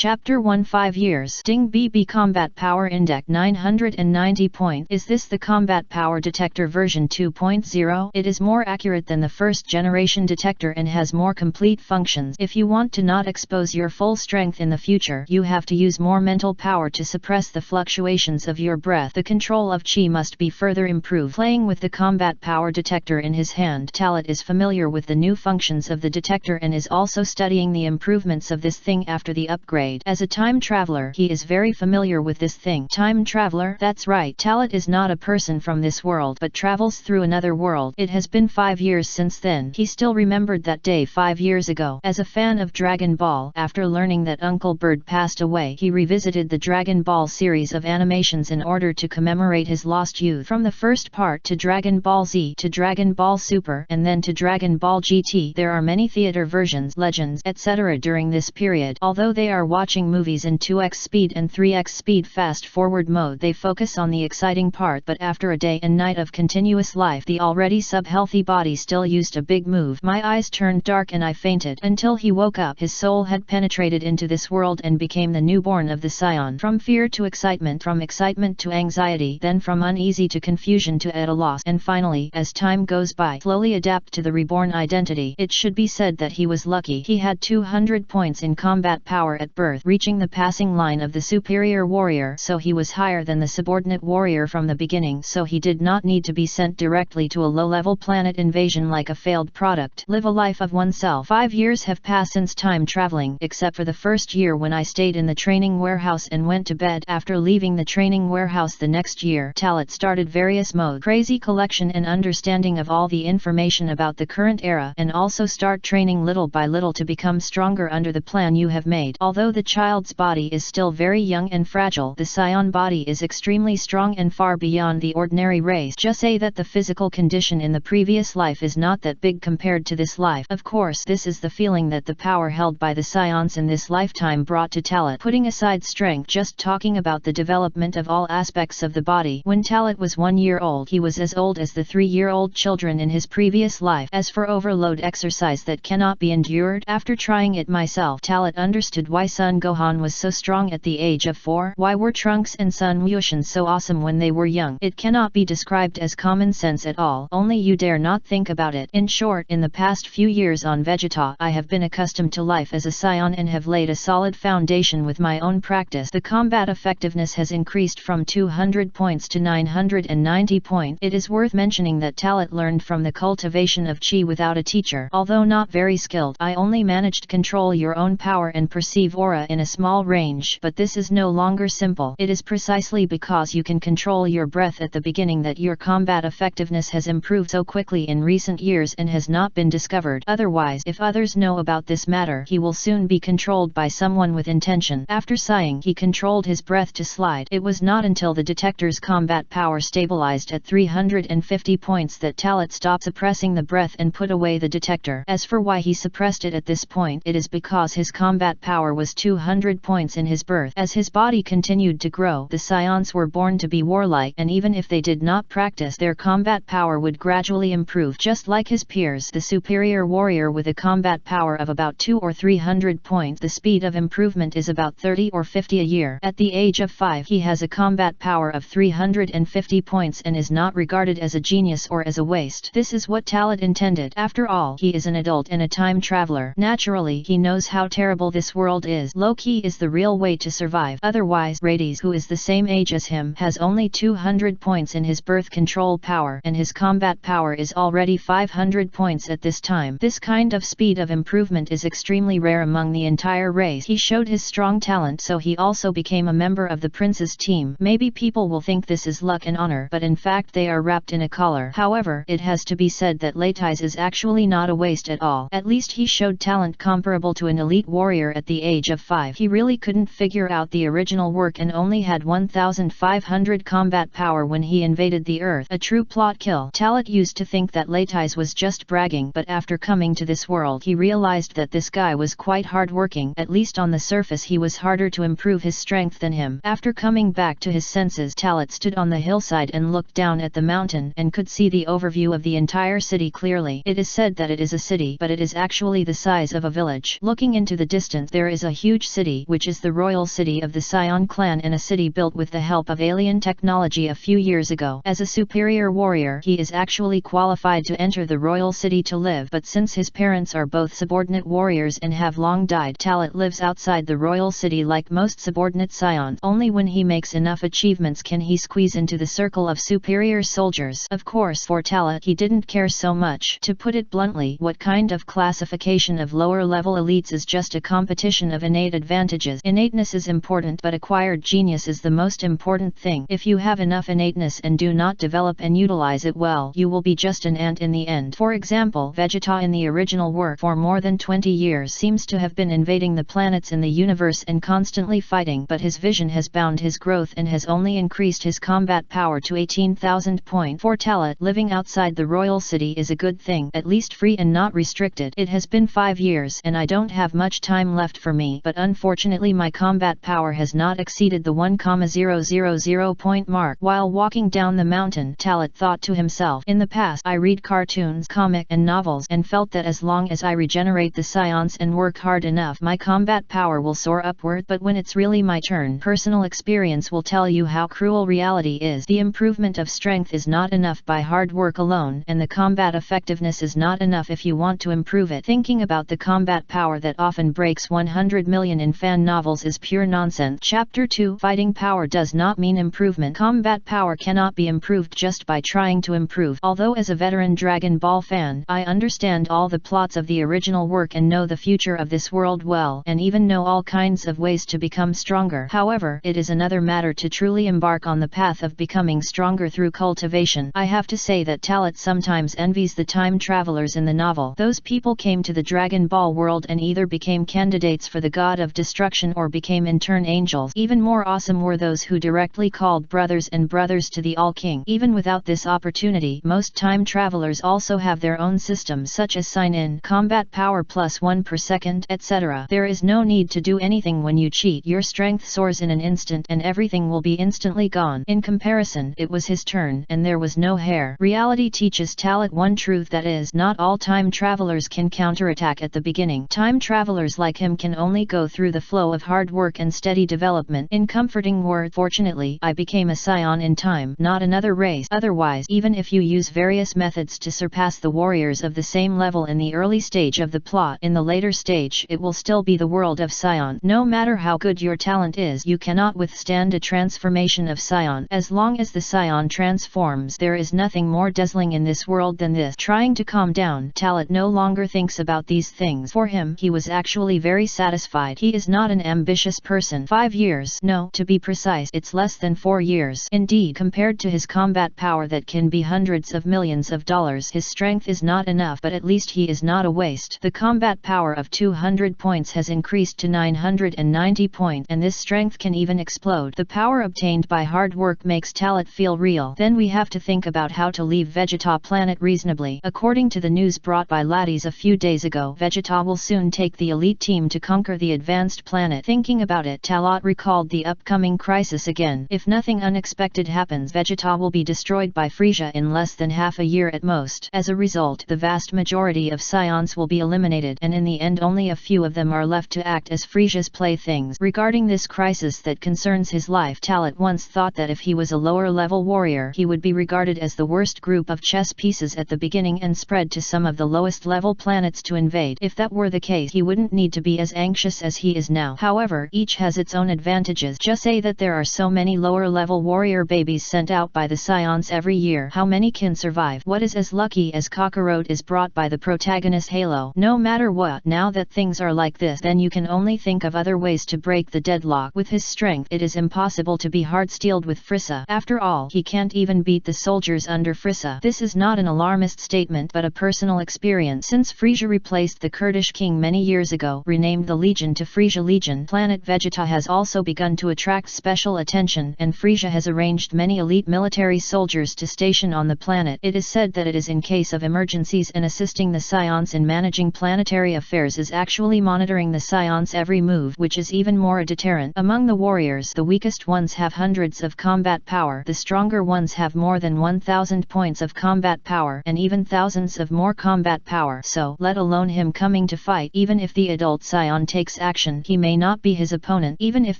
Chapter 1 5 years. Ding BB Combat Power Index 990 point. Is this the Combat Power Detector version 2.0? It is more accurate than the first generation detector and has more complete functions. If you want to not expose your full strength in the future, you have to use more mental power to suppress the fluctuations of your breath. The control of chi must be further improved. Playing with the Combat Power Detector in his hand, Talat is familiar with the new functions of the detector and is also studying the improvements of this thing after the upgrade. As a time traveler, he is very familiar with this thing. Time traveler? That's right. Talat is not a person from this world, but travels through another world. It has been 5 years since then. He still remembered that day 5 years ago. As a fan of Dragon Ball, after learning that Uncle Bird passed away, he revisited the Dragon Ball series of animations in order to commemorate his lost youth. From the first part to Dragon Ball Z to Dragon Ball Super and then to Dragon Ball GT, there are many theater versions, legends, etc. during this period. Although they are watching movies in 2x speed and 3x speed fast forward mode, they focus on the exciting part, but after a day and night of continuous life, the already sub-healthy body still used a big move. My eyes turned dark and I fainted. Until he woke up, his soul had penetrated into this world and became the newborn of the Scion. From fear to excitement, from excitement to anxiety, then from uneasy to confusion to at a loss, and finally, as time goes by, slowly adapt to the reborn identity. It should be said that he was lucky. He had 200 points in combat power at birth, reaching the passing line of the superior warrior, so he was higher than the subordinate warrior from the beginning, so he did not need to be sent directly to a low-level planet invasion like a failed product. Live a life of oneself. 5 years have passed since time traveling, except for the first year when I stayed in the training warehouse and went to bed. After leaving the training warehouse the next year, Talat started various mode, crazy collection and understanding of all the information about the current era, and also start training little by little to become stronger under the plan you have made. Although the child's body is still very young and fragile, the Scion body is extremely strong and far beyond the ordinary race. Just say that the physical condition in the previous life is not that big compared to this life. Of course, this is the feeling that the power held by the Scions in this lifetime brought to Talat. Putting aside strength, just talking about the development of all aspects of the body. When Talat was 1 year old, he was as old as the 3-year-old children in his previous life. As for overload exercise that cannot be endured, after trying it myself, Talat understood why Son Gohan was so strong at the age of 4. Why were Trunks and Sun Wushan so awesome when they were young? It cannot be described as common sense at all. Only you dare not think about it. In short, in the past few years on Vegeta, I have been accustomed to life as a Scion and have laid a solid foundation with my own practice. The combat effectiveness has increased from 200 points to 990 points. It is worth mentioning that Talat learned from the cultivation of chi without a teacher. Although not very skilled, I only managed to control your own power and perceive aura in a small range, but this is no longer simple. It is precisely because you can control your breath at the beginning that your combat effectiveness has improved so quickly in recent years and has not been discovered. Otherwise, if others know about this matter, he will soon be controlled by someone with intention. After sighing, he controlled his breath to slide. It was not until the detector's combat power stabilized at 350 points that Talat stopped suppressing the breath and put away the detector. As for why he suppressed it at this point, it is because his combat power was 200 points in his birth. As his body continued to grow, the Scions were born to be warlike, and even if they did not practice, their combat power would gradually improve just like his peers. The superior warrior with a combat power of about 200 or 300 points, the speed of improvement is about 30 or 50 a year. At the age of 5, he has a combat power of 350 points and is not regarded as a genius or as a waste. This is what Talat intended. After all, he is an adult and a time traveler. Naturally, he knows how terrible this world is. Low-key is the real way to survive. Otherwise, Rades, who is the same age as him, has only 200 points in his birth control power, and his combat power is already 500 points at this time. This kind of speed of improvement is extremely rare among the entire race. He showed his strong talent, so he also became a member of the prince's team. Maybe people will think this is luck and honor, but in fact they are wrapped in a collar. However, it has to be said that Latize is actually not a waste at all. At least he showed talent comparable to an elite warrior at the age of 5. He really couldn't figure out the original work and only had 1500 combat power when he invaded the Earth. A true plot kill. Talat used to think that Latize was just bragging, but after coming to this world he realized that this guy was quite hard-working. At least on the surface he was harder to improve his strength than him. After coming back to his senses, Talat stood on the hillside and looked down at the mountain and could see the overview of the entire city clearly. It is said that it is a city, but it is actually the size of a village. Looking into the distance, there is a huge huge city which is the royal city of the Scion clan, and a city built with the help of alien technology a few years ago. As a superior warrior, he is actually qualified to enter the royal city to live, but since his parents are both subordinate warriors and have long died, Talat lives outside the royal city like most subordinate Scions. Only when he makes enough achievements can he squeeze into the circle of superior soldiers. Of course, for Talat, he didn't care so much. To put it bluntly, what kind of classification of lower level elites is just a competition of innate advantages. Innateness is important, but acquired genius is the most important thing. If you have enough innateness and do not develop and utilize it well, you will be just an ant in the end. For example, Vegeta in the original work for more than 20 years seems to have been invading the planets in the universe and constantly fighting, but his vision has bound his growth and has only increased his combat power to 18,000 points. For Talat, living outside the royal city is a good thing, at least free and not restricted. It has been 5 years and I don't have much time left for me, but unfortunately my combat power has not exceeded the 1,000 point mark. While walking down the mountain, Talat thought to himself, in the past I read cartoons, comic and novels and felt that as long as I regenerate the Scions and work hard enough, my combat power will soar upward, but when it's really my turn, personal experience will tell you how cruel reality is. The improvement of strength is not enough by hard work alone, and the combat effectiveness is not enough if you want to improve it. Thinking about the combat power that often breaks 100 million in fan novels is pure nonsense. Chapter 2: Fighting power does not mean improvement. Combat power cannot be improved just by trying to improve. Although as a veteran Dragon Ball fan, I understand all the plots of the original work and know the future of this world well, and even know all kinds of ways to become stronger. However, it is another matter to truly embark on the path of becoming stronger through cultivation. I have to say that Talat sometimes envies the time travelers in the novel. Those people came to the Dragon Ball world and either became candidates for the god of destruction or became in turn angels. Even more awesome were those who directly called brothers and brothers to the All-King. Even without this opportunity, most time travelers also have their own systems such as sign-in, combat power +1 per second, etc. There is no need to do anything when you cheat. Your strength soars in an instant and everything will be instantly gone. In comparison, it was his turn and there was no hair. Reality teaches Talat one truth, that is, not all time travelers can counterattack at the beginning. Time travelers like him can only go through the flow of hard work and steady development. In comforting word, fortunately, I became a Scion in time, not another race. Otherwise, even if you use various methods to surpass the warriors of the same level in the early stage of the plot, in the later stage it will still be the world of Scion. No matter how good your talent is, you cannot withstand a transformation of Scion. As long as the Scion transforms, there is nothing more dazzling in this world than this. Trying to calm down, Talat no longer thinks about these things. For him, he was actually very satisfied. He is not an ambitious person. 5 years. No, to be precise, it's less than 4 years. Indeed, compared to his combat power that can be hundreds of millions of dollars, his strength is not enough, but at least he is not a waste. The combat power of 200 points has increased to 990 points, and this strength can even explode. The power obtained by hard work makes Talat feel real. Then we have to think about how to leave Vegeta Planet reasonably. According to the news brought by Laddies a few days ago, Vegeta will soon take the elite team to conquer the advanced planet. Thinking about it, Talat recalled the upcoming crisis again. If nothing unexpected happens, Vegeta will be destroyed by Frieza in less than half a year at most. As a result, the vast majority of Scions will be eliminated, and in the end only a few of them are left to act as Frieza's playthings. Regarding this crisis that concerns his life, Talat once thought that if he was a lower-level warrior, he would be regarded as the worst group of chess pieces at the beginning and spread to some of the lowest-level planets to invade. If that were the case, he wouldn't need to be as anxious as he is now. However, each has its own advantages. Just say that there are so many lower-level warrior babies sent out by the Scions every year. How many can survive? What is as lucky as Kakarot is brought by the protagonist Halo? No matter what, now that things are like this, then you can only think of other ways to break the deadlock. With his strength, it is impossible to be hard-steeled with Frieza. After all, he can't even beat the soldiers under Frieza. This is not an alarmist statement but a personal experience. Since Frieza replaced the Kurdish king many years ago, renamed the Legion to Frieza Legion, Planet Vegeta has also begun to attract special attention, and Frieza has arranged many elite military soldiers to station on the planet. It is said that it is in case of emergencies and assisting the Scions in managing planetary affairs is actually monitoring the Scions' every move, which is even more a deterrent. Among the warriors, the weakest ones have hundreds of combat power, the stronger ones have more than 1,000 points of combat power, and even thousands of more combat power. So, let alone him coming to fight, even if the adult Scion takes takes action, he may not be his opponent. Even if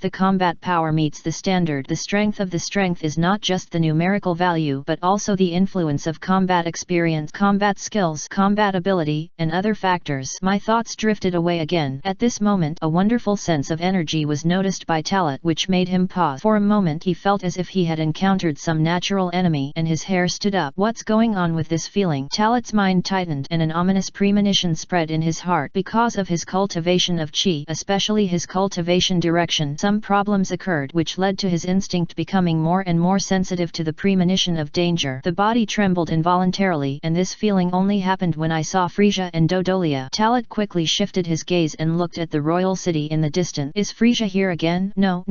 the combat power meets the standard, the strength of the strength is not just the numerical value but also the influence of combat experience, combat skills, combat ability, and other factors. My thoughts drifted away again. At this moment, a wonderful sense of energy was noticed by Talat, which made him pause. For a moment he felt as if he had encountered some natural enemy, and his hair stood up. What's going on with this feeling? Talat's mind tightened, and an ominous premonition spread in his heart. Because of his cultivation of chi, especially his cultivation direction, some problems occurred which led to his instinct becoming more and more sensitive to the premonition of danger. The body trembled involuntarily, and this feeling only happened when I saw Frisia and Dodolia. Talat quickly shifted his gaze and looked at the royal city in the distance. Is Frisia here again? No.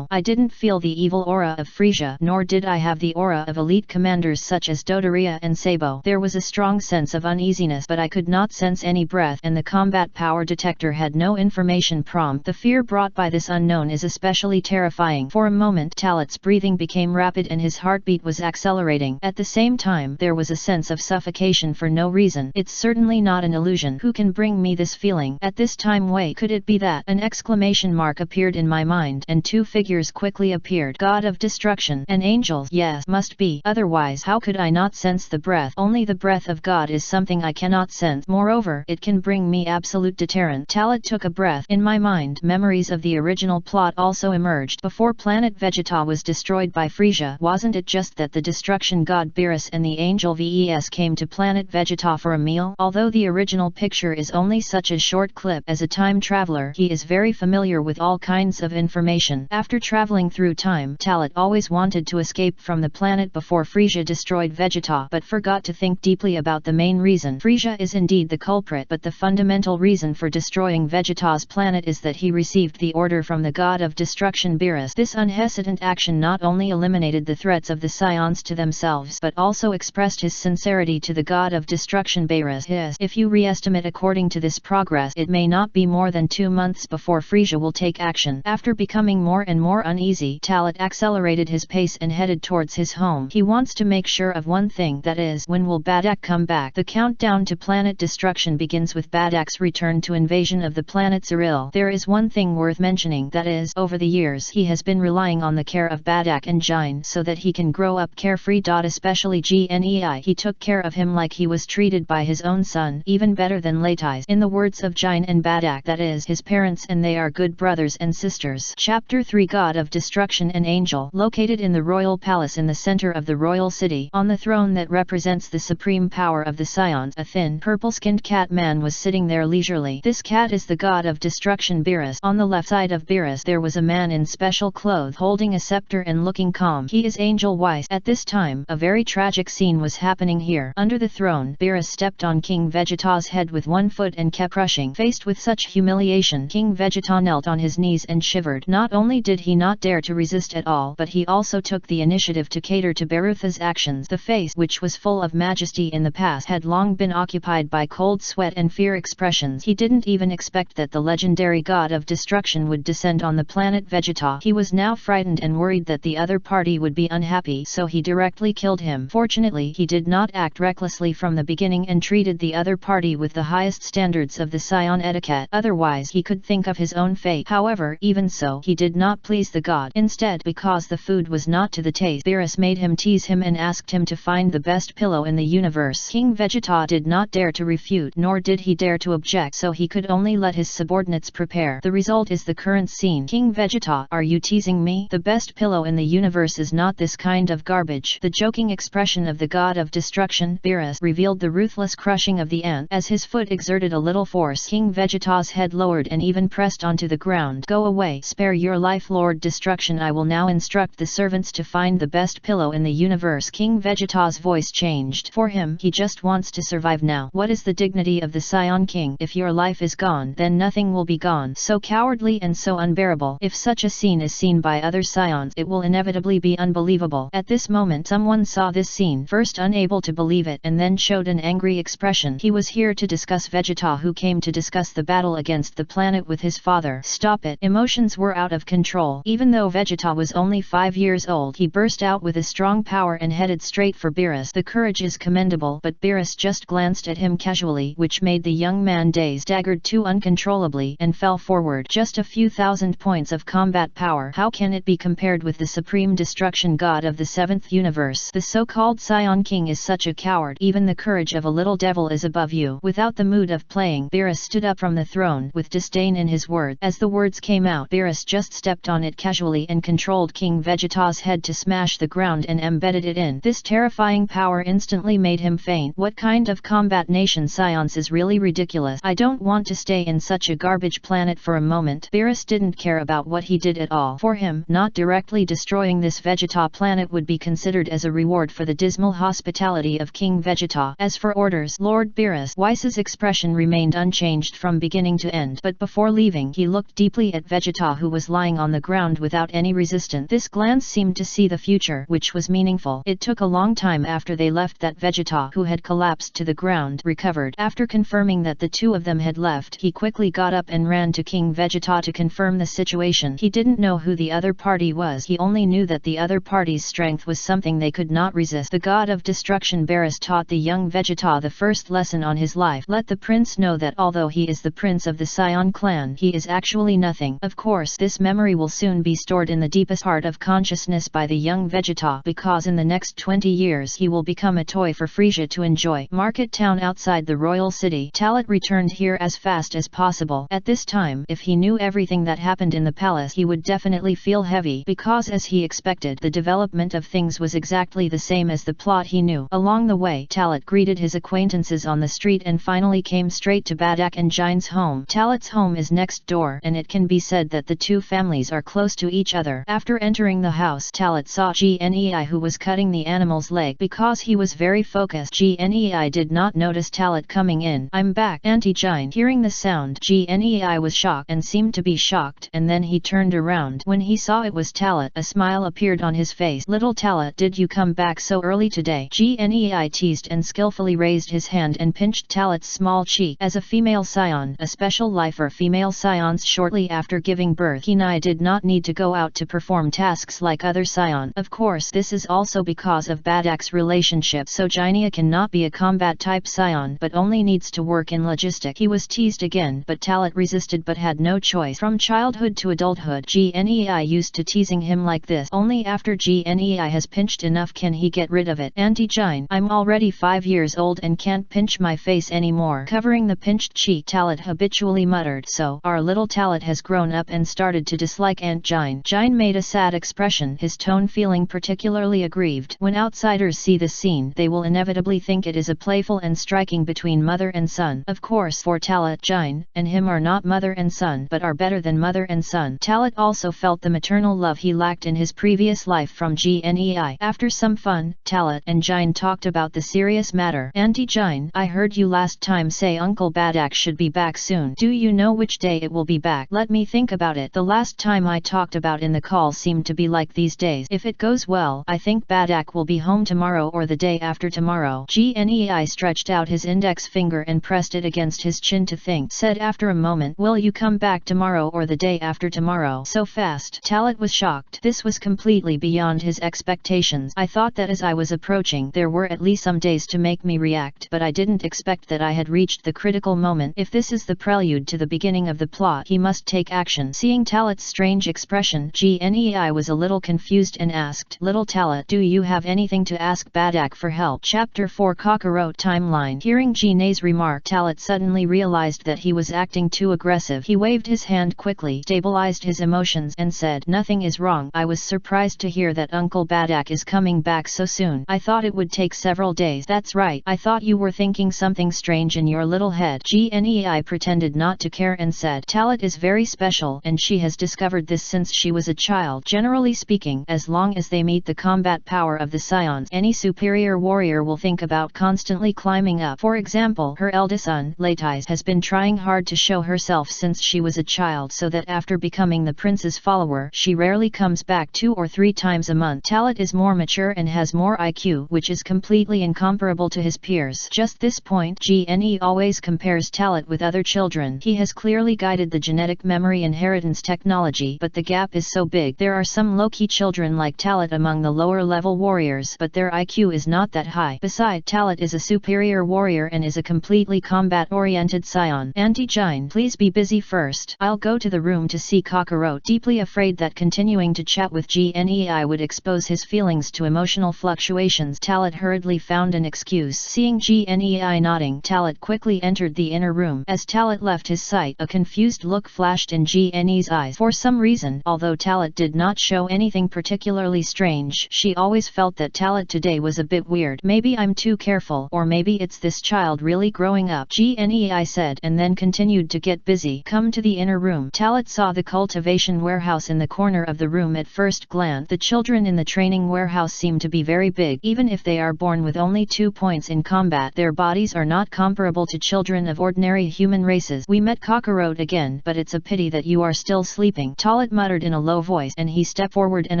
I didn't feel the evil aura of Frisia, nor did I have the aura of elite commanders such as Dodoria and Sabo. There was a strong sense of uneasiness, but I could not sense any breath, and the combat power detector had no information prompt. The fear brought by this unknown is especially terrifying. For a moment Talat's breathing became rapid and his heartbeat was accelerating. At the same time there was a sense of suffocation for no reason. It's certainly not an illusion. Who can bring me this feeling at this time? Wait, could it be that? An exclamation mark appeared in my mind, and two figures quickly appeared. God of destruction and angels. Yes, must be. Otherwise how could I not sense the breath? Only the breath of God is something I cannot sense. Moreover, it can bring me absolute deterrent. Talat took a breath. In my mind, memories of the original plot also emerged. Before planet Vegeta was destroyed by Frisia, wasn't it just that the destruction god Beerus and the angel Ves came to planet Vegeta for a meal? Although the original picture is only such a short clip, as a time traveler he is very familiar with all kinds of information. After traveling through time, Talat always wanted to escape from the planet before Frisia destroyed Vegeta, but forgot to think deeply about the main reason. Frisia is indeed the culprit, but the fundamental reason for destroying Vegeta's planet is that he received the order from the god of destruction Beerus. This unhesitant action not only eliminated the threats of the Scions to themselves but also expressed his sincerity to the god of destruction Beerus. Yes, if you re-estimate according to this progress, it may not be more than 2 months before Frisia will take action. After becoming more and more uneasy, Talat accelerated his pace and headed towards his home. He wants to make sure of one thing, that is, when will Badak come back? The countdown to planet destruction begins with Badak's return to invasion of the planet Zeril. There is one thing worth mentioning, that is, over the years he has been relying on the care of Badak and Jine so that he can grow up carefree. Especially Gnei, he took care of him like he was treated by his own son, even better than Latais. In the words of Jine and Badak, that is, his parents, and they are good brothers and sisters. Chapter 3: God of Destruction and Angel. Located in the royal palace in the center of the royal city, on the throne that represents the supreme power of the Scions, a thin, purple-skinned cat man was sitting there leisurely. This cat is the god of destruction Beerus. On the left side of Beerus there was a man in special clothes holding a scepter and looking calm. He is Angel Weiss. At this time, a very tragic scene was happening here. Under the throne, Beerus stepped on King Vegeta's head with one foot and kept crushing. Faced with such humiliation, King Vegeta knelt on his knees and shivered. Not only did he not dare to resist at all, but he also took the initiative to cater to Berutha's actions. The face, which was full of majesty in the past, had long been occupied by cold sweat and fear expressions. He didn't even expect that the legendary god of destruction would descend on the planet Vegeta. He was now frightened and worried that the other party would be unhappy, so he directly killed him. Fortunately, he did not act recklessly from the beginning and treated the other party with the highest standards of the Scion etiquette. Otherwise, he could think of his own fate. However, even so, he did not please the god. Instead, because the food was not to the taste, Beerus made him tease him and asked him to find the best pillow in the universe. King Vegeta did not dare to refute, nor did he dare to object, so he could only let his subordinates prepare. The result is the current scene. King Vegeta, are you teasing me? The best pillow in the universe is not this kind of garbage. The joking expression of the god of destruction, Beerus, revealed the ruthless crushing of the ant. As his foot exerted a little force, King Vegeta's head lowered and even pressed onto the ground. Go away, spare your life, Lord Destruction. I will now instruct the servants to find the best pillow in the universe. King Vegeta's voice changed. For him, he just wants to survive now. What is the dignity of the Scion King? If your life is gone, then nothing will be gone. So cowardly and so unbearable. If such a scene is seen by other Scions, it will inevitably be unbelievable. At this moment, someone saw this scene, first unable to believe it, and then showed an angry expression. He was here to discuss Vegeta, who came to discuss the battle against the planet with his father. Stop it. Emotions were out of control. Even though Vegeta was only 5 years old, he burst out with a strong power and headed straight for Beerus. The courage is commendable, but Beerus just glanced at him casually, which made the young man dazed. Staggered too uncontrollably uncontrollably and fell forward. Just a few thousand points of combat power. How can it be compared with the supreme destruction god of the seventh universe? The so-called Scion King is such a coward. Even the courage of a little devil is above you. Without the mood of playing, Beerus stood up from the throne with disdain in his words. As the words came out, Beerus just stepped on it casually and controlled King Vegeta's head to smash the ground and embedded it in. This terrifying power instantly made him faint. What kind of combat nation science is really ridiculous. I don't want to stay in such a garbage planet for a moment. Beerus didn't care about what he did at all. For him, not directly destroying this Vegeta planet would be considered as a reward for the dismal hospitality of King Vegeta. As for orders, Lord Beerus Weiss's expression remained unchanged from beginning to end, but before leaving he looked deeply at Vegeta, who was lying on the ground without any resistance. This glance seemed to see the future, which was meaningful. It took a long time after they left that Vegeta, who had collapsed to the ground, recovered. After confirming that the two of them had left, he quickly got up and ran to King Vegeta to confirm the situation. He didn't know who the other party was. He only knew that the other party's strength was something they could not resist. The god of destruction Beerus taught the young Vegeta the first lesson on his life. Let the prince know that although he is the prince of the Scion clan, he is actually nothing. Of course, this memory will soon be stored in the deepest heart of consciousness by the young Vegeta, because in the next 20 years he will become a toy for Frisia to enjoy. Market town outside the royal city. Talat returned here as fast as possible. At this time, if he knew everything that happened in the palace, he would definitely feel heavy, because as he expected, the development of things was exactly the same as the plot he knew. Along the way, Talat greeted his acquaintances on the street and finally came straight to Badak and Jine's home. Talat's home is next door, and it can be said that the two families are close to each other. After entering the house, Talat saw Gnei, who was cutting the animal's leg. Because he was very focused, Gnei did not notice Talat coming in. "I'm back, Auntie Jine." Hearing the sound, Gnei was shocked and seemed to be shocked, and then he turned around. When he saw it was Talat, a smile appeared on his face. "Little Talat, did you come back so early today?" Gnei teased and skillfully raised his hand and pinched Talat's small cheek. As a female scion, a special life for female scions shortly after giving birth, Gnei did not need to go out to perform tasks like other scion. Of course, this is also because of Badak's relationship, so Jinea cannot be a combat type scion but only needs to work in logistic. He was teased again, but Talat resisted but had no choice. From childhood to adulthood, Gnei used to teasing him like this. Only after Gnei has pinched enough can he get rid of it. "Auntie Jine, I'm already 5 years old and can't pinch my face anymore." Covering the pinched cheek, Talat habitually muttered, "So, our little Talat has grown up and started to dislike Aunt Jine." Jine made a sad expression, his tone feeling particularly aggrieved. When outsiders see this scene, they will inevitably think it is a playful and striking between mother and son. Of course, for Talat, Jine and him are not mother and son, but are better than mother and son. Talat also felt the maternal love he lacked in his previous life from Gnei. After some fun, Talat and Jine talked about the serious matter. "Auntie Jine, I heard you last time say Uncle Badak should be back soon. Do you know which day it will be back?" "Let me think about it. The last time I talked about in the call seemed to be like these days. If it goes well, I think Badak will be home tomorrow or the day after tomorrow." Gnei stretched out his index finger and pressed it against his chin to think. Said after a moment, "Will you come back tomorrow or the day after tomorrow?" So fast. Talat was shocked. This was completely beyond his expectations. "I thought that as I was approaching, there were at least some days to make me react, but I didn't expect that I had reached the critical moment. If this is the prelude to the beginning of the plot, he must take action." Seeing Talat's strange expression, Gnei was a little confused and asked, "Little Talat, do you have anything to ask Badak for help?" Chapter 4 Kakarot Timeline. Hearing Gnei's remark, Talat suddenly realized that he was acting too aggressive. He waved his hand quickly, stabilized his emotions and said, "Nothing is wrong. I was surprised to hear that Uncle Badak is coming back so soon. I thought it would take several days." "That's right. I thought you were thinking something strange in your little head." Gnei pretended not to care and said, "Talat is very special and she has discovered this since she was a child. Generally speaking, as long as they meet the combat power of the scions, any superior warrior will think about constantly climbing up. For example, her eldest son, Latize, has been trying hard to show herself since she was a child, so that after becoming the prince's follower, she rarely comes back 2 or 3 times a month. Talat is more mature and has more IQ, which is completely incomparable to his peers." Just this point, Gnei always compares Talat with other children. He has clearly guided the genetic memory inheritance technology, but the gap is so big. There are some low-key children like Talat among the lower-level warriors, but their IQ is not that high. Besides, Talat is a superior warrior and is a completely combat-oriented scion. "Auntie shine. Please be busy first. I'll go to the room to see Kakarot. Deeply afraid that continuing to chat with Gnei would expose his feelings to emotional fluctuations, Talat hurriedly found an excuse. Seeing Gnei nodding, Talat quickly entered the inner room. As Talat left his sight, a confused look flashed in Gnei's eyes. For some reason, although Talat did not show anything particularly strange, she always felt that Talat today was a bit weird. Maybe I'm too careful, or maybe it's this child really growing up, Gnei said, and then continued to get busy. Come to the inner room. Talat saw the cultivation warehouse in the corner of the room. At first glance, the children in the training warehouse seem to be very big. Even if they are born with only 2 points in combat, their bodies are not comparable to children of ordinary human races. We met Kakarot again, but it's a pity that you are still sleeping, Talat muttered in a low voice, and he stepped forward and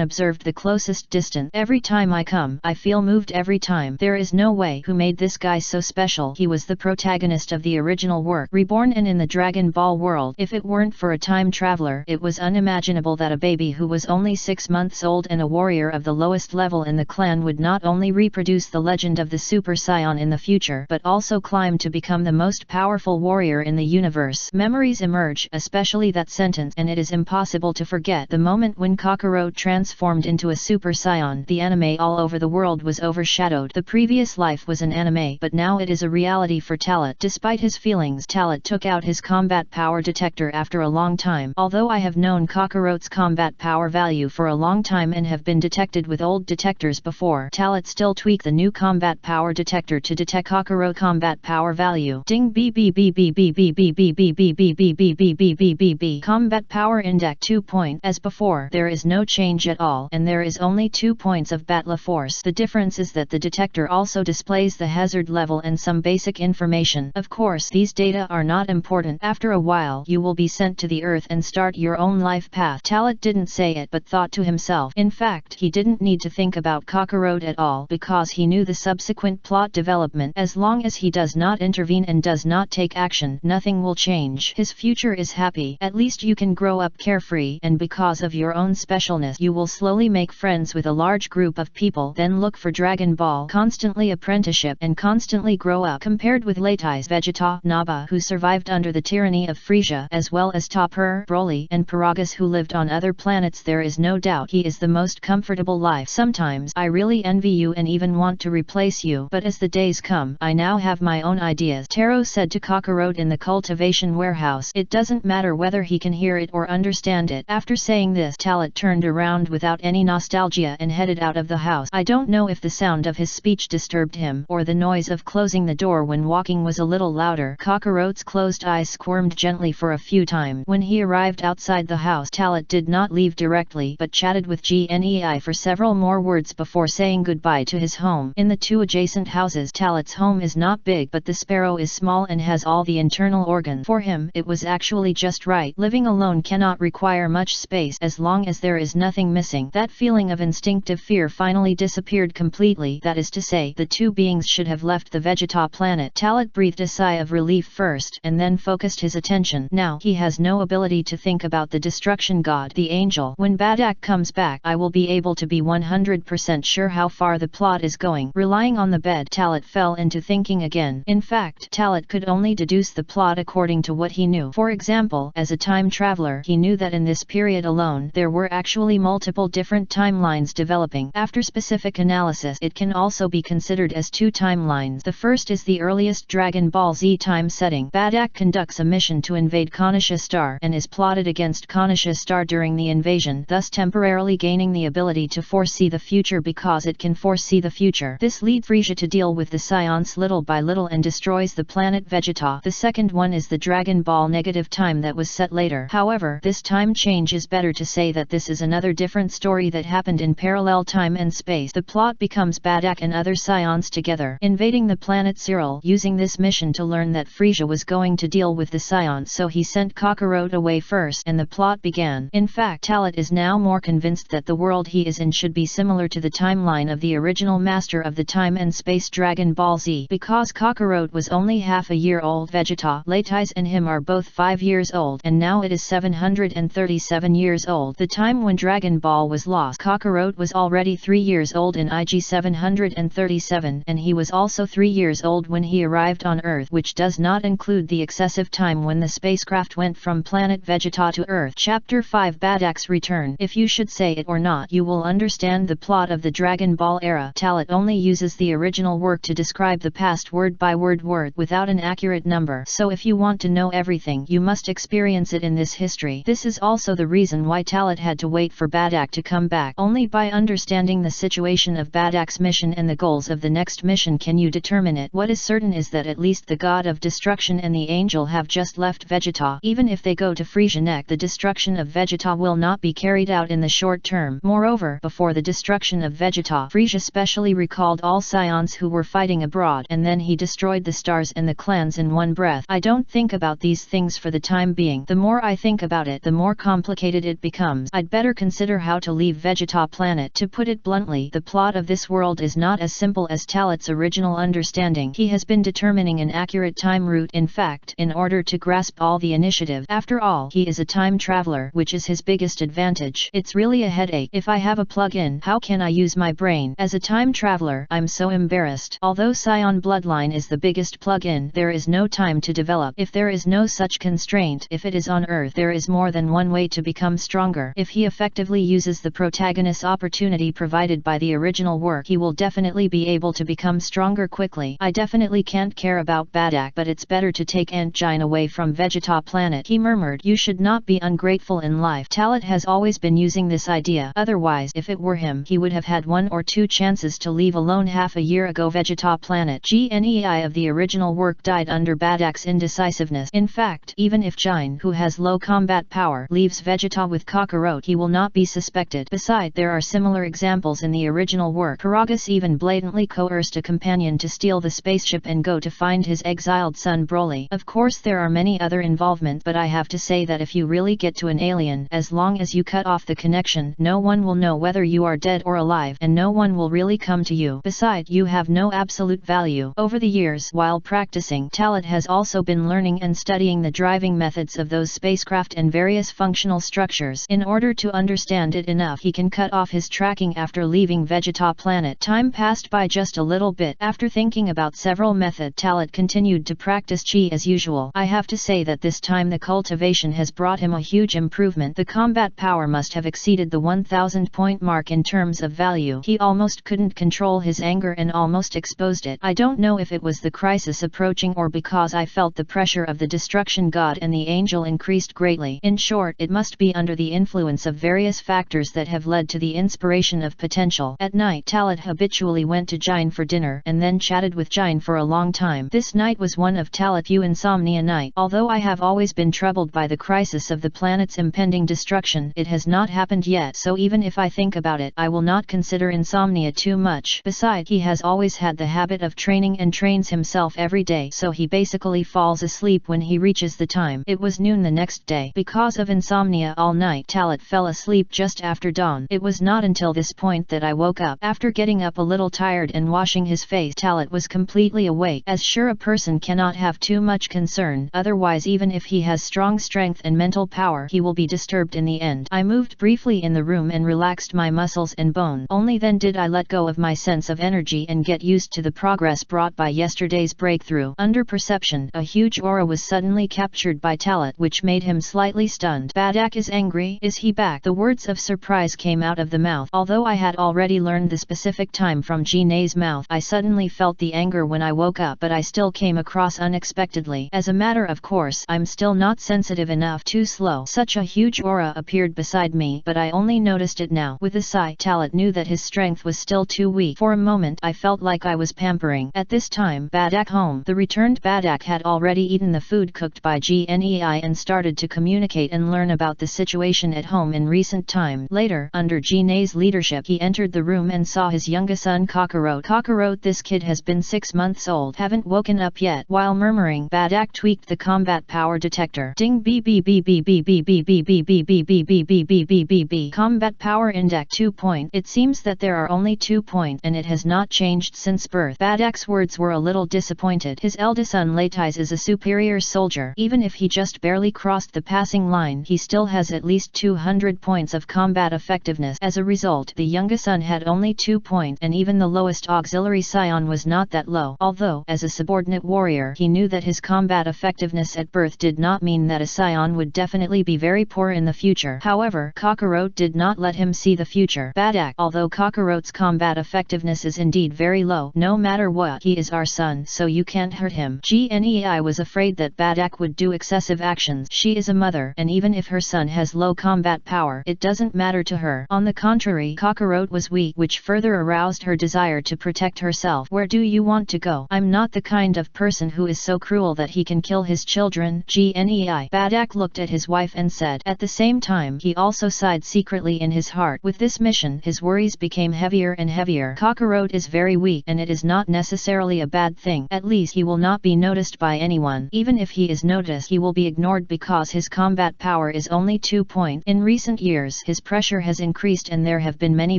observed the closest distance. Every time I come, I feel moved every time. There is no way. Who made this guy so special? He was the protagonist of the original work, reborn and in the Dragon Ball world. If it weren't for a time traveler, it was unimaginable that a baby who was only 6 months old and a warrior of the lowest level in the clan would not only reproduce the legend of the Super Saiyan in the future, but also climb to become the most powerful warrior in the universe. Memories emerge, especially that sentence, and it is impossible to forget the moment when Kakarot transformed into a Super Saiyan. The anime all over the world was overshadowed. The previous life was an anime, but now it is a reality for Talat. Despite his feelings, Talat took out his combat power detector after a long time. Although I have known Kakarot's combat power value for a long time and have been detected with old detectors before, Talat still tweaked the new combat power detector to detect Kakarot combat power value. Ding b b b b b b b b b b b b b b b b b b. Combat power index 2 point. As before, there is no change at all, and there is only 2 points of battle force. The difference is that the detector also displays the hazard level and some basic information. Of course, these data are not important. After a while, you will be sent to the Earth and start your own life path. Talat didn't say it, but thought to himself. In fact, he didn't need to think about Kakarot at all, because he knew the subsequent plot development. As long as he does not intervene and does not take action, nothing will change. His future is happy. At least you can grow up carefree, and because of your own specialness, you will slowly make friends with a large group of people, then look for Dragon Ball, constantly apprenticeship, and constantly grow up. Compared with Latai's Vegeta, Naba, who survived under the tyranny of Frieza, as well as Topper, Broly, and Paragus, who lived on other planets, there is no doubt he is the most comfortable life. Sometimes I really envy you and even want to replace you, but as the days come, I now have my own ideas, Taro said to Kakarot in the cultivation warehouse. It doesn't matter whether he can hear it or understand it. After saying this, Talat turned around without any nostalgia and headed out of the house. I don't know if the sound of his speech disturbed him, or the noise of closing the door when walking was a little louder. Kakarot's closed eyes squirmed gently for a few times. When he arrived outside the house, Talat did not leave directly, but chatted with Gnei for several more words before saying goodbye to his home. In the 2 adjacent houses, Talat's home is not big, but the sparrow is small and has all the internal organs. For him, it was actually just right. Living alone cannot require much space as long as there is nothing missing. That feeling of instinctive fear finally disappeared completely. That is to say, the 2 beings should have left the Vegeta Planet. Talat breathed a sigh of relief first, and then focused his attention. Now, he has no ability to think about the destruction god, the angel. When Badak comes back, I will be able to be 100% sure how far the plot is going. Relying on the bed, Talat fell into thinking again. In fact, Talat could only deduce the plot according to what he knew. For example, as a time traveler, he knew that in this period alone, there were actually multiple different timelines developing. After specific analysis, it can also be considered as 2 timelines. The first is the earliest Dragon Ball Z time setting. Badak conducts a mission to invade Konosha Star and is plotted against Konosha Star during the invasion, thus temporarily gaining the ability to foresee the future because it can foresee the future. This leads Frieza to deal with the Saiyans little by little and destroys the planet Vegeta. The second one is the Dragon Ball negative time that was set later. However, this time change is better to say that this is another different story that happened in parallel time and space. The plot becomes Badak and other Saiyans together invading the planet Cyril, using this mission to learn that Frieza was going to deal with the Saiyans, so he sent Kakarot away first and the plot began. In fact, Talat is now more convinced that the world he is in should be similar to the timeline of the original master of the time and space Dragon Ball Z. Because Kakarot was only half a year old, Vegeta, Latai's and him are both 5 years old, and now it is 737 years old. The time when Dragon Ball was lost, Kakarot was already 3 years old in IG 737, and he was also 3 years old when he arrived on Earth, which does not include the excessive successive time when the spacecraft went from planet Vegeta to Earth. Chapter 5 Badak's Return. If you should say it or not, you will understand the plot of the Dragon Ball era. Talat only uses the original work to describe the past word by word without an accurate number. So if you want to know everything, you must experience it in this history. This is also the reason why Talat had to wait for Badak to come back. Only by understanding the situation of Badak's mission and the goals of the next mission can you determine it. What is certain is that at least the god of destruction and the angel have just left Vegeta. Even if they go to Frisianek, the destruction of Vegeta will not be carried out in the short term. Moreover, before the destruction of Vegeta, Frisia specially recalled all scions who were fighting abroad, and then he destroyed the stars and the clans in one breath. I don't think about these things for the time being. The more I think about it, the more complicated it becomes. I'd better consider how to leave Vegeta Planet. To put it bluntly, the plot of this world is not as simple as Talat's original understanding. He has been determining an accurate time route, in fact, in order to grasp all the initiative. After all, he is a time traveler, which is his biggest advantage. It's really a headache. If I have a plug-in, how can I use my brain? As a time traveler, I'm so embarrassed. Although Scion Bloodline is the biggest plug-in, there is no time to develop. If there is no such constraint, if it is on Earth, there is more than one way to become stronger. If he effectively uses the protagonist's opportunity provided by the original work, he will definitely be able to become stronger quickly. I definitely can't care about Badak, but it's better to take Aunt Jine away from Vegeta Planet. He murmured, you should not be ungrateful in life. Talat has always been using this idea. Otherwise, if it were him, he would have had 1 or 2 chances to leave alone half a year ago. Vegeta Planet GNEI of the original work died under Badak's indecisiveness. In fact, even if Jine, who has low combat power, leaves Vegeta with Kakarot, he will not be suspected. Besides, there are similar examples in the original work. Karagas even blatantly coerced a companion to steal the spaceship and go to find his exiled son Broly. Of course there are many other involvement, but I have to say that if you really get to an alien, as long as you cut off the connection, no one will know whether you are dead or alive, and no one will really come to you. Besides, you have no absolute value. Over the years, while practicing, Talat has also been learning and studying the driving methods of those spacecraft and various functional structures. In order to understand it enough, he can cut off his tracking after leaving Vegeta Planet. Time passed by just a little bit. After thinking about several methods, Talat continued to practice Chi as usual. I have to say that this time the cultivation has brought him a huge improvement. The combat power must have exceeded the 1000 point mark in terms of value. He almost couldn't control his anger and almost exposed it. I don't know if it was the crisis approaching or because I felt the pressure of the destruction god and the angel increased greatly. In short, it must be under the influence of various factors that have led to the inspiration of potential. At night, Talat habitually went to Jine for dinner and then chatted with Jine for a long time. This night was one of Talat's insomnia night. Although I have always been troubled by the crisis of the planet's impending destruction, it has not happened yet, so even if I think about it, I will not consider insomnia too much. Besides, he has always had the habit of training and trains himself every day, so he basically falls asleep when he reaches the time. It was noon the next day. Because of insomnia all night, Talat fell asleep just after dawn. It was not until this point that I woke up. After getting up a little tired and washing his face, Talat was completely awake. As sure, a person cannot have too much concern, otherwise even if he has strong strength and mental power, he will be disturbed in the end. I moved briefly in the room and relaxed my muscles and bone. Only then did I let go of my sense of energy and get used to the progress brought by yesterday's breakthrough. Under perception, a huge aura was suddenly captured by Talat, which made him slightly stunned. Badak is angry. Is he back? The words of surprise came out of the mouth. Although I had already learned the specific time from Jine's mouth, I suddenly felt the anger when I woke up, but I still came across unexpectedly. As a matter of course, I'm still not sensitive enough. Too slow. Such a huge aura appeared beside me, but I only noticed it now. With a sigh, Talat knew that his strength was still too weak. For a moment, I felt like I was pampering. At this time, Badak home. The returned Badak had already eaten the food cooked by GNEI and started to communicate and learn about the situation at home in recent time. Later, under Jine's leadership, he entered the room and saw his youngest son Kakarot. Kakarot, this kid has been 6 months old. Haven't woken up yet. While murmuring, Badak tweaked the combat power detector. Ding beep beep beep beep beep beep beep beep beep beep beep beep beep beep beep beep beep beep. Combat power index 2 point. It seems that there are only 2 points and it has not changed since birth. Badak's words were a little disappointed. His eldest son Laitis is a superior soldier. Even if he just barely crossed the passing line, he still has at least 200 points of combat effectiveness. As a result, the youngest son had only 2 points, and even the lowest auxiliary scion was not that low. Although, as a subordinate warrior, he knew that his combat combat effectiveness at birth did not mean that a scion would definitely be very poor in the future. However, Kakarot did not let him see the future. Badak. Although Kakarot's combat effectiveness is indeed very low, no matter what, he is our son, so you can't hurt him. Gnei was afraid that Badak would do excessive actions. She is a mother, and even if her son has low combat power, it doesn't matter to her. On the contrary, Kakarot was weak, which further aroused her desire to protect herself. Where do you want to go? I'm not the kind of person who is so cruel that he can kill his children. Gnei. Badak looked at his wife and said. At the same time, he also sighed secretly in his heart. With this mission, his worries became heavier and heavier. Kakarot is very weak, and it is not necessarily a bad thing. At least he will not be noticed by anyone. Even if he is noticed, he will be ignored because his combat power is only 2 points. In recent years, his pressure has increased and there have been many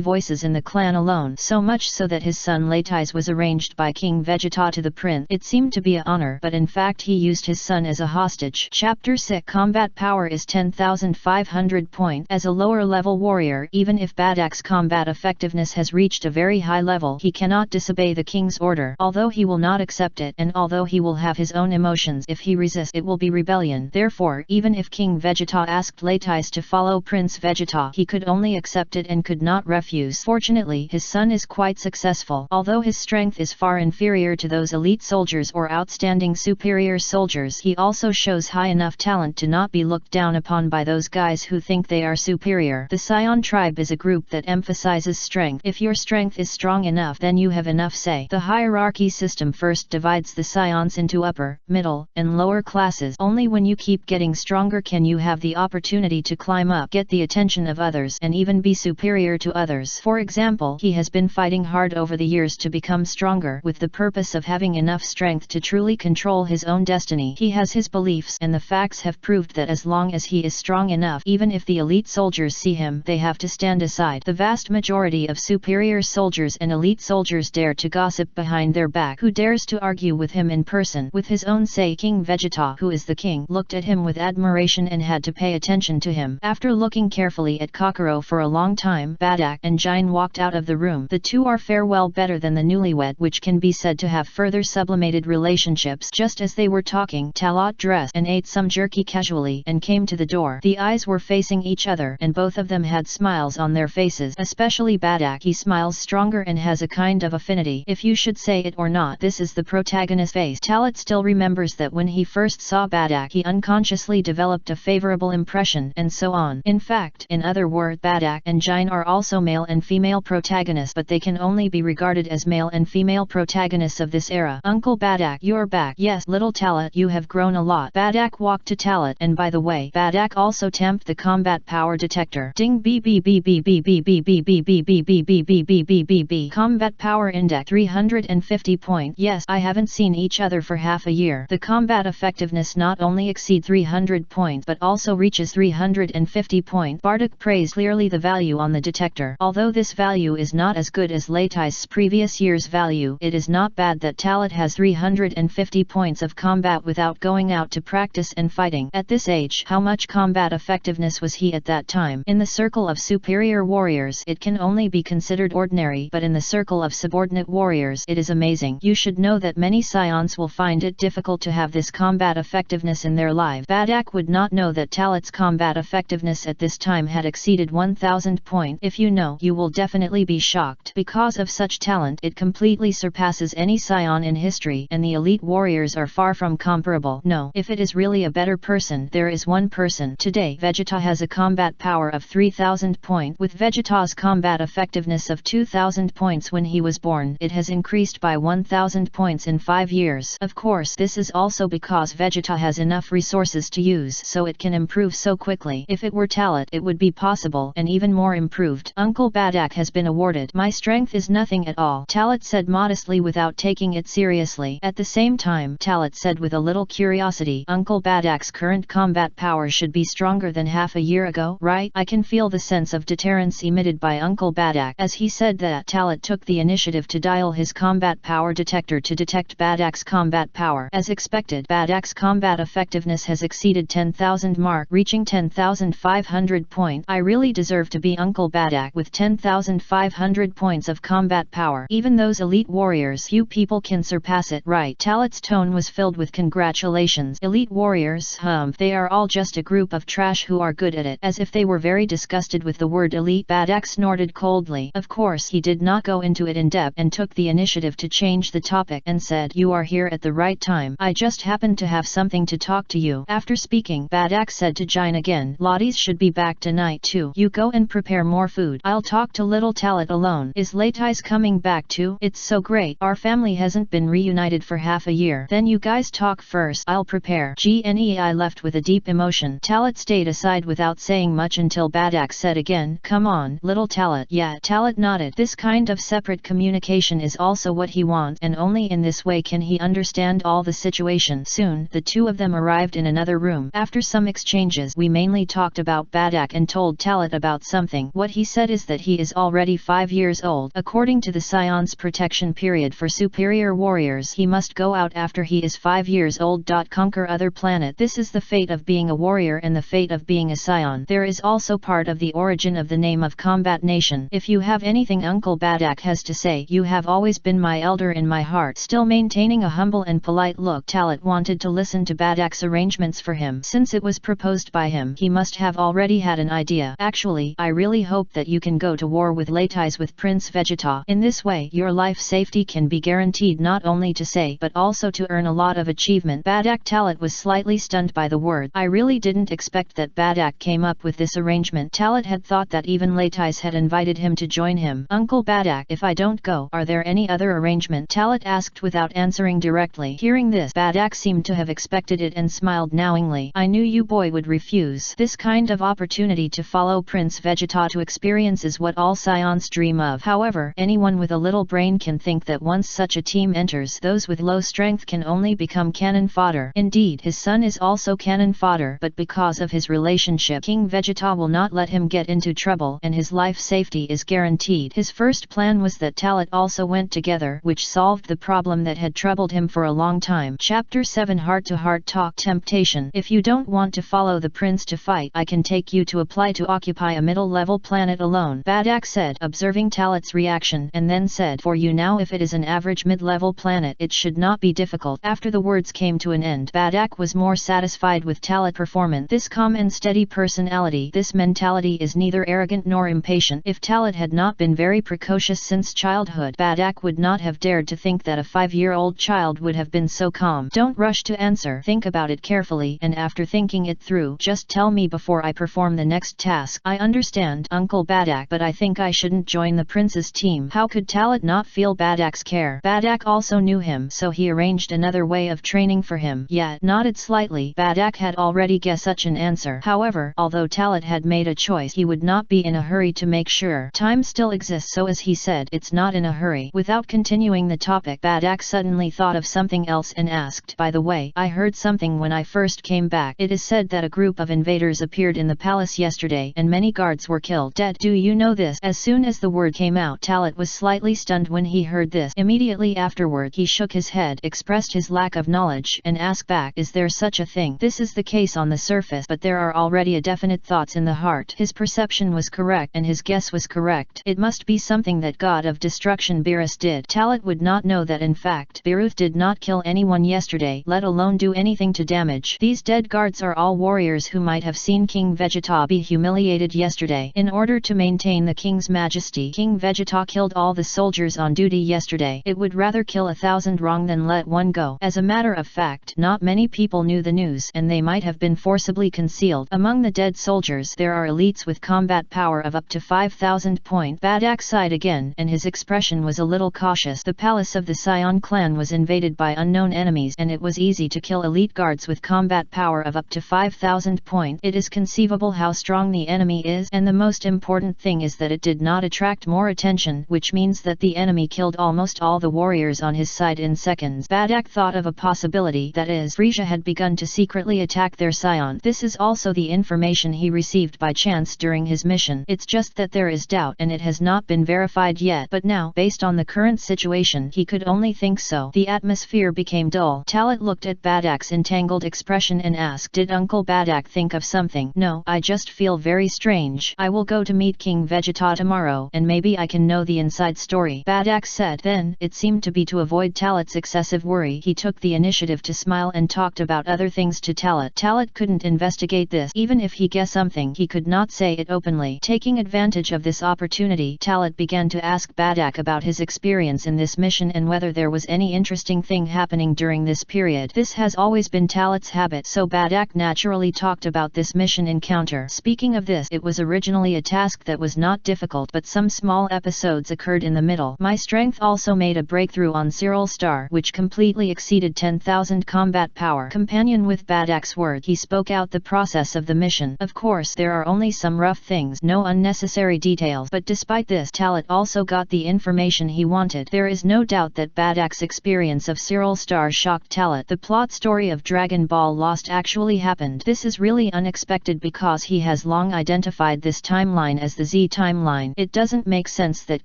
voices in the clan alone, so much so that his son Latais was arranged by King Vegeta to the prince. It seemed to be an honor, but in fact he used his son as a hostage. Chapter 6. Combat power is 10,500 points. As a lower level warrior, even if Badak's combat effectiveness has reached a very high level, he cannot disobey the king's order. Although he will not accept it, and although he will have his own emotions, if he resists it will be rebellion. Therefore, even if King Vegeta asked Latais to follow Prince Vegeta, he could only accept it and could not refuse. Fortunately, his son is quite successful. Although his strength is far inferior to those elite soldiers or outstanding superior soldiers, he also shows high enough talent to not be looked down upon by those guys who think they are superior. The Scion tribe is a group that emphasizes strength. If your strength is strong enough, then you have enough say. The hierarchy system first divides the Scions into upper, middle, and lower classes. Only when you keep getting stronger can you have the opportunity to climb up, get the attention of others, and even be superior to others. For example, he has been fighting hard over the years to become stronger, with the purpose of having enough strength to truly control his own destiny. He has his beliefs, and the facts have proved that as long as he is strong enough, even if the elite soldiers see him, they have to stand aside. The vast majority of superior soldiers and elite soldiers dare to gossip behind their back. Who dares to argue with him in person? With his own say, King Vegeta, who is the king, looked at him with admiration and had to pay attention to him. After looking carefully at Kakarot for a long time, Badak and Jine walked out of the room. The two are farewell better than the newlywed, which can be said to have further sublimated relationships. Just as they were talking, Talat dressed and ate some jerky casually and came to the door. The eyes were facing each other and both of them had smiles on their faces, especially Badak. He smiles stronger and has a kind of affinity. If you should say it or not, this is the protagonist's face. Talat still remembers that when he first saw Badak, he unconsciously developed a favorable impression, and so on. In fact, in other words, Badak and Jine are also male and female protagonists, but they can only be regarded as male and female protagonists of this era. Uncle Badak, you're back. Yes, little Talat, you have grown a lot. Badak walked to Talat, and by the way, Badak also tamped the combat power detector. Ding beep beep beep beep beep beep beep beep beep beep beep beep beep beep beep beep beep beep. Combat power index 350 point. Yes, I haven't seen each other for half a year. The combat effectiveness not only exceeds 300 points but also reaches 350 points. Bardock praised clearly the value on the detector. Although this value is not as good as Latais' previous year's value, it is not bad that Talat has 350 points of combat without going out to practice and fighting. At this age, how much combat effectiveness was he at that time? In the circle of superior warriors, it can only be considered ordinary, but in the circle of subordinate warriors, it is amazing. You should know that many Scions will find it difficult to have this combat effectiveness in their life. Badak would not know that Talat's combat effectiveness at this time had exceeded 1000 points. If you know, you will definitely be shocked. Because of such talent, it completely surpasses any Scion in history, and the elite warriors are far from comparable. No, if it is really a better person, there is one person. Today, Vegeta has a combat power of 3000 points. With Vegeta's combat effectiveness of 2000 points when he was born, it has increased by 1000 points in 5 years. Of course, this is also because Vegeta has enough resources to use, so it can improve so quickly. If it were Talat, it would be possible, and even more improved. Uncle Badak has been awarded. My strength is nothing at all, Talat said modestly without taking it seriously. At the same time, Talat said with a little curiosity, Uncle Badak's current combat power should be stronger than half a year ago, right? I can feel the sense of deterrence emitted by Uncle Badak. As he said that, Talat took the initiative to dial his combat power detector to detect Badak's combat power. As expected, Badak's combat effectiveness has exceeded 10,000 mark, reaching 10,500 points. I really deserve to be Uncle Badak with 10,500 points of combat power. Even those elite warriors, few people can surpass it, right? Talat's tone was filled with with congratulations. Elite warriors, they are all just a group of trash who are good at it. As if they were very disgusted with the word elite, Badak snorted coldly. Of course he did not go into it in depth and took the initiative to change the topic and said, "You are here at the right time. I just happened to have something to talk to you." After speaking, Badak said to Jine again, "Lotties should be back tonight too. You go and prepare more food. I'll talk to little Talit alone." "Is Latais coming back too? It's so great. Our family hasn't been reunited for half a year." "Then you guys talk first. I'll prepare." Gnei left with a deep emotion. Talit stayed aside without saying much until Badak said again, "Come on, little Talit." "Yeah." Talit nodded. This kind of separate communication is also what he wants, and only in this way can he understand all the situation. Soon, the two of them arrived in another room. After some exchanges, we mainly talked about Badak and told Talit about something. What he said is that he is already 5 years old. According to the Scion's protection period for superior warriors, he must go out after he is 5 years old. Conquer other planet. This is the fate of being a warrior and the fate of being a Scion. There is also part of the origin of the name of Combat Nation. If you have anything Uncle Badak has to say, you have always been my elder in my heart. Still maintaining a humble and polite look, Talit wanted to listen to Badak's arrangements for him. Since it was proposed by him, he must have already had an idea. "Actually, I really hope that you can go to war with Latais with Prince Vegeta. In this way, your life safety can be guaranteed, not only to say but also to earn a lot of achievement." Badak Talit was slightly stunned by the word. I really didn't expect that Badak came up with this arrangement. Talit had thought that even Latais had invited him to join him. "Uncle Badak, if I don't go, are there any other arrangement?" Talit asked without answering directly. Hearing this, Badak seemed to have expected it and smiled knowingly. "I knew you boy would refuse. This kind of opportunity to follow Prince Vegeta to experience is what all Scions dream of. However, anyone with a little brain can think that once such a team enters, those with low strength can only become cannon fodder. Indeed, his son is also cannon fodder, but because of his relationship, King Vegeta will not let him get into trouble and his life safety is guaranteed." His first plan was that Talit also went together, which solved the problem that had troubled him for a long time. Chapter 7 Heart-to-Heart Talk. Temptation. "If you don't want to follow the prince to fight, I can take you to apply to occupy a middle-level planet alone," Badak said, observing Talit's reaction, and then said, "For you now, if it is an average mid-level planet, it should not be difficult." After the words came to an end, Badak was more satisfied with Talit's performance. This calm and steady personality, this mentality is neither arrogant nor impatient. If Talit had not been very precocious since childhood, Badak would not have dared to think that a 5-year-old child would have been so calm. "Don't rush to answer. Think about it carefully, and after thinking it through, just tell me before I perform the next task." "I understand, Uncle Badak, but I think I shouldn't join the prince's team." How could Talit not feel Badak's care? Badak also knew him, so he arranged another way of training for him. Yet, nodded slightly. Badak had already guessed such an answer. However, although Talit had made a choice, he would not be in a hurry to make sure. Time still exists, so as he said, "It's not in a hurry." Without continuing the topic, Badak suddenly thought of something else and asked, "By the way, I heard something when I first came back. It is said that a group of invaders appeared in the palace yesterday and many guards were killed." "Dead. Do you know this?" As soon as the word came out, Talit was slightly stunned when he heard this. Immediately afterward, he shook his head, expressed his lack of knowledge, and asked back, "Is there such a thing?" This is the case on the surface, but there are already a definite thoughts in the heart. His perception was correct and his guess was correct. It must be something that God of Destruction Beerus did. Talit would not know that in fact, Beerus did not kill anyone yesterday, let alone do anything to damage. These dead guards are all warriors who might have seen King Vegeta be humiliated yesterday. In order to maintain the king's majesty, King Vegeta killed all the soldiers on duty yesterday. It would rather kill 1,000 wrong than let one go. As a matter of fact, not many people knew the news, and they might have been forcibly concealed. Among the dead soldiers, there are elites with combat power of up to 5,000 points. Badak sighed again, and his expression was a little cautious. The palace of the Scion clan was invaded by unknown enemies, and it was easy to kill elite guards with combat power of up to 5,000 points. It is conceivable how strong the enemy is, and the most important thing is that it did not attract more attention, which means that the enemy killed almost all the warriors on his side in seconds. Badak thought of a possibility, that is, Frisia had begun to secretly attack their Scion. This is also the information he received by chance during his mission. It's just that there is doubt and it has not been verified yet, but now, based on the current situation, he could only think so. The atmosphere became dull. Talit looked at Badak's entangled expression and asked, "Did Uncle Badak think of something?" "No, I just feel very strange. I will go to meet King Vegeta tomorrow, and maybe I can know the inside story," Badak said. Then, it seemed to be to avoid Talit's excessive worry, he took the the initiative to smile and talked about other things to Talat. Talat couldn't investigate this. Even if he guessed something, he could not say it openly. Taking advantage of this opportunity, Talat began to ask Badak about his experience in this mission and whether there was any interesting thing happening during this period. This has always been Talat's habit, so Badak naturally talked about this mission encounter. Speaking of this, it was originally a task that was not difficult, but some small episodes occurred in the middle. My strength also made a breakthrough on Cyril Star, which completely exceeded 10,000 combat power. Companion with Badak's word, he spoke out the process of the mission. Of course, there are only some rough things, no unnecessary details, but despite this, Talat also got the information he wanted. There is no doubt that Badak's experience of Cyril Star shocked Talat. The plot story of Dragon Ball Lost actually happened. This is really unexpected because he has long identified this timeline as the Z timeline. It doesn't make sense that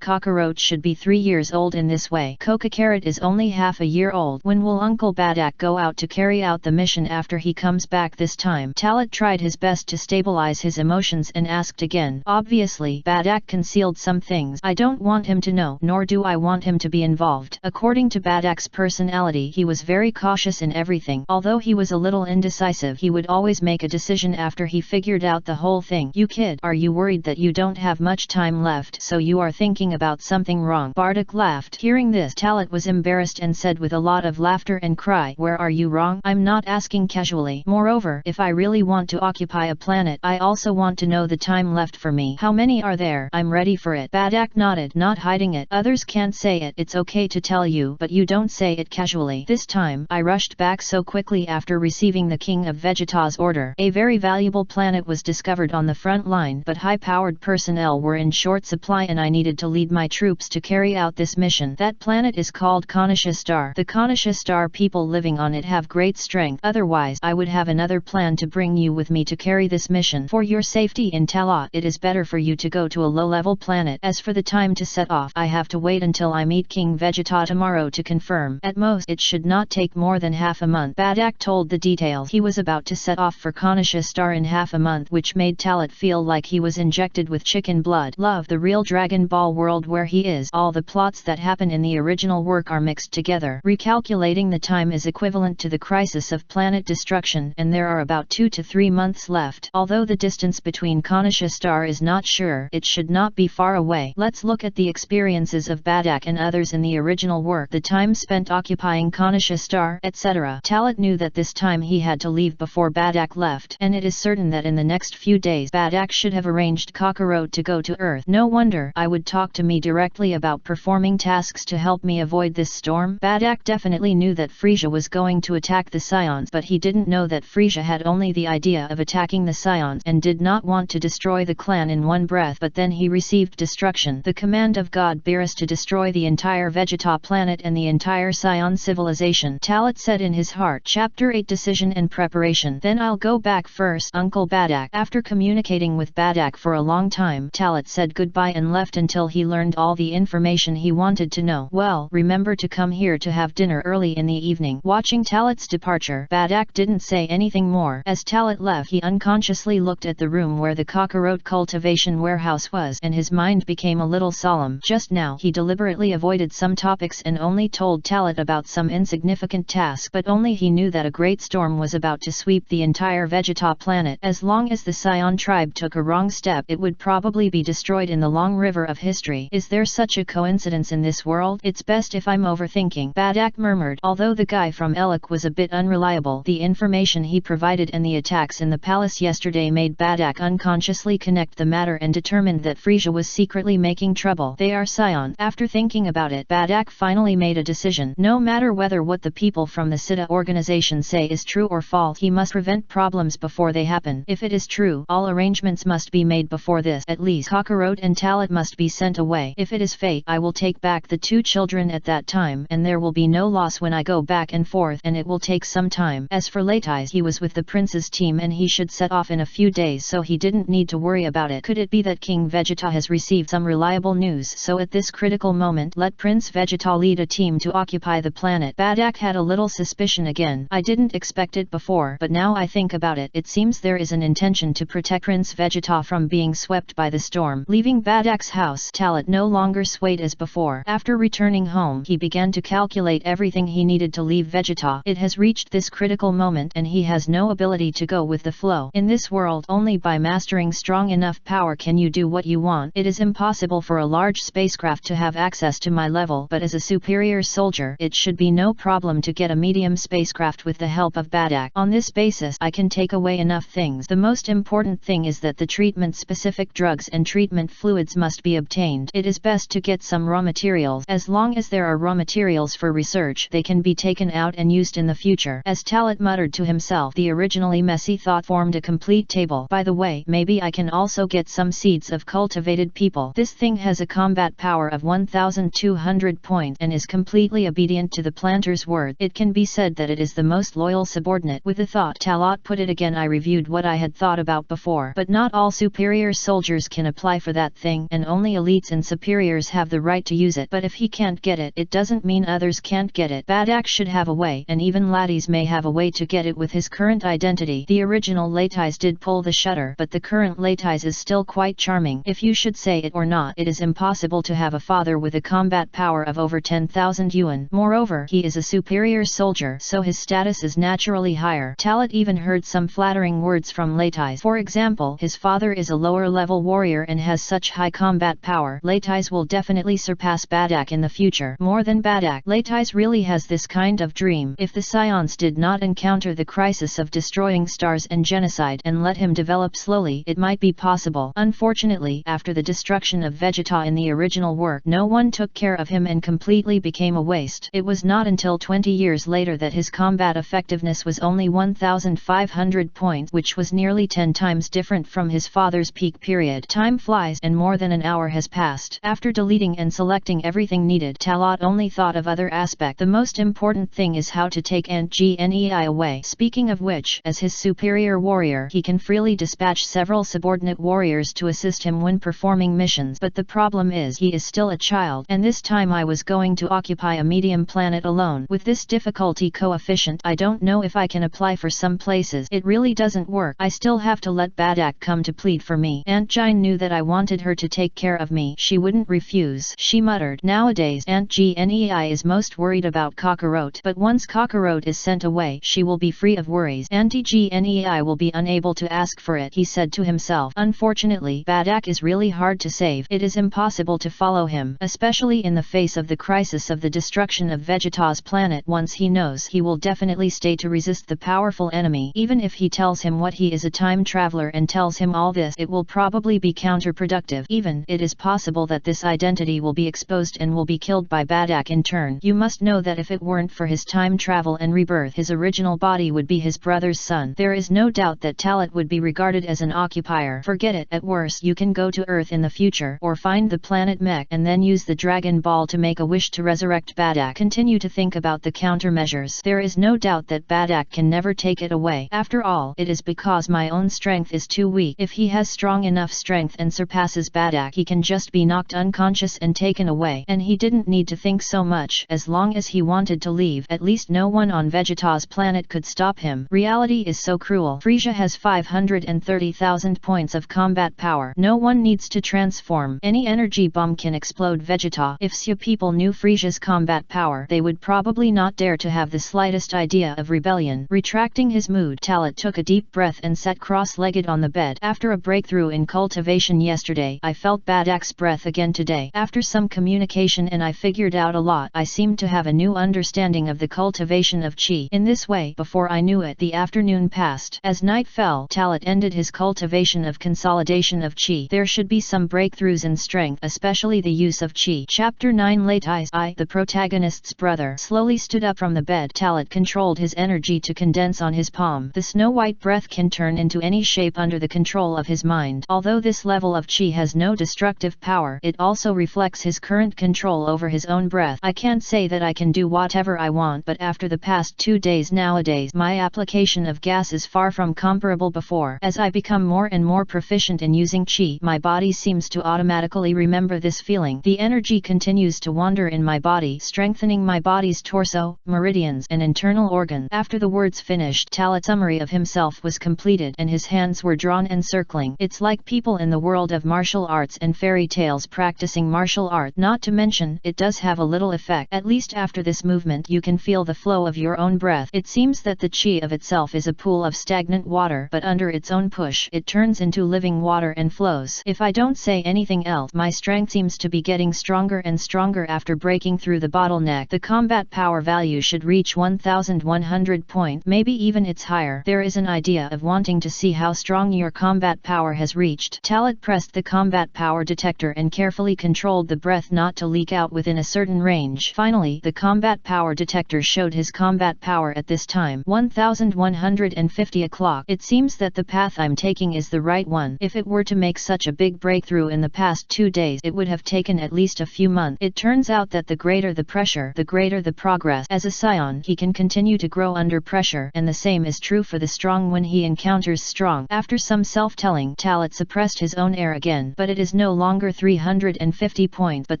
Cockroach should be 3 years old in this way. Coca Carrot is only half a year old. When will Uncle Badak go out to carry out the mission after he comes back this time? Talat tried his best to stabilize his emotions and asked again. Obviously, Badak concealed some things. I don't want him to know, nor do I want him to be involved. According to Badak's personality, he was very cautious in everything. Although he was a little indecisive, he would always make a decision after he figured out the whole thing. You kid, are you worried that you don't have much time left, so you are thinking about something wrong? Badak laughed. Hearing this, Talat was embarrassed and said with a lot of laughter and cry, where are you wrong? I'm not asking casually. Moreover, if I really want to occupy a planet, I also want to know the time left for me. How many are there? I'm ready for it. Badak nodded, not hiding it. Others can't say it. It's okay to tell you, but you don't say it casually. This time, I rushed back so quickly after receiving the King of Vegeta's order. A very valuable planet was discovered on the front line, but high-powered personnel were in short supply and I needed to lead my troops to carry out this mission. That planet is called Konisha Star. The Konisha Star people living on it have great strength. Otherwise, I would have another plan to bring you with me to carry this mission. For your safety in Talat, it is better for you to go to a low-level planet. As for the time to set off, I have to wait until I meet King Vegeta tomorrow to confirm. At most, it should not take more than half a month. Badak told the details. He was about to set off for Konisha Star in half a month, which made Talat feel like he was injected with chicken blood. Love, the real Dragon Ball world where he is. All the plots that happen in the original work are mixed together. Recalculating the time is equivalent to the crisis of planet destruction, and there are about 2 to 3 months left. Although the distance between Konisha Star is not sure, it should not be far away. Let's look at the experiences of Badak and others in the original work, the time spent occupying Konisha Star, etc. Talat knew that this time he had to leave before Badak left, and it is certain that in the next few days Badak should have arranged Cockroach to go to Earth. No wonder I would talk to me directly about performing tasks to help me avoid this storm. Badak definitely knew that Frieza was going to attack the Scions, but he didn't know that Frieza had only the idea of attacking the Scions and did not want to destroy the clan in one breath. But then he received destruction, the command of God Beerus to destroy the entire Vegeta planet and the entire Scion civilization. Talat said in his heart. Chapter 8, Decision and Preparation. Then I'll go back first, Uncle Badak. After communicating with Badak for a long time, Talat said goodbye and left until he learned all the information he wanted to know. Well, remember to come here to have dinner early in the evening. Watching Talat's departure, Badak didn't say anything more. As Talat left, he unconsciously looked at the room where the Cockroach cultivation warehouse was, and his mind became a little solemn. Just now, he deliberately avoided some topics and only told Talat about some insignificant task, but only he knew that a great storm was about to sweep the entire Vegeta planet. As long as the Scion tribe took a wrong step, it would probably be destroyed in the long river of history. Is there such a coincidence in this world? It's best if I'm overthinking, Badak murmured. Although the guy from Elec was a bit unreliable, the information he provided and the attacks in the palace yesterday made Badak unconsciously connect the matter and determined that Frieza was secretly making trouble. They are Scion. After thinking about it, Badak finally made a decision. No matter whether what the people from the Sita organization say is true or false, he must prevent problems before they happen. If it is true, all arrangements must be made before this. At least Cockroach and Talat must be sent away. If it is fate, I will take back the 2 children at that time, and there will be no loss when I go back and forth, and it will take some time. As for Latais, he was with the prince's team and he should set off in a few days, so he didn't need to worry about it. Could it be that King Vegeta has received some reliable news? So at this critical moment, let Prince Vegeta lead a team to occupy the planet. Badak had a little suspicion again. I didn't expect it before, but now I think about it, it seems there is an intention to protect Prince Vegeta from being swept by the storm. Leaving Badak's house, Talat no longer swayed as before. After returning home, he began to calculate everything he needed to leave Vegeta. It has reached this critical moment and he has no ability to go with the flow. In this world, only by mastering strong enough power can you do what you want. It is impossible for a large spacecraft to have access to my level, but as a superior soldier, it should be no problem to get a medium spacecraft with the help of Badak. On this basis, I can take away enough things. The most important thing is that the treatment-specific drugs and treatment fluids must be obtained. It is best to get some raw materials. As long as there are raw materials for research, they can be taken out and used in the future. As Talat muttered to himself, the originally messy thought formed a complete table. By the way, maybe I can also get some seeds of cultivated people. This thing has a combat power of 1200 points and is completely obedient to the planter's word. It can be said that it is the most loyal subordinate. With the thought Talat put it again, I reviewed what I had thought about before. But not all superior soldiers can apply for that thing, and only elites and superiors have the right to use it. But if he can't get it, it doesn't mean others can't get it. Badak should have a way, and even laddies may have a way to get it with his current identity. The original Latize did pull the shutter, but the current Latize is still quite charming. If you should say it or not, it is impossible to have a father with a combat power of over 10,000 yuan. Moreover, he is a superior soldier, so his status is naturally higher. Talat even heard some flattering words from Latize. For example, his father is a lower-level warrior and has such high combat power. Latize will definitely surpass Badak in the future. More than Badak, Latize really has this kind of dream. If the Scions did not encounter the crisis of destroying stars and genocide and let him develop slowly, it might be possible. Unfortunately, after the destruction of Vegeta in the original work, no one took care of him and completely became a waste. It was not until 20 years later that his combat effectiveness was only 1500 points, which was nearly 10 times different from his father's peak period. Time flies and more than an hour has passed. After deleting and selecting everything needed, Talat only thought of other aspect. The most important thing is how to take Gnei away. Speaking of which, as his superior warrior, he can freely dispatch several subordinate warriors to assist him when performing missions. But the problem is he is still a child, and this time I was going to occupy a medium planet alone. With this difficulty coefficient, I don't know if I can apply for some places. It really doesn't work. I still have to let Badak come to plead for me. Aunt Jine knew that I wanted her to take care of me. She wouldn't refuse. She muttered. Nowadays, Aunt Gnei is most worried about Kakarot, but once Kakarot is sent away, she will be free of worries. Auntie Gnei will be unable to ask for it, he said to himself. Unfortunately, Badak is really hard to save. It is impossible to follow him, especially in the face of the crisis of the destruction of Vegeta's planet. Once he knows, he will definitely stay to resist the powerful enemy. Even if he tells him what he is a time traveler and tells him all this, it will probably be counterproductive. Even it is possible that this identity will be exposed and will be killed by Badak in turn. You must know that if it weren't for his time travel and rebirth, his original body would be his brother's son. There is no doubt that Talat would be regarded as an occupier. Forget it. At worst, you can go to Earth in the future, or find the planet mech and then use the Dragon Ball to make a wish to resurrect Badak. Continue to think about the countermeasures. There is no doubt that Badak can never take it away. After all, it is because my own strength is too weak. If he has strong enough strength and surpasses Badak, he can just be knocked unconscious and taken away. And he didn't need to think so much. As long as he wanted to leave, at least no one on Vegeta's planet could stop him. Reality is so cruel. Frieza has 530,000 points of combat power. No one needs to transform. Any energy bomb can explode Vegeta. If Sia people knew Frieza's combat power, they would probably not dare to have the slightest idea of rebellion. Retracting his mood, Talat took a deep breath and sat cross-legged on the bed. After a breakthrough in cultivation yesterday, I felt Badak's breath again today. After some communication and I figured out a lot, I seemed to have a new understanding of the cultivation of chi. In this way, before I knew it, the afternoon passed. As night fell, Talat ended his cultivation of consolidation of chi. There should be some breakthroughs in strength, especially the use of chi. Chapter 9. Latize, the protagonist's brother, slowly stood up from the bed. Talat controlled his energy to condense on his palm. The snow-white breath can turn into any shape under the control of his mind. Although this level of chi has no destructive power, it also reflects his current control over his own breath. I can't say that I can do whatever I want, but after the past 2 days nowadays, my application of gas is far from comparable before. As I become more and more proficient in using chi, my body seems to automatically remember this feeling. The energy continues to wander in my body, strengthening my body's torso, meridians and internal organs. After the words finished, Talat's summary of himself was completed and his hands were drawn encircling. It's like people in the world of martial arts and fairy tales practicing martial art. Not to mention, it does have a little effect. At least after this movement, you can feel the flow of your own breath. It seems that the chi of itself is a pool of stagnant water, but under its own push, it turns into living water and flows. If I don't say anything else, my strength seems to be getting stronger and stronger after breaking through the bottleneck. The combat power value should reach 1100 point, maybe even it's higher. There is an idea of wanting to see how strong your combat power has reached. Talat pressed the combat power detector and carefully controlled the breath not to leak out within a certain range. Finally, the combat power detector showed his combat power at this time, 1150 o'clock. It seems that the path I'm taking is the right one. If it were to make such a big breakthrough in the past 2 days, it would have taken at least a few months. It turns out that the greater the pressure, the greater the progress. As a scion, he can continue to grow under pressure, and the same is true for the strong when he encounters strong. After some self-telling, Talat suppressed his own air again, but it is no longer 350 points but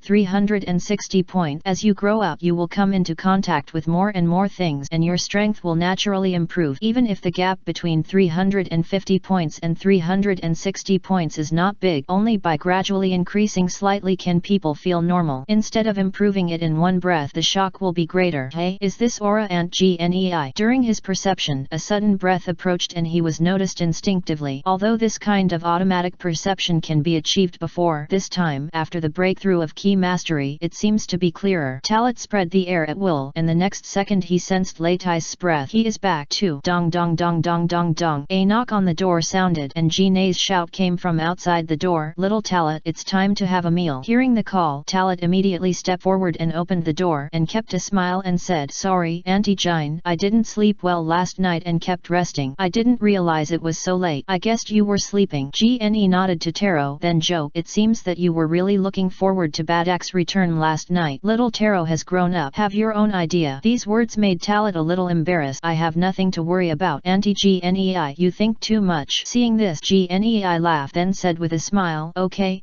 360 points. As you grow up, you will come into contact with more and more things, and your strength will naturally improve. Even if the gap between 350 points and 360 points is not big, only by gradually increasing slightly can people feel normal. Instead of improving it in one breath, the shock will be greater. Hey, is this aura and GNEI? During his perception, a sudden breath approached and he was noticed instinctively. Although this kind of automatic perception can be achieved before, this time, after the breakthrough of key mastery, it seems to be clearer. Talat spread the air at will, and the next second he sensed Latai's breath. He is back too. Dong dong dong dong dong dong. A knock on the door sounded, and Jinei's shout came from outside the door. Little Talat, it's time to have a meal. Hearing the call, Talat immediately stepped forward and opened the door, and kept a smile and said, "Sorry, Auntie Jine, I didn't sleep well last night and kept resting. I didn't realize it was so late. I guessed you were sleeping." Gne nodded to Taro. Then Joe, it seems that you were really looking forward to Badak's return last night. Little Taro has grown up. Have your own idea. These words made Talat a little embarrassed. I have nothing to worry about, Auntie Gnei. You think too much. Seeing this, Gnei laughed, then said with a smile, okay,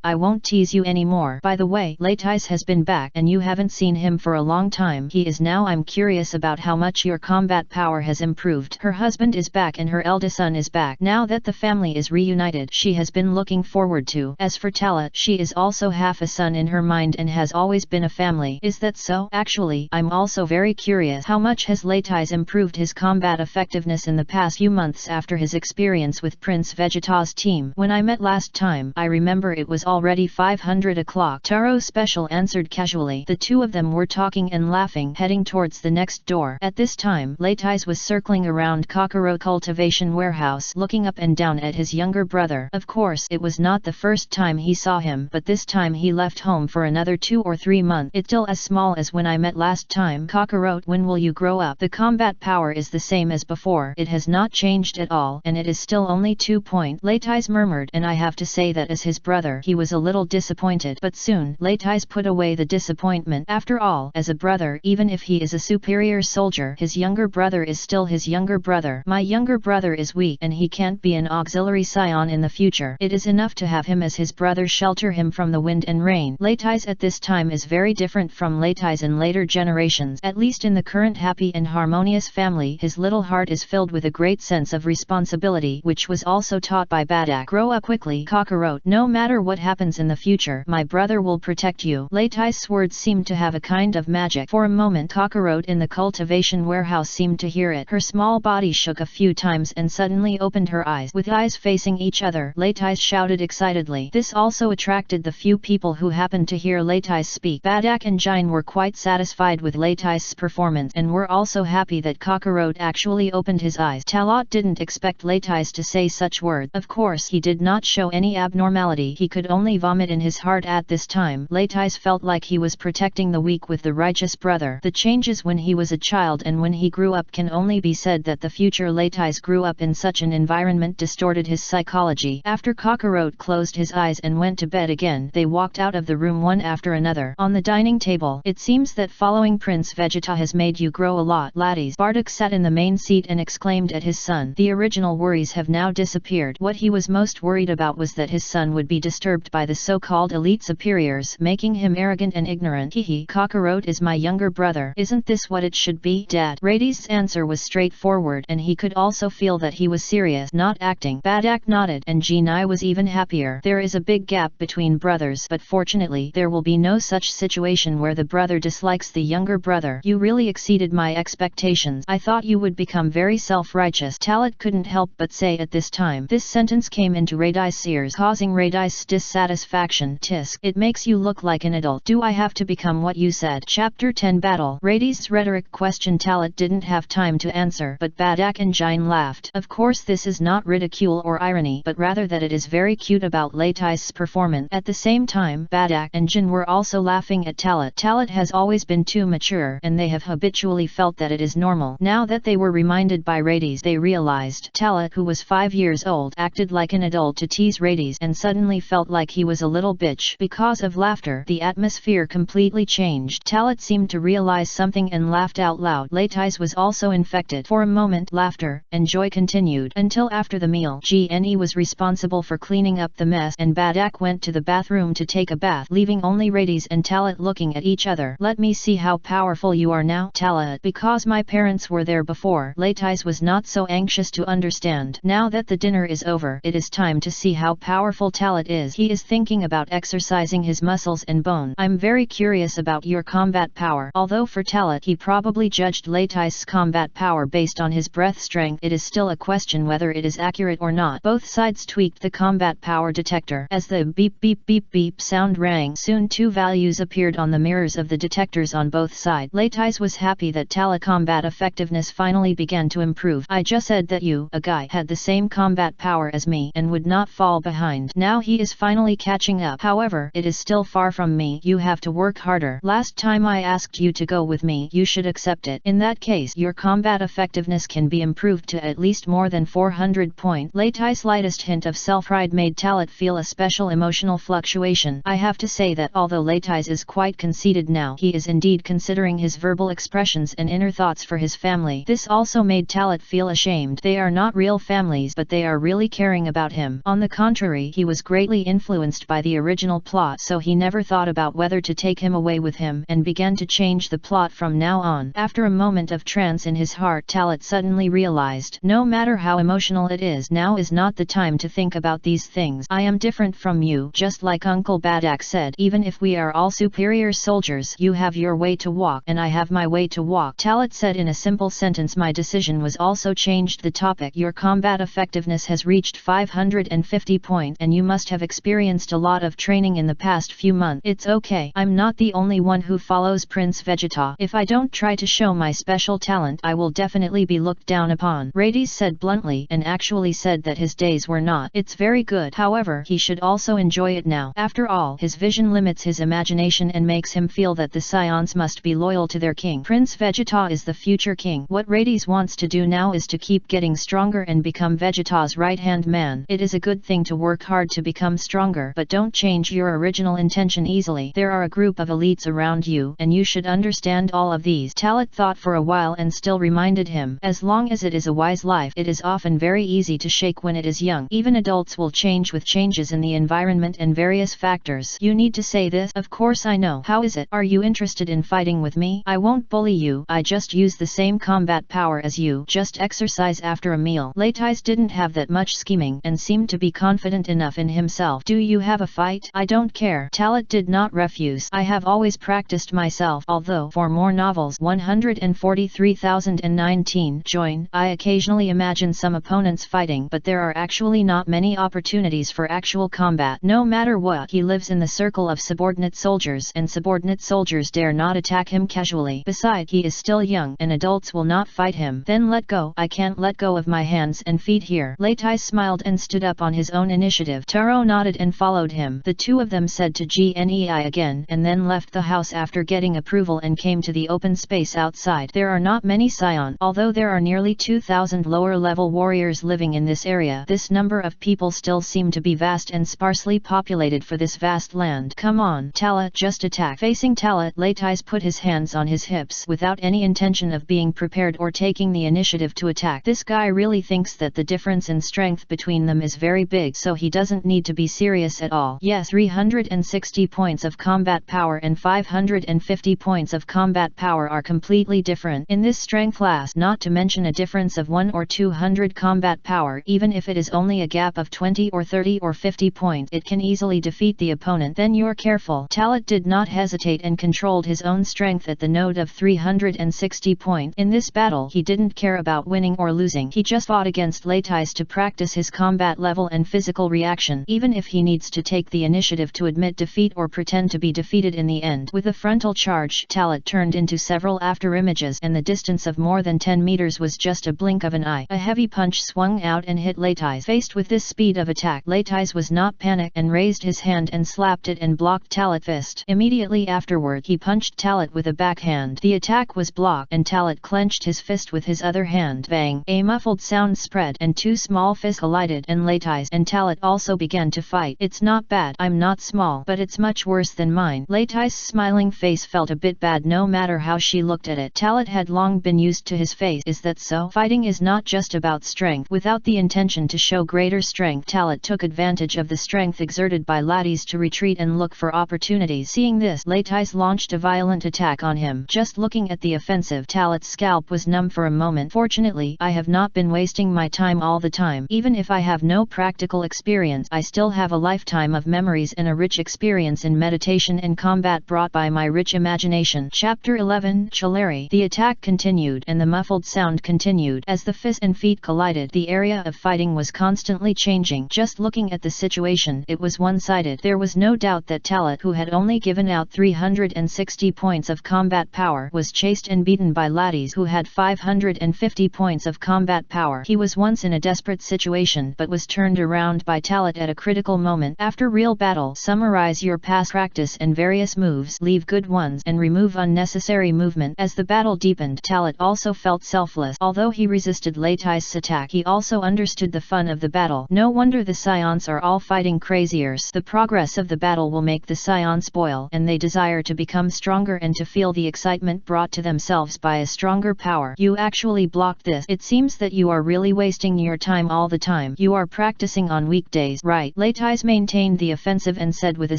I won't tease you anymore. By the way, Latais has been back and you haven't seen him for a long time. He is now. I'm curious about how much your combat power has improved. Her husband is back and her eldest son is back. Now that the family is reunited, she has been looking forward to. As for Talat, she is also half a son in her mind and has always been a family. Is that so? Actually, I'm also very curious. How much has Latais improved his combat effectiveness in the past few months after his experience with Prince Vegeta's team? When I met last time, I remember it was already 500 o'clock. Taro Special answered casually. The two of them were talking and laughing, heading towards the next door. At this time, Latais was circling around Kokoro Cultivation Warehouse, looking up and down at his younger brother. Of course, it was not the first time he saw him, but this time he left home for another 2 or 3 months. It's still as small as when I met last time. Kokoro, when will you grow up? The combat power is the same as before. It has not changed at all, and it is still only 2 points. Latais murmured, and I have to say that as his brother, he was a little disappointed. But soon, Latais put away the disappointment. After all, as a brother, even if he is a superior soldier, his younger brother is still his younger brother. My younger brother is weak, and he can't be an auxiliary scion in the future. It is enough to have him as his brother, shelter him from the wind and rain. Latais at this time is very different from Latais in later generations. At least in the current happy and harmonious family, his little heart is filled with a great sense of responsibility, which was also taught by Badak. Grow up quickly, Kokoro. No matter what happens in the future, my brother will protect you. Latais' words seemed to have a kind of magic. For a moment, Kokoro in the cultivation warehouse seemed to hear it. Her small body shook a few times and suddenly opened her eyes. With eyes facing each other, Latais shouted excitedly. This also attracted the few people who happened to hear Latais speak. Badak and Jine were quite satisfied with Latais' performance and were also happy that Kokoro actually opened his eyes. Talat didn't expect Latais to say such words. Of course, he did not show any abnormality. He could only vomit in his heart at this time. Latais felt like he was protecting the weak with the righteous brother. The changes when he was a child and when he grew up can only be said that the future Latais grew up in such an environment distorted his psychology. After Kokoro closed his eyes and went to bed again, they walked out of the room one after another. On the dining table, it seems that following Prince Vegeta has made you grow a lot, laddies. Bardock sat in the main seat and exclaimed at his son. The original worries have now disappeared. What he was most worried about was that his son would be disturbed by the so-called elite superiors, making him arrogant and ignorant. Hehe, Kokoro is my younger brother. Isn't this what it should be, Dad? Radi's answer was straightforward, and he could also feel that he was serious, not acting. Badak nodded, and Jinai was even happier. There is a big gap between brothers, but fortunately there will be no such situation where the brother dislikes the younger younger brother. You really exceeded my expectations. I thought you would become very self-righteous. Talat couldn't help but say at this time. This sentence came into Radice's ears, causing Radice's dissatisfaction. Tisk, it makes you look like an adult. Do I have to become what you said? Chapter 10 Battle. Radice's rhetoric question Talat didn't have time to answer, but Badak and Jine laughed. Of course this is not ridicule or irony, but rather that it is very cute about Latice's performance. At the same time, Badak and Jin were also laughing at Talat. Talat has always been too mature, and they have habitually felt that it is normal. Now that they were reminded by Radice, they realized Talat, who was 5 years old, acted like an adult to tease Radice and suddenly felt like he was a little bitch. Because of laughter, the atmosphere completely changed. Talat seemed to realize something and laughed out loud. Latice was also infected. For a moment, laughter and joy continued until after the meal. Gne was responsible for cleaning up the mess, and Badak went to the bathroom to take a bath, leaving only Radice and Talat looking at each other. Let me see how powerful you are now, Talat. Because my parents were there before. Latice was not so anxious to understand. Now that the dinner is over, it is time to see how powerful Talat is. He is thinking about exercising his muscles and bone. I'm very curious about your combat power. Although for Talat he probably judged Latice's combat power based on his breath strength, it is still a question whether it is accurate or not. Both sides tweaked the combat power detector. As the beep beep beep beep sound rang, soon two values appeared on the mirrors of the detectors on both sides. Latice was happy that Talat combat effectiveness finally began to improve. I just said that you, a guy, had the same combat power as me and would not fall behind. Now he is finally catching up. However, it is still far from me. You have to work harder. Last time I asked you to go with me, you should accept it. In that case, your combat effectiveness can be improved to at least more than 400 points. Latice's lightest hint of self-pride made Talat feel a special emotional fluctuation. I have to say that although Latice is quite conceited now, he is indeed considering his verbal expressions and inner thoughts for his family. This also made Talat feel ashamed. They are not real families, but they are really caring about him. On the contrary, he was greatly influenced by the original plot, so he never thought about whether to take him away with him, and began to change the plot from now on. After a moment of trance in his heart, Talat suddenly realized, no matter how emotional it is, now is not the time to think about these things. I am different from you, just like Uncle Badak said. Even if we are all superior soldiers, you have your way to walk, and I have my way to walk. Talat said in a simple sentence. My decision was also changed the topic. Your combat effectiveness has reached 550 points, and you must have experienced a lot of training in the past few months. It's okay. I'm not the only one who follows Prince Vegeta. If I don't try to show my special talent, I will definitely be looked down upon. Radice said bluntly, and actually said that his days were not. It's very good. However, he should also enjoy it now. After all, his vision limits his imagination and makes him feel that the Scions must be loyal to their king. Prince Vegeta is the future king. What Radice wants to do now is to keep getting stronger and become Vegeta's right-hand man. It is a good thing to work hard to become stronger, but don't change your original intention easily. There are a group of elites around you, and you should understand all of these. Talat thought for a while and still reminded him, as long as it is a wise life, it is often very easy to shake when it is young. Even adults will change with changes in the environment and various factors. You need to say this. Of course I know. How is it? Are you interested in fighting with me? I won't bully you. I just use the same combat power as you. Just exercise after a meal. Latice didn't have that much scheming and seemed to be confident enough in himself. Do you have a fight? I don't care. Talat did not refuse. I have always practiced myself, although for more novels 143,019 join. I occasionally imagine some opponents fighting, but there are actually not many opportunities for actual combat. No matter what, he lives in the circle of subordinate soldiers, and subordinate soldiers dare not attack him casually. Besides, he is still young, and adults will not fight him. Then let go. I can't let go of my hands and feet here. Latice smiled and stood up on his own initiative. Taro nodded and followed him. The two of them said to Gnei again, and then left the house after getting approval and came to the open space outside. There are not many Scion, although there are nearly 2,000 lower-level warriors living in this area. This number of people still seem to be vast and sparsely populated for this vast land. Come on, Talat, just attack. Facing Talat, Latice put his hands on his hips without any intention of being prepared or taking the initiative to attack. This guy really thinks that the difference in strength between them is very big, so he doesn't need to be serious at all. Yes, 360 points of combat power and 550 points of combat power are completely different in this strength class, not to mention a difference of 1 or 200 combat power. Even if it is only a gap of 20 or 30 or 50 points, it can easily defeat the opponent. Then you're careful. Talat did not hesitate and controlled his own strength at the note of 360 points. In this battle he didn't care about winning or losing. He just fought against Latais to practice his combat level and physical reaction, even if he needs to take the initiative to admit defeat or pretend to be defeated in the end. With a frontal charge, Talat turned into several afterimages, and the distance of more than 10 meters was just a blink of an eye. A heavy punch swung out and hit Latais. Faced with this speed of attack, Latais was not panicked and raised his hand and slapped it and blocked Talat's fist. Immediately afterward he punched Talat with a backhand. The attack was blocked and Talat clenched his fist with his other hand. Bang! A muffled sound spread and two small fists collided, and Latais and Talat also began to fight. It's not bad, I'm not small, but it's much worse than mine. Latais' smiling face felt a bit bad no matter how she looked at it. Talat had long been used to his face. Is that so? Fighting is not just about strength. Without the intention to show greater strength, Talat took advantage of the strength exerted by Latais to retreat and look for opportunities. Seeing this, Latais launched a violent attack on him. Just looking at the offensive, Talat's scalp was numb for a moment. Fortunately, I have not been wasting my time all the time. Even if I have no practical experience, I still have a lifetime of memories and a rich experience in meditation and combat brought by my rich imagination. Chapter 11, Chalari. The attack continued and the muffled sound continued. As the fists and feet collided, the area of fighting was constantly changing. Just looking at the situation, it was one-sided. There was no doubt that Talat, who had only given out 360 points of combat power, was chased and beaten by Latais, who had 550 points of combat power. He was once in a desperate situation but was turned around by Talat at a critical moment. After real battle, summarize your past practice and various moves, leave good ones and remove unnecessary movement. As the battle deepened, Talat also felt selfless. Although he resisted Latais' attack, he also understood the fun of the battle. No wonder the Scions are all fighting craziers. The progress of the battle will make the Scions boil, and they desire to become stronger and to feel the excitement brought to themselves by a stronger power. You actually blocked this. It seems that you are really wasting your time all the time. You are practicing on weekdays, right? Latais maintained the offensive and said with a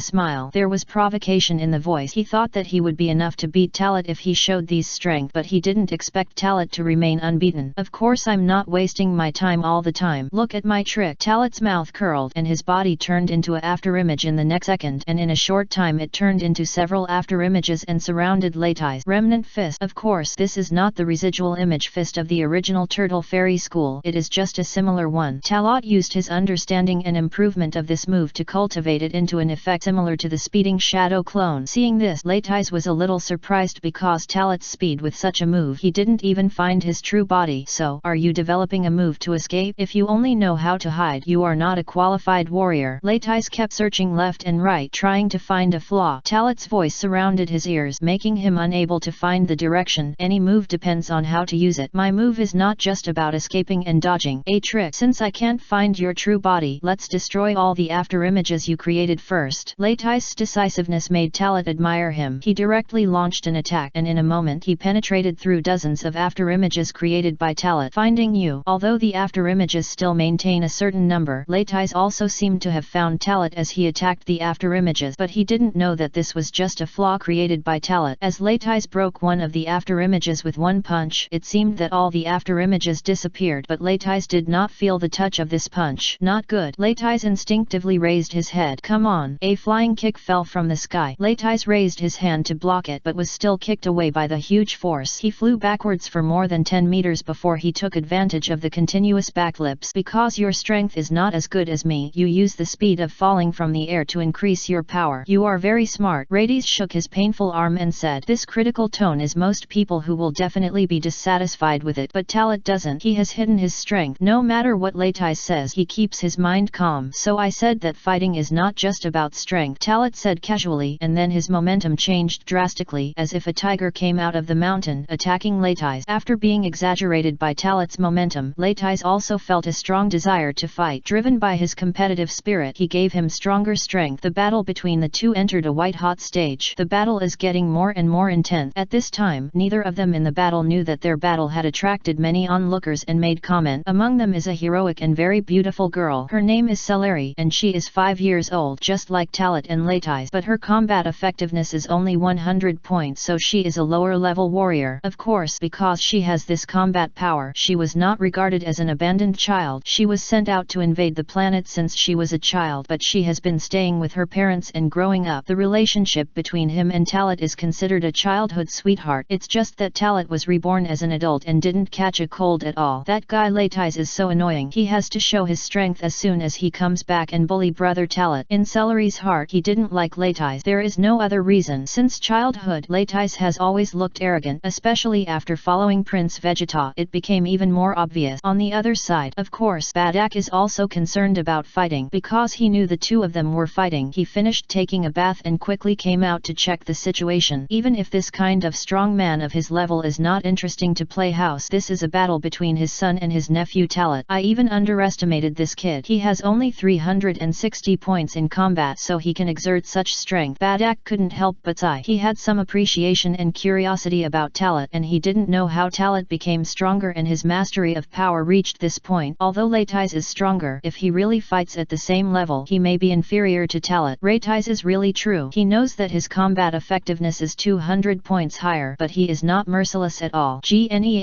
smile. There was provocation in the voice. He thought that he would be enough to beat Talat if he showed these strength, but he didn't expect Talat to remain unbeaten. Of course I'm not wasting my time all the time. Look at my trick. Talat's mouth curled and his body turned into an afterimage in the next second, and in a short time it turned into several afterimages and surrounded Latais' remnant fist. Of course this is not the residual image fist of the original Turtle Fairy School. It is just a similar one. Talat used his understanding and improvement of this move to cultivate it into an effect similar to the speeding shadow clone. Seeing this, Latais was a little surprised because Talat's speed with such a move, he didn't even find his true body. So, are you developing a move to escape? If you only know how to hide, you are not a qualified warrior. Latais kept searching left and right, trying to find a flaw. Talat's voice surrounded his ears, making him unable to find the direction. Any move depends on how to use it. My move is not just about escaping and dodging. A trick. Since I can't find your true body, let's destroy all the afterimages you created first. Latais' decisiveness made Talat admire him. He directly launched an attack, and in a moment he penetrated through dozens of afterimages created by Talat, finding you. Although the afterimages still maintain a certain number, Latais also seemed to have found Talat as he attacked the afterimages, but he didn't know that this was just a flaw created by Talat. As Latais broke one of the afterimages with one punch, it seemed that all the afterimages disappeared, but Latais did not feel the touch of this punch. Not good. Latais instinctively raised his head. Come on. A flying kick fell from the sky. Latais raised his hand to block it but was still kicked away by the huge force. He flew backwards for more than 10 meters before he took advantage of the continuous backlips. Because your strength is not as good as me, you use the speed of falling from the air to increase your power. You are very smart. Latais shook his painful arm and said, this critical tone is most people who will definitely be dissatisfied with it, but Talat doesn't. He has hidden his strength. No matter what Latais says, he keeps his mind calm. So I said that fighting is not just about strength, Talat said casually, and then his momentum changed drastically, as if a tiger came out of the mountain, attacking Latais. After being exaggerated by Talat's momentum, Latais also felt a strong desire to fight. Driven by his competitive spirit, he gave him stronger strength. The battle between the two entered a white-hot stage. The battle is getting more and more intense. At this time, neither of them in the battle knew that their battle had attracted many onlookers and made comment. Among them is a heroic and very beautiful girl. Her name is Celery, and she is 5 years old, just like Talat and Latais, but her combat effectiveness is only 100 points, so she is a lower-level warrior. Of course, because she has this combat power, she was not regarded as an abandoned child. She was sent out to invade the planet since she was a child, but she has been staying with her parents and growing up. The relationship between him and Talat is considered a childhood sweetheart. It's just that Talat was reborn as an adult and didn't catch a cold at all. That guy Latais is so annoying. He has to show his strength as soon as he comes back and bully brother Talat. In Celery's heart he didn't like Latais. There is no other reason. Since childhood Latais has always looked arrogant, especially after following Prince Vegeta. It became even more obvious. On the other side, of course, Badak is also concerned about fighting. Because he knew the two of them were fighting, he finished taking a bath and quickly came out to check the situation. Even if this kind of strong man of his level is not interesting to play house, this is a battle between his son and his nephew Talat. I even underestimated this kid. He has only 360 points in combat, so he can exert such strength. Badak couldn't help but sigh. He had some appreciation and curiosity about Talat, and he didn't know how Talat became stronger and his mastery of power reached this point. Although Latais is stronger, if he really fights at the same level, he may be inferior to Talat. Latais is really true. He knows that his combat effectiveness is 200 points higher, but he is not merciless at all.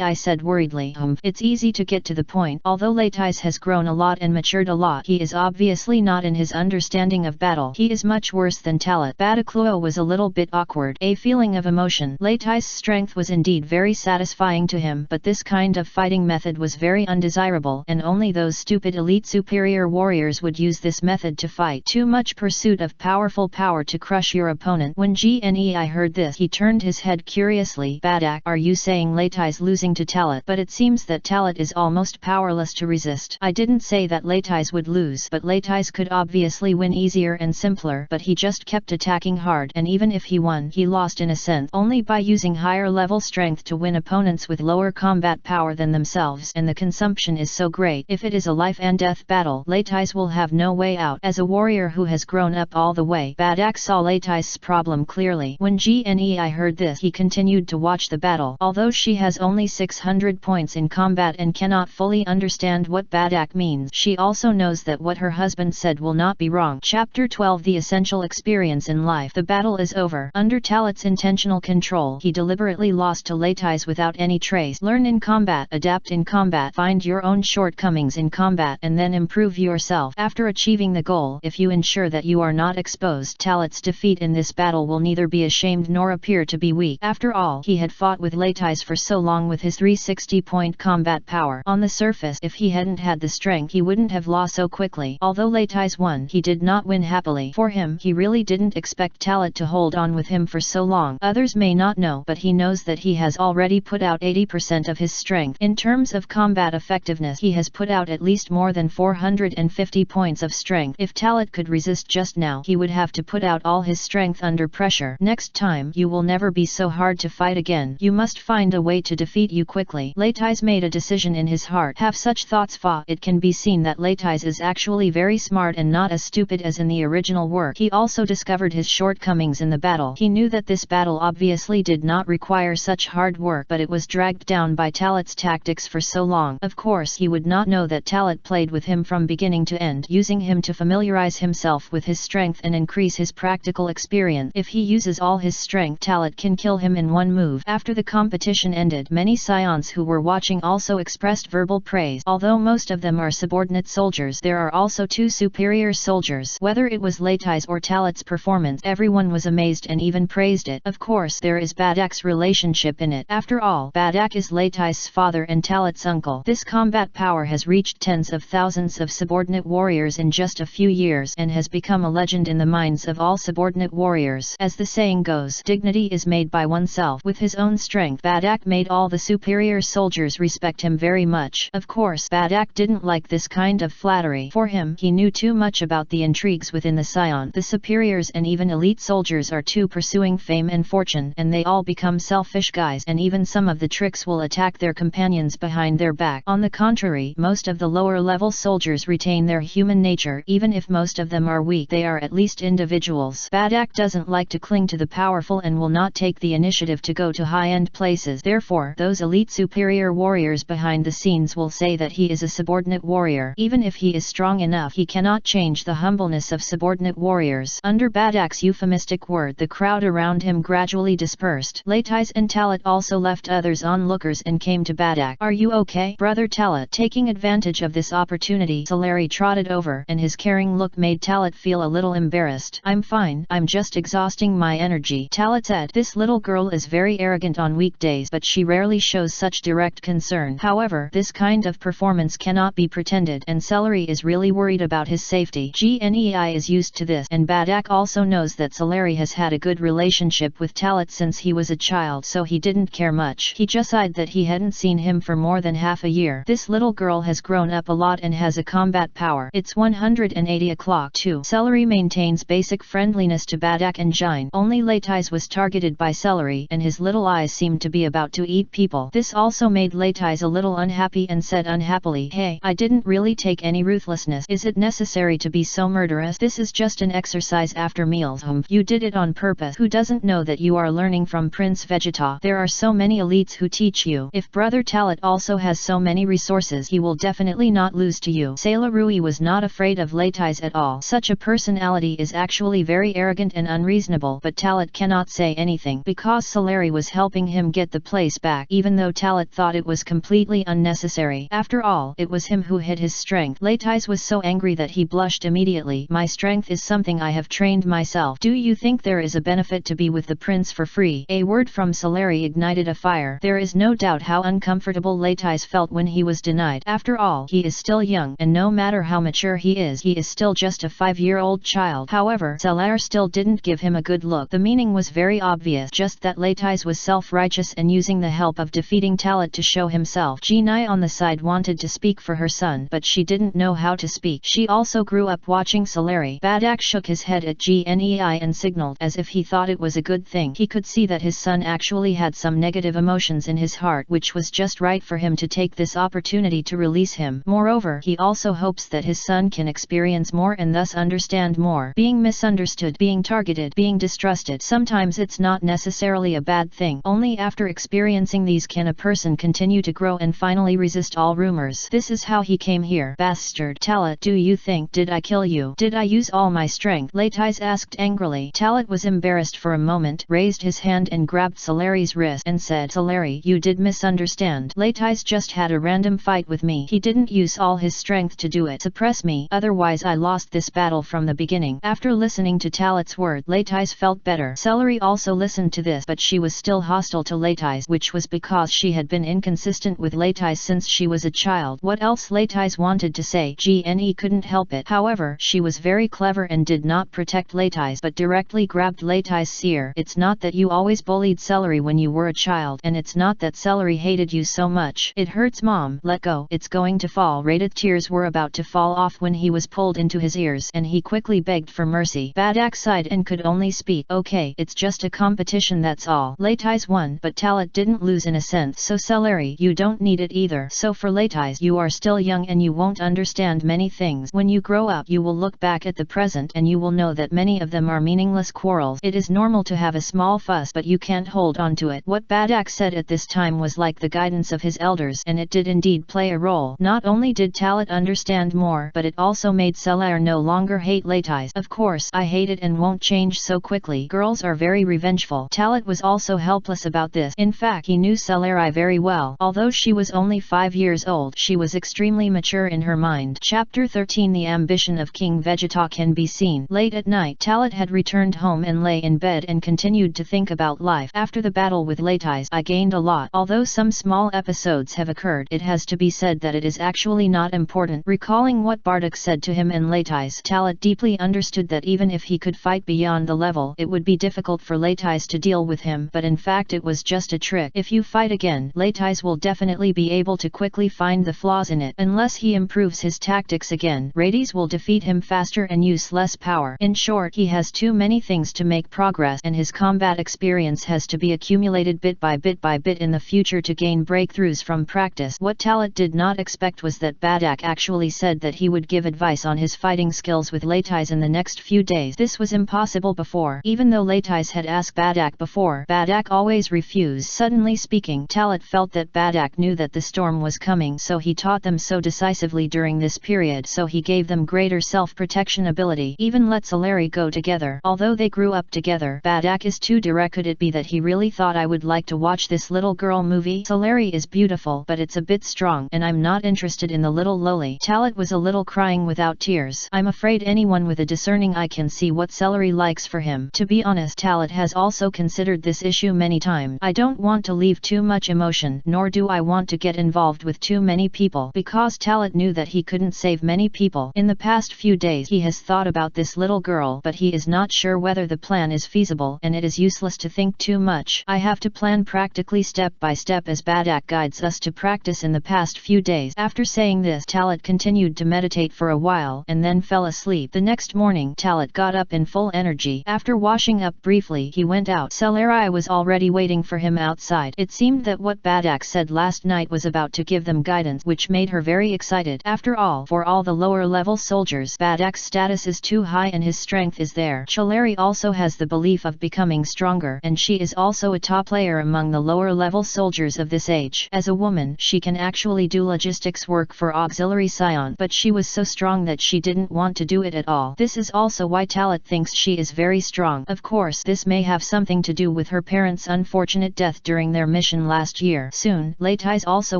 I said worriedly. It's easy to get to the point. Although Latais has grown a lot and matured a lot, he is obviously not in his understanding of battle. He is much worse than Talat. Badakluo was a little bit awkward. A feeling of emotion. Latais' strength was indeed very satisfying to him, but this kind of fighting method was very undesirable, and only those stupid elite superior warriors would use this method to fight. Too much pursuit of powerful power to crush your opponent. When Gnei heard this, he turned his head curiously. Badak, are you saying Latais losing to Talat? But it seems that Talat is almost powerless to resist. I didn't say that Latais would lose, but Latais could obviously win easier and simpler, but he just kept attacking hard, and even if he won, he lost in a sense. Only by using higher level strength to win opponents with lower combat power than themselves, and the consumption is so great. If it is a life and death battle, Latais will have no way out. As a warrior who has grown up all the way, Badak saw Latais' problem clearly. When Gnei heard this, he continued to watch the battle. Although she has only 600 points in combat and cannot fully understand what Badak means, she also knows that what her husband said will not be wrong. Chapter 12: The Essential Experience in Life. The battle is over. Under Talat's intentional control, he deliberately lost to Latais without any trace. Learn in combat, adapt in combat, find your own shortcomings in combat, and then improve yourself. After achieving the goal, if you ensure that you are not exposed, Talat's defeat in this battle will neither be ashamed nor appear to be weak. After all, he had fought with Latais for so long with his 360-point combat power. On the surface, if he hadn't had the strength, he wouldn't have lost so quickly. Although Latais won, he did not win happily. For him, he really didn't expect Talat to hold on with him for so long. Others may not know, but he knows that he has already put out 80% of his strength. In terms of combat effectiveness, he has put out at least more than 450 points of strength. If Talat could resist just now, he would have to put out all his strength under pressure. Next time, you will never be so hard to fight again. You must find a way to defeat you quickly. Latais made a decision in his heart. Have such thoughts fa. It can be seen that Latais is actually very smart and not as stupid as in the original work. He also discovered his shortcomings in the battle. He knew that this battle obviously did not require such hard work, but it was dragged down by Talat's tactics for so long. Of course, he would not know that Talat played with him from beginning to end, using him to familiarize himself with his strength and increase his practical experience. If he uses all his strength, Talat can kill him in one move. After the competition ended, many scions who were watching also expressed verbal praise. Although most of them are subordinate soldiers, there are also two superior soldiers. Whether it was Latais or Talat's performance, everyone was amazed and even praised it. Of course, there is Badak's relationship in it. After all, Badak is Latais' father and Talat's uncle. This combat power has reached tens of thousands of subordinate warriors in just a few years, and has become a legend in the minds of all subordinate warriors. As the saying goes, dignity is made by oneself. With his own strength, Badak made all the superior soldiers respect him very much. Of course, Badak didn't like this kind of flattery. For him, he knew too much about the intrigues within the scion. The superiors and even elite soldiers are too pursuing fame and fortune, and they all become selfish guys, and even some of the tricks will attack their companions behind their back. On the contrary, most of the lower level soldiers retain their human nature. Even if most of them are weak, they are at least individuals. Badak doesn't like to cling to the powerful and will not take the initiative to go to high-end places. Therefore, those elite superior warriors behind the scenes will say that he is a subordinate warrior. Even if he is strong enough, he cannot change the humbleness of subordinate warriors. Under Badak's euphemistic word, the crowd around him gradually dispersed. Latais and Talat also left others onlookers and came to Badak. "Are you okay, brother Talat?" Taking advantage of this opportunity, Celery trotted over, and his caring look made Talat feel a little embarrassed. "I'm fine, I'm just exhausting my energy." Celery. Talat said, "This little girl is very arrogant on weekdays, but she rarely shows such direct concern. However, this kind of performance cannot be pretended, and Celery is really worried about his safety. Gnei is used to this, and Badak also knows that Celery has had a good relationship with Talat since he was a child, so he didn't care much. He just sighed that he hadn't seen him for more than half a year. This little girl has grown up a lot and has a combat power. It's 180 o'clock too." Celery maintains basic friendliness to Badak and Jine. Only Leitais was targeted by Celery, and his little eyes seemed to be about to eat people. This also made Leitais a little unhappy and said unhappily, "Hey, I didn't really take any ruthlessness. Is it necessary to be so murderous? This is just an exercise after meals. You did it on purpose. Who doesn't know that you are learning from Prince Vegeta? There are so many elites who teach you. If Brother Talat also has so many resources, he will definitely not lose to you." Sailor Rui was not afraid of Leitais at all. Such a personality is actually very arrogant and unreasonable, but Talat cannot say anything because Celery was helping him get the place back, even though Talat thought it was completely unnecessary. After all, it was him who hid his strength. Leitais was so angry that he blushed immediately. "My strength is something I have trained myself. Do you think there is a benefit to be with the prince for free?" A word from Celery ignited a fire. There is no doubt how uncomfortable Leitais felt when he was denied. After all, he is still young, and no matter how mature he is still just a 5-year-old child. However, Celery still didn't give him a good look. The meaning was very obvious, just that Leitais was self-righteous and using the help of defeating Talat to show himself. Gnei on the side wanted to speak for her son, but she didn't know how to speak. She also grew up watching Celery. Badak shook his head at Gnei and signaled as if he thought it was a good thing. He could see that his son actually had some negative emotions in his heart, which was just right for him to take this opportunity to release him. Moreover, he also hopes that his son can experience more and thus understand more. Being misunderstood, being targeted, being distrusted, sometimes it's not necessarily a bad thing. Only after experiencing these can a person continue to grow and finally resist all rumors. This is how he came here. "Bastard Talat, do you think did I kill you? Did I use all my strength?" Leitais asked angrily. Talat was embarrassed for a moment, raised his hand and grabbed Celery's wrist and said, "Celery, you did misunderstand. Leitais just had a random fight with me. He didn't use all his strength to do it. Suppress me, otherwise I lost this battle from the beginning." After listening to Talat's word, Leitais felt better. Celery also listened to this, but she was still hostile to Leitais, which was because she had been inconsistent with Leitais since she was a child. What else Leitais wanted to say, Gne couldn't help it. However, she was very clever and did not protect Leitais but directly grabbed Leitais' ear. "It's not that you always bullied Celery when you were a child, and it's not that Celery hated you so much. It hurts, Mom. Let go. It's going to fall." Tears were about to fall off when he was pulled into his ears, and he quickly begged for mercy. Badak sighed and could only speak, "Okay, it's just a competition, that's all." Leitais won, but Talat didn't lose in a sense. "So Celery, you don't need it either." So for Leitais, "You are still young and you won't understand many things. When you grow up you will look back at the present and you will know that many of them are meaningless quarrels. It is normal to have a small fuss, but you can't hold on to it." What Badak said at this time was like the guidance of his elders, and it did indeed play a role. Not only did Talat understand more, but it also made Celery no longer hate Leitais. "Of course, I hate it and won't change so quickly. Girls are very revengeful." Talat was also helpless about this. In fact, he knew Celery very well. Although she was only 5 years old, she was extremely mature in her mind. Chapter 13. The ambition of King Vegeta can be seen. Late at night, Talat had returned home and lay in bed and continued to think about life. After the battle with Leitais, I gained a lot. Although some small episodes have occurred, it has to be said that it is actually not important. Recalling what Bardock said to him and Leitais, Talat deeply understood that even if he could fight beyond the level, it would be difficult for Leitais to deal with him, but in fact it was just a trick. If you fight again, Leitais will definitely be able to quickly find the flaws in it. Unless he improves his tactics again, Radies will defeat him faster and use less power. In short, he has too many things to make progress, and his combat experience has to be accumulated bit by bit in the future to gain breakthroughs from practice. What Talat did not expect was that Badak actually said that he would give advice on his fighting skills with Leitais in the next few days. This was impossible before. Even though Leitais had asked Badak before, Badak always refused. Suddenly speaking, Talat felt that Badak knew that the storm was coming, so he taught them so decisively during this period, so he gave them greater self-protection ability. Even let Celery go together. Although they grew up together, Badak is too direct. Could it be that he really thought I would like to watch this little girl movie? Celery is beautiful, but it's a bit strong, and I'm not interested in the little loli. Talat was a little crying without tears. I'm afraid anyone with a discerning eye can see what Celery likes for him. To be honest, Talat has also considered this issue many times. I don't want to leave too much emotion, nor do I want to get involved with too many people, because Talat knew that he couldn't save many people. In the past few days he has thought about this little girl, but he is not sure whether the plan is feasible, and it is useless to think too much. I have to plan practically step by step as Badak guides us to practice in the past few days. After saying this, Talat continued to meditate for a while and then fell asleep. The next morning Talat got up in full energy. After washing up briefly he went out. Celerai was already waiting for him outside. It seemed that what Badak said last night was about to give them guidance, which made her very excited. After all, for all the lower level soldiers, Badak's status is too high and his strength is there. Celerai also has the belief of becoming stronger, and she is also a top player among the lower level soldiers of this age. As a woman, she can actually do logistics work for auxiliary scion, but she was so strong that she didn't want to do it at all. This is also why Talat thinks she is very strong. Of course, this may have something to do with her parents' unfortunate death during their mission last year. Soon, Leitais also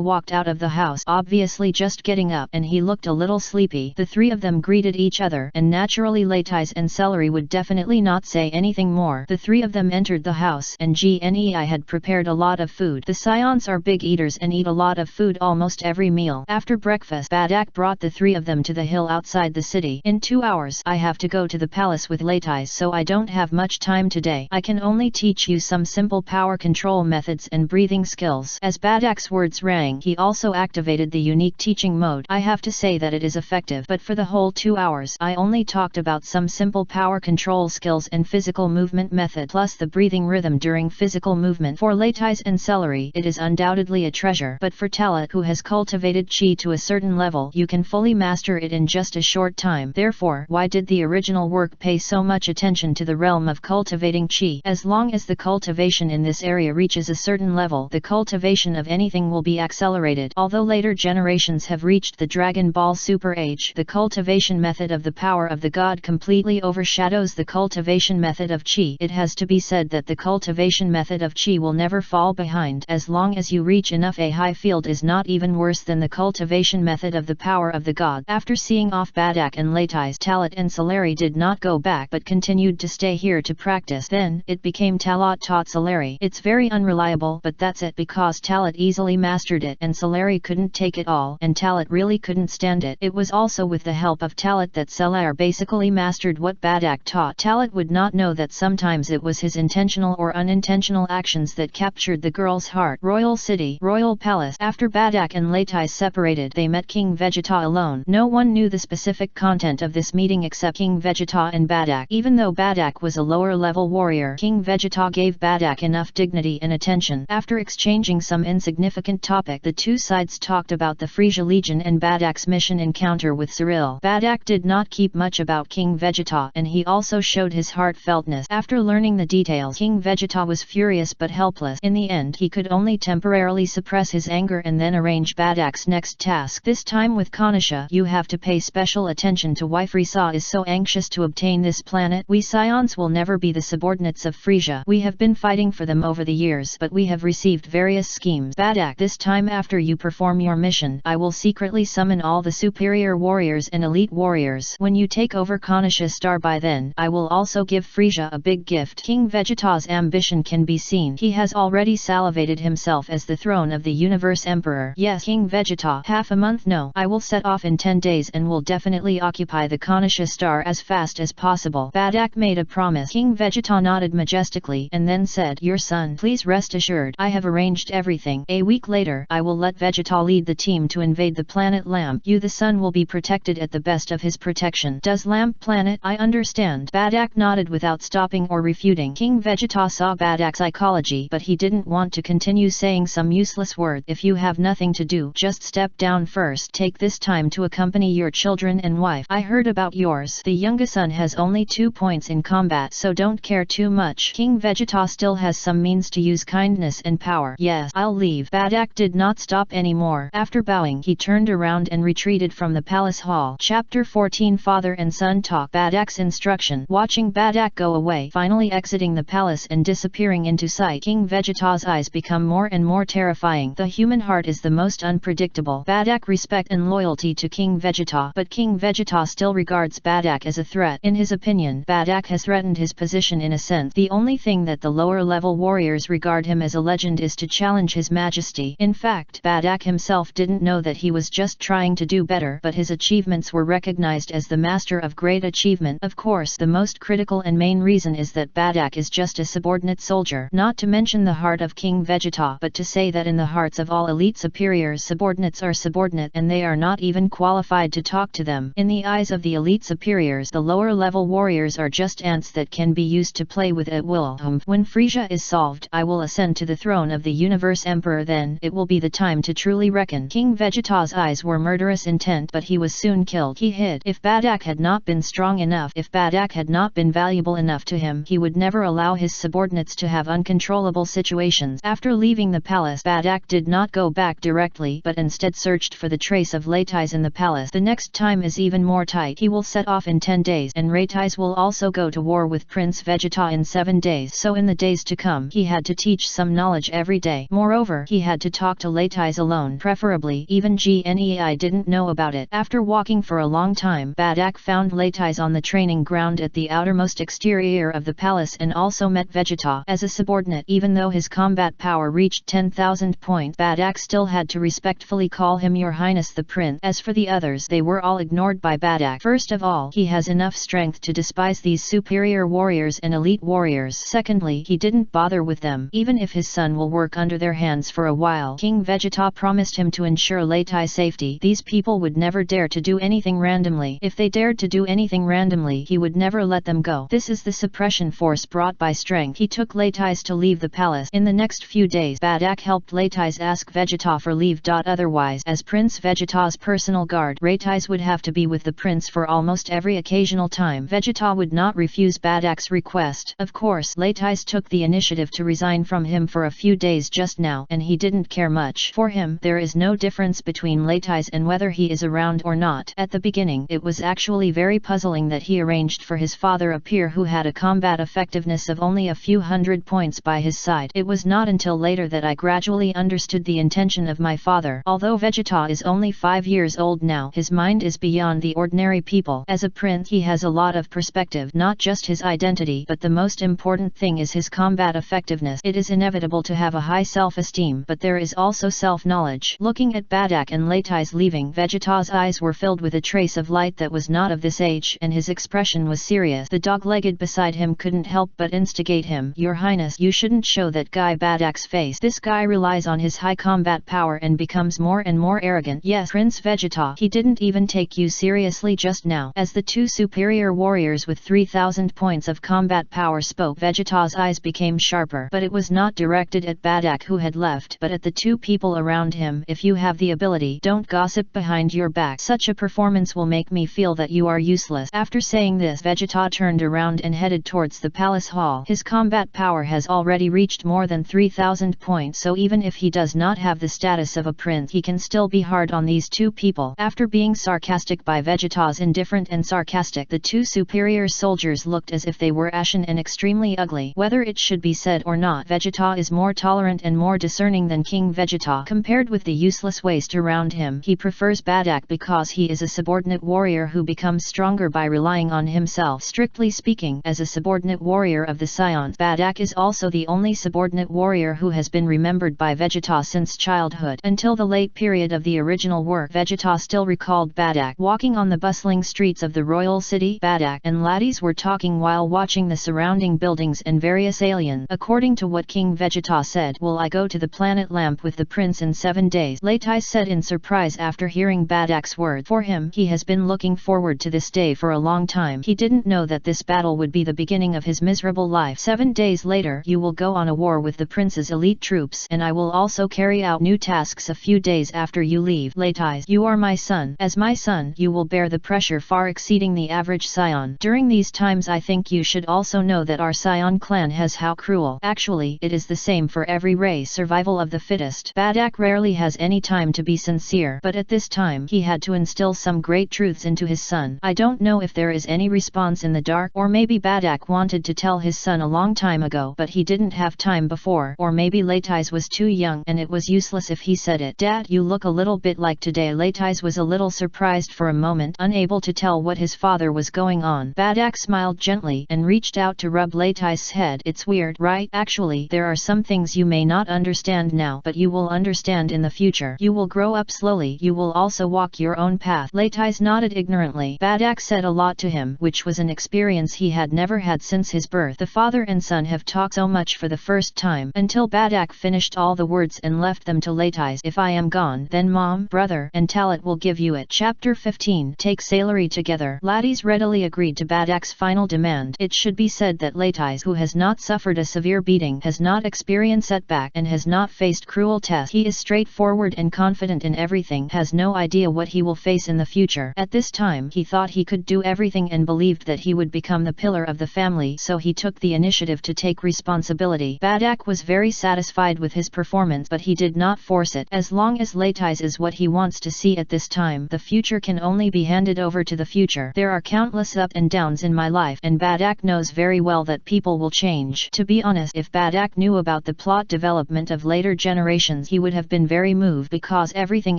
walked out of the house, obviously just getting up, and he looked a little sleepy. The three of them greeted each other, and naturally Leitais and Celery would definitely not say anything more. The three of them entered the house, and Gnei had prepared a lot of food. The Scions are big eaters and eat a lot of food almost every meal. After breakfast, Badak brought the three of them to the hill outside the city. In 2 hours, I have to go to the palace with Leitais, so I don't have much time today. I can only teach you some simple power control methods and breathing skills. As Badak's words rang, he also activated the unique teaching mode. I have to say that it is effective, but for the whole 2 hours, I only talked about some simple power control skills and physical movement method, plus the breathing rhythm during physical movement. For Leitais and Celery, it is undoubtedly a treasure, but for Talat, who has cultivated Qi to a certain level, you can fully master it in just a short time. Therefore, why did the original work pay so much attention to the realm of cultivating Qi? As long as the cultivation in this area reaches a certain level, the cultivation of anything will be accelerated. Although later generations have reached the Dragon Ball Super Age, the cultivation method of the power of the god completely overshadows the cultivation method of Qi. It has to be said that the cultivation method of Qi will never fall behind. As long as you reach enough, a high field is not even worse than the cultivation method of the power of the god. After seeing off Badak and Leitais, Talat and Celery did not go back but continued to stay here to practice. Then, it became Talat taught Celery. It's very unreliable, but that's it, because Talat easily mastered it and Celery couldn't take it all, and Talat really couldn't stand it. It was also with the help of Talat that Celery basically mastered what Badak taught. Talat would not know that sometimes it was his intentional or unintentional actions that captured the girl's heart. Royal City, Royal Palace. After Badak and Leitais separated, they met King Vegeta alone. No one knew the specific content of this meeting except King Vegeta and Badak. Even though Badak was a lower level warrior, King Vegeta gave Badak enough dignity and attention. After exchanging some insignificant topic, the two sides talked about the Frisia Legion and Badak's mission encounter with Cyril. Badak did not keep much about King Vegeta, and he also showed his heartfeltness. After learning the details, King Vegeta was furious but helpless. In the end, he could only temporarily suppress his anger and then arrange Badak's next task. This time with Kanisha, you have to pay special attention to why Frisia is so anxious to obtain this planet. We Scions will never be the subordinates of Frisia. We have been fighting for them over the years, but we have received various schemes. Badak, this time after you perform your mission, I will secretly summon all the superior warriors and elite warriors. When you take over Kanisha Star, by then, I will also give Frisia a big gift. King Vegeta's ambition can be seen. He has already salivated himself as the throne of the universe emperor. Yes, King Vegeta. Half a month? No. I will set off in 10 days and will definitely occupy the Kanisha Star as fast as possible. Badak made a promise. King Vegeta nodded majestically and then said, "Your son, please rest assured. I have arranged everything. A week later, I will let Vegeta lead the team to invade the planet Lamp. You, the son, will be protected at the best of his protection." Does Lamp Planet? I understand. Badak nodded without stopping or refuting. King Vegeta saw Badak's psychology, but he didn't want to continue saying some useless word. If you have nothing to do, just step down first. Take this time to accompany your children and wife. I heard about yours. The youngest son has only 2 points in combat, so don't care too much. King Vegeta still has some means to use kindness and power. Yes, I'll leave. Badak did not stop anymore. After bowing, he turned around and retreated from the palace hall. Chapter 14. Father and Son Talk. Badak's instruction. Watching Badak go away, finally exiting the palace and disappearing into sight, King Vegeta's eyes become more and more terrifying. The human heart is the most unpredictable. Badak respect and loyalty to King Vegeta, but King Vegeta still regards Badak as a threat. In his opinion, Badak has threatened his position competition in a sense. The only thing that the lower level warriors regard him as a legend is to challenge his majesty. In fact, Badak himself didn't know that he was just trying to do better, but his achievements were recognized as the master of great achievement. Of course, the most critical and main reason is that Badak is just a subordinate soldier, not to mention the heart of King Vegeta, but to say that in the hearts of all elite superiors, subordinates are subordinate and they are not even qualified to talk to them. In the eyes of the elite superiors, the lower level warriors are just ants that can be used to play with at will. When Frisia is solved, I will ascend to the throne of the universe emperor. Then it will be the time to truly reckon. King Vegeta's eyes were murderous intent, but he was soon killed. He hid. If Badak had not been strong enough, if Badak had not been valuable enough to him, he would never allow his subordinates to have uncontrollable situations. After leaving the palace, Badak did not go back directly, but instead searched for the trace of Leitais in the palace. The next time is even more tight. He will set off in 10 days, and Leitais will also go to war with Prince Vegeta in 7 days. So in the days to come, he had to teach some knowledge every day. Moreover, he had to talk to Leitais alone, preferably. Even Gnei didn't know about it. After walking for a long time, Badak found Leitais on the training ground at the outermost exterior of the palace and also met Vegeta. As a subordinate, even though his combat power reached 10,000 points, Badak still had to respectfully call him Your Highness the Prince. As for the others, they were all ignored by Badak. First of all, he has enough strength to despise these superior warriors and elite warriors. Secondly, he didn't bother with them. Even if his son will work under their hands for a while, King Vegeta promised him to ensure Leitais' safety. These people would never dare to do anything randomly. If they dared to do anything randomly, he would never let them go. This is the suppression force brought by strength. He took Leitais to leave the palace. In the next few days, Badak helped Leitais ask Vegeta for leave. Otherwise, as Prince Vegeta's personal guard, Leitais would have to be with the prince for almost every occasional time. Vegeta would not refuse Badak's request. Of course, Leitais took the initiative to resign from him for a few days just now, and he didn't care much. For him, there is no difference between Leitais and whether he is around or not. At the beginning, it was actually very puzzling that he arranged for his father a peer who had a combat effectiveness of only a few hundred points by his side. It was not until later that I gradually understood the intention of my father. Although Vegeta is only 5 years old now, his mind is beyond the ordinary people. As a prince, he has a lot of perspective, not just his identity, but the most important thing is his combat effectiveness. It is inevitable to have a high self-esteem, but there is also self-knowledge. Looking at Badak and Leitais leaving, Vegeta's eyes were filled with a trace of light that was not of this age, and his expression was serious. The dog-legged beside him couldn't help but instigate him. Your Highness, you shouldn't show that guy Badak's face. This guy relies on his high combat power and becomes more and more arrogant. Yes, Prince Vegeta, he didn't even take you seriously just now. As the two superior warriors with 3,000 points of combat power spoke, Vegeta's eyes became sharper, but it was not directed at Badak who had left, but at the two people around him. If you have the ability, don't gossip behind your back. Such a performance will make me feel that you are useless. After saying this, Vegeta turned around and headed towards the palace hall. His combat power has already reached more than 3,000 points, so even if he does not have the status of a prince, he can still be hard on these two people. After being sarcastic by Vegeta's indifferent and sarcastic, the two superior soldiers looked as if they were ashen and extremely ugly. Whether it should be said or not, Vegeta is more tolerant and more discerning than King Vegeta. Compared with the useless waste around him, he prefers Badak because he is a subordinate warrior who becomes stronger by relying on himself. Strictly speaking, as a subordinate warrior of the Scions, Badak is also the only subordinate warrior who has been remembered by Vegeta since childhood. Until the late period of the original work, Vegeta still recalled Badak. Walking on the bustling streets of the royal city, Badak and Laddies were talking while watching the surrounding buildings and various aliens. According to what King Vegeta said, will I go to the planet Lamp with the prince in 7 days? Leitais said in surprise after hearing Badak's words. For him, he has been looking forward to this day for a long time. He didn't know that this battle would be the beginning of his miserable life. 7 days later, you will go on a war with the prince's elite troops, and I will also carry out new tasks a few days after you leave. Leitais, you are my son. As my son, you will bear the pressure far exceeding the average Scion. During these times, I think you should also know that our Scion clan has how cruel. Actually, it is the same for every race. Survival of the fittest. Badak rarely has any time to be sincere, but at this time, he had to instill some great truths into his son. I don't know if there is any response in the dark, or maybe Badak wanted to tell his son a long time ago, but he didn't have time before, or maybe Leitais was too young and it was useless if he said it. Dad, you look a little bit like today. Leitais was a little surprised for a moment, unable to tell what his father was going on. Badak smiled gently and reached out to rub Latai's head. It's weird, right? Actually, there are some things you may not understand now, but you will understand in the future. You will grow up slowly. You will also walk your own path. Latais nodded ignorantly. Badak said a lot to him, which was an experience he had never had since his birth. The father and son have talked so much for the first time, until Badak finished all the words and left them to Latais. If I am gone, then mom, brother, and Talat will give you it. Chapter 15. Take Salary together. Latais readily agreed to Badak's final demand. It should be said that Latais, who has not suffered a severe beating, has not experienced setback, and has not faced cruel tests. He is straightforward and confident in everything, has no idea what he will face in the future. At this time, he thought he could do everything and believed that he would become the pillar of the family, so he took the initiative to take responsibility. Badak was very satisfied with his performance, but he did not force it. As long as Latais is what he wants to see at this time, the future can only be handed over to the future. There are countless ups and downs in my life, and Badak knows very well that people will change. To be honest, if Badak knew about the plot development of later generations, he would have been very moved, because everything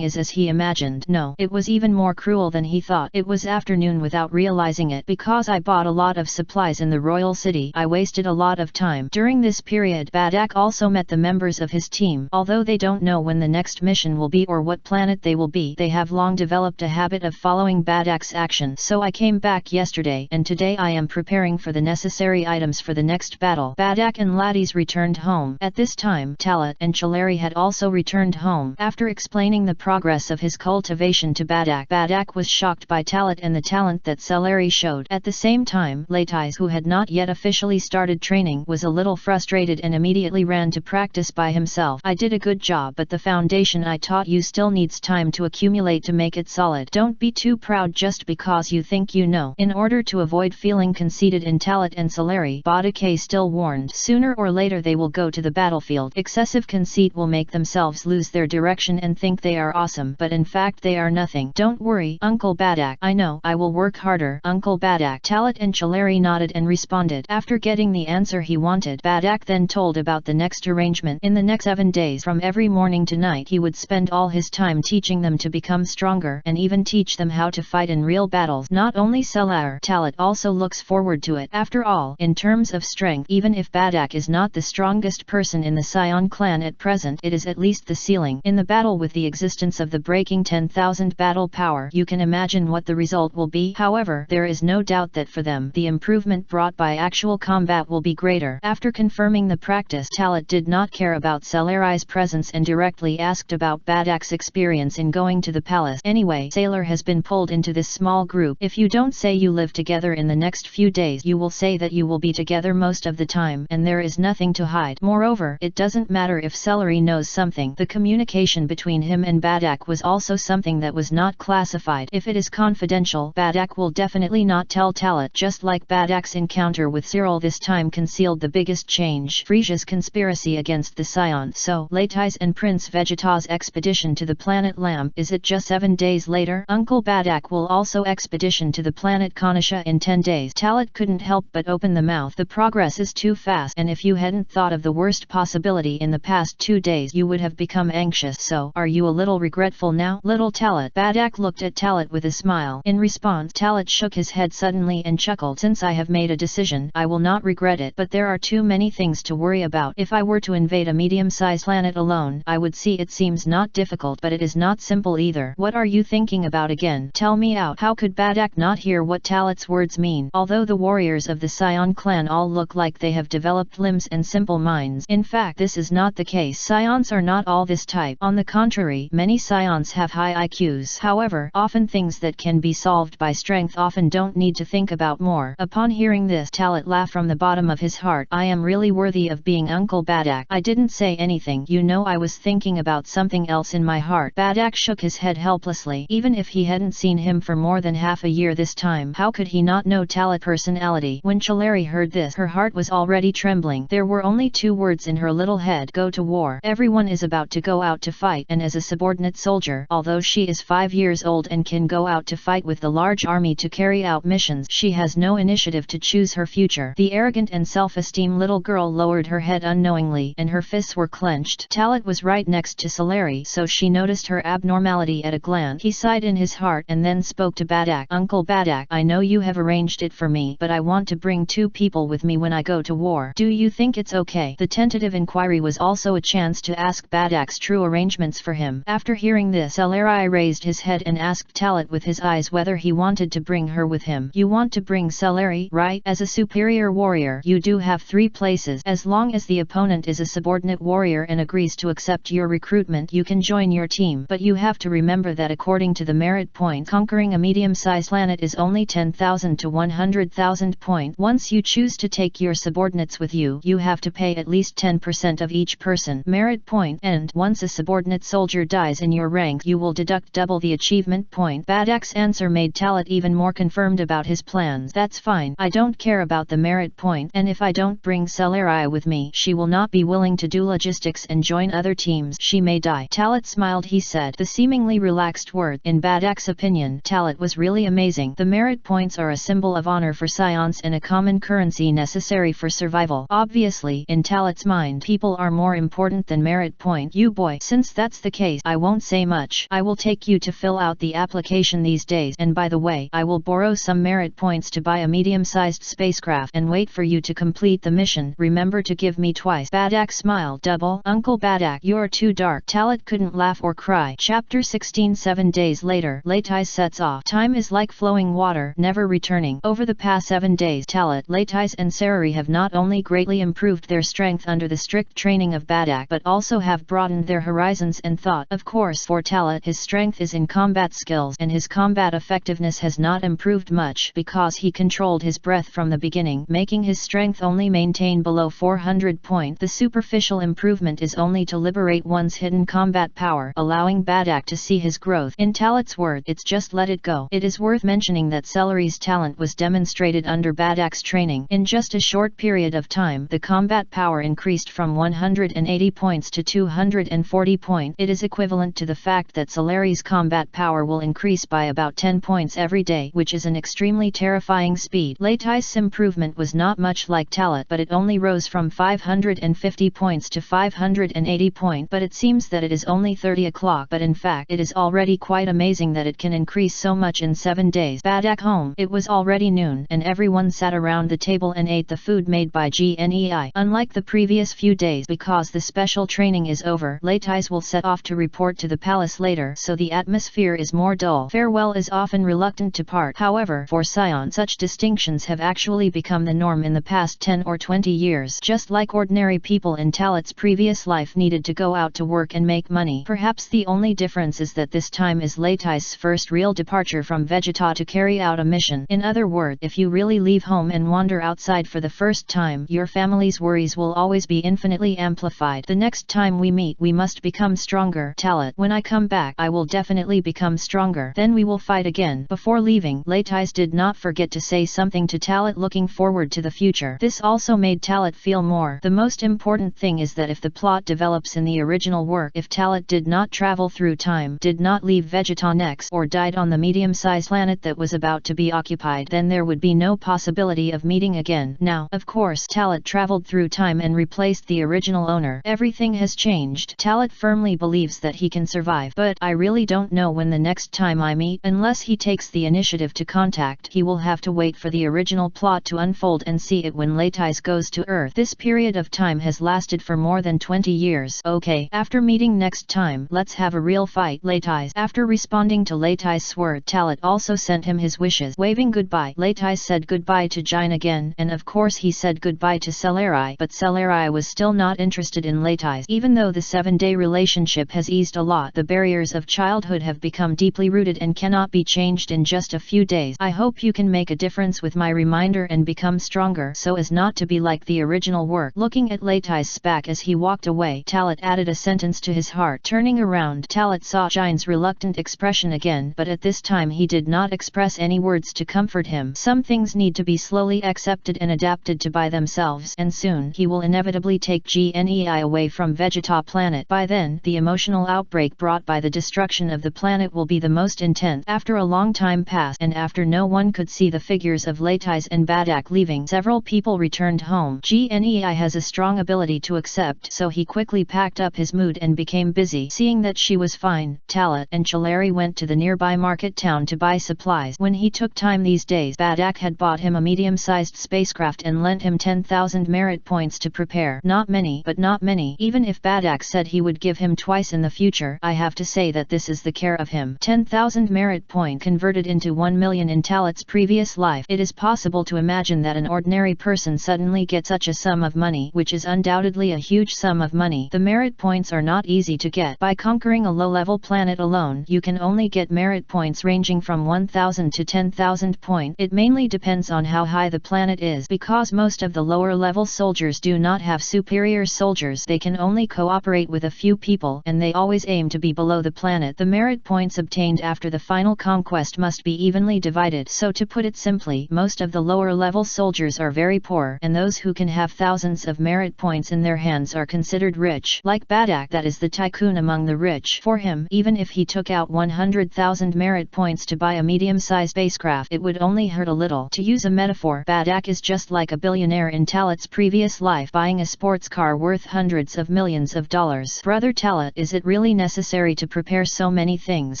is as he imagined. No, it was even more cruel than he thought. It was afternoon without realizing it. Because I bought a lot of supplies in the royal city, I wasted a lot of time. During this period, Badak also met the members of his team. Although they don't know when the next mission will be or what planet they will be, they have long developed a habit of following Badak's action. So I came back yesterday, and today I am preparing for the necessary items for the next battle. Badak and Latais returned home. At this time, Talat and Chaleri had also returned home. After explaining the progress of his cultivation to Badak, Badak was shocked by Talat and the talent that Chaleri showed. At the same time, Latais, who had not yet officially started training, was a little frustrated and immediately ran to practice by himself. I did a good job, but the foundation I taught you still needs time to accumulate to make it solid. Don't be too proud just because you think you know. In order to avoid feeling conceited in Talat and Chaleri, Badak still warned, sooner or later they will go to the battlefield. Excessive conceit will make themselves lose their direction and think they are awesome, but in fact they are nothing. Don't worry, Uncle Badak. I know, I will work harder, Uncle Badak. Talat and Chaleri nodded and responded. After getting the answer he wanted, Badak then told about the next arrangement. In the next 7 days, from every morning to night, he would spend all his time teaching them to become stronger, and even teach them how to fight in real battles. Not only Chaleri, Talat also looks forward to it. After all, in terms of strength, even if Badak is not the strongest person in the Scion clan at present, it is at least the ceiling. In the battle with the existence of the breaking 10,000 battle power, you can imagine what the result will be. However, there is no doubt that for them, the improvement brought by actual combat will be greater. After confirming the practice, Talat did not care about Chaleri's presence and directly asked about Badak's experience in going to the palace. Anyway, Sailor has been pulled into this small group. If you don't say you live together in the next few days, you will say that you will be together most of the time, and there is nothing to hide. Moreover, it doesn't matter if Celery knows something. The communication between him and Badak was also something that was not classified. If it is confidential, Badak will definitely not tell Talat. Just like Badak's encounter with Cyril this time concealed the biggest change, Frisia's conspiracy against the Scion. So, Latais and Prince Vegeta's expedition to the planet Lamp. Is it just 7 days later? Uncle Badak will also expedition to the planet Konisha in 10 days. Talat couldn't help but open the mouth. The progress is too fast, and if you hadn't thought of the worst possibility in the past 2 days, you would have become anxious. So, are you a little regretful now, little Talat? Badak looked at Talat with a smile. In response, Talat shook his head suddenly and chuckled. Since I have made a decision, I will not regret it, but there are too many things to worry about. If I were to invade a medium-sized planet alone, I would see it seems not difficult, but it is not simple either. What are you thinking about again? Tell me out. How could Badak not hear what Talat's words mean? Although the warriors of the Scion clan all look like they have developed limbs and simple minds, in fact this is not the case. Scions are not all this type. On the contrary, many Scions have high IQs. However, often things that can be solved by strength often don't need to think about more. Upon hearing this, Talat laughed from the bottom of his heart. I am really worthy of being Uncle Badak. I didn't say anything. You know, I was thinking about something else in my heart. Badak shook his head helplessly. Even if he hadn't seen him for more than half a year this time, how could he not know Talat's personality? When Chaleri heard this, her heart was already trembling. There were only 2 words in her little head: go to war. Everyone is about to go out to fight, and as a subordinate soldier, although she is 5 years old and can go out to fight with the large army to carry out missions, she has no initiative to choose her future. The arrogant and self-esteemed little girl lowered her head unknowingly, and her fists were clenched. Talat was right next to Chaleri, so she noticed her abnormality at a glance. He sighed in his heart and then spoke to Badak. Uncle Badak, I know you have arranged it for me, but I want want to bring 2 people with me when I go to war. Do you think it's okay? The tentative inquiry was also a chance to ask Badak's true arrangements for him. After hearing this, Celery raised his head and asked Talit with his eyes whether he wanted to bring her with him. You want to bring Celery, right? As a superior warrior, you do have 3 places. As long as the opponent is a subordinate warrior and agrees to accept your recruitment, you can join your team. But you have to remember that according to the merit point, conquering a medium-sized planet is only 10,000 to 100,000 points. Once you choose to take your subordinates with you, you have to pay at least 10% of each person merit point, and once a subordinate soldier dies in your rank, you will deduct double the achievement point. Badak's answer made Talit even more confirmed about his plans. That's fine. I don't care about the merit point, and if I don't bring Celery with me, she will not be willing to do logistics and join other teams. She may die. Talit smiled. He said the seemingly relaxed word. In Badak's opinion, Talit was really amazing. The merit points are a symbol of honor for science and a common currency necessary for survival. Obviously, in Talit's mind, people are more important than merit point. You boy, since that's the case, I won't say much. I will take you to fill out the application these days, and by the way, I will borrow some merit points to buy a medium-sized spacecraft and wait for you to complete the mission. Remember to give me twice. Badak smiled. Double? Uncle Badak, you're too dark. Talit couldn't laugh or cry. Chapter 16. 7 days later, Latai sets off. Time is like flowing water, never returning. Over the past 7 days, Talit, Latai and Sarari have not only greatly improved their strength under the strict training of Badak, but also have broadened their horizons and thought. Of course, for Talit, his strength is in combat skills, and his combat effectiveness has not improved much because he controlled his breath from the beginning, making his strength only maintain below 400 points. The superficial improvement is only to liberate one's hidden combat power, allowing Badak to see his growth. In Talit's word, it's just let it go. It is worth mentioning that Celery's talent was demonstrated under Badak's training. In just a short period of time, the combat power increased from 180 points to 240 points. It is equivalent to the fact that Celery's combat power will increase by about 10 points every day, which is an extremely terrifying speed. Latai's improvement was not much like Talit, but it only rose from 550 points to 580 points. But it seems that it is only 30 o'clock, but in fact it is already quite amazing that it can increase so much in 7 days. Badak home. It was already noon, and everyone sat around the table and ate the food made by GNEI. Unlike the previous few days, because the special training is over, Latais will set off to report to the palace later, so the atmosphere is more dull. Farewell is often reluctant to part. However, for Sion, such distinctions have actually become the norm in the past 10 or 20 years. Just like ordinary people in Talit's previous life needed to go out to work and make money. Perhaps the only difference is that this time is Latais' first real departure from Vegeta to carry out a mission. In other words, if you really leave home and wander outside for the first time, your family's worries will always be infinitely amplified. The next time we meet, we must become stronger. Talit, when I come back, I will definitely become stronger. Then we will fight again. Before leaving, Latais did not forget to say something to Talit, looking forward to the future. This also made Talit feel more. The most important thing is that if the plot develops in the original work, if Talit did not travel through time, did not leave Vegeta next, or died on the medium-sized planet that was about to be occupied, then there would be no possibility of meeting again. Now, of course, Talit traveled through time and replaced the original owner. Everything has changed. Talit firmly believes that he can survive, but I really don't know when the next time I meet. Unless he takes the initiative to contact, he will have to wait for the original plot to unfold and see it when Latais goes to Earth. This period of time has lasted for more than 20 years. Okay, after meeting next time, let's have a real fight. Latais. After responding to Latais' word, Talit also sent him his wishes. Waving goodbye, Latais said goodbye to Jine again, and of course he said goodbye to Celery, but Celery was still not interested in Latais. Even though the 7-day relationship has eased a lot, the barriers of childhood have become deeply rooted and cannot be changed in just a few days. I hope you can make a difference with my reminder and become stronger so as not to be like the original work. Looking at Latais' back as he walked away, Talit added a sentence to his heart. Turning around, Talit saw Jine's reluctant expression again, but at this time he did not express any words to comfort him. Some things need to be slowly accepted and adapted to by themselves, and soon he will inevitably take GNEI away from Vegeta Planet. By then, the emotional outbreak brought by the destruction of the planet will be the most intense. After a long time passed, and after no one could see the figures of Latais and Badak leaving, several people returned home. GNEI has a strong ability to accept, so he quickly packed up his mood and became busy. Seeing that she was fine, Talit and Celery went to the nearby market town to buy supplies. When he took time these days, Badak had bought him him a medium-sized spacecraft and lent him 10,000 merit points to prepare. Not many, but not many. Even if Badak said he would give him twice in the future, I have to say that this is the care of him. 10,000 merit point converted into 1 million in Talat's previous life. It is possible to imagine that an ordinary person suddenly gets such a sum of money, which is undoubtedly a huge sum of money. The merit points are not easy to get. By conquering a low-level planet alone, you can only get merit points ranging from 1,000 to 10,000 points. It mainly depends on how high the planet is. Because most of the lower-level soldiers do not have superior soldiers, they can only cooperate with a few people, and they always aim to be below the planet. The merit points obtained after the final conquest must be evenly divided. So to put it simply, most of the lower-level soldiers are very poor, and those who can have thousands of merit points in their hands are considered rich. Like Badak, that is the tycoon among the rich. For him, even if he took out 100,000 merit points to buy a medium-sized spacecraft, it would only hurt a little. To use a metaphor, Badak is just like a billionaire in Talat's previous life buying a sports car worth hundreds of millions of dollars. Brother Talat, is it really necessary to prepare so many things?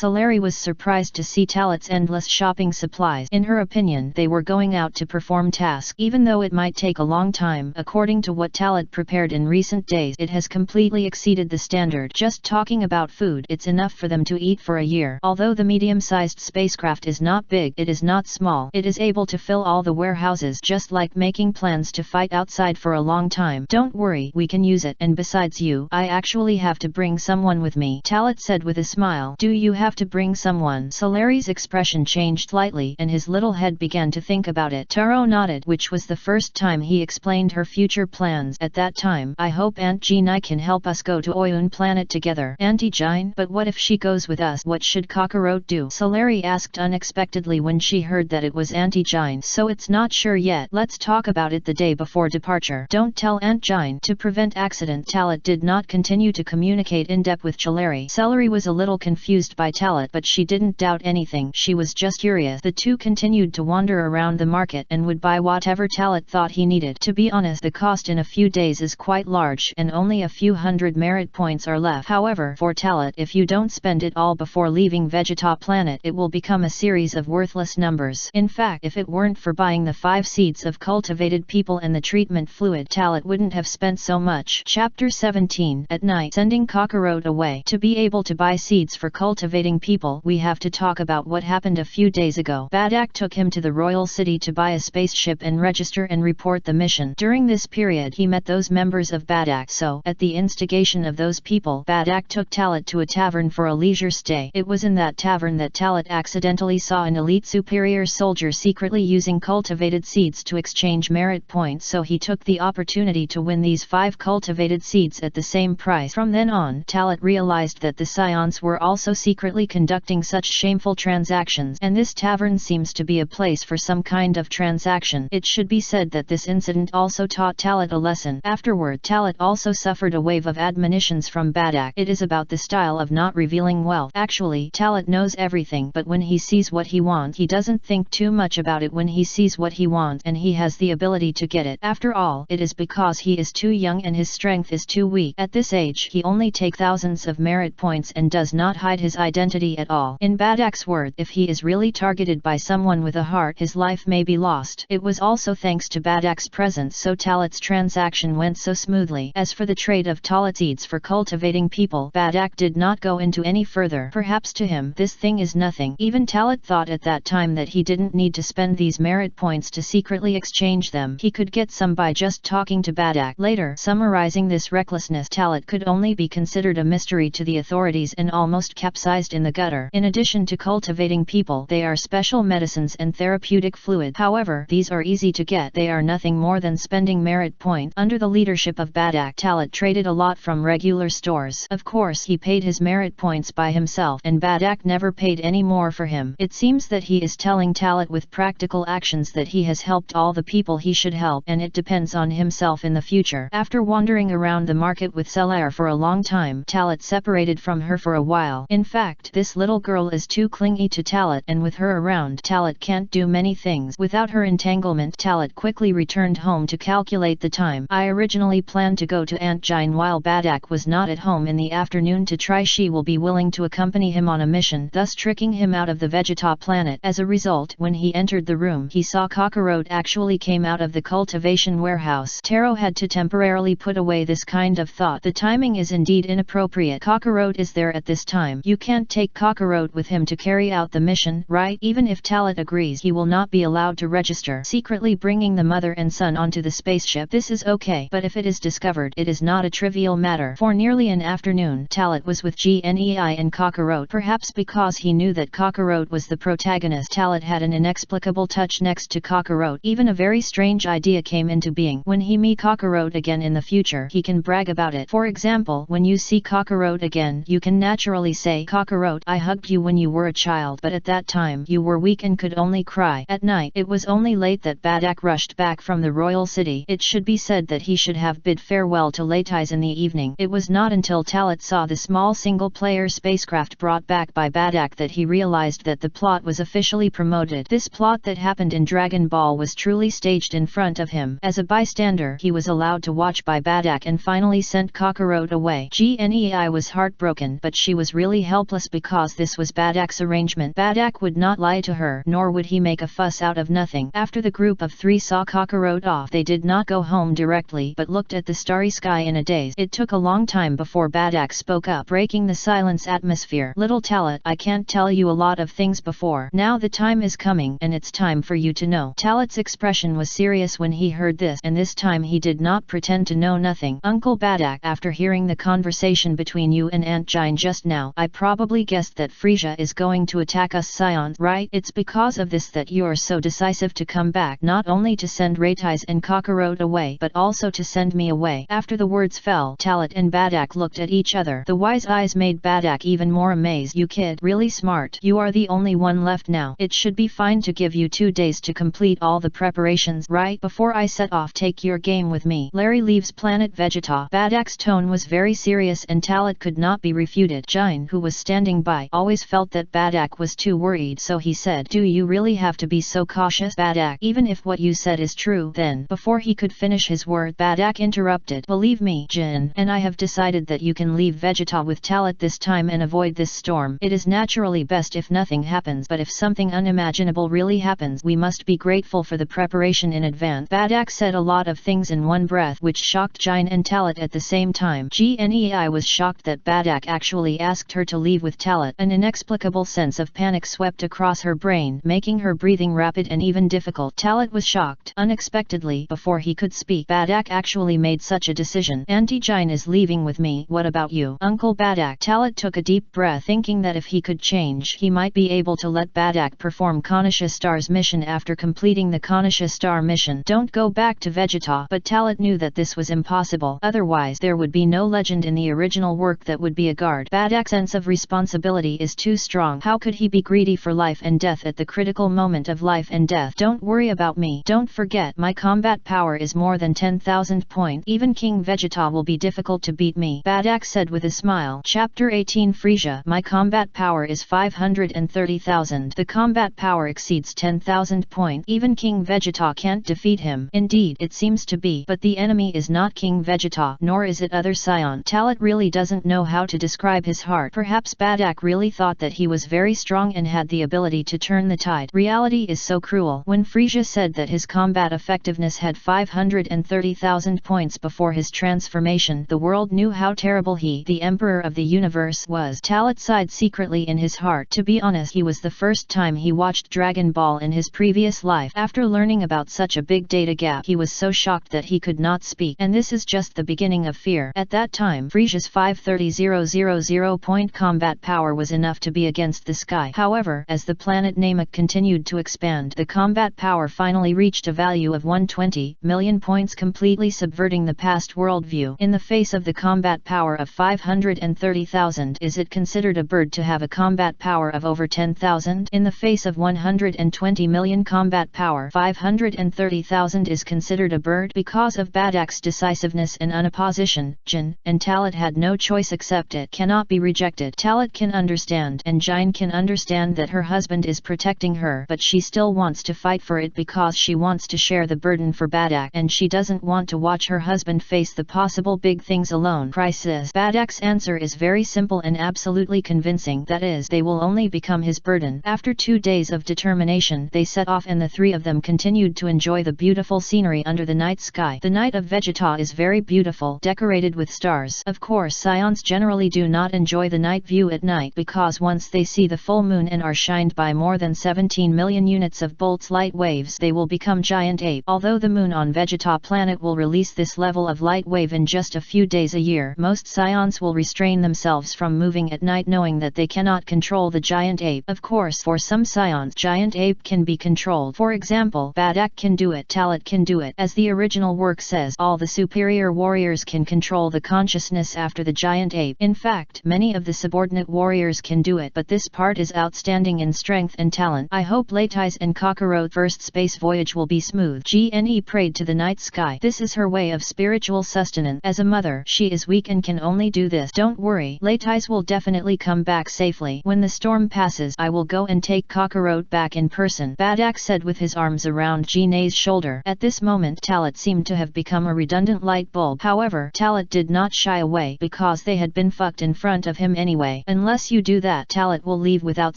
Salari was surprised to see Talat's endless shopping supplies. In her opinion, they were going out to perform tasks, even though it might take a long time. According to what Talat prepared in recent days, it has completely exceeded the standard. Just talking about food, it's enough for them to eat for a year. Although the medium-sized spacecraft is not big, it is not small. It is able to fill all the warehouses, just like making plans to fight outside for a long time. Don't worry, we can use it. And besides you, I actually have to bring someone with me, Talat said with a smile. Do you have to bring someone? Salari's expression changed slightly, and his little head began to think about it. Taro nodded, which was the first time he explained her future plans. At that time, I hope Aunt Jinai can help us go to Oyun Planet together. Auntie Jine? But what if she goes with us? What should Kakarot do? Salari asked unexpectedly when she heard that it was Auntie Jine. So it's not sure yet. Let's talk about it the day before departure. Don't tell Aunt Jine. To prevent accident, Talat did not continue to communicate in depth with Salari. Salari was a little confused by Talat, but she didn't doubt anything. She was just curious. The two continued to wander around the market and would buy whatever Talat thought he needed. To be honest, the cost in a few days is quite large, and only a few hundred merit points are left. However, for Talat, if you don't spend it all before leaving Vegeta Planet, it will become a series of worthless numbers. In fact, if it weren't for buying the 5 seeds of cultivated people and the treatment fluid, Talat wouldn't have spent so much. Chapter 17. At night, sending Kakarot away. To be able to buy seeds for cultivating people, we have to talk about what happened a few days ago. Badak took him to the royal city to buy a spaceship and register and report the mission. During this period, he met those members of Badak. So, at the instigation of those people, Badak took Talat to a tavern for a leisure stay. It was in that tavern that Talat accidentally saw an elite superior soldier secretly using cultivated seeds to exchange merit points, so he took the opportunity to win these 5 cultivated seeds at the same price. From then on, Talat realized that the Scions were also secretly conducting such shameful transactions, and this tavern seems to be a place for some kind of transaction. It should be said that this incident also taught Talat a lesson. Afterward, Talat also suffered a wave of admonitions from Badak. It is about the style of not revealing wealth. Actually, Talat knows everything, but when he sees what he wants, he doesn't think too much about it. When he sees what he wants and he has the ability to get it. After all, it is because he is too young and his strength is too weak. At this age, he only takes thousands of merit points and does not hide his identity at all. In Badak's word, if he is really targeted by someone with a heart, his life may be lost. It was also thanks to Badak's presence so Talat's transaction went so smoothly. As for the trade of Talat seeds for cultivating people, Badak did not go into any further. Perhaps to him, this thing is nothing. Even Talat thought at that time that he didn't need to spend these merit points to secretly exchange them. He could get some by just talking to Badak. Later, summarizing this recklessness, Talat could only be considered a mystery to the authorities and almost capsized in the gutter. In addition to cultivating people, they are special medicines and therapeutic fluid. However, these are easy to get. They are nothing more than spending merit points. Under the leadership of Badak, Talat traded a lot from regular stores. Of course, he paid his merit points by himself, and Badak never paid any more for him. It seems that he is telling Talat with practical actions that he has helped all the people he should help, and it depends on himself in the future. After wandering around the market with Selar for a long time, Talat separated from her for a while. In fact, this little girl is too clingy to Talat, and with her around, Talat can't do many things. Without her entanglement, Talat quickly returned home to calculate the time. I originally planned to go to Aunt Jine while Badak was not at home in the afternoon to try she will be willing to accompany him on a mission, thus tricking him out of the Vegeta Planet. As a result, when he entered the room, he he saw Kakarot actually came out of the cultivation warehouse. Taro had to temporarily put away this kind of thought. The timing is indeed inappropriate. Kakarot is there at this time. You can't take Kakarot with him to carry out the mission, right? Even if Talat agrees, he will not be allowed to register, secretly bringing the mother and son onto the spaceship. This is okay, but if it is discovered, it is not a trivial matter. For nearly an afternoon, Talat was with Gnei and Kakarot. Perhaps because he knew that Kakarot was the protagonist, Talat had an inexplicable touch next to Kakarot. Even a very strange idea came into being. When he meet Kakarot again in the future, he can brag about it. For example, when you see Kakarot again, you can naturally say, Kakarot, I hugged you when you were a child, but at that time you were weak and could only cry. At night, it was only late that Badak rushed back from the royal city. It should be said that he should have bid farewell to Latais in the evening. It was not until Talat saw the small single-player spacecraft brought back by Badak that he realized that the plot was officially promoted. This plot that happened in Dragon Ball was truly staged in front of him. As a bystander, he was allowed to watch by Badak and finally sent Kakarot away. Gnei was heartbroken, but she was really helpless because this was Badak's arrangement. Badak would not lie to her, nor would he make a fuss out of nothing. After the group of three saw Kakarot off, they did not go home directly, but looked at the starry sky in a daze. It took a long time before Badak spoke up, breaking the silence atmosphere. Little Talat, I can't tell you a lot of things before. Now the time is coming, and it's time for you to know. Talat's expression was serious when he heard this, and this time he did not pretend to know nothing. Uncle Badak, after hearing the conversation between you and Aunt Jine just now, I probably guessed that Frisia is going to attack us Scions, right? It's because of this that you're so decisive to come back, not only to send Latais and Kakarot away, but also to send me away. After the words fell, Talat and Badak looked at each other. The wise eyes made Badak even more amazed. You kid, really smart. You are the only one left now. It should be fine to give you 2 days to complete all the preparations, right? Before I set off, take your game with me. Larry leaves planet Vegeta. Badak's tone was very serious and Talat could not be refuted. Jine, who was standing by, always felt that Badak was too worried, so he said, do you really have to be so cautious, Badak? Even if what you said is true, then. Before he could finish his word, Badak interrupted. Believe me, Jin, and I have decided that you can leave Vegeta with Talat this time and avoid this storm. It is naturally best if nothing happens, but if something unimaginable really happens, we must be grateful for the preparation in advance. Badak said a lot of things in one breath, which shocked Jine and Talat at the same time. Gnei was shocked that Badak actually asked her to leave with Talat. An inexplicable sense of panic swept across her brain, making her breathing rapid and even difficult. Talat was shocked. Unexpectedly, before he could speak, Badak actually made such a decision. Auntie Jine is leaving with me. What about you, Uncle Badak? Talat took a deep breath, thinking that if he could change, he might be able to let Badak perform Konoha Star's mission. After completing the Konoha Star mission, don't go back to Vegeta. But Talat knew that this was impossible. Otherwise, there would be no legend in the original work that would be a guard. Badak's sense of responsibility is too strong. How could he be greedy for life and death at the critical moment of life and death? Don't worry about me. Don't forget, my combat power is more than 10,000 points. Even King Vegeta will be difficult to beat me, Badak said with a smile. Chapter 18 Frisia. My combat power is 530,000. The combat power exceeds 10,000 points. Even King Vegeta can't defeat him. Indeed, it seems to be. But the enemy is not King Vegeta, nor is it other Scion. Talat really doesn't know how to describe his heart. Perhaps Badak really thought that he was very strong and had the ability to turn the tide. Reality is so cruel. When Frisia said that his combat effectiveness had 530,000 points before his transformation, the world knew how terrible he, the Emperor of the Universe, was. Talat sighed secretly in his heart. To be honest, he was the first time he watched Dragon Ball in his previous life. After learning about such a big data gap, he was so shocked that he could not speak. And this is just the beginning of fear. At that time, Frisia's 530,000 point combat power was enough to be against the sky. However, as the planet Namek continued to expand, the combat power finally reached a value of 120 million points, completely subverting the past worldview. In the face of the combat power of 530,000, is it considered a bird to have a combat power of over 10,000? In the face of 120 million combat power, 530,000 is considered a bird. Because of Badak's decisiveness and unopposition, Jin and Talat had no choice except it cannot be rejected. Talat can understand, and Jine can understand, that her husband is protecting her, but she still wants to fight for it because she wants to share the burden for Badak, and she doesn't want to watch her husband face the possible big things alone. Crisis. Badak's answer is very simple and absolutely convincing, that is, they will only become his burden. After 2 days of determination, they set off and the three of them continued to enjoy the beautiful scenery under the night sky. The night of Vegeta is very beautiful, decorated with stars. Of course, scions generally do not enjoy the night view at night because once they see the full moon and are shined by more than 17 million units of Bolt's light waves, they will become giant ape. Although the moon on Vegeta Planet will release this level of light wave in just a few days a year, most scions will restrain themselves from moving at night knowing that they cannot control the giant ape. Of course, for some scions, giant ape can be controlled. For example, Badak can do it, Talat can do it. As the original work says, all the superior warriors can control the consciousness after the giant ape. In fact, many of the subordinate warriors can do it, but this part is outstanding in strength and talent. I hope Latai's and Kakarot's first space voyage will be smooth. Gne prayed to the night sky. This is her way of spiritual sustenance. As a mother, she is weak and can only do this. Don't worry, Latai's will definitely come back safely. When the storm passes, I will go and take Kakarot back in person, Badak said with his arms around Gne's shoulder. At this moment, Talat seemed to have become a redundant light bulb. However, Talat did not shy away because they had been fucked in front of him anyway. Unless you do that, Talat will leave without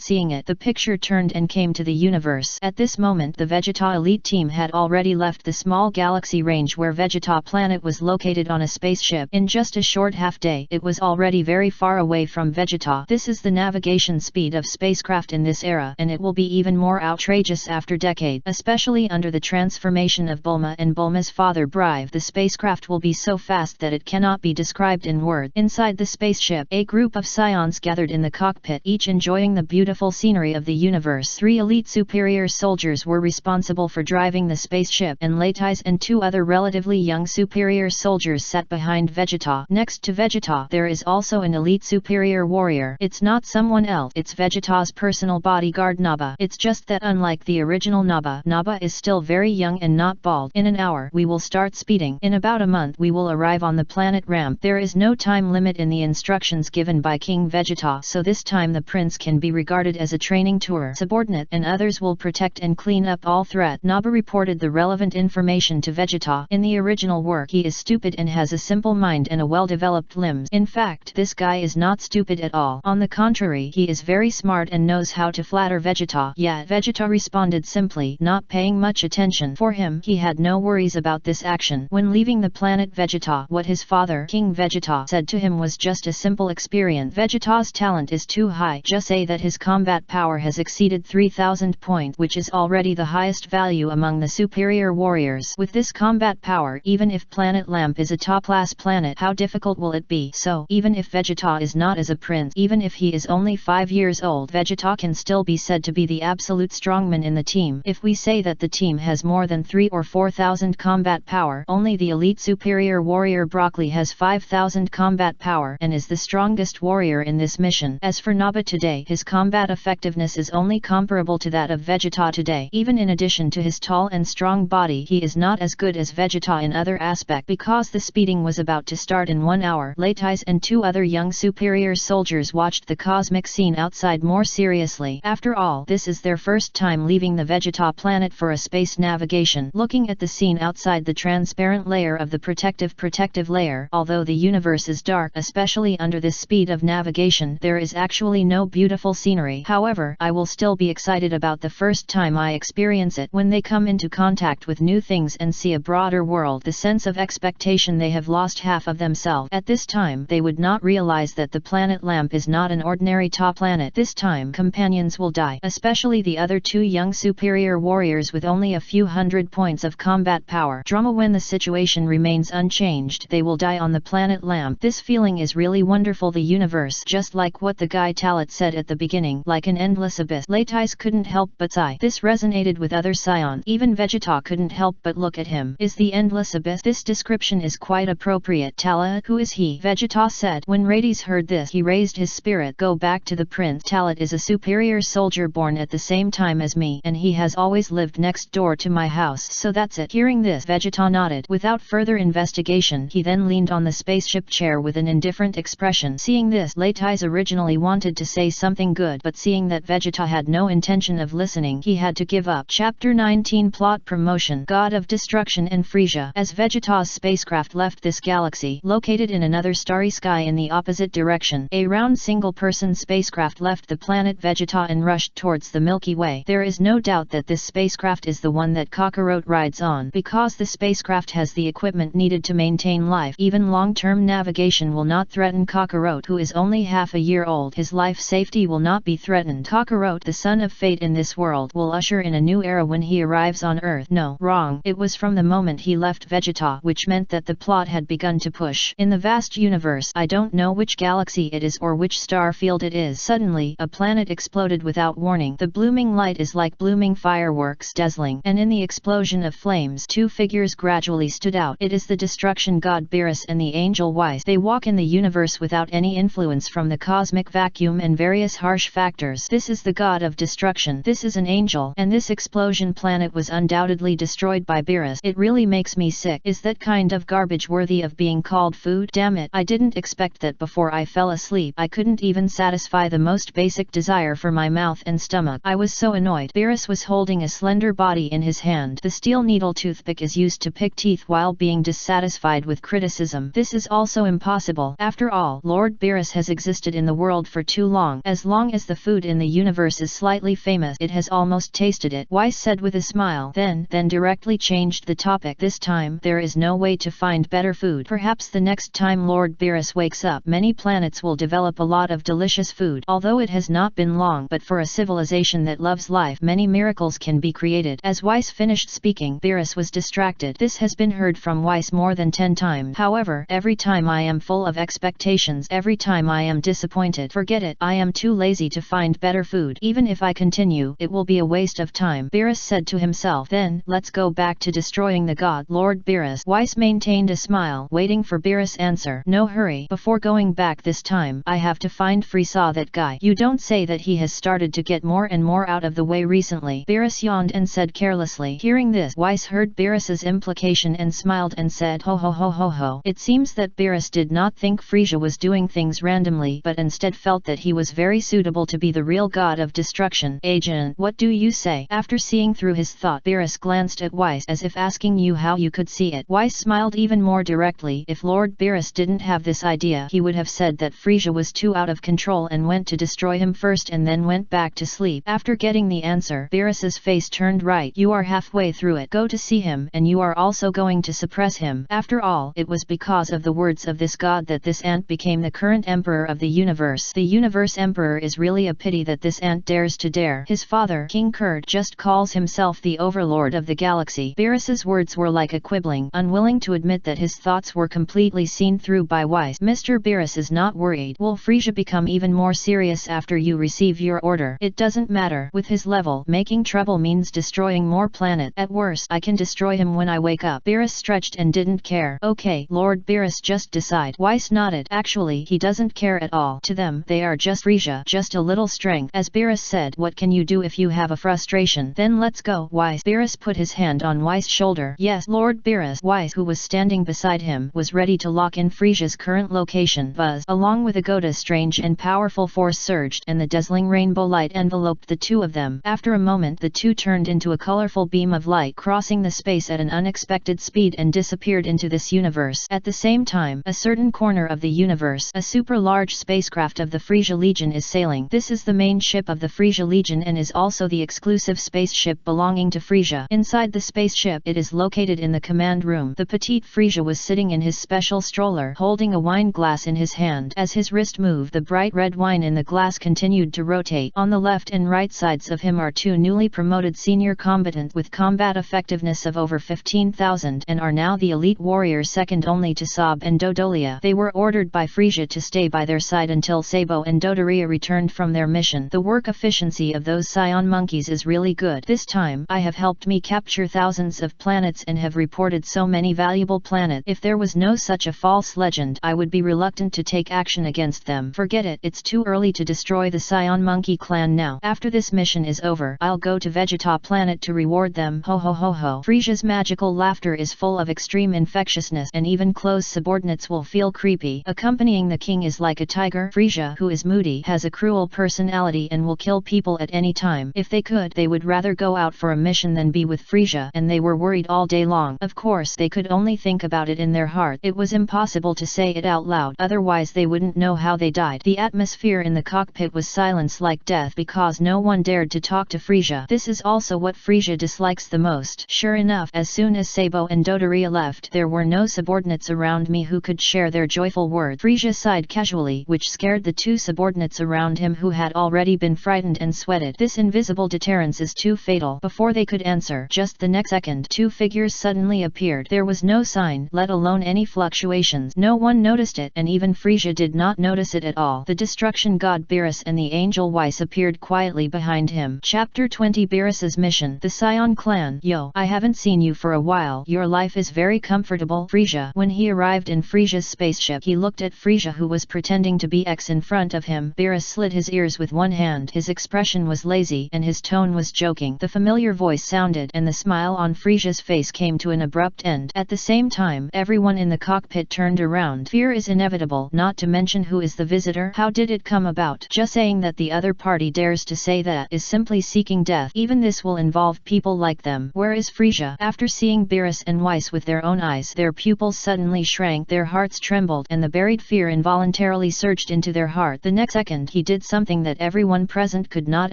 seeing it. The picture turned and came to the universe. At this moment, the Vegeta elite team had already left the small galaxy range where Vegeta Planet was located on a spaceship. In just a short half day, it was already very far away from Vegeta. This is the navigation speed of spacecraft in this era, and it will be even more outrageous after decade, especially under the transformation of Bulma and Bulma's father Brive. The spacecraft will be so fast that it cannot be described in words. Inside the spaceship, a group of scions gathered in the cockpit, each enjoying the beautiful scenery of the universe. 3 elite superior soldiers were responsible for driving the spaceship, and Latai's and 2 other relatively young superior soldiers sat behind Vegeta. Next to Vegeta, there is also an elite superior warrior. It's not someone else, it's Vegeta's personal bodyguard Naba. It's just that unlike the original Naba is still very young and not bald. In an hour, we will start speeding. In about a month, we will arrive on the planet ramp. There is no time limit in the instructions given by King Vegeta, so this time the prince can be regarded as a training tour. Subordinate and others will protect and clean up all threat. Naba reported the relevant information to Vegeta. In the original work, he is stupid and has a simple mind and a well-developed limbs. In fact, this guy is not stupid at all. On the contrary, he is very smart and knows how to flatter Vegeta. Yet Vegeta responded simply, not paying much attention. For him, he had no worries about this action. When leaving the planet Vegeta, what his father, King Vegeta, said to him was just a simple experience. Vegeta's talent is too high. Just say that his combat power has exceeded 3000 points, which is already the highest value among the superior warriors. With this combat power, even if Planet Lamp is a top-class planet, how difficult will it be? So, even if Vegeta is not as a prince, even if he is only 5 years old, Vegeta can still be said to be the absolute strongman in the team. If we say that the team has more than 3 or 4000 combat power, only the elite superior warrior Broccoli has 5000 combat power and is the strongest warrior in this mission. As for Naba today, his combat effectiveness is only comparable to that of Vegeta today. Even in addition to his tall and strong body, he is not as good as Vegeta in other aspects. Because the speeding was about to start in 1 hour, Latai's and 2 other young superior soldiers watched the cosmic scene outside more seriously. After all, this is their first time leaving the Vegeta planet for a space navigation. Looking at the scene outside the transparent layer of the protective layer, although the universe is dark, especially under this speed of navigation, there is actually no beautiful scenery. However, I will still be excited about the first time I experience it. When they come into contact with new things and see a broader world, the sense of expectation, they have lost half of themselves. At this time, they would not realize that the planet Lamp is not an ordinary top planet. This time, companions will die, especially the other 2 young superior warriors with only a few hundred points of combat power. Drama: when the situation remains unchanged, they will die on the planet Lamp. This feeling is really wonderful. The universe, just like what the guy Talat said at the beginning, like an endless abyss. Latai's couldn't help but sigh. This resonated with other scions. Even Vegeta couldn't help but look at him. Is the endless abyss? This description is quite appropriate. Talat, who is he? Vegeta said. When Radius heard this, he raised his spirit. Go back to the prince. Talat is a superior soldier born at the same time as me, and he has always lived next door to my house, so that's it. Hearing this, Vegeta nodded. Without further investigation, he then leaned on the spaceship chair with an indifferent expression. Seeing this, Latai's originally wanted to say something good, but seeing that Vegeta had no intention of listening, he had to give up. Chapter 19 Plot Promotion. God of Destruction and Frisia. As Vegeta's spacecraft left this galaxy, located in another starry sky in the opposite direction, a round single-person spacecraft left the planet Vegeta and rushed towards the Milky Way. There is no no doubt that this spacecraft is the one that Kakarot rides on. Because the spacecraft has the equipment needed to maintain life, even long-term navigation will not threaten Kakarot, who is only half a year old. His life safety will not be threatened. Kakarot, the son of fate in this world, will usher in a new era when he arrives on Earth. No, wrong. It was from the moment he left Vegeta, which meant that the plot had begun to push. In the vast universe, I don't know which galaxy it is or which star field it is. Suddenly, a planet exploded without warning. The blooming light is like blooming fireworks, dazzling, and in the explosion of flames, two figures gradually stood out. It is the destruction god Beerus and the angel Weiss. They walk in the universe without any influence from the cosmic vacuum and various harsh factors. This is the god of destruction. This is an angel, and this explosion planet was undoubtedly destroyed by Beerus. It really makes me sick. Is that kind of garbage worthy of being called food? Damn it, I didn't expect that. Before I fell asleep, I couldn't even satisfy the most basic desire for my mouth and stomach. I was so annoyed. Beerus was holding a slender body in his hand. The steel needle toothpick is used to pick teeth while being dissatisfied with criticism. This is also impossible. After all, Lord Beerus has existed in the world for too long. As long as the food in the universe is slightly famous, it has almost tasted it, Weiss said with a smile. Then directly changed the topic. This time, there is no way to find better food. Perhaps the next time Lord Beerus wakes up, many planets will develop a lot of delicious food. Although it has not been long, but for a civilization that loves life, many miracles can be created. As Weiss finished speaking, Beerus was distracted. This has been heard from Weiss more than 10 times. However, every time I am full of expectations, every time I am disappointed. Forget it, I am too lazy to find better food. Even if I continue, it will be a waste of time, Beerus said to himself. Then, let's go back to destroying the god, Lord Beerus. Weiss maintained a smile, waiting for Beerus' answer. No hurry. Before going back this time, I have to find Frieza, that guy. You don't say that he has started to get more and more out of the way recently. Beerus yawned and said carelessly. Hearing this, Weiss heard Beerus's implication and smiled and said, ho ho ho ho ho. It seems that Beerus did not think Frieza was doing things randomly, but instead felt that he was very suitable to be the real god of destruction. Agent, what do you say? After seeing through his thought, Beerus glanced at Weiss as if asking you how you could see it. Weiss smiled even more directly. If Lord Beerus didn't have this idea, he would have said that Frieza was too out of control and went to destroy him first and then went back to sleep. After getting the answer, Beerus's face turned right. You are halfway through it. Go to see him, and you are also going to suppress him. After all, it was because of the words of this god that this ant became the current emperor of the universe. The universe emperor is really a pity that this ant dares to dare. His father, King Kurd, just calls himself the overlord of the galaxy. Beerus's words were like a quibbling, unwilling to admit that his thoughts were completely seen through by Weiss. Mr. Beerus is not worried. Will Frieza become even more serious after you receive your order? It doesn't matter. With his level, making trouble means destroying more planet. At worst, I can destroy him when I wake up. Beerus stretched and didn't care. Okay, Lord Beerus, just decide. Weiss nodded. Actually, he doesn't care at all. To them, they are just Frieza, just a little strength. As Beerus said, what can you do if you have a frustration? Then let's go, Weiss. Beerus put his hand on Weiss' shoulder. Yes, Lord Beerus. Weiss, who was standing beside him, was ready to lock in Frieza's current location. Buzz, along with Agoda, strange and powerful force surged, and the dazzling rainbow light enveloped the two of them. After a moment, the two turned into a colorful beam of light, crossing the space at an unexpected speed and disappeared into this universe. At the same time, a certain corner of the universe, a super large spacecraft of the Frieza Legion is sailing. This is the main ship of the Frieza Legion and is also the exclusive spaceship belonging to Frieza. Inside the spaceship, it is located in the command room. The petite Frieza was sitting in his special stroller, holding a wine glass in his hand. As his wrist moved, the bright red wine in the glass continued to rotate. On the left and right sides of him are two newly promoted senior combatants with combat effectiveness of over 15,000 and are now the elite warriors second only to Saab and Dodolia. They were ordered by Frieza to stay by their side until Sabo and Dodoria returned from their mission. The work efficiency of those Scion monkeys is really good. This time, I have helped me capture thousands of planets and have reported so many valuable planets. If there was no such a false legend, I would be reluctant to take action against them. Forget it, it's too early to destroy the Scion monkey clan now. After this mission is over, I'll go to Vegeta Planet to reward them. Ho ho ho ho. Frieza's magical laughter is full of extreme infectiousness, and even close subordinates will feel creepy. Accompanying the king is like a tiger. Frieza, who is moody, has a cruel personality and will kill people at any time. If they could, they would rather go out for a mission than be with Frieza, and they were worried all day long. Of course, they could only think about it in their heart. It was impossible to say it out loud, otherwise they wouldn't know how they died. The atmosphere in the cockpit was silence like death because no one dared to talk to Frisia. This is also what Frisia dislikes the most. Sure enough, as soon as Sabo and Dodoria left, there were no subordinates around me who could share their joyful word. Frisia sighed casually, which scared the two subordinates around him who had already been frightened and sweated. This invisible deterrence is too fatal. Before they could answer, just the next second, two figures suddenly appeared. There was no sign, let alone any fluctuations. No one noticed it, and even Frisia did not notice it at all. The destruction god Beerus and the angel Weiss appeared quietly behind him. Chapter 20 Beerus's mission. The Scion clan. Yo, I haven't seen you for a while. Your life is very comfortable, Frisia. When he arrived in Frisia's spaceship, he looked at Frisia, who was pretending to be X in front of him. Beerus slid his ears with one hand. His expression was lazy, and his tone was joking. The familiar voice sounded, and the smile on Frisia's face came to an abrupt end. At the same time, everyone in the cockpit turned around. Fear is inevitable, not to mention who is the visitor. How did it come about? Just saying that the other party dares to say that is simply seeking death. Even this will involve people like them. Where is Frisia? After seeing Beerus and Weiss with their own eyes, their pupils suddenly shrank, their hearts trembled, and the buried fear involuntarily surged into their heart. The next second, he did something that everyone present could not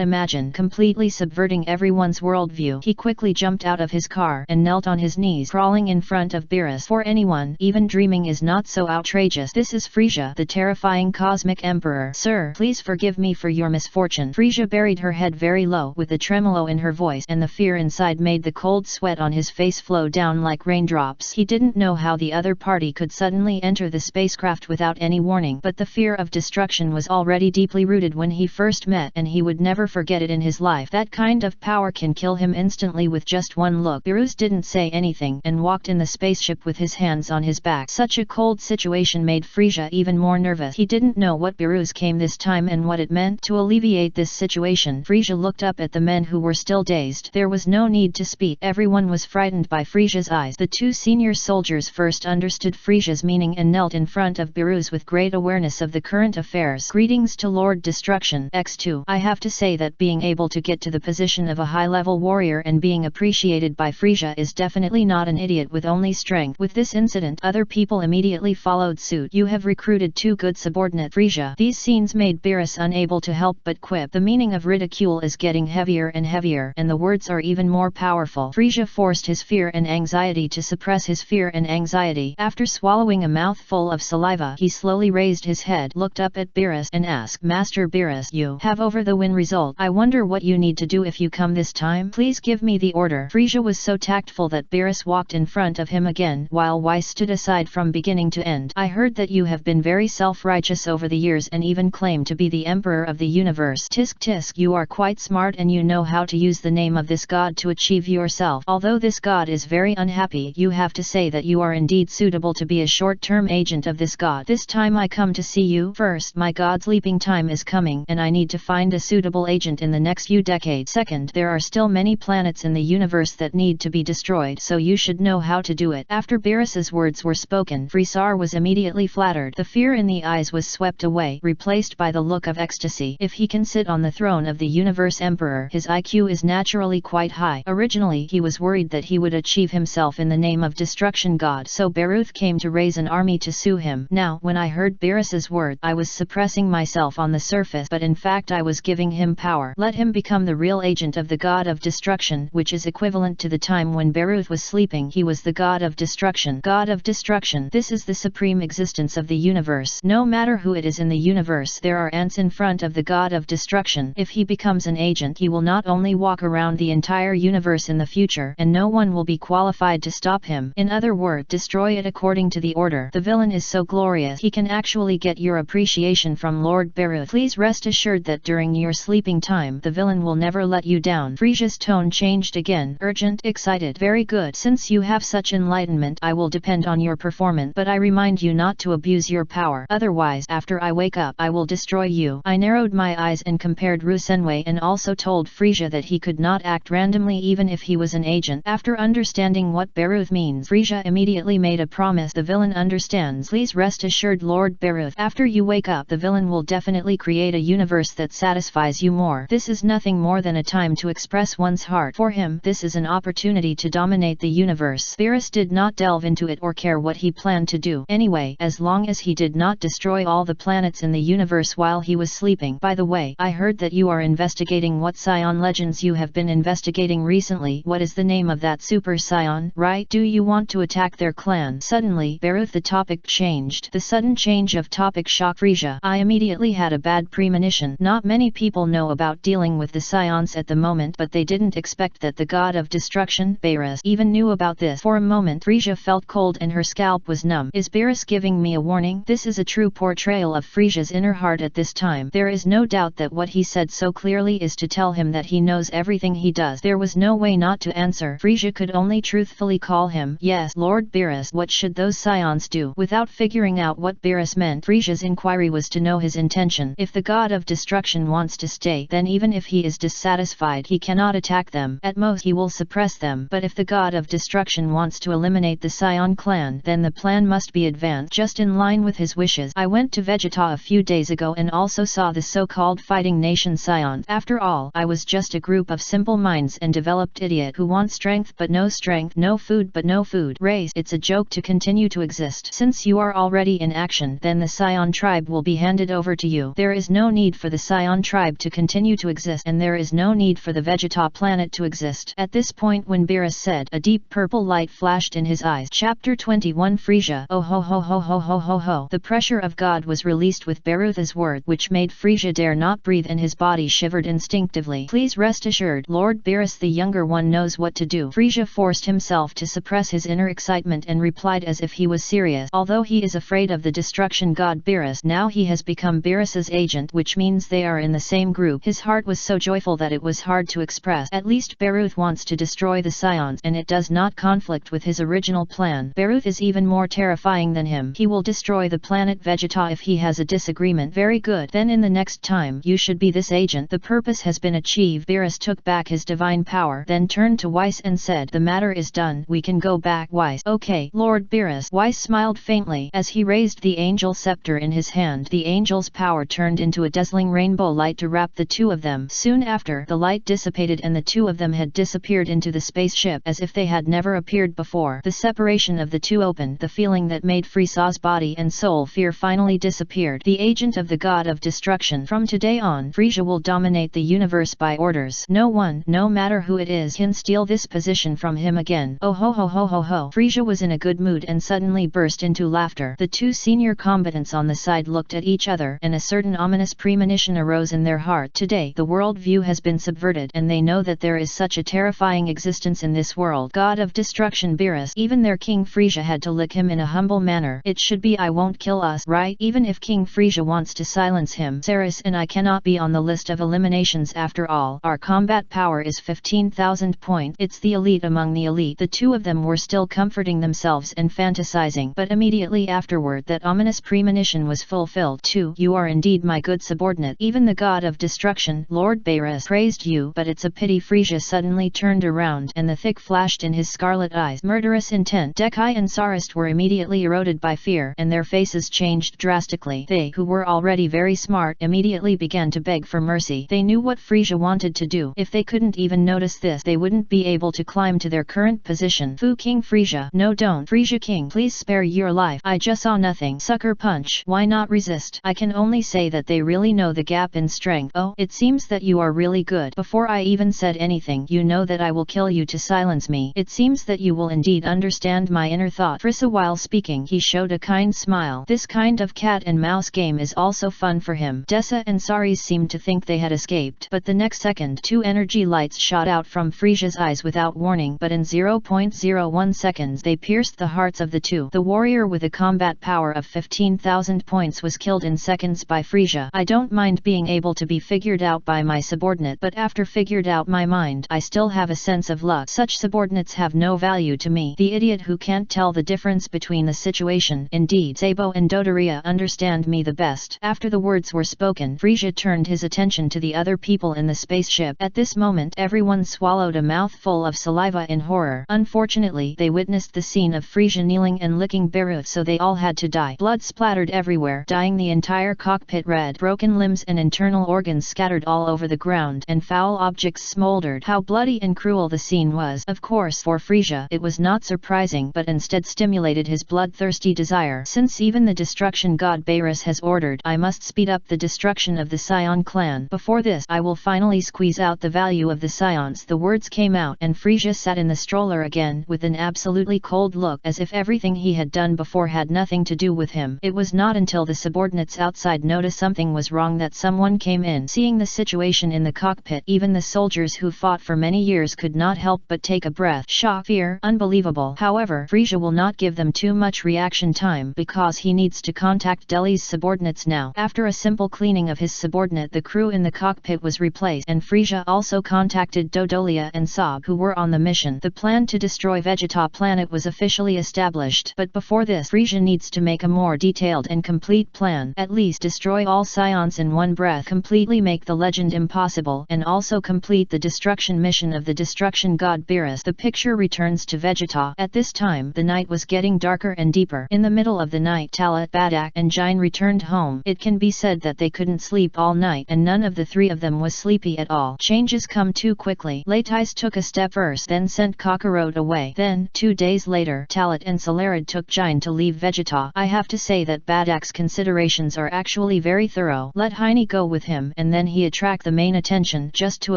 imagine, completely subverting everyone's worldview. He quickly jumped out of his car and knelt on his knees, crawling in front of Beerus. For anyone, even dreaming is not so outrageous. This is Frisia, the terrifying cosmic emperor. Sir, please forgive me for your misfortune. Frisia buried her head very low, with the tremolo in her voice, and the fear inside made the cold sweat on his face flow down like raindrops. He didn't know how the other party could suddenly enter the spacecraft without any warning, but the fear of destruction was already deeply rooted when he first met, and he would never forget it in his life. That kind of power can kill him instantly with just one look. Beerus didn't say anything, and walked in the spaceship with his hands on his back. Such a cold situation made Frisia even more nervous. He didn't know what Beerus came this time and what it meant. To alleviate this situation, Frisia looked up at the men who were still dazed. There was no need to speak. Everyone was frightened by Frisia's eyes. The two senior soldiers first understood Frisia's meaning and knelt in front of Beerus with great awareness of the current affairs. Greetings to Lord Destruction. X2. I have to say that being able to get to the position of a high-level warrior and being appreciated by Frisia is definitely not an idiot with only strength. With this incident, other people immediately followed suit. You have recruited two good subordinate Frisia. These scenes made Beerus unable to help but quip. The meaning of ridicule is getting heavier and heavier, and the words are even more powerful. Frisia forced his fear and anxiety to suppress his fear and anxiety. After swallowing a mouthful of saliva, he slowly raised his head, looked up at Beerus, and asked, Master Beerus, you have over the win result. I wonder what you need to do if you come this time. Please give me the order. Frisia was so tactful that Beerus walked in front of him again, while Weiss stood aside from beginning to end. I heard that you have been very self-righteous over the years and even claim to be the emperor of the universe. Tisk tisk, you are quite smart and you know how to use the name of this god to achieve yourself. Although this god is very unhappy, you have to say that you are indeed suitable to be a short-term agent of this god. This time I come to see you. First, my god's leaping time is coming, and I need to find a suitable agent in the next few decades. Second, there are still many planets in the universe that need to be destroyed, so you should know how to do it. After Beerus's words were spoken, Frisia was immediately flattered. The fear in the eyes was swept away, replaced by the look of ecstasy. If he can sit on the throne of the universe emperor, his IQ is naturally quite high. Originally, he was worried that he would achieve himself in the name of destruction god, so Beerus came to raise an army to sue him. Now, when I heard Beerus's word, I was suppressing myself on the surface, but in fact I was giving him power. Let him become the real agent of the god of destruction, which is equivalent to the time when Beerus was sleeping. He was the god of destruction. God of destruction. This is the supreme existence of the universe. No matter who it is in the universe, there are ants in front of the god of destruction. If he becomes an agent, he will not only walk around the entire universe in the future, and no one will be qualified to stop him. In other words, destroy it according to the order. The villain is so glorious, he can actually get your appreciation from Lord Beerus. Please rest assured that during your sleeping time, the villain will never let you down. Frisia's tone changed again, urgent, excited. Very good. Since you have such enlightenment, I will depend on your performance, but I remind you not to abuse your power. Otherwise, after I wake up, I will destroy you. I narrowed my eyes and compared Rusenway and also told Frisia that he could not act randomly even if he was an agent. After understanding what Beerus means, Frisia immediately made a promise. The villain understands. Please rest assured, Lord Beerus. After you wake up, the villain will definitely create a universe that satisfies you more. This is nothing more than a time to express one's heart. For him, this is an opportunity to dominate the universe. Beerus did not delve into it or care what he planned to do. Anyway, as long as he did not destroy all the planets in the universe while he was sleeping. By the way, I heard that you are investigating what Scion legends you have been investigating recently. What is the name of that Super Scion, right? Do you want to attack their clan? Suddenly, Baruth, the topic changed. The sudden change of topic shocked Frisia. I immediately had a bad premonition. Not many people know about dealing with the Scions at the moment, but they didn't expect that the god of destruction, Baruth, even knew about this. For a moment, Frisia felt cold and her scalp was numb. Is Baruth giving me a warning? This is a true portrayal of Frisia's inner heart at this time. There is no doubt that what he said so clearly is to tell him that he knows everything he does. There was no way not to answer. Frisia could only truthfully call him, yes, Lord Baruth. What should those Scions do? Without figuring out what Baruth meant, Frisia's inquiry was to know his intention. If the god of destruction wants to stay, then even if he is dissatisfied, he cannot attack them. At most he will suppress them. But if the god of destruction wants to eliminate the Scion clan, then the plan must be advanced just in line with his wishes. I went to Vegeta a few days ago and also saw the so-called fighting nation Scions. After all, I was just a group of simple minds and developed idiot who want strength but no strength, no food but no food. Race, it's a joke to continue to exist. Since you are already in action, then the Scion tribe will be handed over to you. There is no need for the Scion tribe to continue to exist, and there is no need for the Vegeta planet to exist. At this point, when Baruth said, a deep purple light flashed in his eyes. Chapter 21 Frisia. Oh ho ho ho ho ho ho ho. The pressure of God was released with Baruth's word, which made Frisia dare not breathe and his body shivered instinctively. Please rest assured, Lord Baruth the younger one knows what to do. Frisia forced himself to suppress his inner excitement and replied as if he was serious. Although he is afraid of the destruction god Baruth, now he has become Baruth's agent, which means they are in the same group. His heart was so joyful that it was hard to express. At least Baruth wants to destroy the Scions, and it does not conflict with his original plan. Baruth is even more terrifying than him. He will destroy the planet Vegeta if he has a disagreement. Very good. Then in the next time, you should be this agent. The purpose has been achieved. Baruth took back his divine power, then turned to Weiss and said, the matter is done. We can go back. Weiss. Okay, Lord Baruth. Weiss smiled faintly. As he raised the angel scepter in his hand, the angel's power turned into a dazzling rainbow light to wrap the two of them. Soon after, the light dissipated and the two of them had disappeared into the spaceship as if they had never appeared before. The separation of the two opened. The feeling that made Frisia's body and soul fear finally disappeared. The agent of the god of destruction. From today on, Frisia will dominate the universe by orders. No one, no matter who it is, can steal this position from him again. Oh ho ho ho ho ho. Frisia was in a good mood and suddenly burst into laughter. The two senior combatants on the side looked at each other, and a certain ominous premonition arose in their heart. Today, the world view has been subverted, and they know that there is such a terrifying existence in this world. God of destruction Baruth. Even their king Frisia had to lick him in a humble manner. It should be I won't kill us, right? Even if King Frisia wants to silence him, Ceres and I cannot be on the list of eliminations after all. Our combat power is 15,000 points. It's the elite among the elite. The two of them were still comforting themselves and fantasizing, but immediately afterward that ominous premonition was fulfilled too. You are indeed my good subordinate. Even the god of destruction, Lord Baruth, praised you, but it's a pity. Frisia suddenly turned around, and the thick flashed in his scarlet eyes. Murderous intent. Dekai and Sarist were immediately eroded by fear, and their faces changed drastically. They, who were already very smart, immediately began to beg for mercy. They knew what Frisia wanted to do. If they couldn't even notice this, they wouldn't be able to climb to their current position. Fu King Frisia. No, don't. Frisia King, please spare your life. I just saw nothing. Sucker punch. Why not resist? I can only say that they really know the gap in strength. Oh, it seems that you are really good. Before I even said anything, you know that I will kill you to silence me. It seems that you will indeed understand my inner thought. Frisia, while speaking, he showed a kind smile. This kind of cat and mouse game is also fun for him. Dessa and Saris seemed to think they had escaped, but the next second, two energy lights shot out from Frisia's eyes without warning, but in 0.01 seconds they pierced the hearts of the two. The warrior with a combat power of 15,000 points was killed in seconds by Frisia. I don't mind being able to be figured out by my subordinate, but after figured out my mind, I still have a sense of luck. Such subordinates have no value to me. The idiot who can't tell the difference between the situation. Indeed, Sabo and Dodoria understand me the best. After the words were spoken, Frisia turned his attention to the other people in the spaceship. At this moment, everyone swallowed a mouthful of saliva in horror. Unfortunately, they witnessed the scene of Frisia kneeling and licking Baruth, so they all had to die. Blood splattered everywhere, dyeing the entire cockpit red. Broken limbs and internal organs scattered all over the ground, and foul objects smoldered. How bloody and cruel the scene was. Of course, for Frisia, it was not surprising, but instead stimulated his bloodthirsty desire. Since even the destruction god Baruth has ordered, I must speed up the destruction of the Scion clan. Before this, I will find finally squeeze out the value of the scions. The words came out and Frisia sat in the stroller again with an absolutely cold look, as if everything he had done before had nothing to do with him. It was not until the subordinates outside noticed something was wrong that someone came in. Seeing the situation in the cockpit, even the soldiers who fought for many years could not help but take a breath. Shock, fear, unbelievable. However, Frisia will not give them too much reaction time because he needs to contact Delhi's subordinates now. After a simple cleaning of his subordinate, the crew in the cockpit was replaced, and Frisia also contacted Dodolia and Saab, who were on the mission. The plan to destroy Vegeta Planet was officially established, but before this, Frisia needs to make a more detailed and complete plan. At least destroy all scions in one breath, completely make the legend impossible, and also complete the destruction mission of the destruction god Beerus. The picture returns to Vegeta. At this time, the night was getting darker and deeper. In the middle of the night, Talat, Badak, and Jine returned home. It can be said that they couldn't sleep all night, and none of the three of them was sleepy at all. Changes come too quickly. Latais took a step first, then sent Kakarot away. Then, 2 days later, Talat and Celerid took Jine to leave Vegeta. I have to say that Badak's considerations are actually very thorough. Let Heine go with him, and then he attract the main attention just to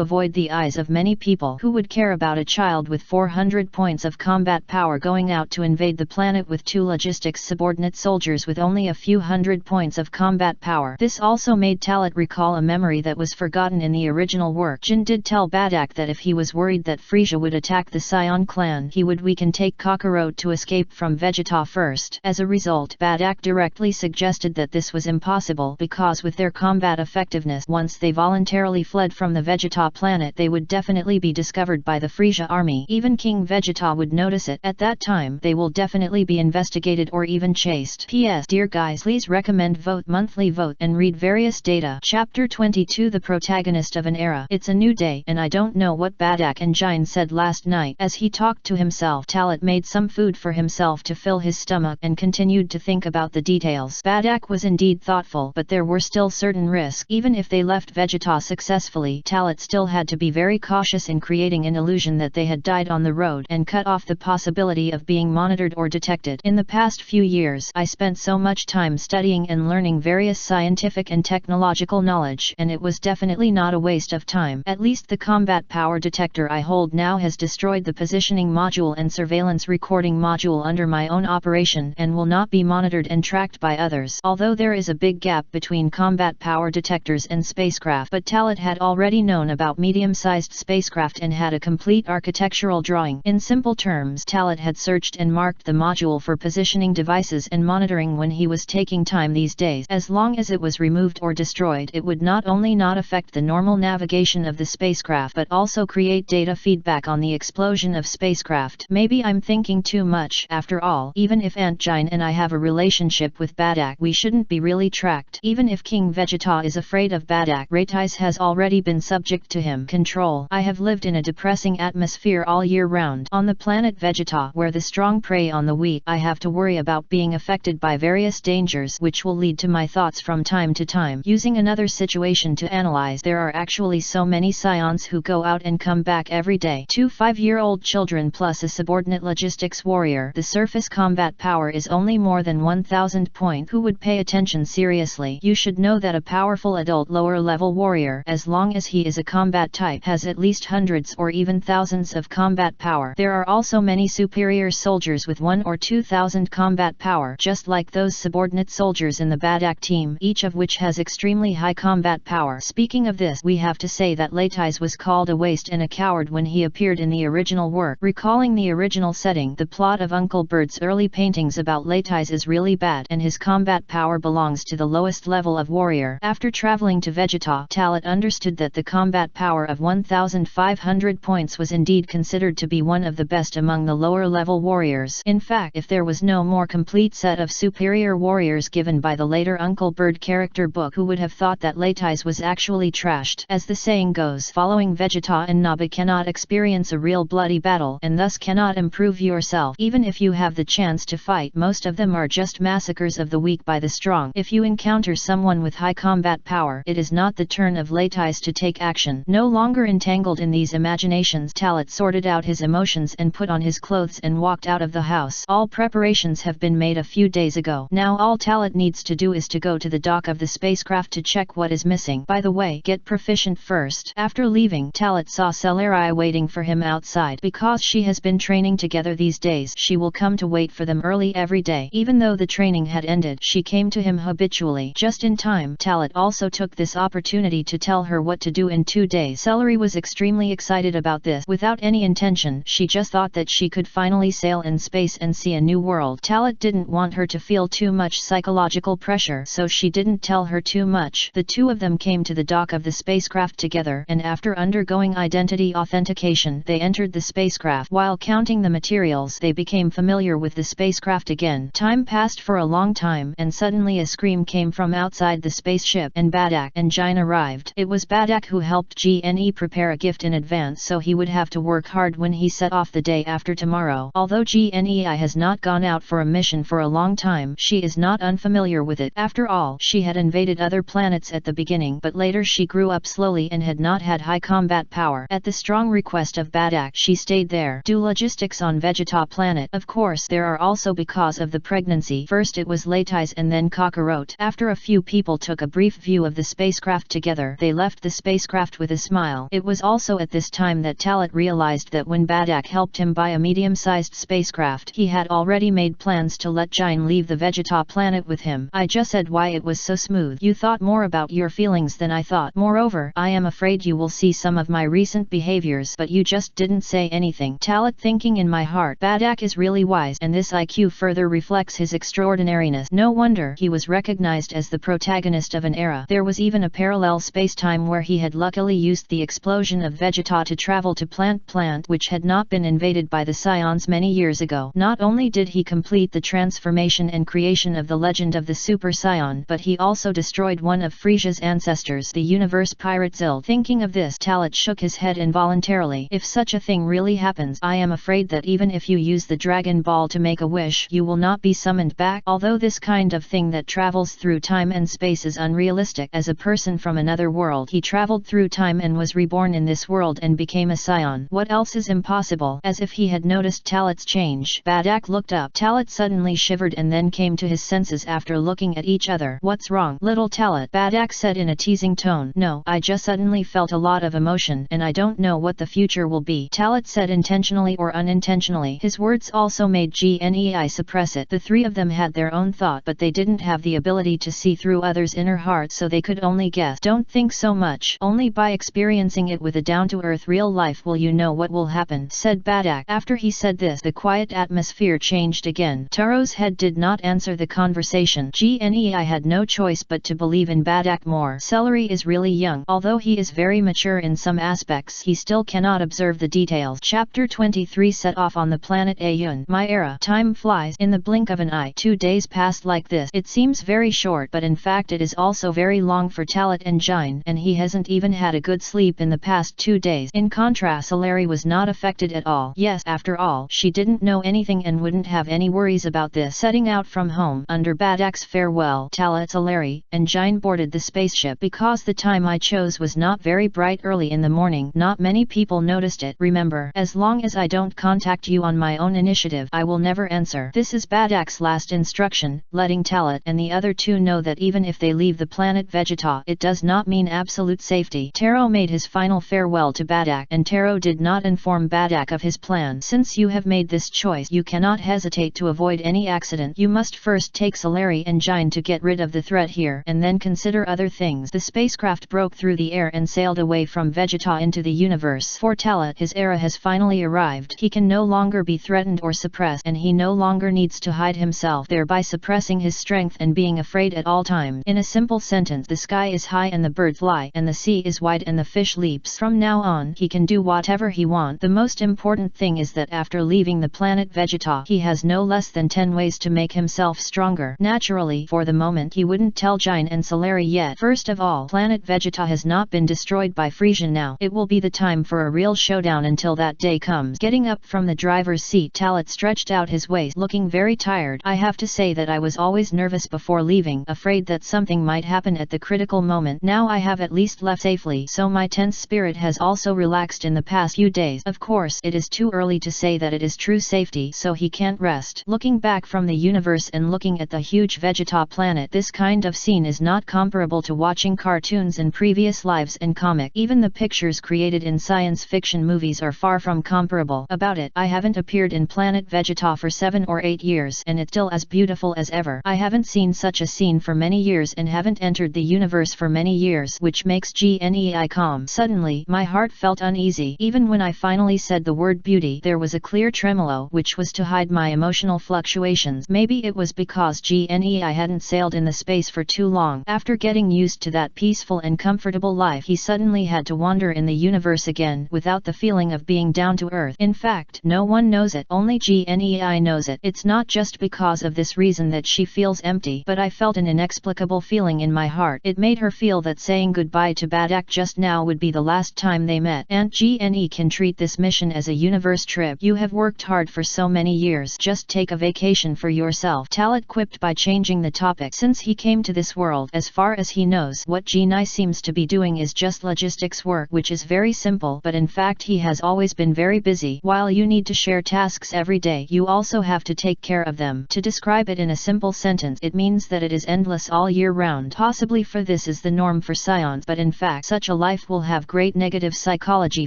avoid the eyes of many people who would care about a child with 400 points of combat power going out to invade the planet with 2 logistics subordinate soldiers with only a few hundred points of combat power. This also made Talat recall a memory that was forgotten in the original work. Jin did tell Badak that if he was worried that Frisia would attack the Scion clan, he would weaken take Kakarot to escape from Vegeta first. As a result, Badak directly suggested that this was impossible because with their combat effectiveness, once they voluntarily fled from the Vegeta planet, they would definitely be discovered by the Frisia army. Even King Vegeta would notice it. At that time, they will definitely be investigated or even chased. P.S. Dear guys, please recommend vote monthly vote and read various data. Chapter 22, The Protagonist of an Era. It's a new day, and I don't know what Badak and Jine said last night. As he talked to himself, Talat made some food for himself to fill his stomach and continued to think about the details. Badak was indeed thoughtful, but there were still certain risks. Even if they left Vegeta successfully, Talat still had to be very cautious in creating an illusion that they had died on the road and cut off the possibility of being monitored or detected. In the past few years, I spent so much time studying and learning various scientific and technological knowledge, and it was definitely not a waste of time. At least the combat power detector I hold now has destroyed the positioning module and surveillance recording module under my own operation and will not be monitored and tracked by others. Although there is a big gap between combat power detectors and spacecraft, but Talat had already known about medium-sized spacecraft and had a complete architectural drawing. In simple terms, Talat had searched and marked the module for positioning devices and monitoring when he was taking time these days. As long as it was removed or destroyed, it would not only not affect the normal navigation of the spacecraft but also create data feedback on the explosion of spacecraft. Maybe I'm thinking too much. After all, even if Aunt Jine and I have a relationship with Badak, we shouldn't be really tracked. Even if King Vegeta is afraid of Badak, Latais has already been subject to him. Control. I have lived in a depressing atmosphere all year round. On the planet Vegeta, where the strong prey on the weak, I have to worry about being affected by various dangers which will lead to my thoughts from time to time. Using another situation to analyze, there are actually so many scions who go out and come back every day. 2 5-year-old children plus a subordinate logistics warrior. The surface combat power is only more than 1000 points. Who would pay attention seriously? You should know that a powerful adult lower level warrior, as long as he is a combat type, has at least hundreds or even thousands of combat power. There are also many superior soldiers with 1 or 2000 combat power, just like those subordinate soldiers in the Badak team, each of which has extremely high combat power. Speaking of this, we have to say that Latais was called a waste and a coward when he appeared in the original work. Recalling the original setting, the plot of Uncle Bird's early paintings about Latais is really bad, and his combat power belongs to the lowest level of warrior. After traveling to Vegeta, Talat understood that the combat power of 1500 points was indeed considered to be one of the best among the lower level warriors. In fact, if there was no more complete set of superior warriors given by the later Uncle Bird character book, who would have thought that Latais was actually trashed? As the saying goes, following Vegeta and Naba cannot experience a real bloody battle, and thus cannot improve yourself. Even if you have the chance to fight, most of them are just massacres of the weak by the strong. If you encounter someone with high combat power, it is not the turn of Latais to take action. No longer entangled in these imaginations, Talat sorted out his emotions and put on his clothes and walked out of the house. All preparations have been made a few days ago. Now all Talat needs to do is to go to the dock of the spacecraft to check what is missing. By the way, get professional efficient first. After leaving, Talat saw Celery waiting for him outside. Because she has been training together these days, she will come to wait for them early every day. Even though the training had ended, she came to him habitually. Just in time, Talat also took this opportunity to tell her what to do in 2 days. Celery was extremely excited about this. Without any intention, she just thought that she could finally sail in space and see a new world. Talat didn't want her to feel too much psychological pressure, so she didn't tell her too much. The two of them came to the dock of the spacecraft together, and after undergoing identity authentication, they entered the spacecraft. While counting the materials, they became familiar with the spacecraft again. Time passed for a long time, and suddenly a scream came from outside the spaceship, and Badak and Jine arrived. It was Badak who helped Gne prepare a gift in advance, so he would have to work hard when he set off the day after tomorrow. Although Gnei has not gone out for a mission for a long time, she is not unfamiliar with it. After all, she had invaded other planets at the beginning, but later she grew up slowly and had not had high combat power. At the strong request of Badak, she stayed there. Do logistics on Vegeta Planet. Of course, there are also because of the pregnancy. First it was Laitais and then Kakarot. After a few people took a brief view of the spacecraft together, they left the spacecraft with a smile. It was also at this time that Talat realized that when Badak helped him buy a medium-sized spacecraft, he had already made plans to let Jine leave the Vegeta Planet with him. I just said why it was so smooth. You thought more about your feelings than I thought. Moreover, I am afraid you will see some of my recent behaviors, but you just didn't say anything. Talat thinking in my heart, Badak is really wise, and this IQ further reflects his extraordinariness. No wonder he was recognized as the protagonist of an era. There was even a parallel space-time where he had luckily used the explosion of Vegeta to travel to Plant, which had not been invaded by the Scions many years ago. Not only did he complete the transformation and creation of the legend of the Super Scion, but he also destroyed one of Frisia's ancestors, the universe pirate Zild. Thinking of this, Talat shook his head involuntarily. If such a thing really happens, I am afraid that even if you use the Dragon Ball to make a wish, you will not be summoned back. Although this kind of thing that travels through time and space is unrealistic, as a person from another world, he traveled through time and was reborn in this world and became a Scion. What else is impossible? As if he had noticed Talat's change, Badak looked up. Talat suddenly shivered and then came to his senses after looking at each other. What's wrong, little Talat? Badak said in a teasing tone. No, I just suddenly felt a lot of emotion, and I don't know what the future will be. Talat said intentionally or unintentionally. His words also made Gnei suppress it. The three of them had their own thought, but they didn't have the ability to see through others' inner hearts, so they could only guess. Don't think so much. Only by experiencing it with a down-to-earth real life will you know what will happen, said Badak. After he said this, the quiet atmosphere changed again. Taro's head did not answer the conversation. Gnei had no choice but to believe in Badak more. Celery is really young. Although he is very mature in some aspects, he still cannot observe the details. Chapter 23 set off on the planet Ayun. My era. Time flies in the blink of an eye. 2 days passed like this. It seems very short, but in fact it is also very long for Talat and Jine, and he hasn't even had a good sleep in the past 2 days. In contrast, Celery was not affected at all. Yes, after all, she didn't know anything and wouldn't have any worries about this. Setting out from home, under Badak's farewell, Talat, Celery, and Jine boarded the spaceship. Because the time I chose was not very bright early in the morning, not many people noticed it. Remember, as long as I don't contact you on my own initiative, I will never answer. This is Badak's last instruction, letting Talat and the other two know that even if they leave the planet Vegeta, it does not mean absolute safety. Taro made his final farewell to Badak, and Taro did not inform Badak of his plan. Since you have made this choice, you cannot hesitate to avoid any accident. You must first take Celery and Jine to get rid of the threat here, and then consider other things. The spacecraft broke through the air and sailed away from Vegeta into the universe. For Talat, his era has finally arrived. He can no longer be threatened or suppressed, and he no longer needs to hide himself, thereby suppressing his strength and being afraid at all times. In a simple sentence, the sky is high and the bird fly, and the sea is wide and the fish leaps. From now on, he can do whatever he wants. The most important thing is that after leaving the planet Vegeta, he has no less than 10 ways to make himself stronger. Naturally, for the moment, he wouldn't tell Jine and Celery yet. First of all, planet Vegeta has not been destroyed by Frisian now. It will be the time for a real showdown until that day comes. Getting up from the driver's seat, Talat stretched out his waist, looking very tired. I have to say that I was always nervous before leaving, afraid that something might happen at the critical moment. Now I have at least left safely, so my tense spirit has also relaxed in the past few days. Of course, it is too early to say that it is true safety, so he can't rest. Looking back from the universe and looking at the huge Vegeta planet, this kind of scene is not comparable to watching cartoons and previous lives and comic. Even the pictures created in science fiction movies are far from comparable. About it, I haven't appeared in Planet Vegeta for 7 or 8 years and it's still as beautiful as ever. I haven't seen such a scene for many years and haven't entered the universe for many years, which makes GNEI calm. Suddenly, my heart felt uneasy. Even when I finally said the word beauty, there was a clear tremolo, which was to hide my emotional fluctuations. Maybe it was because GNEI hadn't sailed in the space for too long. After getting used to that peaceful and comfortable life, he suddenly had to wander in the universe again, without the feeling of being down to earth. In fact, no one knows it, only GNEI knows it. It's not just because of this reason that she feels empty, but I felt an inexplicable feeling in my heart. It made her feel that saying goodbye to Badak just now would be the last time they met. And GNE can treat this mission as a universe trip. You have worked hard for so many years. Just take a vacation for yourself, Talat quipped by changing the topic. Since he came to this world, as far as he knows, what GNI seems to be doing is just logistics work, which is very simple, but in fact he has always been very busy. While you need to share tasks every day, you also have to take care of them. To describe it in a simple sentence, it means that it is endless all year round. Possibly for this is the norm for scions, but in fact such a life will have great negative psychology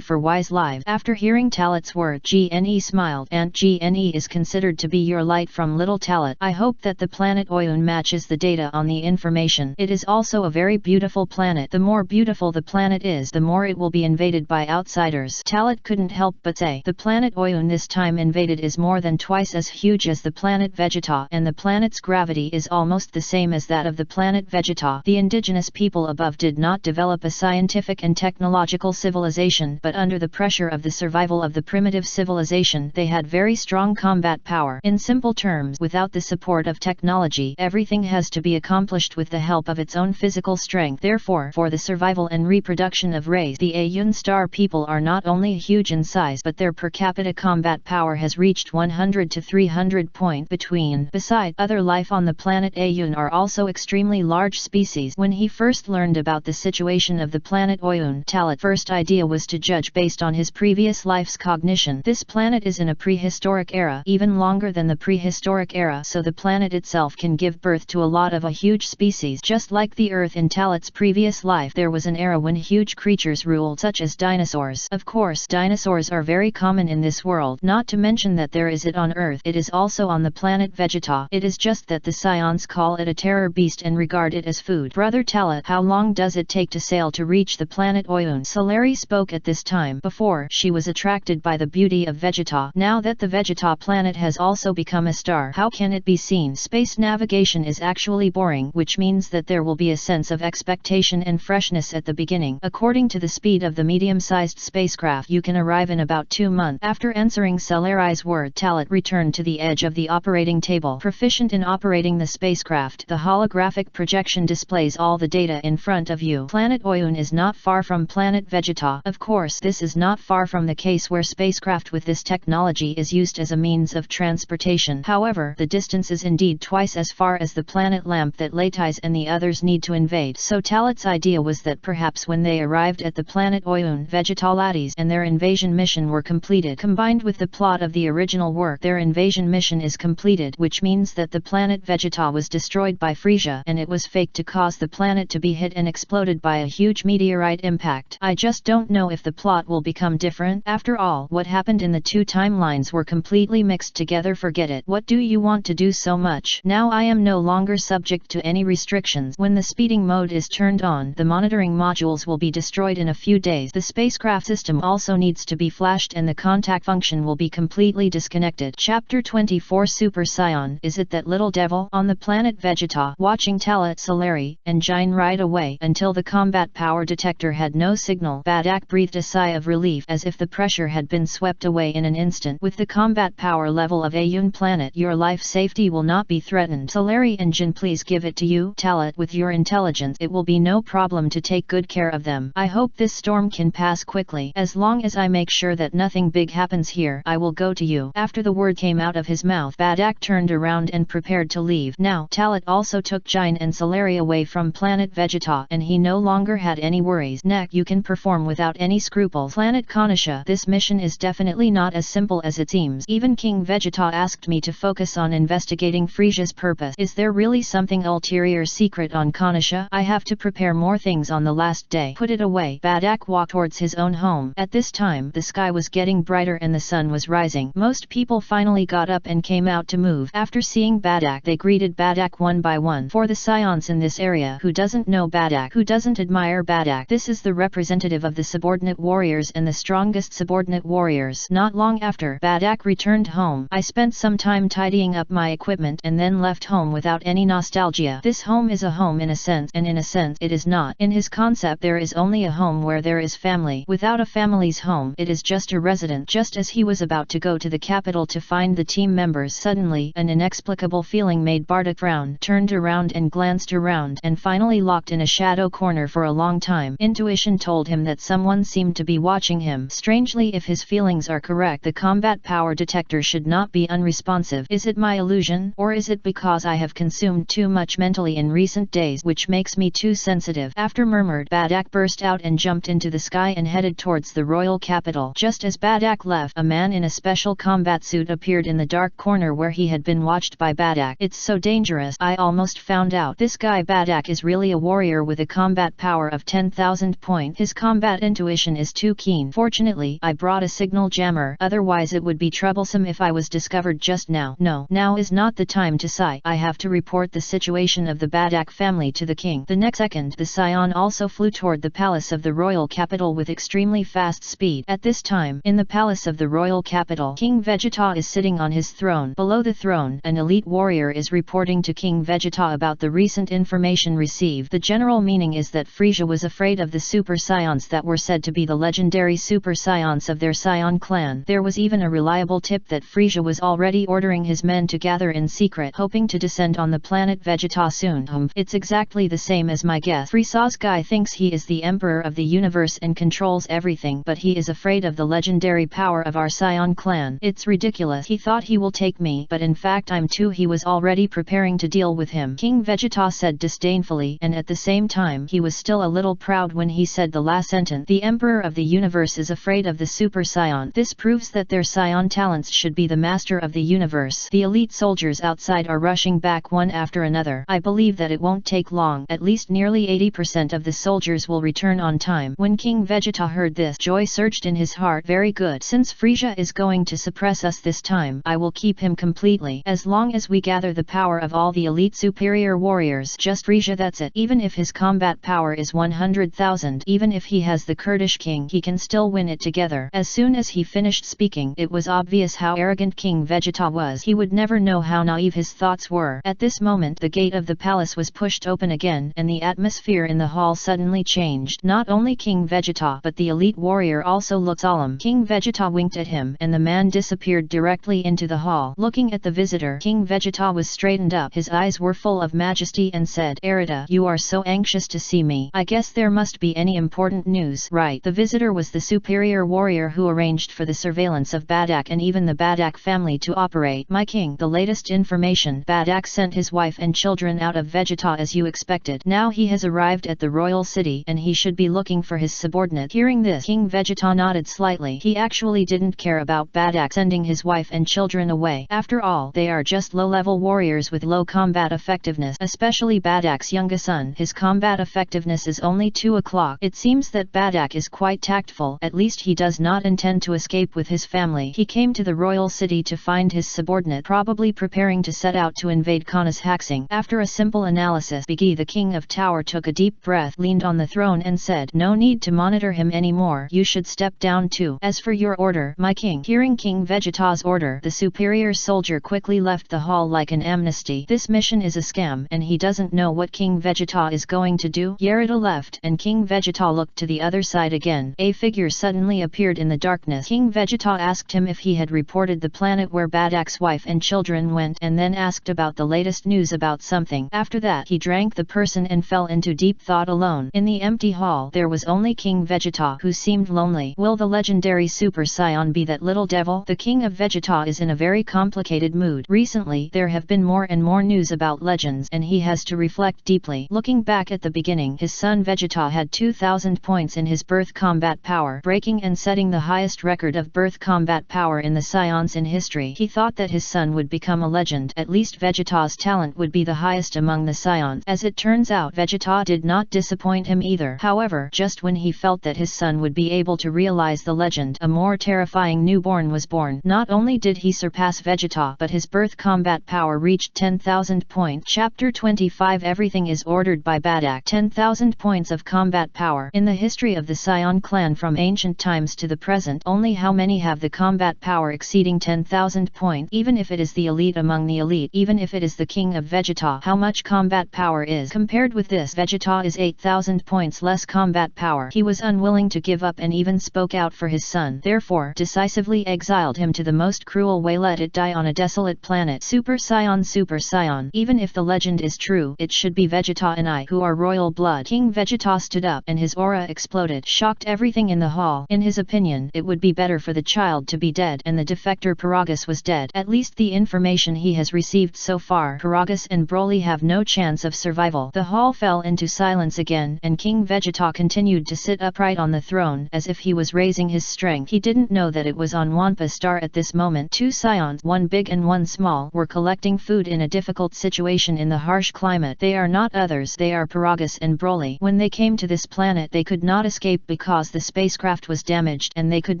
for wise lives. After hearing Talat's word, GNE smiled. And GNE is considered to be your light from little Talat. I hope that the planet Oyun matches the data on the information. It is also a very beautiful planet. The more beautiful the planet is, the more it will be invaded by outsiders. Talat couldn't help but say, the planet Oyun this time invaded is more than twice as huge as the planet Vegeta, and the planet's gravity is almost the same as that of the planet Vegeta. The indigenous people above did not develop a scientific and technological civilization, but under the pressure of the survival of the primitive civilization, they had very strong combat power. In simple terms, without the support of technology, everything has to be accomplished with the help of its own physical strength. Therefore, for the survival and reproduction of race, the Ayun star people are not only huge in size, but their per capita combat power has reached 100 to 300 point between. Besides, other life on the planet Ayun are also extremely large species. When he first learned about the situation of the planet Oyun, Talat's first idea was to judge based on his previous life's cognition. This planet is in a prehistoric era, even longer than the prehistoric era, so the planet itself can give birth to a lot of a huge species. Just like the Earth in Talat's previous life, there was an era when huge creatures ruled, such as dinosaurs. Of course, dinosaurs are very common in this world, not to mention that there is it on Earth. It is also on the planet Vegeta. It is just that the scions call it a terror beast and regard it as food. Brother Talat, how long does it take to sail to reach the planet Oyun? Saleri spoke at this time. Before, she was attracted by the beauty of Vegeta. Now that the Vegeta planet has also become a star, how can it be seen? Space navigation is actually boring, which means that there will be a sense of expectation and freshness at the beginning. According to the speed of the medium-sized spacecraft, you can arrive in about 2 months. After answering Saleri's word, Talat returned to the edge of the operating table. Proficient in operating the spacecraft, the holographic projection displays all the data in front of you. Planet Oyun is not far from planet Vegeta. Of course, this is not far from the case where spacecraft with this technology is used as a means of transportation. However, the distance is indeed twice as far as the planet Lamp that Latais and the others need to invade. So Talat's idea was that perhaps when they arrived at the planet Oyun, Vegetalates and their invasion mission were completed. Combined with the plot of the original work, their invasion mission is completed, which means that the planet Vegeta was destroyed by Frisia, and it was faked to cause the planet to be hit and exploded by a huge meteorite impact. I just don't know if the plot will become different. After all, what happened in the two timelines were completely mixed together. Forget it. What do you want to do so much? Now I am no longer subject to any restrictions. When the speeding mode is turned on, the monitoring modules will be destroyed in a few days. The spacecraft system also needs to be flashed and the contact function will be completely disconnected. Chapter 24 Super Scion. Is it that little devil? On the planet Vegeta, watching Talat, Saleri, and Jine ride away until the combat power detector had no signal, Badak breathed a sigh of relief as if the pressure had been swept away in an instant. With the combat power level of Ayun planet, your life safety will not be threatened. Saleri and Jin, please give it to you. Talat, with your intelligence, it will be no problem to take good care of them. I hope this storm can pass quickly. As long as I make sure that nothing big happens here, I will go to you. After the word came out of his mouth, Badak turned around and prepared to leave. Now, Talat also took Jine and Saleri away from planet Vegeta, and he no longer had any worries. Neck, you can perform without any scruples. Planet Konosha, this mission is definitely not as simple as it seems. Even King Vegeta asked me to focus on investigating Frisia's purpose. Is there really something ulterior secret on Konosha? I have to prepare more things things on the last day. Put it away. Badak walked towards his own home. At this time the sky was getting brighter and the sun was rising. Most people finally got up and came out to move. After seeing Badak, they greeted Badak one by one. For the scions in this area who doesn't know Badak, who doesn't admire Badak, this is the representative of the subordinate warriors and the strongest subordinate warriors. Not long after Badak returned home, I spent some time tidying up my equipment and then left home without any nostalgia. This home is a home in a sense, and in a sense it is not. In his concept there is only a home where there is family. Without a family's home, it is just a resident. Just as he was about to go to the capital to find the team members, suddenly an inexplicable feeling made Bardak frown, turned around and glanced around, and finally locked in a shadow corner for a long time. Intuition told him that someone seemed to be watching him. Strangely, if his feelings are correct, the combat power detector should not be unresponsive. Is it my illusion, or is it because I have consumed too much mentally in recent days which makes me too sensitive? After murmured, Badak burst out and jumped into the sky and headed towards the royal capital. Just as Badak left, a man in a special combat suit appeared in the dark corner where he had been watched by Badak. It's so dangerous. I almost found out. This guy Badak is really a warrior with a combat power of 10,000 points. His combat intuition is too keen. Fortunately, I brought a signal jammer, otherwise it would be troublesome if I was discovered just now. No, now is not the time to sigh. I have to report the situation of the Badak family to the king. The next second, the scion also flew toward the palace of the royal capital with extremely fast speed. At this time, in the palace of the royal capital, King Vegeta is sitting on his throne. Below the throne, an elite warrior is reporting to King Vegeta about the recent information received. The general meaning is that Frieza was afraid of the super scions that were said to be the legendary super scions of their scion clan. There was even a reliable tip that Frieza was already ordering his men to gather in secret, hoping to descend on the planet Vegeta soon. It's exactly the same as my guess. Frieza's guy thinks he is the emperor of the universe and controls everything, but he is afraid of the legendary power of our scion clan. It's ridiculous. He thought he will take me, but in fact I'm too. He was already preparing to deal with him, King Vegeta said disdainfully, and at the same time he was still a little proud when he said the last sentence. The emperor of the universe is afraid of the super scion. This proves that their scion talents should be the master of the universe. The elite soldiers outside are rushing back one after another. I believe that it won't take long. At least nearly 80% of the soldiers will return on time. When King Vegeta heard this, joy surged in his heart. Very good. Since Frieza is going to suppress us this time, I will keep him completely. As long as we gather the power of all the elite superior warriors, just Frieza, that's it. Even if his combat power is 100,000, even if he has the Kurdish king, he can still win it together. As soon as he finished speaking, it was obvious how arrogant King Vegeta was. He would never know how naive his thoughts were. At this moment, the gate of the palace was pushed open again, and the atmosphere in the hall suddenly changed. Not only King Vegeta, but the elite warrior also looked solemn. King Vegeta winked at him, and the man disappeared directly into the hall. Looking at the visitor, King Vegeta was straightened up. His eyes were full of majesty and said, "Erida, you are so anxious to see me. I guess there must be any important news." Right. The visitor was the superior warrior who arranged for the surveillance of Badak and even the Badak family to operate. My king, the latest information. Badak sent his wife and children out of Vegeta as you expected. Now he has arrived at the royal city and he should be looking for his subordinate. Hearing this, King Vegeta nodded slightly. He actually didn't care about Badak sending his wife and children away. After all, they are just low-level warriors with low combat effectiveness, especially Badak's youngest son. His combat effectiveness is only 2 o'clock. It seems that Badak is quite tactful. At least he does not intend to escape with his family. He came to the royal city to find his subordinate, probably preparing to set out to invade Kana's Haxing. After a simple analysis, Biggie, the king of Tower, took a deep breath, leaned on the throne and said, "No need to monitor him anymore. You should step down too. As for your order, my king." Hearing King Vegeta's order, the superior soldier quickly left the hall like an amnesty. This mission is a scam, and he doesn't know what King Vegeta is going to do. Yerida left, and King Vegeta looked to the other side again. A figure suddenly appeared in the darkness. King Vegeta asked him if he had reported the planet where Badak's wife and children went, and then asked about the latest news about something. After that, he drank the person and fell into deep thought alone. In the empty hall, there was only King Vegeta, who seemed lonely. Will the legendary Super Saiyan be that little devil? The king of Vegeta is in a very complicated mood. Recently, there have been more and more news about legends, and he has to reflect deeply. Looking back at the beginning, his son Vegeta had 2,000 points in his birth combat power, breaking and setting the highest record of birth combat power in the Scions in history. He thought that his son would become a legend. At least Vegeta's talent would be the highest among the Scions. As it turns out, Vegeta did not not disappoint him either. However, just when he felt that his son would be able to realize the legend, a more terrifying newborn was born. Not only did he surpass Vegeta, but his birth combat power reached 10,000 points. Chapter 25 Everything is ordered by Badak. 10,000 points of combat power. In the history of the Scion clan from ancient times to the present, only how many have the combat power exceeding 10,000 points? Even if it is the elite among the elite, even if it is the king of Vegeta, how much combat power is compared with this? Vegeta is 8,000 points less combat power. He was unwilling to give up and even spoke out for his son, therefore decisively exiled him to the most cruel way. Let it die on a desolate planet. Super Saiyan, Super Saiyan. Even if the legend is true, it should be Vegeta and I who are royal blood. King Vegeta stood up and his aura exploded, shocked everything in the hall. In his opinion, it would be better for the child to be dead, and the defector Paragus was dead. At least the information he has received so far, Paragus and Broly have no chance of survival. The hall fell into silence again, and King Vegeta continued to sit upright on the throne, as if he was raising his strength. He didn't know that it was on Wampa Star at this moment. Two Scions, one big and one small, were collecting food in a difficult situation in the harsh climate. They are not others, they are Paragus and Broly. When they came to this planet, they could not escape because the spacecraft was damaged and they could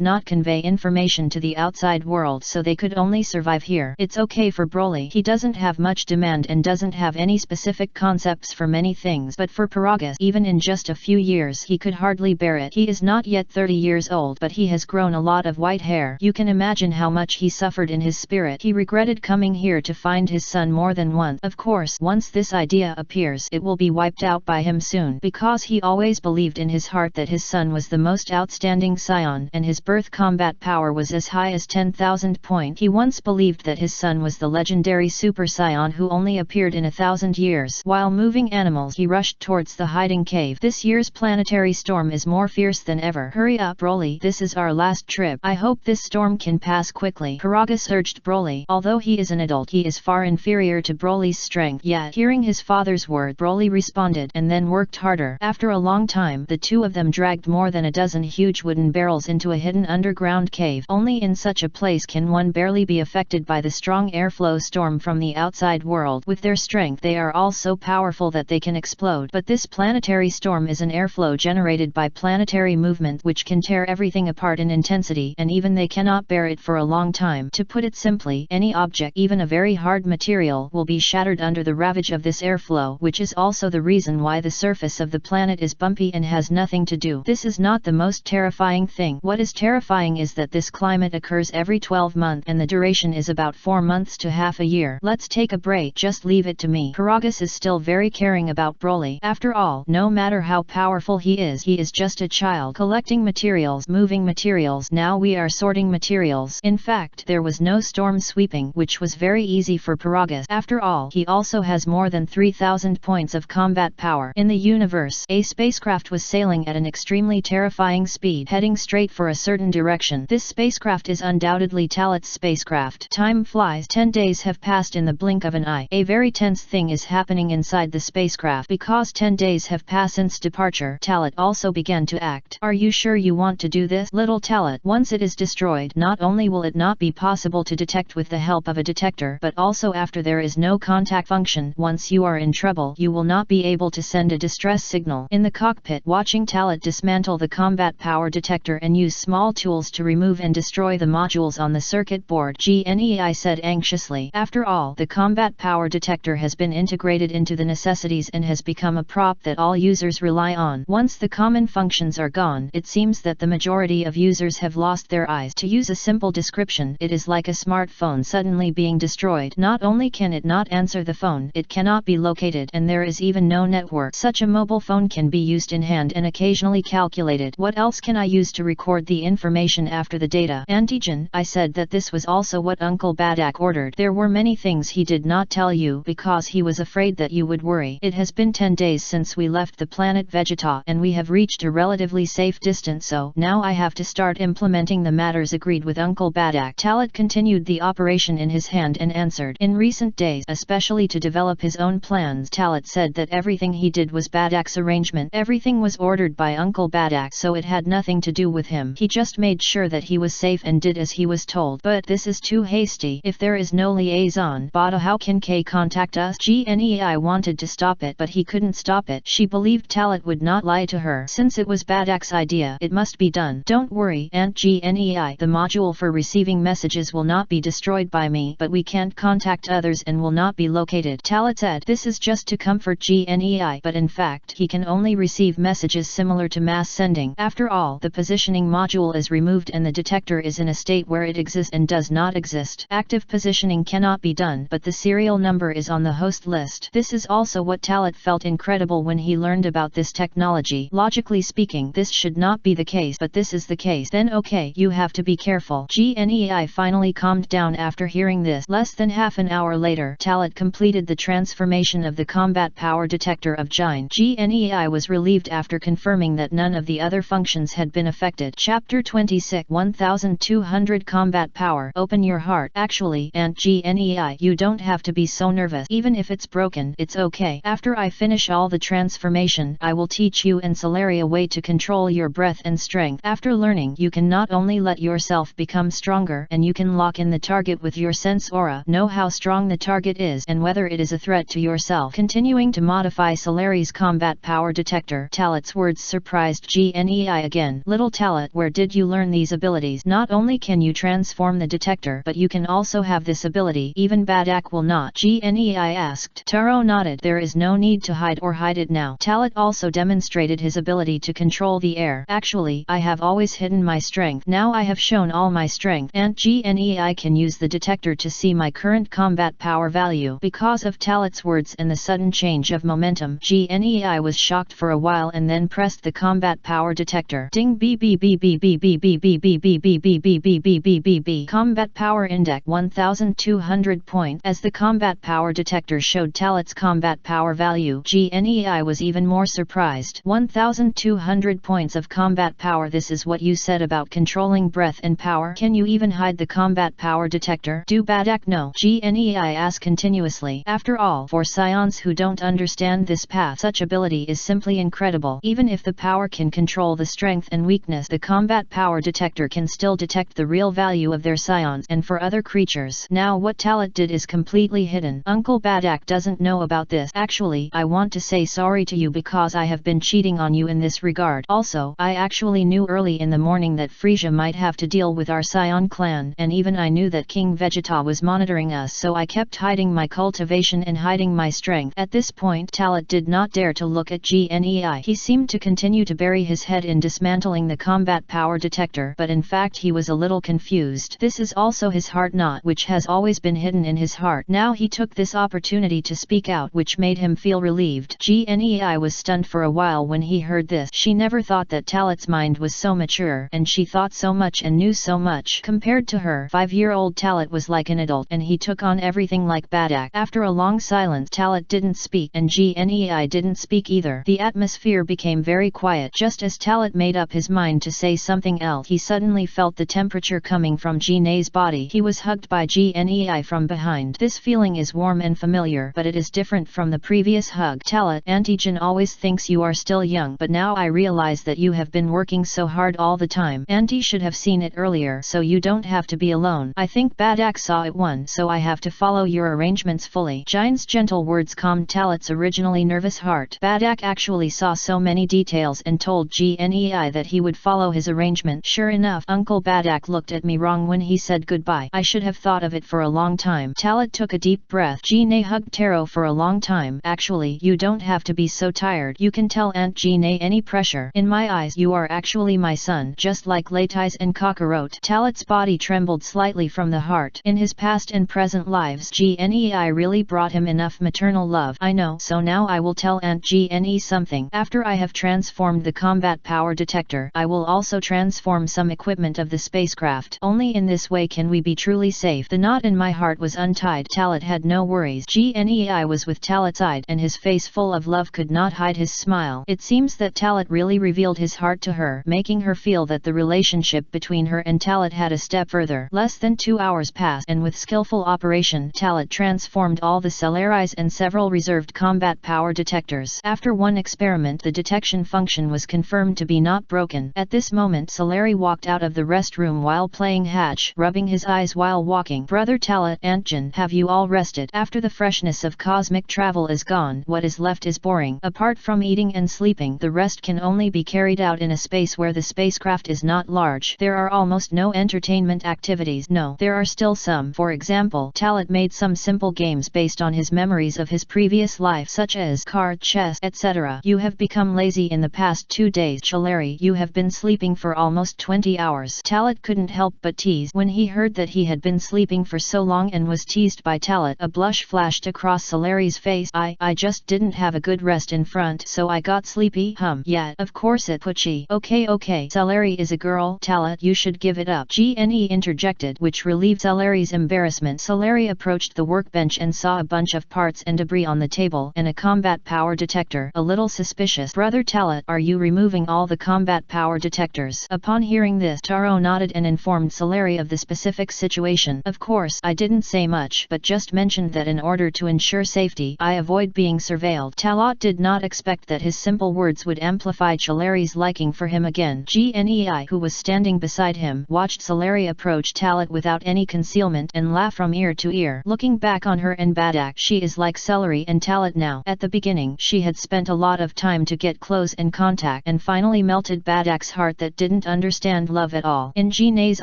not convey information to the outside world, so they could only survive here. It's okay for Broly, he doesn't have much demand and doesn't have any specific concepts for many things, but for Paragus, even in just a few years he could hardly bear it. He is not yet 30 years old, but he has grown a lot of white hair. You can imagine how much he suffered in his spirit. He regretted coming here to find his son more than once. Of course, once this idea appears, it will be wiped out by him soon, because he always believed in his heart that his son was the most outstanding Scion, and his birth combat power was as high as 10,000 points. He once believed that his son was the legendary Super Scion who only appeared in 1,000 years. While moving animals, he rushed towards the hiding cave. This year's planetary storm is more fierce than ever. Hurry up, Broly, this is our last trip. I hope this storm can pass quickly. Paragus urged Broly. Although he is an adult, he is far inferior to Broly's strength, yet hearing his father's word, Broly responded and then worked harder. After a long time, the two of them dragged more than a dozen huge wooden barrels into a hidden underground cave. Only in such a place can one barely be affected by the strong airflow storm from the outside world. With their strength, they are all so powerful that they can explode. But this planetary storm is an airflow generated by planetary movement which can tear everything apart in intensity, and even they cannot bear it for a long time. To put it simply, any object, even a very hard material, will be shattered under the ravage of this airflow, which is also the reason why the surface of the planet is bumpy and has nothing to do. This is not the most terrifying thing. What is terrifying is that this climate occurs every 12 months and the duration is about 4 months to half a year. Let's take a break, just leave it to me. Paragus is still very caring about Broly. After all, no matter how powerful he is just a child collecting materials, moving materials. Now we are sorting materials. In fact, there was no storm sweeping, which was very easy for Paragus. After all, he also has more than 3,000 points of combat power. In the universe, a spacecraft was sailing at an extremely terrifying speed, heading straight for a certain direction. This spacecraft is undoubtedly Talat's spacecraft. Time flies. 10 days have passed in the blink of an eye. A very tense thing is happening inside the spacecraft. Because 10 days have passed since departure, Talat also began to act. Are you sure you want to do this, little Talat? Once it is destroyed, not only will it not be possible to detect with the help of a detector, but also after there is no contact function. Once you are in trouble, you will not be able to send a distress signal. In the cockpit, watching Talat dismantle the combat power detector and use small tools to remove and destroy the modules on the circuit board, GNEI said anxiously. After all, the combat power detector has been integrated into the necessities and has become a prop that all users rely on. Once the common functions are gone, it seems that the majority of users have lost their eyes. To use a simple description, it is like a smartphone suddenly being destroyed. Not only can it not answer the phone, it cannot be located, and there is even no network. Such a mobile phone can be used in hand and occasionally calculated. What else can I use to record the information after the data? Antigen, I said that this was also what Uncle Badak ordered. There were many things he did not tell you because he was afraid that you would worry. It has been 10 days since we left the planet Vegeta and we have reached a relatively safe distance, so now I have to start implementing the matters agreed with Uncle Badak. Talat continued the operation in his hand and answered. In recent days, especially to develop his own plans, Talat said that everything he did was Badak's arrangement. Everything was ordered by Uncle Badak, so it had nothing to do with him. He just made sure that he was safe and did as he was told. But this is too hasty. If there is no liaison, Bada, how can K contact us? GNEI wanted to stop it, but he couldn't stop it. She believed Talat would not lie to her. Since it was Badak's idea, it must be done. Don't worry, Aunt Gnei. The module for receiving messages will not be destroyed by me, but we can't contact others and will not be located. Talat said this is just to comfort Gnei, but in fact he can only receive messages similar to mass sending. After all, the positioning module is removed and the detector is in a state where it exists and does not exist. Active positioning cannot be done, but the serial number is on the host list. This is also what Talat felt incredible when he learned about this technology. Logically speaking, this should not be the case, but this is the case. Then okay, you have to be careful. Gnei finally calmed down after hearing this. Less than half an hour later, Talat completed the transformation of the combat power detector of Jine. Gnei was relieved after confirming that none of the other functions had been affected. Chapter 26 1200 Combat Power. Open your heart. Actually, Aunt Gnei, you don't have to be so nervous. Even if it's broken, it's okay. After I finish all the transformation, I will teach you and Solari a way to control your breath and strength. After learning, you can not only let yourself become stronger, and you can lock in the target with your sense aura, know how strong the target is and whether it is a threat to yourself. Continuing to modify Solari's combat power detector, Talat's words surprised Gnei again. Little Talat, where did you learn these abilities? Not only can you transform the detector, but you can also have this ability. Even Badak will not. Gnei asked. Taro nodded. There is no need to hide it now. Talat also demonstrated his ability to control the air. Actually, I have always hidden my strength. Now I have shown all my strength. Aunt Gnei can use the detector to see my current combat power value. Because of Talat's words and the sudden change of momentum, Gnei was shocked for a while and then pressed the combat power detector. Ding beep beep beep beep beep beep beep beep beep beep beep beep beep beep beep beep beep beep. Combat power index 1200 point. As the combat power detector showed Talat's combat power value, Gnei was even more surprised. 1200 points of combat power. This is what you said about controlling breath and power. Can you even hide the combat power detector? Do Badak know? Gnei asked continuously. After all, for scions who don't understand this path, such ability is simply incredible. Even if the power can control the strength and weakness, the combat power detector can still detect the real value of their scions and for other creatures. Now what Talat did is completely hidden. Uncle Badak doesn't know about this. Actually, I want to say sorry to you because I have been cheating on you in this regard. Also, I actually knew early in the morning that Frisia might have to deal with our scion clan, and even I knew that King Vegeta was monitoring us, so I kept hiding my cultivation and hiding my strength. At this point, Talat did not dare to look at Gnei. He seemed to continue to bury his head in dismantling the combat power detector, but in fact he was a little confused. This is also his heart knot, which has always been hidden in his heart. Now he took this opportunity to speak out, which made him feel relieved. Gnei was stunned for a while when he heard this. She never thought that Talat's mind was so mature, and she thought so much and knew so much. Compared to her, 5-year-old Talat was like an adult, and he took on everything like Badak. After a long silence, Talat didn't speak, and Gnei didn't speak either. The atmosphere became very quiet. Just as Talat made up his mind to say something else, he suddenly felt the temperature coming from Gnei's body. He was hugged by Gnei from behind. This feeling is warm and familiar, but it is different from the previous hug. Talat, Auntie Jin always thinks you are still young, but now I realize that you have been working so hard all the time. Auntie should have seen it earlier, so you don't have to be alone. I think Badak saw it once, so I have to follow your arrangements fully. Jine's gentle words calmed Talat's originally nervous heart. Badak actually saw so many details and told Gnei that he would follow his arrangement. Sure enough, Uncle Badak looked at me wrong when he said goodbye. I should have thought of it for a long time. Talat took a deep breath. Gnei hugged Taro for a long time. Actually, you don't have to be so tired. You can tell Aunt Gnei any pressure. In my eyes, you are actually my son, just like Latais and Kakarot. Talat's body trembled slightly from the heart. In his past and present lives, Gnei really brought him enough maternal love. I know, so now I will tell Aunt Gnei something. After I have transformed the combat power detector, I will also transform some equipment of the spacecraft. Only in this way can we be truly safe. The knot in my heart was untied. Talat had no worries. Gnei was with Talat's side, and his face full of love could not hide his smile. It seems that Talat really revealed his heart to her, making her feel that the relationship between her and Talat had a step further. Less than 2 hours passed, and with skillful operation, Talat transformed all the Solaris and several reserved combat power detectors. After one experiment, the detection function was confirmed to be not broken. At this moment, Solari walked out of the restroom while playing hatch, rubbing his eyes while walking. Brother Talat, Aunt Jin, have you all rested? After the freshness of cosmic travel is gone, what is left is boring. Apart from eating and sleeping, the rest can only be carried out in a space where the spacecraft is not large. There are almost no entertainment activities. No, there are still some. For example, Talat made some simple games based on his memories of his previous life, such as card, chess, etc. You have become lazy in the past 2 days. Chalari, you have been sleeping for almost 20 hours. Talat couldn't help but tease. When he heard that he had been sleeping for so long and was teased by Talat, a blush flashed across Salari's face. I just didn't have a good rest in front, so I got sleepy. Yeah, of course it Pucci. Okay, Salari is a girl. Talat, you should give it up. Gne interjected, which relieved Salari's embarrassment. Salari approached the workbench and saw a bunch of parts and debris on the table and a combat power detector. A little suspicious. Brother Talat, are you removing all the combat power detectors? Upon hearing this, Taro nodded and informed Salari of the specific situation. Of course, I didn't say much, but just mentioned that in order to ensure safety, I avoid being surveilled. Talat did not expect that his simple words would amplify Chalari's liking for him again. Gnei, who was standing beside him, watched Salari approach Talat without any concealment and laugh from ear to ear. Looking back on her and Badak, she is like Celery and Talat now. At the beginning, she had spent a lot of time to get close and contact, and finally melted Badak's heart that didn't understand love at all. In Gnei's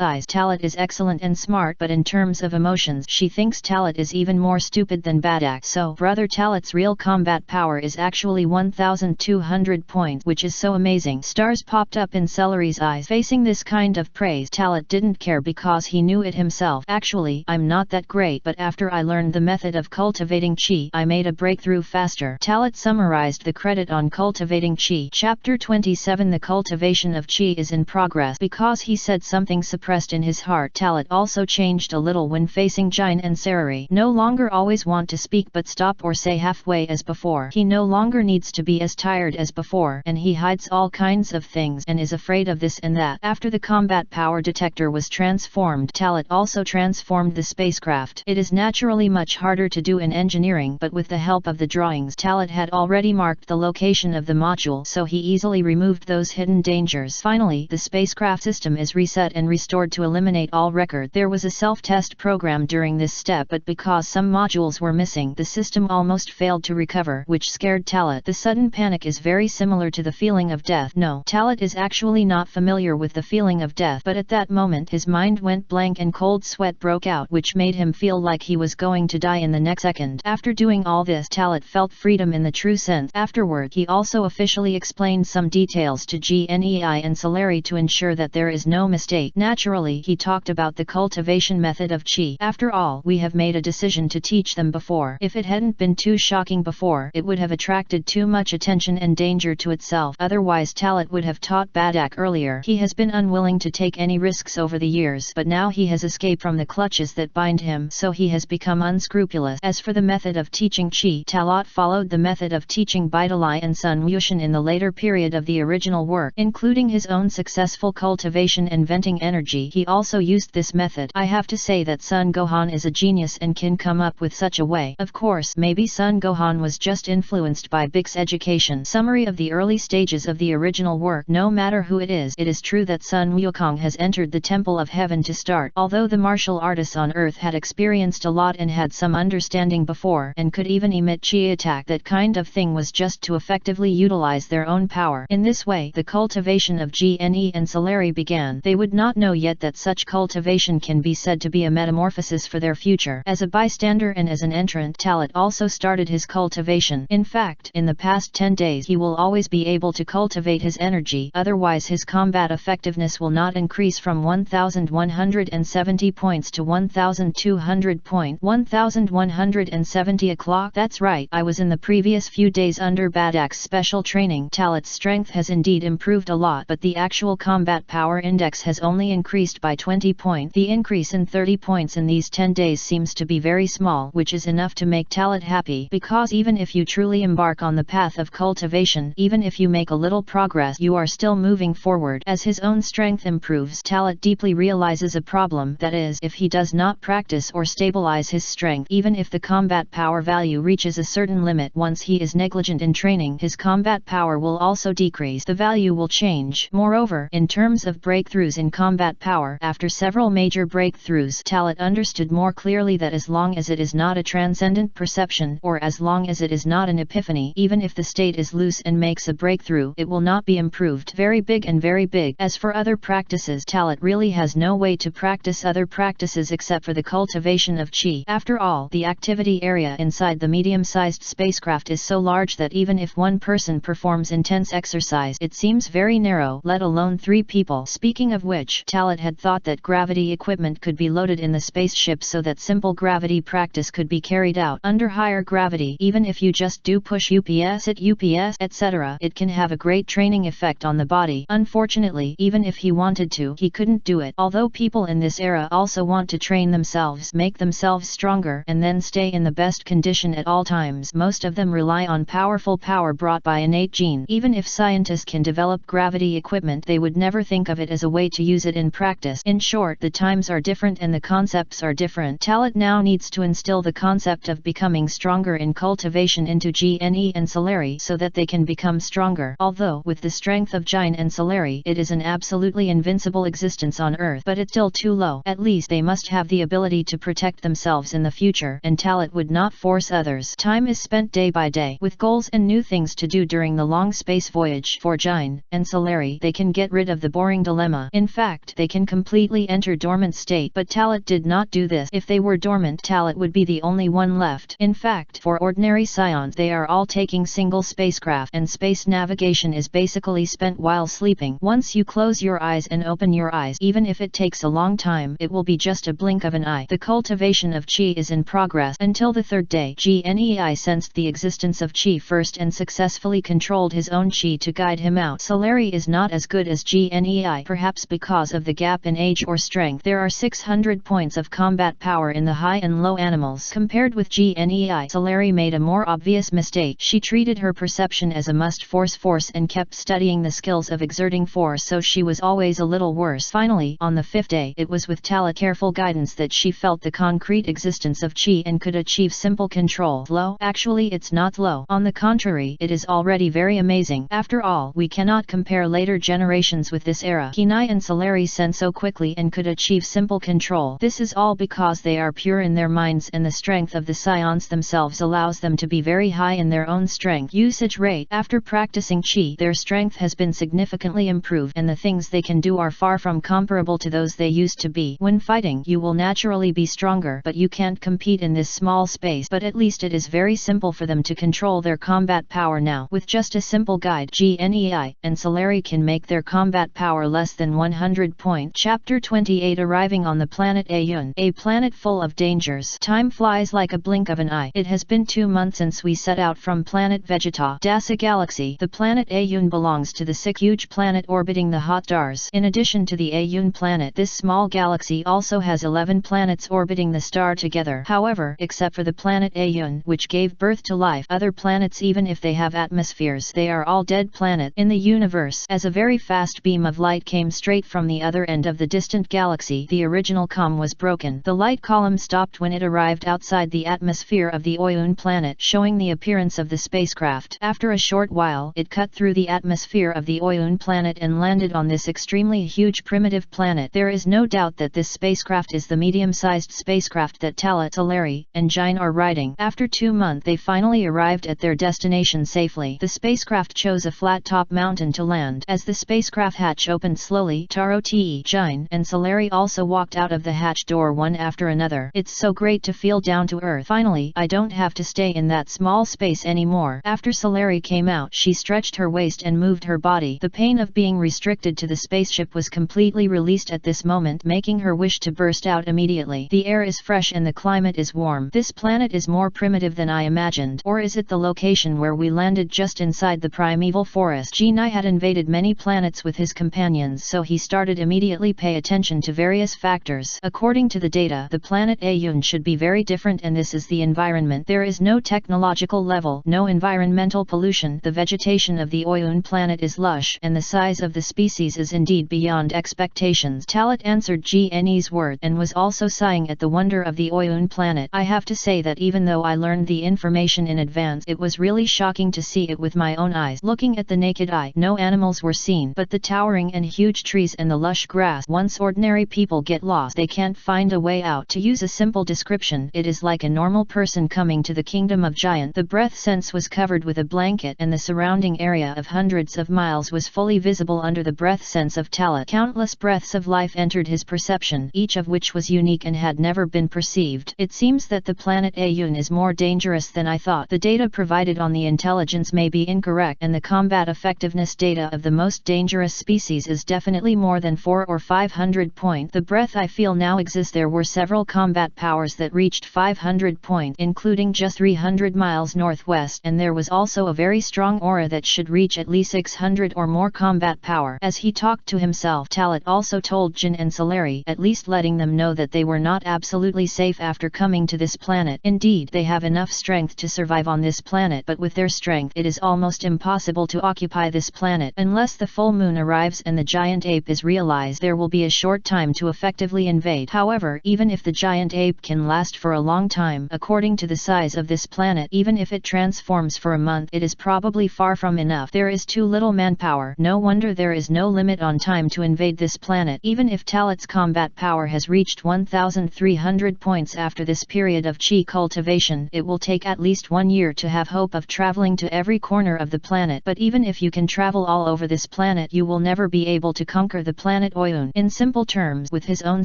eyes, Talat is excellent and smart, but in terms of emotions, she thinks Talat is even more stupid than Badak. So, brother Talat's real combat power is actually 1200 points, which is so amazing. Stars popped up in Celery's eyes. Facing this kind of praise, Talat didn't care because he knew it himself. Actually, I'm not that great, but after I learned the method of cultivating chi, I made a breakthrough faster. Talat summarized the credit on cultivating chi. Chapter 27. The cultivation of chi is in progress. Because he said something suppressed in his heart, Talat also changed a little when facing Jine and Sarari. No longer always want to speak but stop or say halfway as before. He no longer needs to be as tired as before, and he hides all kinds of things and is afraid of this and that. After the combat power detector was transformed, Talat also transformed the spacecraft. It is naturally much harder to do in engineering, but with the help of the drawings, Talat had already marked the location of the module, so he easily removed those hidden dangers. Finally, the spacecraft system is reset and restored to eliminate all record. There was a self-test program during this step, but because some modules were missing, the system almost failed to recover, which scared Talat. The sudden panic is very similar to the feeling of death. No, Talat is actually not familiar with the feeling of death, but at that moment his mind went blank and cold sweat broke out, which made him feel like he was going to die in the next second. After doing all this, Talat felt freedom in the true sense. Afterward, he also officially explained some details to Gnei and Salari to ensure that there is no mistake. Naturally, he talked about the cultivation method of chi. After all, we have made a decision to teach them before. If it hadn't been too shocking before, it would have attracted too much attention and danger to itself. Otherwise, Talat would have taught Badak earlier. He has been unwilling to take any risks over the years, but now he has escaped from the clutches that bind him, so he has become unscrupulous. As for the method of teaching chi, Talat followed the method of teaching Baidalai and Sun Wushan in the later period of the original work, including his own successful cultivation and venting energy. He also used this method. I have to say that Sun Gohan is a genius and can come up with such a way. Of course, maybe Sun Gohan was just influenced by Big's education. Summary of the early stages of the original work. No matter who it is true that Sun Wukong has entered the Temple of Heaven to start. Although the martial artists on Earth had experienced a lot and had some understanding before, and could even emit chi attack, that kind of thing was just to effectively utilize their own power. In this way, the cultivation of Gne and Salari began. They would not know yet that such cultivation can be said to be a metamorphosis for their future. As a bystander and as an entrant, Talat also started his cultivation. In fact, in the past 10 days he will always be able to cultivate his energy, otherwise his combat effectiveness will not increase from 1170 points to 1200 points. 1170 o'clock. That's right, I was in the previous few days under Badak's special training. Talat's strength has indeed improved a lot, but the actual combat power index has only increased by 20 points. The increase in 30 points in these 10 days seems to be very small, which is enough to make Talat happy, because even if you truly embark on the path of cultivation, even if you make a little progress, you are still moving forward. As his own strength improves, Talat deeply realizes a problem, that is, if he does not practice or stabilize his strength, even if the combat power value reaches a certain limit, once he is negligent in training, his combat power will also decrease. The value will change. Moreover, in terms of breakthroughs in combat power, after several major breakthroughs, Talat understood more clearly that as long as it is not a transcendent perception, or as long as it is not an an epiphany. Even if the state is loose and makes a breakthrough, it will not be improved. Very big and very big. As for other practices, Talat really has no way to practice other practices except for the cultivation of chi. After all, the activity area inside the medium-sized spacecraft is so large that even if one person performs intense exercise, it seems very narrow, let alone 3 people. Speaking of which, Talat had thought that gravity equipment could be loaded in the spaceship so that simple gravity practice could be carried out under higher gravity. Even if you just do push UPS at UPS, etc., it can have a great training effect on the body. Unfortunately, even if he wanted to, he couldn't do it. Although people in this era also want to train themselves, make themselves stronger, and then stay in the best condition at all times, most of them rely on powerful power brought by innate gene. Even if scientists can develop gravity equipment, they would never think of it as a way to use it in practice. In short, the times are different and the concepts are different. Talat now needs to instill the concept of becoming stronger in cultivation into Gene and Solari so that they can become stronger. Although, with the strength of Gine and Solari, it is an absolutely invincible existence on Earth, but it's still too low. At least they must have the ability to protect themselves in the future, and Talat would not force others. Time is spent day by day, with goals and new things to do during the long space voyage. For Gine and Solari, they can get rid of the boring dilemma. In fact, they can completely enter dormant state, but Talat did not do this. If they were dormant, Talat would be the only one left. In fact, for ordinary scions, they are all taking single spacecraft, and space navigation is basically spent while sleeping. Once you close your eyes and open your eyes, even if it takes a long time, it will be just a blink of an eye. The cultivation of chi is in progress. Until the 3rd day, Gnei sensed the existence of chi first and successfully controlled his own chi to guide him out. Solari is not as good as Gnei, perhaps because of the gap in age or strength. There are 600 points of combat power in the high and low animals. Compared with Gnei, Solari made a more obvious mistake. She treated her perception as a must force and kept studying the skills of exerting force, so she was always a little worse. Finally, on the 5th day, it was with Talat careful guidance that she felt the concrete existence of chi and could achieve simple control. Low? Actually, it's not low. On the contrary, it is already very amazing. After all, we cannot compare later generations with this era. Kenai and Solari sense so quickly and could achieve simple control. This is all because they are pure in their minds, and the strength of the scions themselves allows them to be very high in their own strength usage rate. After practicing chi, their strength has been significantly improved, and the things they can do are far from comparable to those they used to be. When fighting, you will naturally be stronger, but you can't compete in this small space. But at least it is very simple for them to control their combat power now. With just a simple guide, Gnei and Solari can make their combat power less than 100 points. Chapter 28. Arriving on the planet Ayun, a planet full of dangers. Time flies like a blink of an eye. It has been 2 months since we set out from planet Vegeta Dasa Galaxy. The planet Ayun belongs to the 6th huge planet orbiting the hot stars. In addition to the Ayun planet, this small galaxy also has 11 planets orbiting the star together. However, except for the planet Ayun, which gave birth to life, other planets, even if they have atmospheres, they are all dead planets. In the universe, as a very fast beam of light came straight from the other end of the distant galaxy, the original comm was broken. The light column stopped when it arrived outside the atmosphere of the Ayun planet, showing the appearance of the spacecraft. After a short while, it cut through the atmosphere of the Ayun planet and landed on this extremely huge primitive planet. There is no doubt that this spacecraft is the medium-sized spacecraft that Talat, Solari, and Gine are riding. After 2 months, they finally arrived at their destination safely. The spacecraft chose a flat-top mountain to land. As the spacecraft hatch opened slowly, Taro, Gine, and Solari also walked out of the hatch door one after another. It's so great to feel down to earth. Finally, I don't have to stay in that small space anymore. After Solari came out, she stretched her waist and moved her body. The pain of being restricted to the spaceship was completely released at this moment, making her wish to burst out immediately. The air is fresh and the climate is warm. This planet is more primitive than I imagined. Or is it the location where we landed just inside the primeval forest? Gnei had invaded many planets with his companions, so he started immediately pay attention to various factors. According to the data, the planet Ayun should be very different, and this is the environment. There is no technological level, no environmental pollution. The vegetation of the Ayun planet is lush, and the size of the species is indeed beyond expectations. Talat answered Gnei's word, and was also sighing at the wonder of the Ayun planet. I have to say that even though I learned the information in advance, it was really shocking to see it with my own eyes. Looking at the naked eye, no animals were seen, but the towering and huge trees and the lush grass. Once ordinary people get lost, they can't find a way out. To use a simple description, it is like a normal person coming to the kingdom of giant. The breath sense was covered with a blanket and the surrounding area of hundreds of miles was fully visible under the breath sense of Talat. Countless breaths of life entered his perception, each of which was unique and had never been perceived. It seems that the planet Ayun is more dangerous than I thought. The data provided on the intelligence may be incorrect and the combat effectiveness data of the most dangerous species is definitely more than 400 or 500 point. The breath I feel now exists. There were several combat powers that reached 500 point, including just 300 miles northwest, and there was also a very strong aura that should reach at least 600 or more combat power. As he talked to himself, Talat also told Jin and Solari, at least letting them know that they were not absolutely safe after coming to this planet. Indeed, they have enough strength to survive on this planet, but with their strength it is almost impossible to occupy this planet. Unless the full moon arrives and the giant ape is realized, there will be a short time to effectively invade. However, even if the giant ape can last for a long time, according to the size of this planet, even if it transforms for a month, it is probably far from enough. There is too little manpower. No wonder there is no limit on time to invade this planet. Even if Talat's combat power has reached 1,300 points after this period of chi cultivation, it will take at least 1 year to have hope of traveling to every corner of the planet. But even if you can travel all over this planet, you will never be able to conquer the planet Oyun. In simple terms, with his own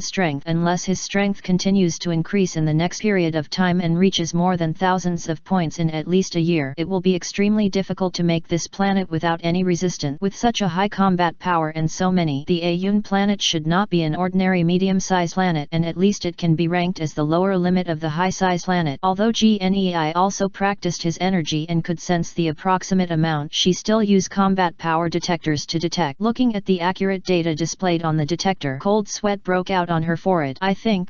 strength, unless his strength continues to increase in the next period of time and reaches more than thousands of points in at least a year, it will be extremely difficult to make this planet without any resistance. With such a high combat power and so many, the Ayun planet should not be an ordinary medium-sized planet, and at least it can be ranked as the lower limit of the high-sized planet. Although GNEI also practiced his energy and could sense the approximate amount, she still used combat power detectors to detect. Looking at the accurate data displayed on the detector, cold sweat broke out on her forehead.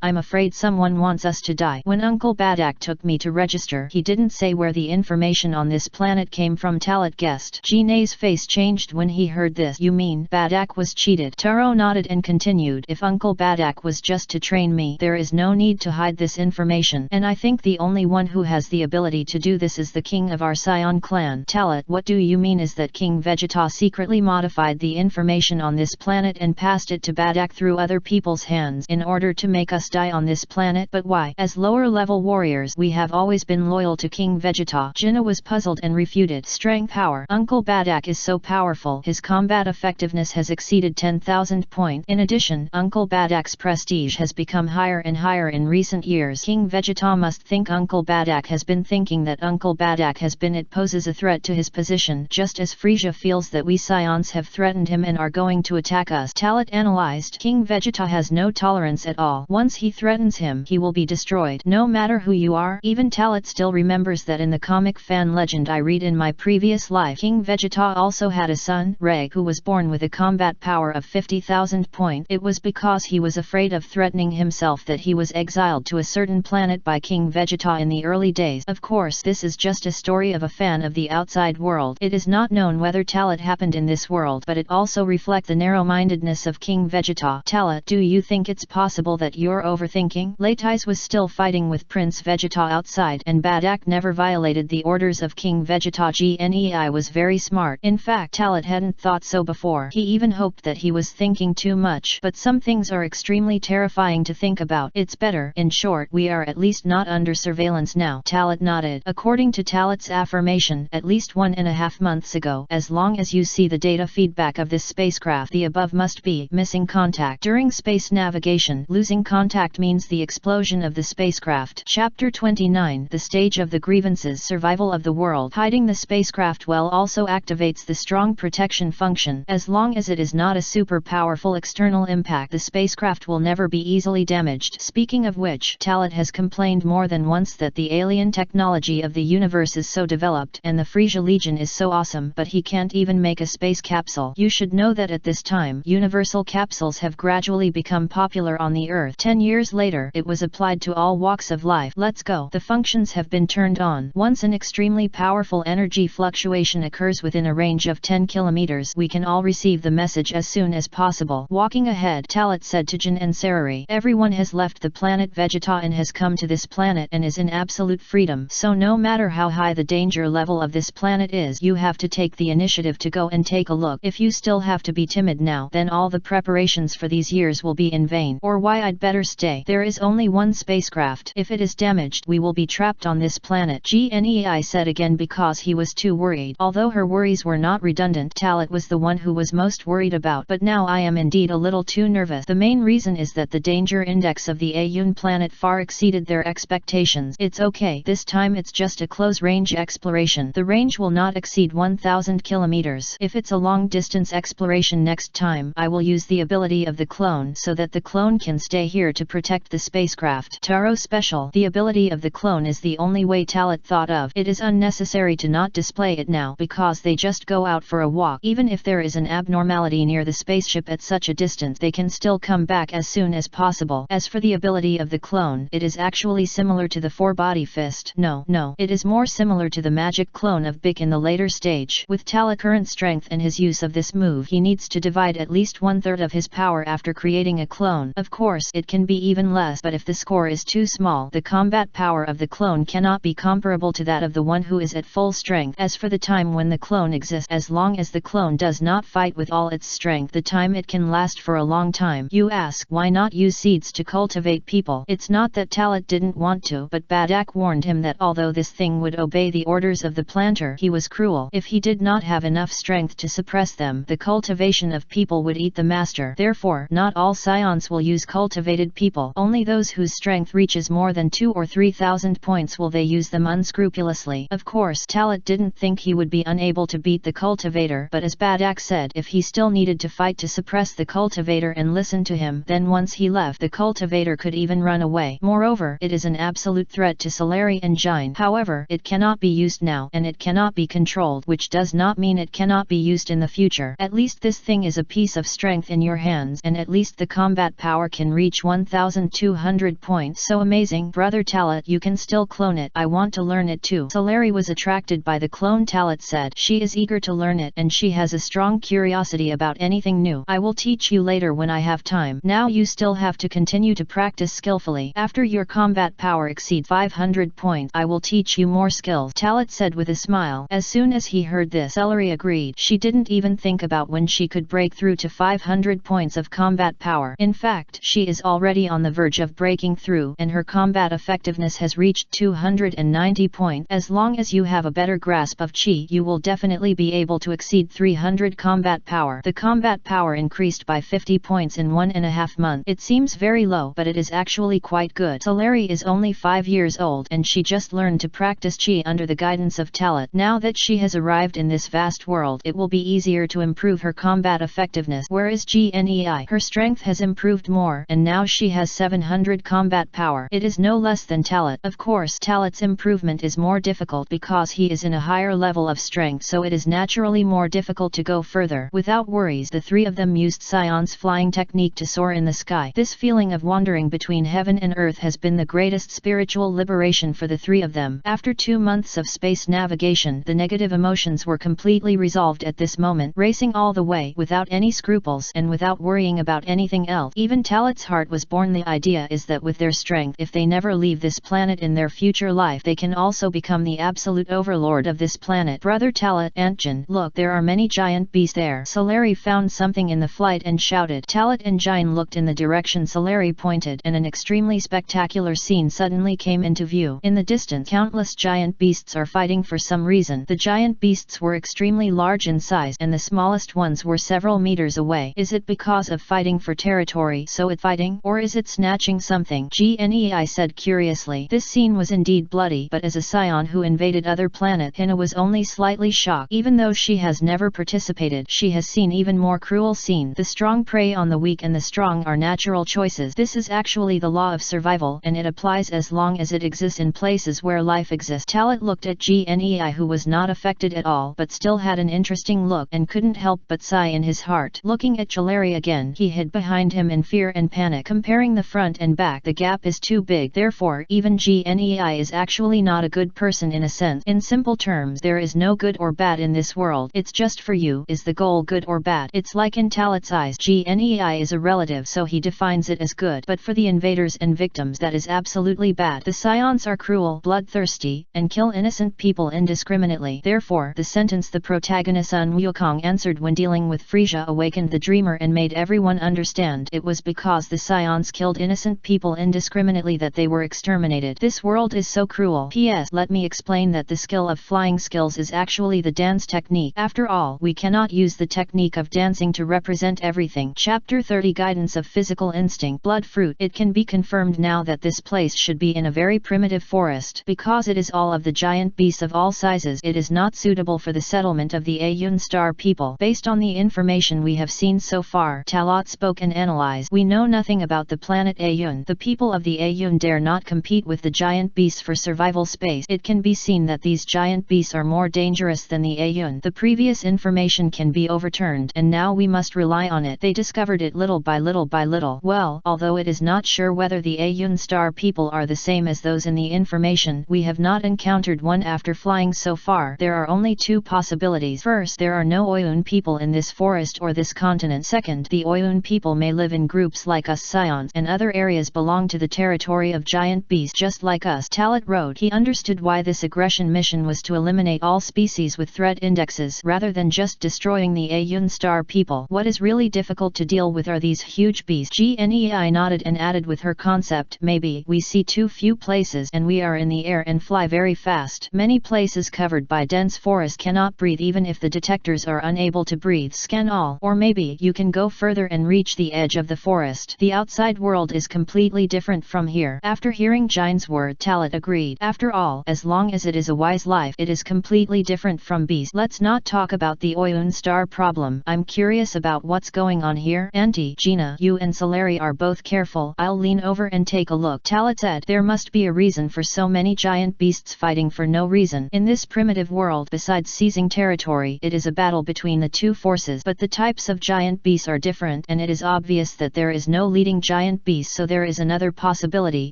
I'm afraid someone wants us to die. When Uncle Badak took me to register, he didn't say where the information on this planet came from. Talat guessed. Jinei's face changed when he heard this. You mean Badak was cheated? Taro nodded and continued. If Uncle Badak was just to train me, there is no need to hide this information, and I think the only one who has the ability to do this is the king of our Scion clan. Talat, what do you mean? Is that King Vegeta secretly modified the information on this planet and passed it to Badak through other people's hands in order to make us die on this planet? But why? As lower level warriors, we have always been loyal to King Vegeta. Jinna was puzzled and refuted. Strength power. Uncle Badak is so powerful, his combat effectiveness has exceeded 10,000 points. In addition, Uncle Badak's prestige has become higher and higher in recent years. King Vegeta must think Uncle Badak has been thinking that Uncle Badak has been. It poses a threat to his position, just as Frieza feels that we Scions have threatened him and are going to attack us. Talat analyzed. King Vegeta has no tolerance at all. Once he threatens him, he will be destroyed. No matter who you are. Even Talat still remembers that in the comic fan legend I read in my previous life, King Vegeta also had a son, Reg, who was born with a combat power of 50,000 points. It was because he was afraid of threatening himself that he was exiled to a certain planet by King Vegeta in the early days. Of course, this is just a story of a fan of the outside world. It is not known whether Talat happened in this world, but it also reflects the narrow-mindedness of King Vegeta. Talat, do you think it's possible that you're overthinking? Latais was still fighting with Prince Vegeta outside, and Badak never violated the orders of King Vegeta. GNEI was very smart. In fact, Talat hadn't thought so before. He even hoped that he was thinking too much. But some things are extremely terrifying to think about. It's better. In short, we are at least not under surveillance now. Talat nodded. According to Talat's affirmation, at least 1.5 months ago, as long as you see the data feedback of this spacecraft, the above must be missing contact. During space navigation, losing contact means the explosion of the spacecraft. Chapter 29. The stage of the grievances. Survival of the world. Hiding the spacecraft well also activates the strong protection function. As long as it is not a super powerful external impact, the spacecraft will never be easily damaged. Speaking of which, Talat has complained more than once that the alien technology of the universe is so developed and the Frieza Legion is so awesome, but he can't even make a space capsule. You should know that at this time, universal capsules have gradually become popular on the Earth. 10 years later, it was applied to all walks of life. Let's go. The functions have been turned on. Once an extremely powerful energy fluctuation occurs within a range of 10 kilometers, we can all receive the message as soon as possible. Walking ahead, Talat said to Jin and Sarari, everyone has left the planet Vegeta and has come to this planet and is in absolute freedom. So no matter how high the danger level of this planet is, you have to take the initiative to go and take a look. If you still have to be timid now, then all the preparations for these years will be in vain. Or why I'd better stay. There is only one spacecraft. If it is damaged, we will be trapped on this planet. Gnei said again because he was too worried. Although her worries were not redundant, Talat was the one who was most worried about. But now I am indeed a little too nervous. The main reason is that the danger index of the Ayun planet far exceeded their expectations. It's okay. This time it's just a close-range exploration. The range will not exceed 1000 kilometers. If it's a long-distance exploration next time, I will use the ability of the clone so that the clone can stay here to protect the spacecraft. Taro special. The ability of the clone is the only way Talat thought of. It is unnecessary to not display it now because they just go out for a walk. Even if there is an abnormality near the spaceship at such a distance, they can still come back as soon as possible. As for the ability of the clone, it is actually similar to the four-body fist. No, it is more similar to the magic clone of Bic in the later stage. With Talat's current strength and his use of this move, he needs to divide at least 1/3 of his power after creating a clone. Of course, it can be even less, but if the score is too small, the combat power of the clone cannot be comparable to that of the one who is at full strength. As for the time when the clone exists, as long as the clone does not fight with all its strength, the time it can last for a long time. You ask, why not use seeds to cultivate people? It's not that Talat didn't want to, but Badak warned him that although this thing would obey the orders of the planter, he was cruel. If he did not have enough strength to suppress them, the cultivation of people would eat the master. Therefore, not all scions will use cultivated people. Only those whose strength reaches more than 2,000 or 3,000 points will they use them unscrupulously. Of course, Talat didn't think he would be unable to beat the cultivator, but as Badak said, if he still needed to fight to suppress the cultivator and listen to him, then once he left, the cultivator could even run away. Moreover, it is an absolute threat to Solari Engine. However, it cannot be used now, and it cannot be controlled, which does not mean it cannot be used in the future. At least this thing is a piece of strength in your hands, and at least the combat power can reach 1200 points. So amazing. Brother Talat, you can still clone it. I want to learn it too. Solari was attracted by the clone. Talat said she is eager to learn it, and she has a strong curiosity about anything new. I will teach you later when I have time. Now you still have to continue to practice skillfully. After your combat power exceeds 500 points, I will teach you more skills, Talat said with a smile. As soon as he heard this, Solari agreed. She didn't even think about when she could break through to 500 points of combat power. In fact, she is already on the verge of breaking through, and her combat effectiveness has reached 290 points. As long as you have a better grasp of Qi, you will definitely be able to exceed 300 combat power. The combat power increased by 50 points in 1.5 months. It seems very low, but it is actually quite good. Solari is only 5 years old, and she just learned to practice Qi under the guidance of Talat. Now that she has arrived in this vast world, it will be easier to improve her combat effectiveness. Whereas Gnei, her strength has improved more, and now she has 700 combat power. It is no less than Talat. Of course, Talat's improvement is more difficult because he is in a higher level of strength, so it is naturally more difficult to go further. Without worries, the three of them used Scion's flying technique to soar in the sky. This feeling of wandering between heaven and earth has been the greatest spiritual liberation for the three of them. After 2 months of space navigation, the negative emotions were completely resolved at this moment, racing all the way without any scruples and without worrying about anything else. Even Talat's heart was born. The idea is that with their strength, if they never leave this planet in their future life, they can also become the absolute overlord of this planet. Brother Talat, Antjan, look, there are many giant beasts there. Solari found something in the flight and shouted. Talat and Jine looked in the direction Solari pointed, and an extremely spectacular scene suddenly came into view. In the distance, countless giant beasts are fighting for some reason. The giant beasts were extremely large in size, and the smallest ones were several meters away. Is it because of fighting for territory, so it fighting, or is it snatching something? Gnei said curiously. This scene was indeed bloody, but as a scion who invaded other planet, Hina was only slightly shocked. Even though she has never participated, she has seen even more cruel scenes. The strong prey on the weak, and the strong are natural choices. This is actually the law of survival, and it applies as long as it exists in places where life exists. Talat looked at Gnei, who was not affected at all, but still had an interesting look, and couldn't help but sigh in his heart. Looking at Solari again, he hid behind him in fear and panic. Comparing the front and back, the gap is too big. Therefore, even Gnei is actually not a good person in a sense. In simple terms, there is no good or bad in this world. It's just for you. Is the goal good or bad? It's like in Talat's eyes, Gnei is a relative, so he defines it as good. But for the invaders and victims, that is absolutely bad. The scions are cruel, bloodthirsty, and kill innocent people indiscriminately. Therefore, the sentence the protagonist Sun Wukong answered when dealing with Frisia awakened the dreamer and made everyone understand it was because the scions killed innocent people indiscriminately that they were exterminated. This world is so cruel. P.S. Yes, let me explain that the skill of flying skills is actually the dance technique. After all, we cannot use the technique of dancing to represent everything. Chapter 30 Guidance of Physical Instinct. Blood Fruit. It can be confirmed now that this place should be in a very primitive forest. Because it is all of the giant beasts of all sizes, it is not suitable for the settlement of the Ayun Star people. Based on the information we have seen so far, Talat spoke and analyzed. We know nothing about the planet Ayun. The people of the Ayun dare not compete with the giant beasts for survival space. It can be seen that these giant beasts are more dangerous than the Ayun. The previous information can be overturned, and now we must rely on it. They discovered it little by little by little. Well, although it is not sure whether the Ayun Star people are the same as those in the information, we have not encountered one after flying so far. There are only two possibilities. First, there are no Oyun people in this forest or this continent. Second, the Oyun people may live in groups like us Scions, and other areas belong to the territory of giant beasts just like us. Talat wrote he understood why this aggression mission was to eliminate all species with threat indexes rather than just destroying the Ayun Star people. What is really difficult to deal with are these huge beasts. Gnei nodded and added with her concept, maybe we see too few places and we are in the air and fly very fast. Many places covered by dense forest cannot breathe even if the detectors are unable to breathe. Scan all. Or maybe you can go further and reach the edge of the forest. The outside world is completely different from here. After hearing Jine's word, Talat agreed. After all, as long as it is a wise life, it is completely different from beasts. Let's not talk about the Oyun Star problem. I'm curious about what's going on here. Auntie Gina, you and Solari are both careful. I'll lean over and take a look. Talat said, there must be a reason for so many giant beasts fighting for no reason. In this primitive world, besides seizing territory, it is a battle between the two forces. But the types of giant beasts are different, and it is obvious that there is no leading giant beast, so there is another possibility.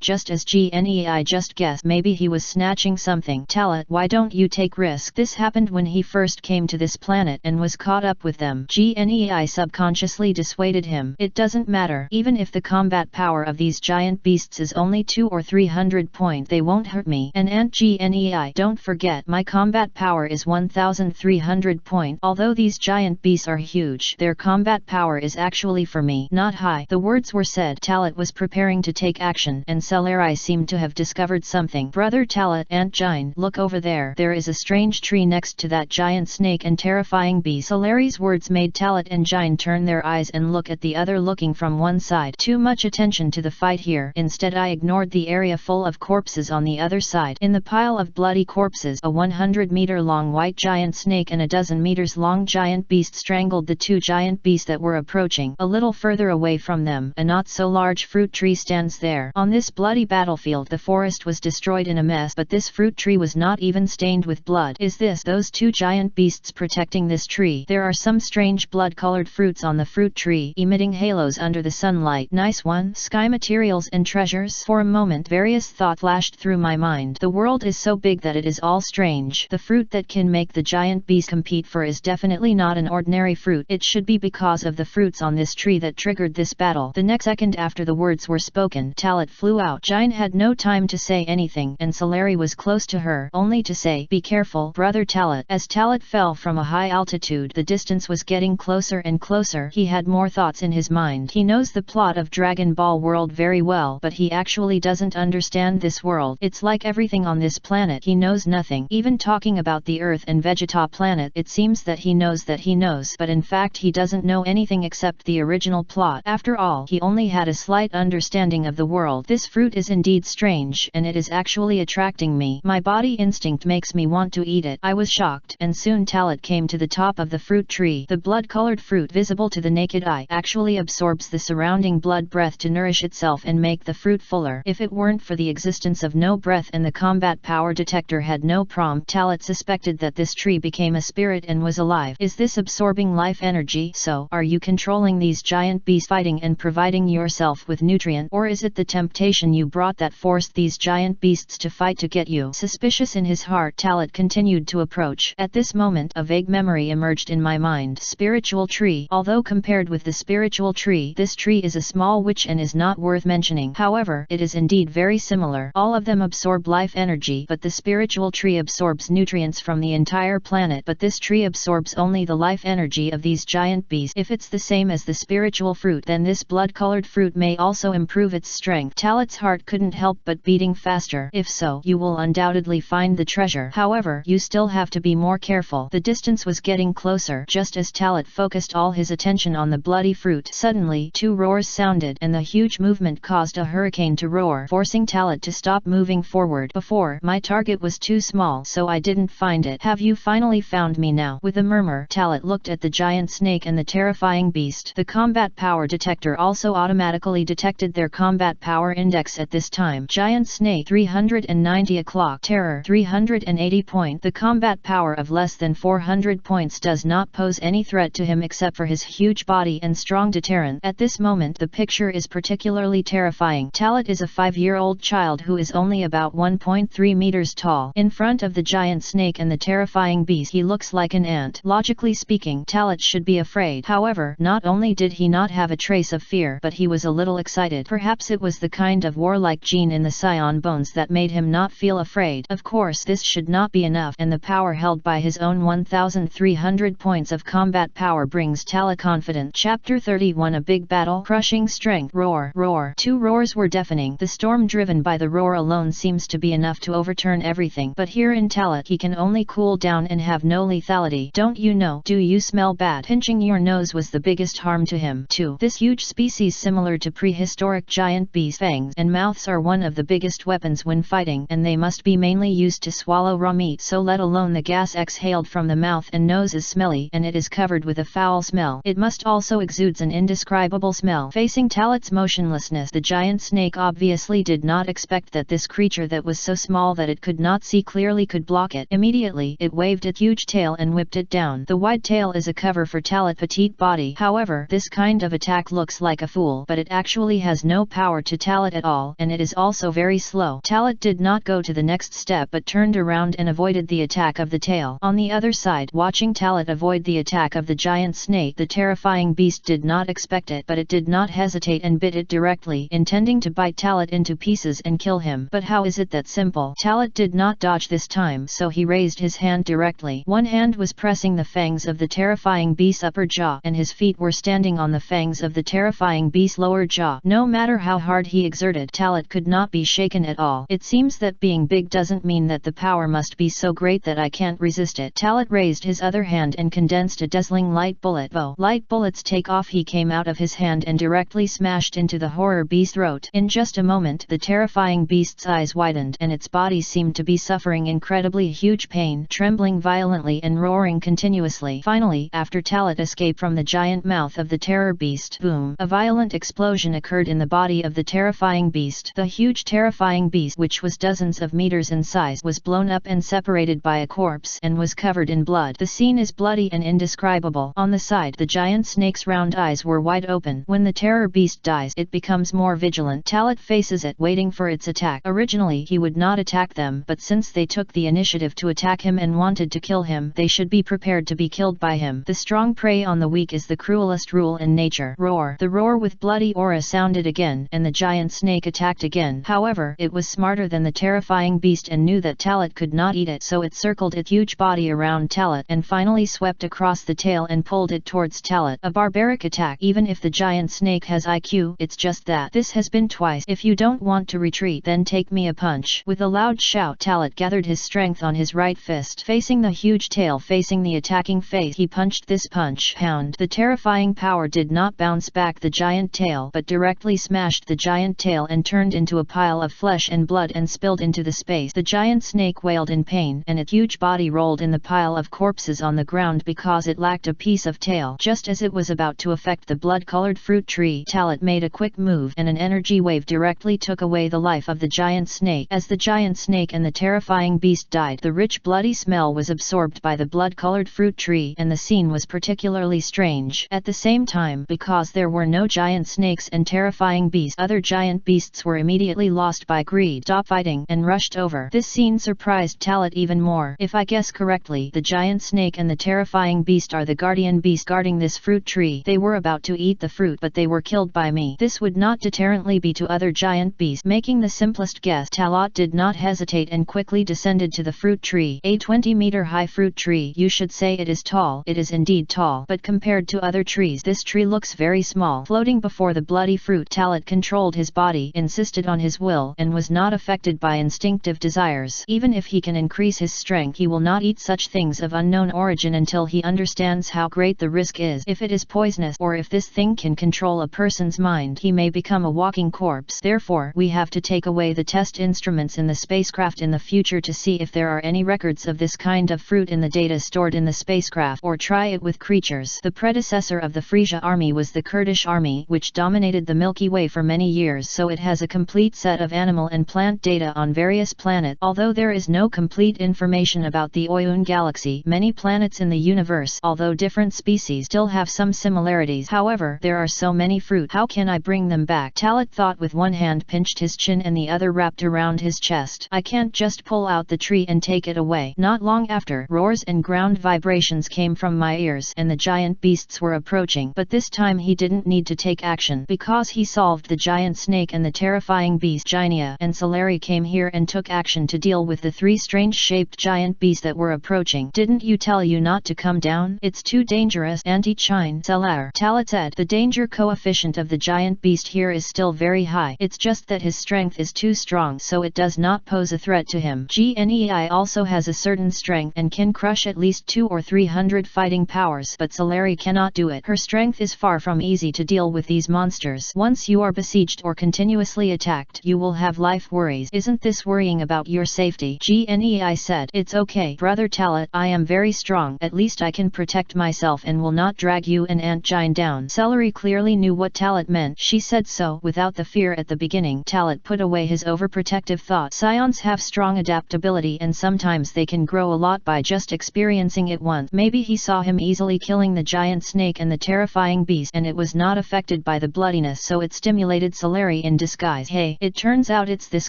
Just as Gnei just guessed, maybe he was snatching something. Talat, why don't you take risk? This happened when he first came to this planet and was caught up with them. Gnei subconsciously dissuaded him. It doesn't matter. Even if the combat power of these giant beasts is only 200 or 300 points, they won't hurt me. And Aunt Gnei, don't forget, my combat power is 1300 points. Although these giant beasts are huge, their combat power is actually for me, not high. The words were said. Talat was preparing to take action, and Solari seemed to have discovered something. Brother Talat, Aunt Jine, look over there. There is a strange tree next to that giant snake and terrifying beast. Solari's words made Talat and Jine turn their eyes and look at the other, looking from one side. Too much attention to the fight here. Instead I ignored the area full of corpses on the other side. In the pile of bloody corpses, a 100-meter-long white giant snake and a dozen meters long giant beast strangled the two giant beasts that were approaching. A little further away from them, a not-so-large fruit tree stands there. On this bloody battlefield the forest was destroyed in a mess, but this fruit tree was not even stained with blood. Is this those two giant beasts protecting this tree? There are some strange blood-colored fruits on the fruit tree, emitting halos under the sunlight. Nice one. Sky materials and treasures. For a moment various thoughts flashed through my mind. The world is so big that it is all strange. The fruit that can make the giant beast compete for is definitely not an ordinary fruit. It should be because of the fruits on this tree that triggered this battle. The next second after the words were spoken, Talat flew out. Jine had no time to say anything, and Solari was close to her, only to say, be careful, brother Talat. As Talat fell from a high altitude, the distance was getting closer and closer. He had more thoughts in his mind. He knows the plot of Dragon Ball World very well, but he actually doesn't understand this world. It's like everything on this planet. He knows nothing. Even talking about the Earth and Vegeta Planet, it seems that he knows, but in fact he doesn't know anything except the original plot. After all, he only had a slight understanding of the world. This fruit is indeed strange, and it is actually attracting me. My body instinct makes me want to eat it. I was shocked, and soon Talat came to the top of the fruit tree. The blood-colored fruit, visible to the naked eye, actually absorbs the surrounding blood breath to nourish itself and make the fruit fuller. If it weren't for the existence of no breath and the combat power detector had no prompt, Talat suspected that this tree became a spirit and was alive. Is this absorbing life energy? So, are you controlling these giant beasts fighting and providing yourself with nutrient, or is it the temptation you brought that forced these giant beasts to fight to get you? Suspicious in his heart, Talat continued to approach. At this moment, a vague memory emerged in my mind. Spiritual tree. Although compared with the spiritual tree, this tree is a small witch and is not worth mentioning. However, it is indeed very similar. All of them absorb life energy, but the spiritual tree absorbs nutrients from the entire planet, but this tree absorbs only the life energy of these giant beasts. If it's the same as the spiritual fruit, then this blood-colored fruit may also improve its strength. Talat's heart couldn't help but beating faster. If so, you will undoubtedly find the treasure. However, you still have to be more careful. The distance was getting closer. Just as Talat focused all his attention on the bloody fruit, suddenly 2 roars sounded, and the huge movement caused a hurricane to roar, forcing Talat to stop moving forward. Before, my target was too small, so I didn't find it. Have you finally found me now? With a murmur, Talat looked at the giant snake and the terrifying beast. The combat power detector also automatically detected their combat power index at this time. Giant snake 390 o'clock, terror 380 point. The combat power of less than 400 points does not pose any threat to him except for his huge body and strong deterrent. At this moment the picture is particularly terrifying. Talat is a 5-year-old child who is only about 1.3 meters tall. In front of the giant snake and the terrifying beast he looks like an ant. Logically speaking, Talat should be afraid. However, not only did he not have a trace of fear, but he was a little excited. Perhaps it was the kind of warlike gene in the scion bones that made him not feel afraid. Of course this should not be enough, and the power held by his own 1300 points of combat power brings Talat confidence. Chapter 31. A big battle. Crushing strength. Roar, roar. 2 roars were deafening. The storm driven by the roar alone seems to be enough to overturn everything. But here in Talat he can only cool down and have no lethality. Don't you know? Do you smell bad? Pinching your nose was the biggest harm to him. 2. This huge species similar to prehistoric giant beasts' fangs and mouths are one of the biggest weapons when fighting, and they must be mainly used to swallow raw meat, so let alone the gas exhaled from the mouth and nose is smelly, and it is covered with a foul smell. It must also exudes an indescribable smell. Facing Talat's motionlessness, the giant snake obviously did not expect that this creature that was so small that it could not see clearly could block it. Immediately, it waved its huge tail and whipped it down. The wide tail is a cover for Talat's petite body. However, this kind of attack looks like a fool, but it actually has no power to Talat at all, and it is also very slow. Talat did not go to the next step but turned around and avoided the attack of the tail. On the other side, watching Talat avoid the attack of the giant snake, the terrifying beast did not expect it, but it did not hesitate and bit it directly, intending to bite Talat into pieces and kill him. But how is it that simple? Talat did not dodge this time, so he raised his hand directly. One hand was pressing the fangs of the terrifying beast's upper jaw, and his feet were standing on the fangs of the terrifying beast's lower jaw. No matter how hard he exerted, Talat could not be shaken at all. It seems that being big doesn't mean that the power must be so great that I can't resist it. Talat raised his other hand and condensed a dazzling light bullet. Light bullets take off. He came out of his hand and directly smashed into the horror beast's throat. In just a moment, the terrifying beast's eyes widened and its body seemed to be suffering incredibly huge pain, trembling violently and roaring continuously. Finally, after Talat escaped from the giant mouth of the terror beast, boom! A violent explosion occurred in the body of the terrifying beast. The huge terrifying beast, which was dozens of meters in size, was blown up and separated by a corpse and was covered in blood. The scene is bloody and indescribable. On the side, the giant snake's round eyes were wide open. When the terror beast dies, it becomes more vigilant. Talat faces it, waiting for its attack. Originally he would not attack them, but since they took the initiative to attack him and wanted to kill him, they should be prepared to be killed by him. The strong prey on the weak is the cruelest rule in nature. Roar! The roar with bloody aura sounded again, and the giant snake attacked again. However, it was smarter than the terrifying beast and knew that Talat could not eat it, so it circled its huge body around Talat and finally swept across the tail and pulled it towards Talat. A barbaric attack. Even if the giant snake has IQ, it's just that. This has been twice. If you don't want to retreat, then take me a punch. With a loud shout, Talat gathered his strength on his right fist. Facing the huge tail, facing the attacking face, he punched this punch. Pound! The terrifying power did not bounce back the giant tail, but directly smashed the giant tail and turned into a pile of flesh and blood and spilled into the space. The giant snake wailed in pain, and its huge body rolled in the pile of corpses on the ground because it lacked a piece of tail. Just as it was about to affect the blood-colored fruit tree, Talat made a quick move, and an energy wave directly took away the life of the giant snake. As the giant snake and the terrifying beast died, the rich bloody smell was absorbed by the blood-colored fruit tree, and the scene was particularly strange. At the same time, because there were no giant snakes and terrifying beasts, other giant beasts were immediately lost by greed, stopped fighting, and rushed over. This scene surprised Talat even more. If I guess correctly, the giant snake and the terrifying beast are the guardian beast guarding this fruit tree. They were about to eat the fruit, but they were killed by me. This would not deterrently be to other giant beasts. Making the simplest guess, Talat did not hesitate and quickly descended to the fruit tree. A 20-meter high fruit tree. You should say it is tall. It is indeed tall, but compared to other trees, this tree looks very small. Floating before the bloody fruit, Talat controlled his body, insisted on his will, and was not affected by by instinctive desires. Even if he can increase his strength, he will not eat such things of unknown origin until he understands how great the risk is. If it is poisonous, or if this thing can control a person's mind, he may become a walking corpse. Therefore, we have to take away the test instruments in the spacecraft in the future to see if there are any records of this kind of fruit in the data stored in the spacecraft, or try it with creatures. The predecessor of the Frisia army was the Kurdish army, which dominated the Milky Way for many years, so it has a complete set of animal and plant data on various planets. Although there is no complete information about the Oyun galaxy, many planets in the universe, although different species, still have some similarities. However, there are so many fruit. How can I bring them back? Talat thought, with one hand pinched his chin and the other wrapped around his chest. I can't just pull out the tree and take it away. Not long after, roars and ground vibrations came from my ears, and the giant beasts were approaching. But this time he didn't need to take action, because he solved the giant snake and the terrifying beast. Ginia and Solari came here and took action to deal with the three strange-shaped giant beasts that were approaching. Didn't you tell you not to come down? It's too dangerous, Anti-Chine Selar. Talat said. The danger coefficient of the giant beast here is still very high. It's just that his strength is too strong, so it does not pose a threat to him. Gnei also has a certain strength and can crush at least 200 or 300 fighting powers, but Solari cannot do it. Her strength is far from easy to deal with these monsters. Once you are besieged or continuously attacked, you will have life worries. Isn't this worrying about your safety? Gnei said. It's okay, Brother Talat, I am very strong. At least I can protect myself and will not drag you and Aunt Jine down. Celery clearly knew what Talat meant. She said so without the fear at the beginning. Talat put away his overprotective thoughts. Scions have strong adaptability, and sometimes they can grow a lot by just experiencing it once. Maybe he saw him easily killing the giant snake and the terrifying beast, and it was not affected by the bloodiness, so it stimulated Solari in disguise. Hey, it turns out it's this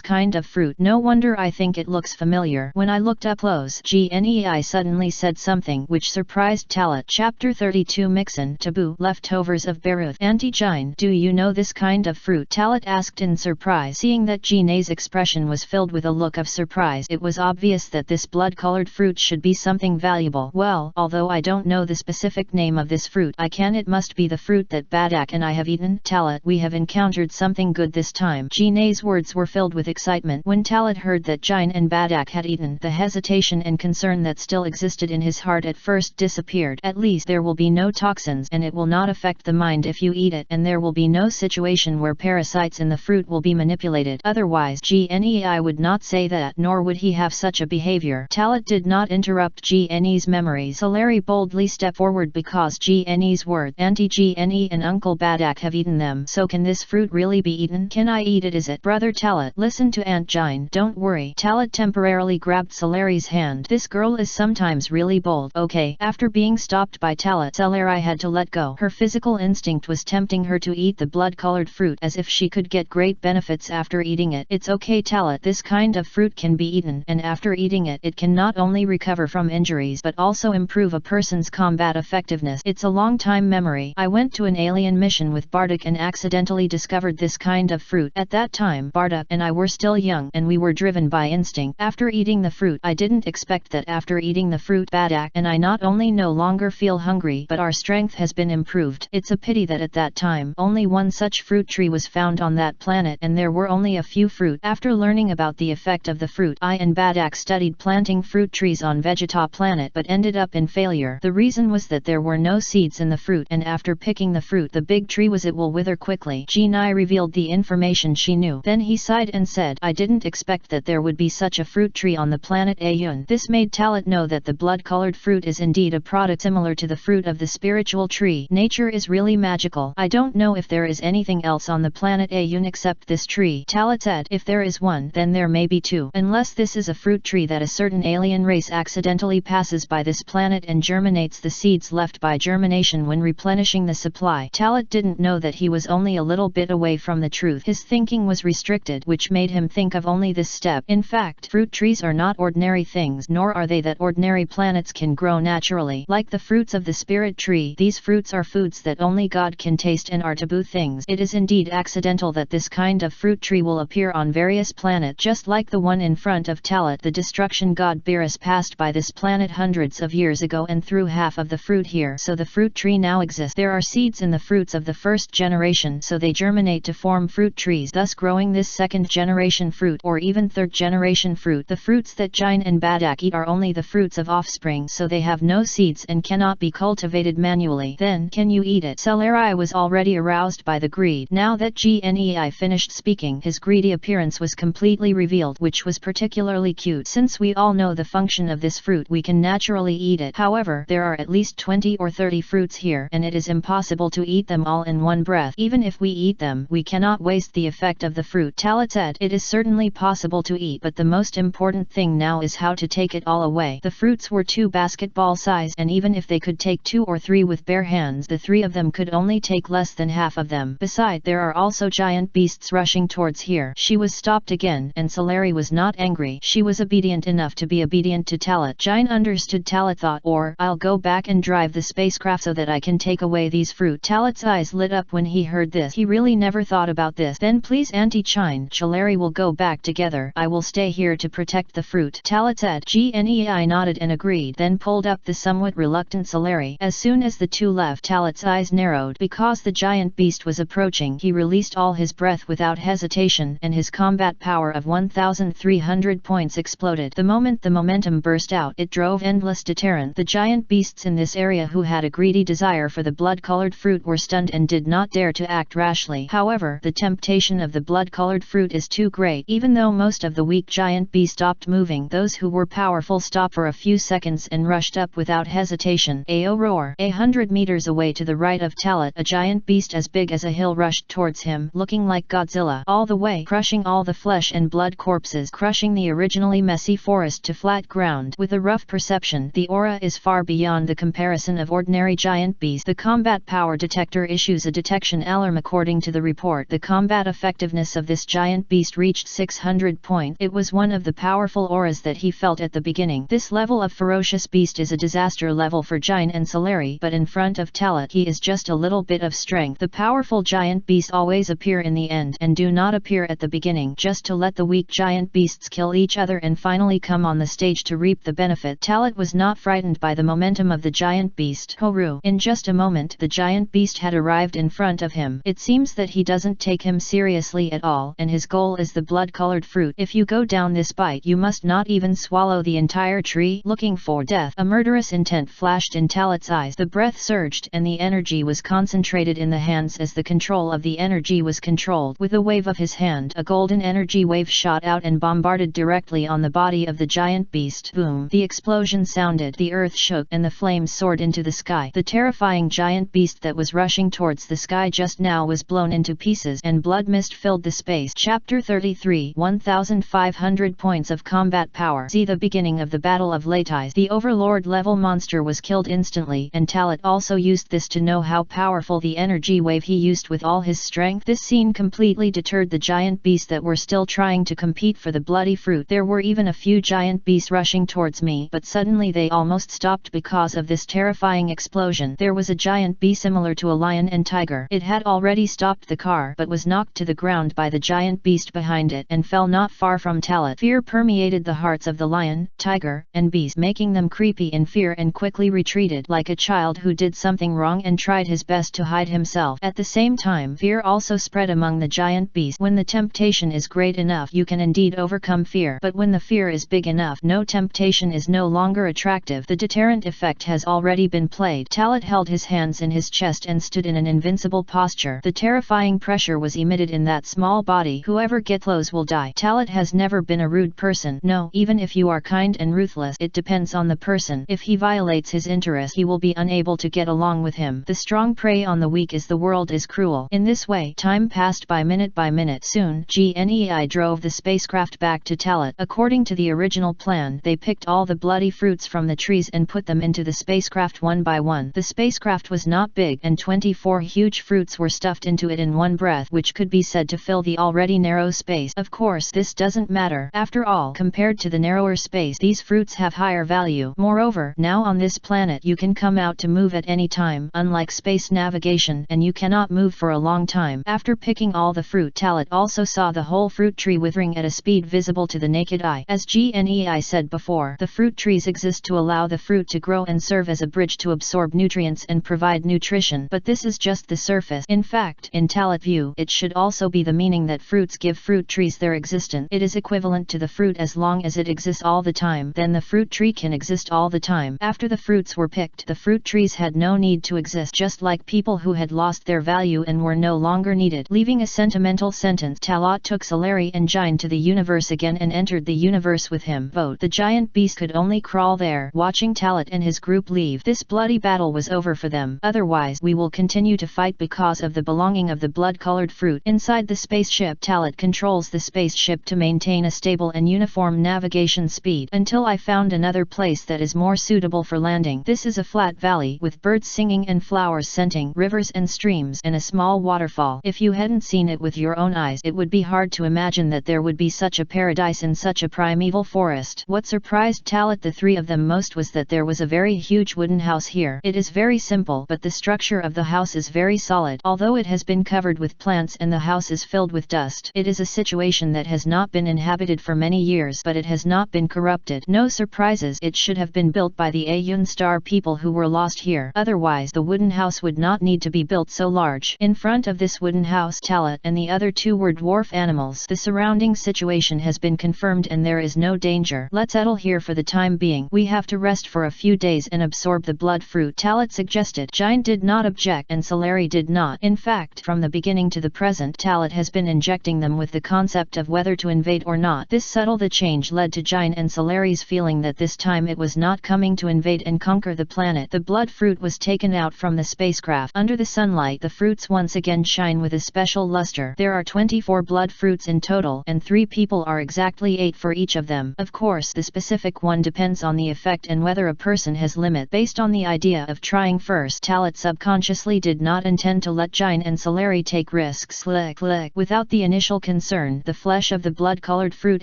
kind of fruit. No wonder I think it looks familiar. When I looked up close, Gnei suddenly said something which surprised Talat. Chapter 32 Mixin Taboo Leftovers of Beruth. Anti-Jine, do you know this kind of fruit? Talat asked in surprise. Seeing that Gnei's expression was filled with a look of surprise, it was obvious that this blood-colored fruit should be something valuable. Well, although I don't know the specific name of this fruit, it must be the fruit that Badak and I have eaten. Talat, we have encountered something good this time. Gnei's words were filled with excitement. When Talat heard that Jine and Badak had eaten, the hesitation and concern that still existed in his heart at first disappeared. At least there will be no toxins, and it will not affect the mind if you eat it, and there will be no situation where parasites in the fruit will be manipulated. Otherwise, Gnei would not say that, nor would he have such a behavior. Talat did not interrupt Gnei's memories. Solari boldly stepped forward because Gnei's word. Anti-Gnei and Uncle Badak have eaten them. So can this fruit really be eaten? Can I eat it? Is it? Brother Talat, listen to Aunt Jine. Don't worry. Talat temporarily grabbed Solari's hand. This girl is sometimes really bold. Okay. After being stopped by Talat, Solari had to let go. Her physical instinct was tempting her to eat the blood-colored fruit, as if she could get great benefits after eating it. It's okay, Talat. This kind of fruit can be eaten, and after eating it, it can not only recover from injuries but also improve a person's combat effectiveness. It's a long-time memory. I went to an alien mission with Bardak and accidentally discovered this kind of fruit. At that time, Bardak and I were still young, and we were driven by instinct. After eating the fruit, I didn't expect that after eating the fruit, Badak and I not only no longer feel hungry, but our strength has been improved. It's a pity that at that time, only one such fruit tree was found on that planet, and there were only a few fruit. After learning about the effect of the fruit, I and Badak studied planting fruit trees on Vegeta Planet, but ended up in failure. The reason was that there were no seeds in the fruit, and after picking the fruit, the big tree it will wither quickly. Gnei revealed the information she knew. Then he sighed and said, I didn't expect that there would be such a fruit tree on the planet Ayun. This made Talat know that the blood-colored fruit is indeed a product similar to the fruit of the spiritual tree. Nature is really magical. I don't know if there is anything else on the planet Ayun except this tree. Talat said, if there is one, then there may be two. Unless this is a fruit tree that a certain alien race accidentally passes by this planet and germinates the seeds left by germination when replenishing the supply. Talat didn't know that he was only a little bit away from the truth. His thinking was restricted, which made him think of only this step. In fact, fruit trees are not ordinary things, nor are they that ordinary planets can grow naturally. Like the fruits of the spirit tree, these fruits are foods that only God can taste and are taboo things. It is indeed accidental that this kind of fruit tree will appear on various planets, just like the one in front of Talat. The destruction god Beerus passed by this planet hundreds of years ago and threw half of the fruit here, so the fruit tree now exists. There are seeds in the fruits of the first generation, so they germinate to form fruit trees, thus growing this second generation fruit fruit or even third-generation fruit. The fruits that Jin and Badak eat are only the fruits of offspring, so they have no seeds and cannot be cultivated manually. Then, can you eat it? Celery was already aroused by the greed. Now that Gnei finished speaking, his greedy appearance was completely revealed, which was particularly cute. Since we all know the function of this fruit, we can naturally eat it. However, there are at least 20 or 30 fruits here, and it is impossible to eat them all in one breath. Even if we eat them, we cannot waste the effect of the fruit. Talat said, it is certainly possible to eat, but the most important thing now is how to take it all away. The fruits were 2 basketball size, and even if they could take 2 or 3 with bare hands, the 3 of them could only take less than half of them. Besides, there are also giant beasts rushing towards here. She was stopped again, and Celery was not angry. She was obedient enough to be obedient to Talat. Jin understood Talat thought, or I'll go back and drive the spacecraft so that I can take away these fruit. Talat's eyes lit up when he heard this. He really never thought about this. Then please Auntie Chin, Celery will go back together. I will stay here to protect the fruit. Talat said. Gnei nodded and agreed, then pulled up the somewhat reluctant Celery. As soon as the two left, Talat's eyes narrowed. Because the giant beast was approaching, he released all his breath without hesitation, and his combat power of 1,300 points exploded. The moment the momentum burst out, it drove endless deterrent. The giant beasts in this area who had a greedy desire for the blood-colored fruit were stunned and did not dare to act rashly. However, the temptation of the blood-colored fruit is too great. Even though most of the weak giant beasts stopped moving, those who were powerful stopped for a few seconds and rushed up without hesitation. Ao roar! 100 meters away to the right of Talat, a giant beast as big as a hill rushed towards him, looking like Godzilla, all the way, crushing all the flesh and blood corpses, crushing the originally messy forest to flat ground. With a rough perception, the aura is far beyond the comparison of ordinary giant beasts. The combat power detector issues a detection alarm. According to the report, the combat effectiveness of this giant beast reached 600 points. It was one of the powerful auras that he felt at the beginning. This level of ferocious beast is a disaster level for Jin and Celery, but in front of Talat he is just a little bit of strength. The powerful giant beasts always appear in the end and do not appear at the beginning, just to let the weak giant beasts kill each other and finally come on the stage to reap the benefit. Talat was not frightened by the momentum of the giant beast. Hooroo! In just a moment, the giant beast had arrived in front of him. It seems that he doesn't take him seriously at all, and his goal is the blood-colored fruit. If you go down this bite, you must not even swallow the entire tree. Looking for death. A murderous intent flashed in Talat's eyes. The breath surged and the energy was concentrated in the hands as the control of the energy was controlled. With a wave of his hand, a golden energy wave shot out and bombarded directly on the body of the giant beast. Boom! The explosion sounded, the earth shook, and the flames soared into the sky. The terrifying giant beast that was rushing towards the sky just now was blown into pieces, and blood mist filled the space. Chapter 33 1,500 points of combat power. See the beginning of the Battle of Latize. The Overlord-level monster was killed instantly, and Talat also used this to know how powerful the energy wave he used with all his strength. This scene completely deterred the giant beasts that were still trying to compete for the bloody fruit. There were even a few giant beasts rushing towards me, but suddenly they almost stopped because of this terrifying explosion. There was a giant beast similar to a lion and tiger. It had already stopped the car, but was knocked to the ground by the giant beast behind it and fell not far from Talat. Fear permeated the hearts of the lion, tiger, and beast, making them creepy in fear and quickly retreated like a child who did something wrong and tried his best to hide himself. At the same time, fear also spread among the giant beast. When the temptation is great enough, you can indeed overcome fear, but when the fear is big enough, no temptation is no longer attractive. The deterrent effect has already been played. Talat held his hands in his chest and stood in an invincible posture. The terrifying pressure was emitted in that small body. Whoever gets close will die. Talat has never been a rude person. No, even if you are kind and ruthless, it depends on the person. If he violates his interest, he will be unable to get along with him. The strong prey on the weak is the world is cruel. In this way, time passed by minute by minute. Soon, Gnei drove the spacecraft back to Talat. According to the original plan, they picked all the bloody fruits from the trees and put them into the spacecraft one by one. The spacecraft was not big, and 24 huge fruits were stuffed into it in one breath, which could be said to fill the already narrow space. Of course, this doesn't matter. After all, compared to the narrower space, these fruits have higher value. Moreover, now on this planet you can come out to move at any time, unlike space navigation, and you cannot move for a long time. After picking all the fruit, Talat also saw the whole fruit tree withering at a speed visible to the naked eye. As Gnei said before, the fruit trees exist to allow the fruit to grow and serve as a bridge to absorb nutrients and provide nutrition, but this is just the surface. In fact, in Talat view, it should also be the meaning that fruits give fruit trees their existence. It is equivalent to the fruit as long as it exists all the time. Then the fruit tree can exist all the time. After the fruits were picked, the fruit trees had no need to exist, just like people who had lost their value and were no longer needed. Leaving a sentimental sentence, Talat took Celery and Giant to the universe again and entered the universe with him. Vote. The giant beast could only crawl there, watching Talat and his group leave. This bloody battle was over for them. Otherwise, we will continue to fight because of the belonging of the blood-colored fruit. Inside the spaceship, Talat controls the spaceship to maintain a stable and uniform navigation speed until I found another place that is more suitable for landing. This is a flat valley with birds singing and flowers scenting, rivers and streams, and a small waterfall. If you hadn't seen it with your own eyes, it would be hard to imagine that there would be such a paradise in such a primeval forest. What surprised Talat, the three of them, most was that there was a very huge wooden house here. It is very simple, but the structure of the house is very solid. Although it has been covered with plants and the house is filled with dust, it is a situation that has not been inhabited for many years, but it has not been corrupted. No surprises, it should have been built by the Ayun Star people who were lost here. Otherwise, the wooden house would not need to be built so large. In front of this wooden house, Talat and the other two were dwarf animals. The surrounding situation has been confirmed and there is no danger. Let's settle here for the time being. We have to rest for a few days and absorb the blood fruit, Talat suggested. Giant did not object and Celery did not. In fact, from the beginning to the present, Talat has been injecting them with the concept of whether to invade or not. This subtle change led to Giant and Celery's feeling that this time it was not coming to invade and conquer the planet. The blood fruit was taken out from the spacecraft. Under the sunlight, the fruits once again shine with a special luster. There are 24 blood fruits in total, and 3 people are exactly 8 for each of them. Of course, the specific one depends on the effect and whether a person has limit. Based on the idea of trying first, Talat subconsciously did not intend to let Giant and Celery take risks. Without the initial concern, the flesh of the blood-colored fruit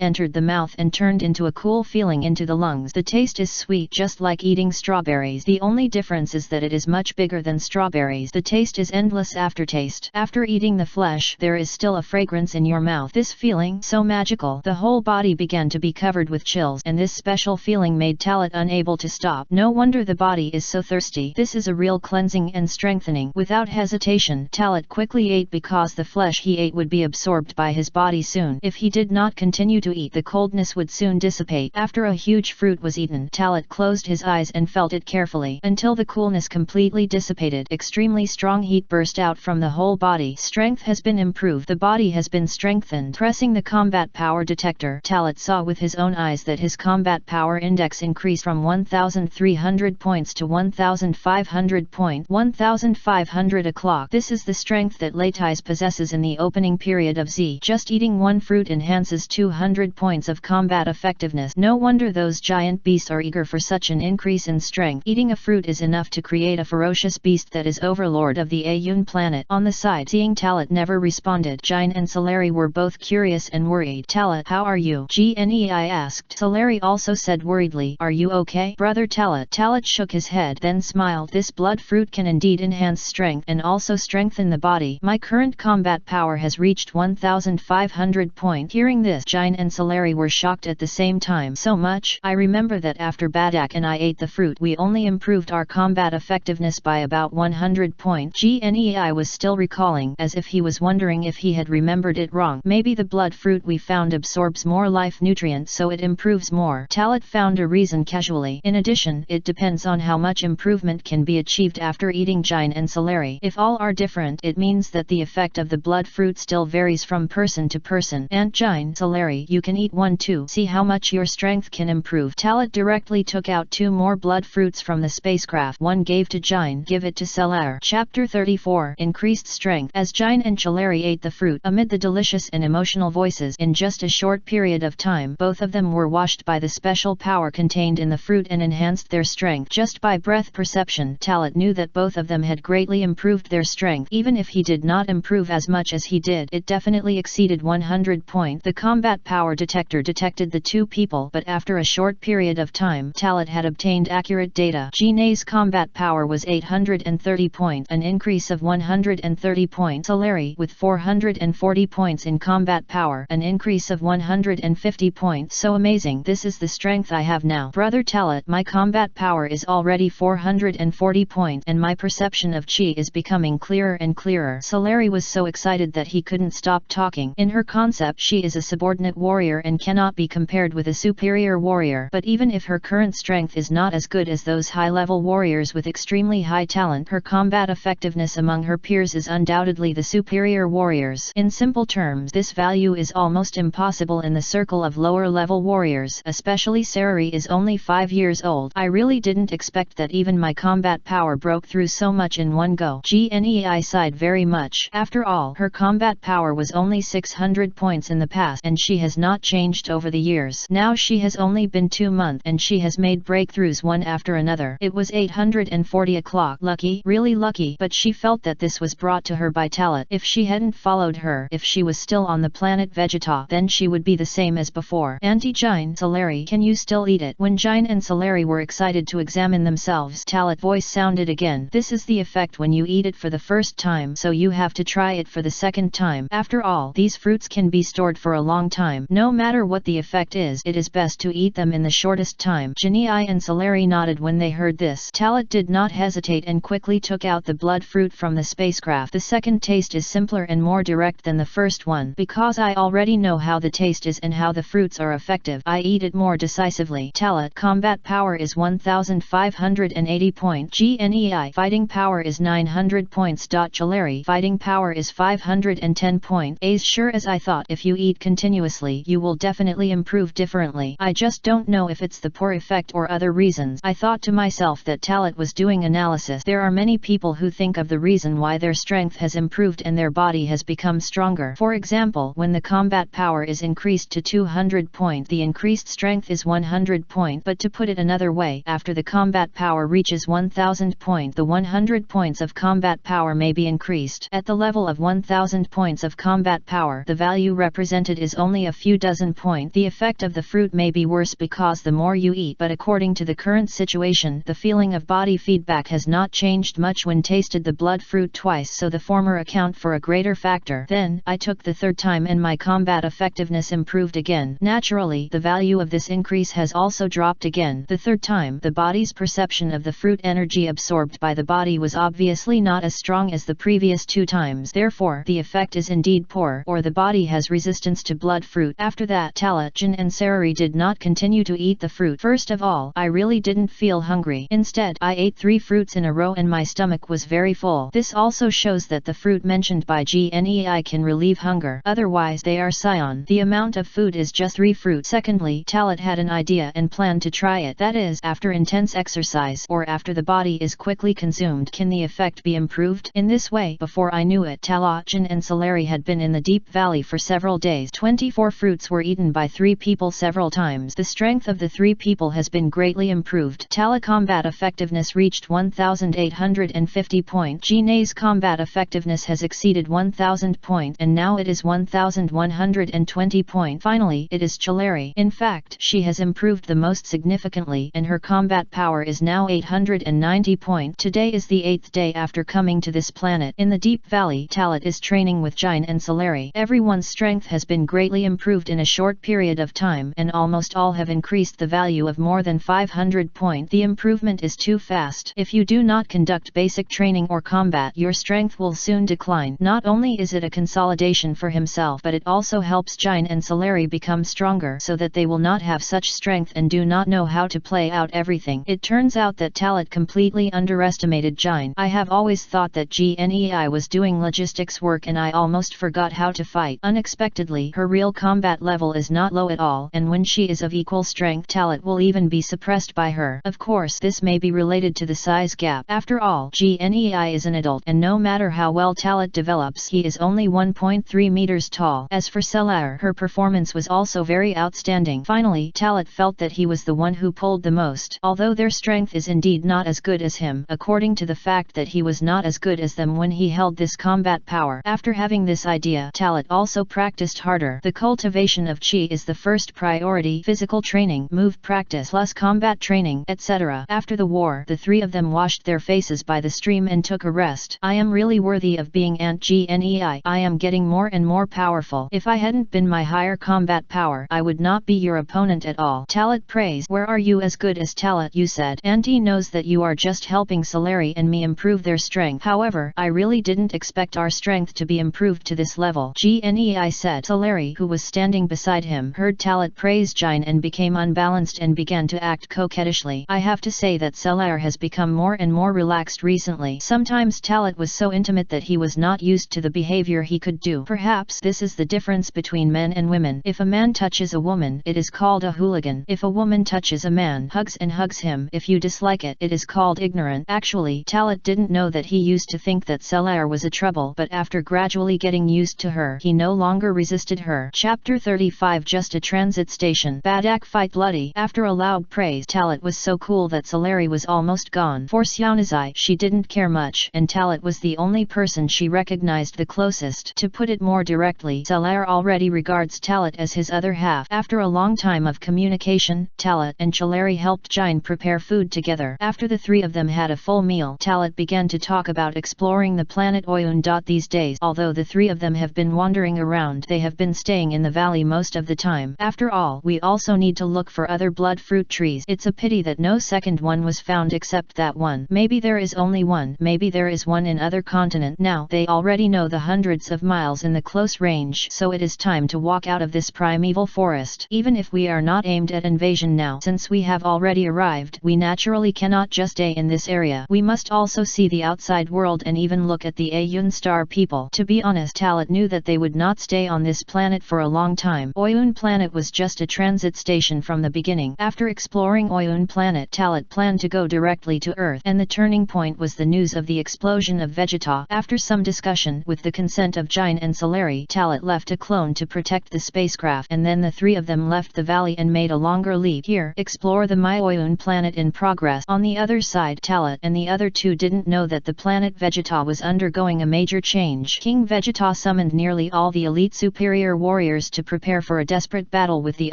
entered the mouth and turned into a cool feeling into the lungs. The taste is sweet, just like eating strawberries. The only difference is that it is much bigger than strawberries. The taste is endless aftertaste. After eating the flesh, there is still a fragrance in your mouth. This feeling, so magical, the whole body began to be covered with chills, and this special feeling made Talat unable to stop. No wonder the body is so thirsty. This is a real cleansing and strengthening. Without hesitation, Talat quickly ate because the flesh he ate would be absorbed by his body soon. If he did not continue to eat, the coldness would soon dissipate. After a huge fruit was eaten, Talat closed his eyes and felt it carefully until the coolness completely dissipated. Extremely strong heat burst out from the whole body. Strength has been improved. The body has been strengthened. Pressing the combat power detector, Talat saw with his own eyes that his combat power index increased from 1,300 points to 1,500 points. 1,500 o'clock. This is the strength that Latais possesses in the opening period of Z. Just eating one fruit enhances 200 points of combat effectiveness. No wonder those giant beasts are eager for such an increase in strength. Eating a fruit is enough to create a ferocious beast that is overlord of the Ayun planet. On the side, seeing Talat never responded, Giant and Celery were both curious and worried. Talat, how are you? Gnei asked. Celery also said worriedly, are you okay, brother Talat? Talat shook his head, then smiled. This blood fruit can indeed enhance strength and also strengthen the body. My current combat power has reached 1,500 points. Hearing this, Giant and Celery were shocked at the same time. So much? I remember that after Badak and I ate the fruit, we only improved our combat effectiveness by about 100 points. Gnei was still recalling, as if he was wondering if he had remembered it wrong. Maybe the blood fruit we found absorbs more life nutrients, so it improves more. Talat found a reason casually. In addition, it depends on how much improvement can be achieved after eating Giant and Celery. If all are different, it means that the effect of the blood fruit still varies from person to person. And Giant, Celery, you can eat one too. See how much your strength can improve. Talat directly took out 2 more blood fruits from the spacecraft. One gave to Giant, give it to Celery. Chapter 34. Increased strength. As Giant and Celery ate the fruit, amid the delicious and emotional voices, in just a short period of time, both of them were washed by the special power contained in the fruit and enhanced their strength. Just by breath perception, Talat knew that both of them had greatly improved their strength. Even if he did not improve as much as he did, it definitely exceeded 100 points. The combat power detector detected the 2 people, but after a short period of time, Talat had obtained accurate data. Gnei's combat power was 830 points, an increase of 130 points. Celery, with 440 points in combat power, an increase of 150 points. So amazing. This is the strength I have now. Brother Talat, my combat power is already 440 points, and my perception of chi is becoming clearer and clearer. Celery was so excited that he couldn't stop talking. In her concept concept, she is a subordinate warrior and cannot be compared with a superior warrior. But even if her current strength is not as good as those high-level warriors with extremely high talent, her combat effectiveness among her peers is undoubtedly the superior warriors. In simple terms, this value is almost impossible in the circle of lower-level warriors, especially Sarari is only 5 years old. I really didn't expect that even my combat power broke through so much in one go. Gnei sighed very much. After all, her combat power was only 600 points in the past and she has not changed over the years. Now she has only been 2 months and she has made breakthroughs one after another. It was 840 o'clock. Lucky, really lucky, but she felt that this was brought to her by Talat. If she hadn't followed her, if she was still on the planet Vegeta, then she would be the same as before. Auntie Jine, Salari, can you still eat it? When Jine and Salari were excited to examine themselves, Talat's voice sounded again. This is the effect when you eat it for the first time, so you have to try it for the second time. After all, these fruits can be stored for a long time. No matter what the effect is, it is best to eat them in the shortest time. Gnei and Salari nodded when they heard this. Talat did not hesitate and quickly took out the blood fruit from the spacecraft. The second taste is simpler and more direct than the first one. Because I already know how the taste is and how the fruits are effective, I eat it more decisively. Talat combat power is 1580 points. Gnei fighting power is 900 points. Chalari fighting power is 510 points. As sure as I thought, if you eat continuously you will definitely improve differently. I just don't know if it's the poor effect or other reasons. I thought to myself that Talat was doing analysis. There are many people who think of the reason why their strength has improved and their body has become stronger. For example, when the combat power is increased to 200 points, the increased strength is 100 points. But to put it another way, after the combat power reaches 1000 points, the 100 points of combat power may be increased. At the level of 1000 points of combat power, the value represented is only a few dozen points. The effect of the fruit may be worse because the more you eat, but according to the current situation, the feeling of body feedback has not changed much when tasted the blood fruit twice, so the former account for a greater factor. Then, I took the third time and my combat effectiveness improved again. Naturally, the value of this increase has also dropped again. The third time, the body's perception of the fruit energy absorbed by the body was obviously not as strong as the previous 2 times. Therefore, the effect is indeed poor, or the body has resistance to blood fruit. After that, Talat, Jin and Sarari did not continue to eat the fruit. First of all, I really didn't feel hungry. Instead, I ate 3 fruits in a row and my stomach was very full. This also shows that the fruit mentioned by Gnei can relieve hunger. Otherwise they are scion. The amount of food is just 3 fruits. Secondly, Talat had an idea and planned to try it. That is, after intense exercise, or after the body is quickly consumed, can the effect be improved? In this way, before I knew it, Talat, Jin and Salari had been in the deep valley for several days. 24 fruits were eaten by 3 people several times. The strength of the 3 people has been greatly improved. Talat combat effectiveness reached 1850 points. Gnei's combat effectiveness has exceeded 1000 points and now it is 1120 points. Finally, it is Chalari. In fact, she has improved the most significantly and her combat power is now 890 points. Today is the 8th day after coming to this planet. In the deep valley, Talat is training with Jine and Salari. Everyone's strength has been greatly improved in a short period of time and almost all have increased the value of more than 500 points. The improvement is too fast. If you do not conduct basic training or combat, your strength will soon decline. Not only is it a consolidation for himself, but it also helps Jine and Salari become stronger so that they will not have such strength and do not know how to play out everything. It turns out that Talat completely underestimated Jine. I have always thought that Gnei was doing logistics work and I almost forgot how to fight. Unexpectedly, her real combat level is not low at all, and when she is of equal strength, Talat will even be suppressed by her. Of course, this may be related to the size gap. After all, Gnei is an adult, and no matter how well Talat develops, he is only 1.3 meters tall. As for Selar, her performance was also very outstanding. Finally, Talat felt that he was the one who pulled the most. Although their strength is indeed not as good as him, according to the fact that he was not as good as them when he held this combat power. After having this idea, Talat also practiced harder. The cultivation of chi is the first priority. Physical training, move practice plus combat training, etc. After the war, the 3 of them washed their faces by the stream and took a rest. I am really worthy of being Aunt Gnei. I am getting more and more powerful. If I hadn't been my higher combat power, I would not be your opponent at all. Talat praised. Where are you as good as Talat? You said. Auntie knows that you are just helping Salari and me improve their strength. However, I really didn't expect our strength to be improved to this level. Gnei I said. Soleri, who was standing beside him, heard Talat praise Jin and became unbalanced and began to act coquettishly. I have to say that Soleri has become more and more relaxed recently. Sometimes Talat was so intimate that he was not used to the behavior he could do. Perhaps this is the difference between men and women. If a man touches a woman, it is called a hooligan. If a woman touches a man, hugs him. If you dislike it, it is called ignorant. Actually, Talat didn't know that he used to think that Soleri was a trouble, but after gradually getting used to her, he no longer resisted her. Chapter 35. Just a transit station. Badak fight bloody. After a loud praise, Talat was so cool that Soleri was almost gone. For Xiaonazai, she didn't care much, and Talat was the only person she recognized the closest. To put it more directly, Soleri already regards Talat as his other half. After a long time of communication, Talat and Soleri helped Jin prepare food together. After the three of them had a full meal, Talat began to talk about exploring the planet Oyun. These days, although the three of them have been wandering around, they have been staying in the valley most of the time. After all, we also need to look for other blood fruit trees. It's a pity that no second one was found except that one. Maybe there is only one. Maybe there is one in other continent. Now, they already know the hundreds of miles in the close range, so it is time to walk out of this primeval forest. Even if we are not aimed at invasion now, since we have already arrived, we naturally cannot just stay in this area. We must also see the outside world and even look at the Oyun star people. To be honest, Talat knew that they would not stay on this planet for a long time. Oyun Planet was just a transit station from the beginning. After exploring Oyun Planet, Talat planned to go directly to Earth, and the turning point was the news of the explosion of Vegeta. After some discussion, with the consent of Jin and Soleri, Talat left a clone to protect the spacecraft, and then the three of them left the valley and made a longer leap. Here, explore the Oyun Planet in progress. On the other side, Talat and the other two didn't know that the planet Vegeta was undergoing a major change. King Vegeta summoned nearly all the elite superior warriors to prepare for a desperate battle with the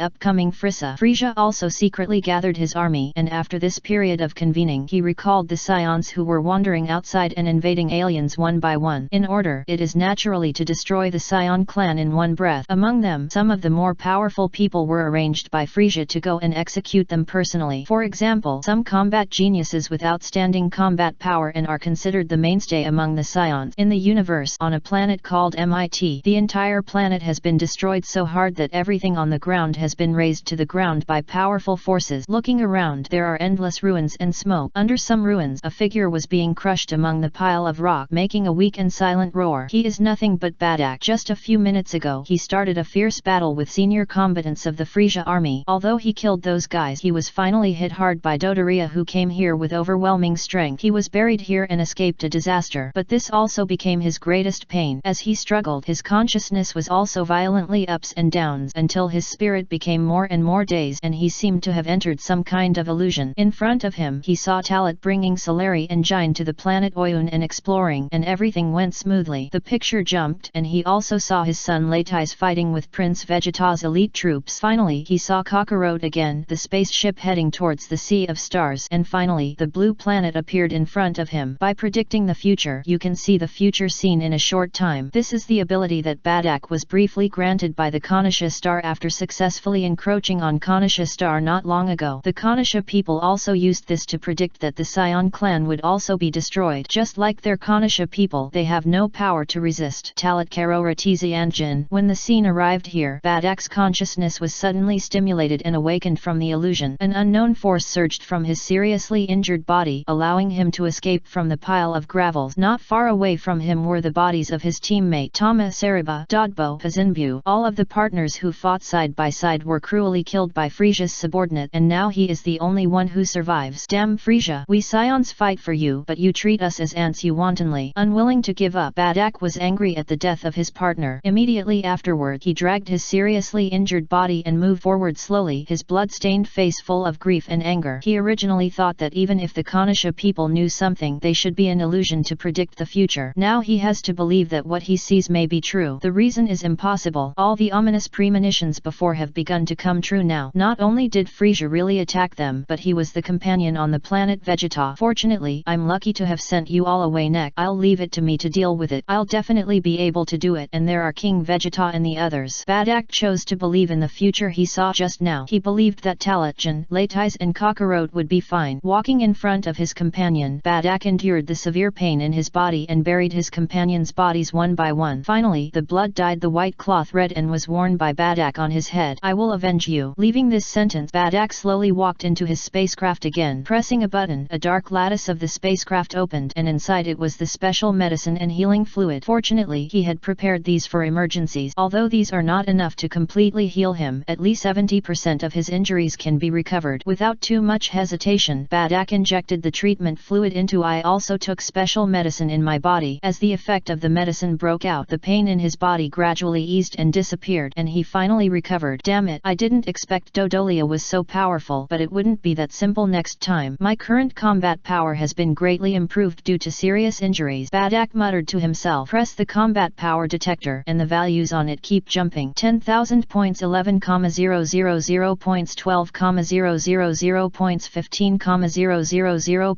upcoming Frieza. Frieza also secretly gathered his army, and after this period of convening, he recalled the scions who were wandering outside and invading aliens one by one. In order, it is naturally to destroy the Scion clan in one breath. Among them, some of the more powerful people were arranged by Frieza to go and execute them personally. For example, some combat geniuses with outstanding combat power and are considered the mainstay among the scions in the universe. On a planet called MIT, the entire planet has been destroyed so hard that everything on the ground has been razed to the ground by powerful forces. Looking around, there are endless ruins and smoke. Under some ruins, a figure was being crushed among the pile of rock, making a weak and silent roar. He is nothing but Badak. Just a few minutes ago, he started a fierce battle with senior combatants of the Frieza army. Although he killed those guys, he was finally hit hard by Dodoria, who came here with overwhelming strength. He was buried here and escaped a disaster, but this also became his greatest pain. As he struggled, his consciousness was also violently ups and downs until his spirit became more and more dazed and he seemed to have entered some kind of illusion. In front of him, he saw Talat bringing Soleri and Jin to the planet Oyun and exploring, and everything went smoothly. The picture jumped, and he also saw his son Latais fighting with Prince Vegeta's elite troops. Finally, he saw Kakarot again, the spaceship heading towards the Sea of Stars, and finally, the blue planet appeared in front of him. By predicting the future, you can see the future scene in a short time. This is the ability that Badak was briefly granted by the Konosha star after successfully encroaching on Konosha star not long ago. The Konosha people also used this to predict that the Scion clan would also be destroyed. Just like their Konosha people, they have no power to resist. Talat Karoratizi and Jin. When the scene arrived here, Badak's consciousness was suddenly stimulated and awakened from the illusion. An unknown force surged from his seriously injured body, allowing him to escape from the pile of gravels. Not far away from him were the bodies of his teammate Tama Sariba, Dodbo, Pazinbu. All of the partners who fought side by side were cruelly killed by Frieza's subordinate, and now he is the only one who survives. Damn Frieza, we scions fight for you, but you treat us as ants. You wantonly. Unwilling to give up, Badak was angry at the death of his partner. Immediately afterward, he dragged his seriously injured body and moved forward slowly, his blood-stained face full of grief and anger. He originally thought that even if the Konosha people knew something, they should be an illusion to predict the future. Now he has to believe that what he sees may be true. The reason is impossible. All the ominous premonitions before have begun to come true now. Not only did Frieza really attack them, but he was the companion on the planet Vegeta. Fortunately, I'm lucky to have sent you all away. Next, I'll leave it to me to deal with it. I'll definitely be able to do it, and there are King Vegeta and the others. Badak chose to believe in the future he saw just now. He believed that Talat, Jin, Latais and Kakarot would be fine. Walking in front of his companion, Badak endured the severe pain in his body and buried his companions' bodies one by one. Finally, the blood blood dyed the white cloth red and was worn by Badak on his head. I will avenge you. Leaving this sentence, Badak slowly walked into his spacecraft again. Pressing a button, a dark lattice of the spacecraft opened, and inside it was the special medicine and healing fluid. Fortunately, he had prepared these for emergencies. Although these are not enough to completely heal him, at least 70% of his injuries can be recovered. Without too much hesitation, Badak injected the treatment fluid into. I also took special medicine in my body. As the effect of the medicine broke out, the pain in his body gradually eased and disappeared, and he finally recovered. Damn it, I didn't expect Dodolia was so powerful, but it wouldn't be that simple next time. My current combat power has been greatly improved due to serious injuries. Badak muttered to himself. Press the combat power detector, and the values on it keep jumping. 10,000 points, 11,000 points, 12,000 points, 15,000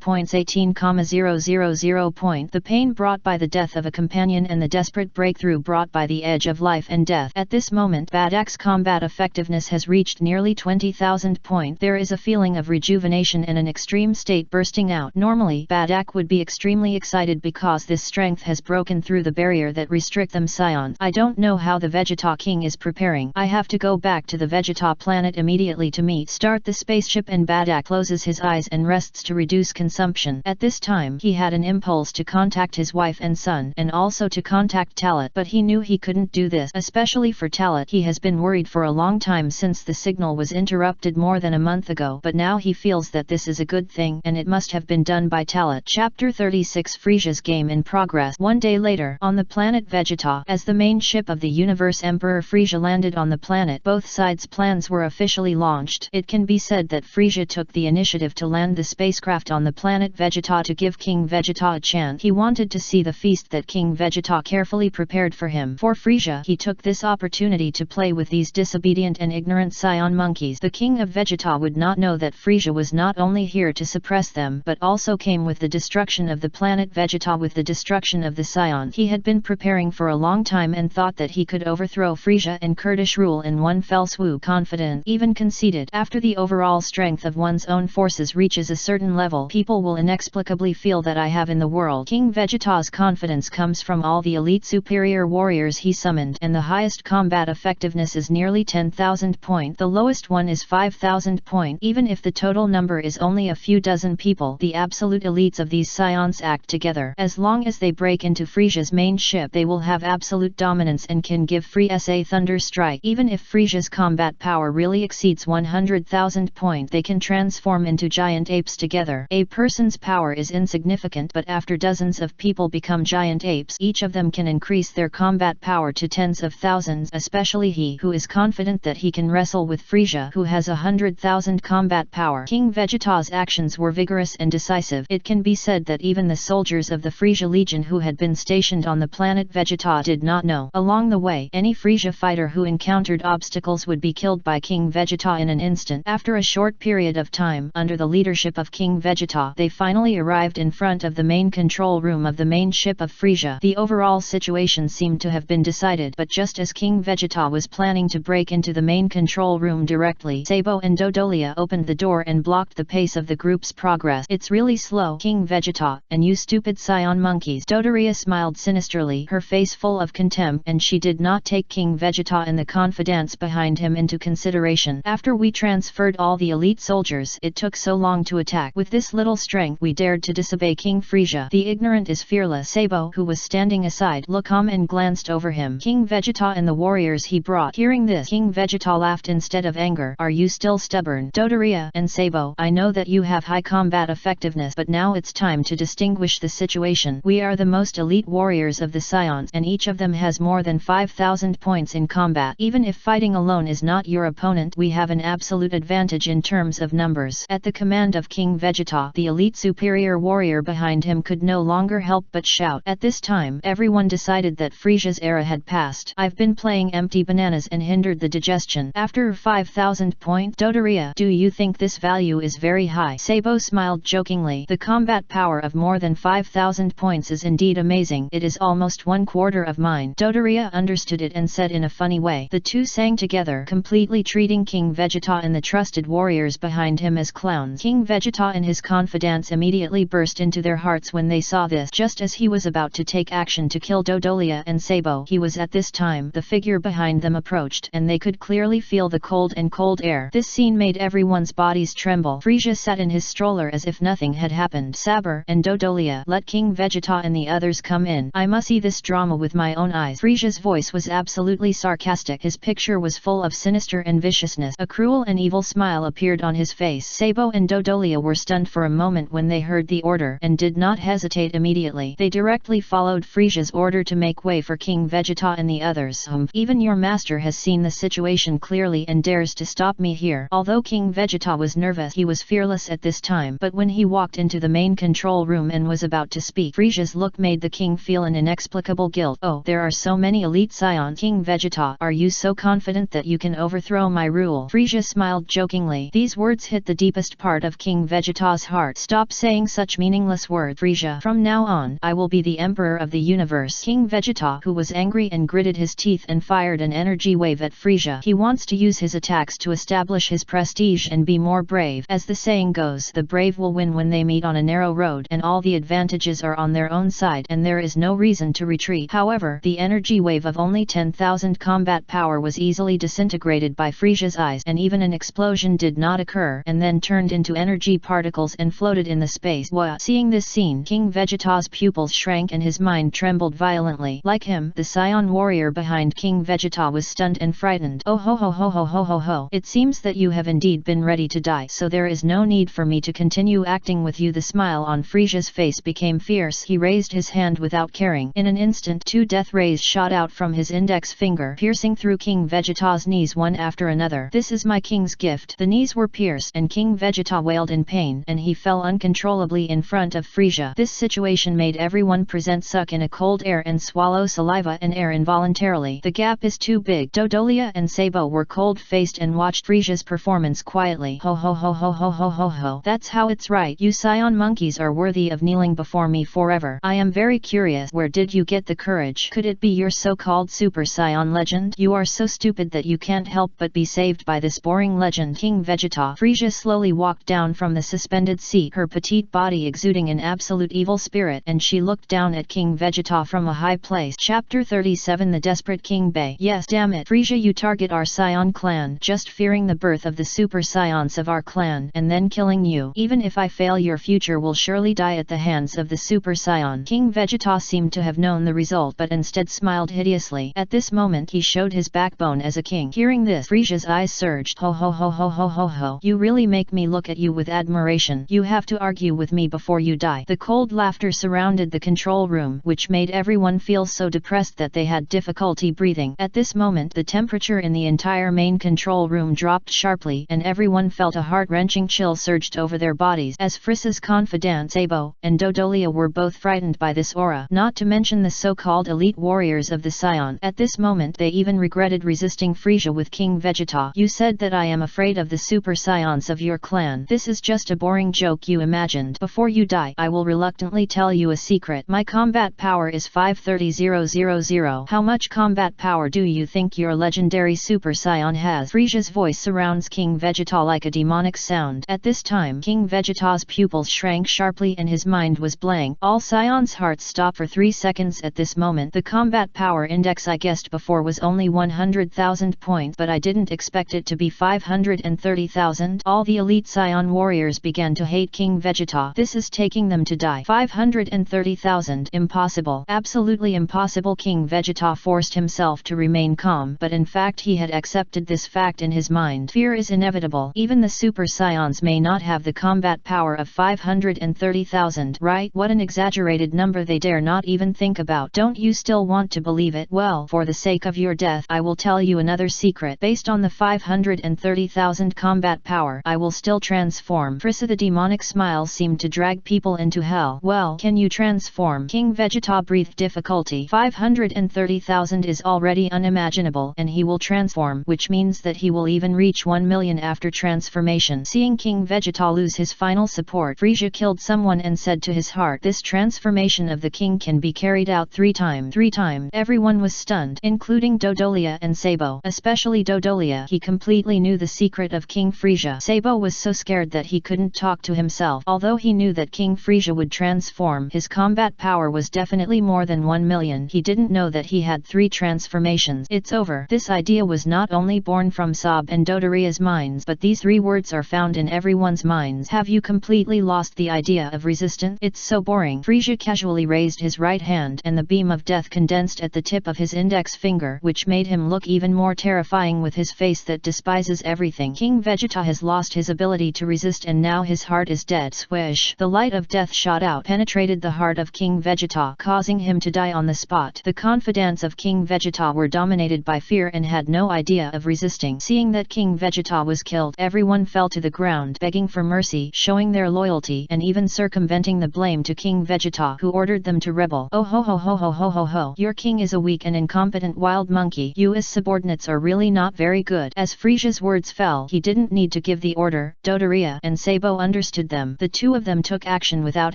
points, 18,000 points. The pain brought by the death of a companion and the desperate breakthrough brought by the edge of life and death. At this moment, Badak's combat effectiveness has reached nearly 20,000 points. There is a feeling of rejuvenation and an extreme state bursting out. Normally, Badak would be extremely excited because this strength has broken through the barrier that restrict them scions. I don't know how the Vegeta King is preparing. I have to go back to the Vegeta Planet immediately to start the spaceship, and Badak closes his eyes and rests to reduce consumption. At this time, he had an impulse to contact his wife and son, and also to contact Talat, but he knew he couldn't do this, especially for Talat. He has been worried for a long time since the signal was interrupted more than a month ago, but now he feels that this is a good thing, and it must have been done by Talat. Chapter 36 Frisia's Game in Progress. One day later, on the planet Vegeta, as the main ship of the universe, Emperor Frisia landed on the planet. Both sides' plans were officially launched. It can be said that Frisia took the initiative to land the spacecraft on the planet Vegeta to give King Vegeta a chance. He wanted to see the feast that King Vegeta carefully prepared for him. For Frisia, he took this opportunity to play with these disobedient and ignorant scion monkeys. The King of Vegeta would not know that Frisia was not only here to suppress them, but also came with the destruction of the planet Vegeta, with the destruction of the scions. He had been preparing for a long time and thought that he could overthrow Frisia and Kurdish rule in one fell swoop. Confident, even conceited. After the overall strength of one's own forces reaches a certain level, people will inexplicably feel that I have in the world. King Vegeta's confidence comes from all the elite superior warriors he summoned, and the highest combat effectiveness is nearly 10,000 points. The lowest one is 5,000 points. Even if the total number is only a few dozen people, the absolute elites of these scions act together. As long as they break into Frisia's main ship, they will have absolute dominance and can give Frisia thunder strike. Even if Frisia's combat power really exceeds 100,000 points, they can transform into giant apes together. A person's power is insignificant, but after dozens of people become giant apes, each of them can increase their combat power to tens of thousands, especially he who is confident that he can wrestle with Frisia, who has 100,000 combat power. King Vegeta's actions were vigorous and decisive. It can be said that even the soldiers of the Frisia Legion who had been stationed on the planet Vegeta did not know. Along the way, any Frisia fighter who encountered obstacles would be killed by King Vegeta in an instant. After a short period of time, under the leadership of King Vegeta, they finally arrived in front of the main control room of the main ship of Frisia. The overall situation seemed to have been decided, but just as King Vegeta was planning to break into the main control room directly, Sabo and Dodolia opened the door and blocked the pace of the group's progress. It's really slow, King Vegeta, and you stupid scion monkeys. Dodolia smiled sinisterly, her face full of contempt, and she did not take King Vegeta and the confidants behind him into consideration. After we transferred all the elite soldiers, it took so long to attack. With this little strength, we dared to disobey King Frisia. The ignorant is fearless. Sabo, who was standing aside, looked calm and glanced over him. King Vegeta and the warriors he brought. Hearing this, King Vegeta laughed instead of anger. Are you still stubborn? Dodolia and Sabo, I know that you have high combat effectiveness, but now it's time to distinguish the situation. We are the most elite warriors of the scions, and each of them has more than 5,000 points in combat. Even if fighting alone is not your opponent, we have an absolute advantage in terms of numbers. At the command of King Vegeta, the elite superior warrior behind him could no longer help but shout. At this time, everyone decided that Frisia's era had passed. I've been playing empty bananas and hindered the digestion. After 5,000 points, Dodolia, do you think this value is very high? Sabo smiled jokingly. The combat power of more than 5,000 points is indeed amazing. It is almost 1/4 of mine. Dodolia understood it and said in a funny way. The two sang together, completely treating King Vegeta and the trusted warriors behind him as clowns. King Vegeta and his confidants immediately burst into their hearts when they saw this. Just as he was about to take action to kill Dodolia and Sabo, Sabo. He was at this time. The figure behind them approached, and they could clearly feel the cold air. This scene made everyone's bodies tremble. Frisia sat in his stroller as if nothing had happened. Saber and Dodolia, let King Vegeta and the others come in. I must see this drama with my own eyes. Frisia's voice was absolutely sarcastic. His picture was full of sinister and viciousness. A cruel and evil smile appeared on his face. Sabo and Dodolia were stunned for a moment when they heard the order, and did not hesitate immediately. They directly followed Frisia's order to make way for King Vegeta and the others. Even your master has seen the situation clearly and dares to stop me here. Although King Vegeta was nervous, he was fearless at this time. But when he walked into the main control room and was about to speak, Frisia's look made the king feel an inexplicable guilt. Oh, there are so many elite scions. King Vegeta, are you so confident that you can overthrow my rule? Frisia smiled jokingly. These words hit the deepest part of King Vegeta's heart. Stop saying such meaningless words, Frisia. From now on, I will be the emperor of the universe. King Vegeta, who was angry and gritted his teeth and fired an energy wave at Frisia. He wants to use his attacks to establish his prestige and be more brave. As the saying goes, the brave will win when they meet on a narrow road, and all the advantages are on their own side, and there is no reason to retreat. However, the energy wave of only 10,000 combat power was easily disintegrated by Frisia's eyes, and even an explosion did not occur, and then turned into energy particles and floated in the space. What? Seeing this scene, King Vegeta's pupils shrank and his mind trembled violently. Like him, the Scion warrior behind King Vegeta was stunned and frightened. Oh ho ho ho ho ho ho ho. It seems that you have indeed been ready to die, so there is no need for me to continue acting with you. The smile on Frisia's face became fierce. He raised his hand without caring. In an instant, 2 death rays shot out from his index finger, piercing through King Vegeta's knees one after another. This is my king's gift. The knees were pierced, and King Vegeta wailed in pain, and he fell uncontrollably in front of Frisia. This situation made everyone present suck in a cold air and swallow saliva and air involuntarily. The gap is too big. Dodolia and Sabo were cold-faced and watched Frisia's performance quietly. Ho ho ho ho ho ho ho ho. That's how it's right. You Scion monkeys are worthy of kneeling before me forever. I am very curious, where did you get the courage? Could it be your so-called Super Scion legend? You are so stupid that you can't help but be saved by this boring legend. King Vegeta. Frisia slowly walked down from the suspended seat, her petite body exuding an absolute evil spirit, and she looked down at King Vegeta from a high place. Chapter 37. The Desperate King Bay. Yes, damn it, Frisia, you target our Scion clan, just fearing the birth of the Super Scions of our clan, and then killing you. Even if I fail, your future will surely die at the hands of the Super Scion. King Vegeta seemed to have known the result, but instead smiled hideously. At this moment he showed his backbone as a king. Hearing this, Frisia's eyes surged. Ho ho ho ho ho ho ho. You really make me look at you with admiration. You have to argue with me before you die. The cold laughter surrounded the control room, which made everyone feel so depressed that they had difficulty breathing. At this moment the temperature in the entire main control room dropped sharply, and everyone felt a heart-wrenching chill surged over their bodies. As Frisia's confidant Sabo and Dodolia were both frightened by this aura, not to mention the so-called elite warriors of the Scion. At this moment they even regretted resisting Frisia with King Vegeta. You said that I am afraid of the Super Scions of your clan. This is just a boring joke you imagined. Before you die, I will reluctantly tell you a secret. My combat power is 530,000. How much combat power do you think your legendary Super Scion has? Frisia's voice surrounds King Vegeta like a demonic sound. At this time, King Vegeta's pupils shrank sharply and his mind was blank. All Scions' hearts stopped for 3 seconds at this moment. The combat power index I guessed before was only 100,000 points, but I didn't expect it to be 530,000. All the elite Scion warriors began to hate King Vegeta. This is taking them to die. 530,000. Impossible. Absolutely impossible. King Vegeta forced himself to remain calm, but in fact he had accepted this fact in his mind. Fear is inevitable. Even the Super Scions may not have the combat power of 530,000. Right? What an exaggerated number they dare not even think about. Don't you still want to believe it? Well, for the sake of your death, I will tell you another secret. Based on the 530,000 combat power, I will still transform. Frisia, the demonic smile seemed to drag people into hell. Well, can you transform? King Vegeta breathed difficulty. 530,000 is already unimaginable, and he will transform, which means that he will even reach 1 million after transformation. Seeing King Vegeta lose his final support, Frisia killed someone and said to his heart, this transformation of the king can be carried out 3 times. 3 times. Everyone was stunned, including Dodolia and Sabo. Especially Dodolia. He completely knew the secret of King Frisia. Sabo was so scared that he couldn't talk to himself. Although he knew that King Frisia would transform, his combat power was definitely more than 1 million. He didn't didn't know that he had 3 transformations. It's over. This idea was not only born from Sob and Dodoria's minds, but these 3 words are found in everyone's minds. Have you completely lost the idea of resistance? It's so boring. Frisia casually raised his right hand and the beam of death condensed at the tip of his index finger, which made him look even more terrifying with his face that despises everything. King Vegeta has lost his ability to resist and now his heart is dead. Swish! The light of death shot out, penetrated the heart of King Vegeta, causing him to die on the spot. The confidants of King Vegeta were dominated by fear and had no idea of resisting. Seeing that King Vegeta was killed, everyone fell to the ground, begging for mercy, showing their loyalty, and even circumventing the blame to King Vegeta, who ordered them to rebel. Oh ho ho ho ho ho ho ho! Your king is a weak and incompetent wild monkey. You as subordinates are really not very good. As Frisia's words fell, he didn't need to give the order. Dodoria and Sabo understood them. The 2 of them took action without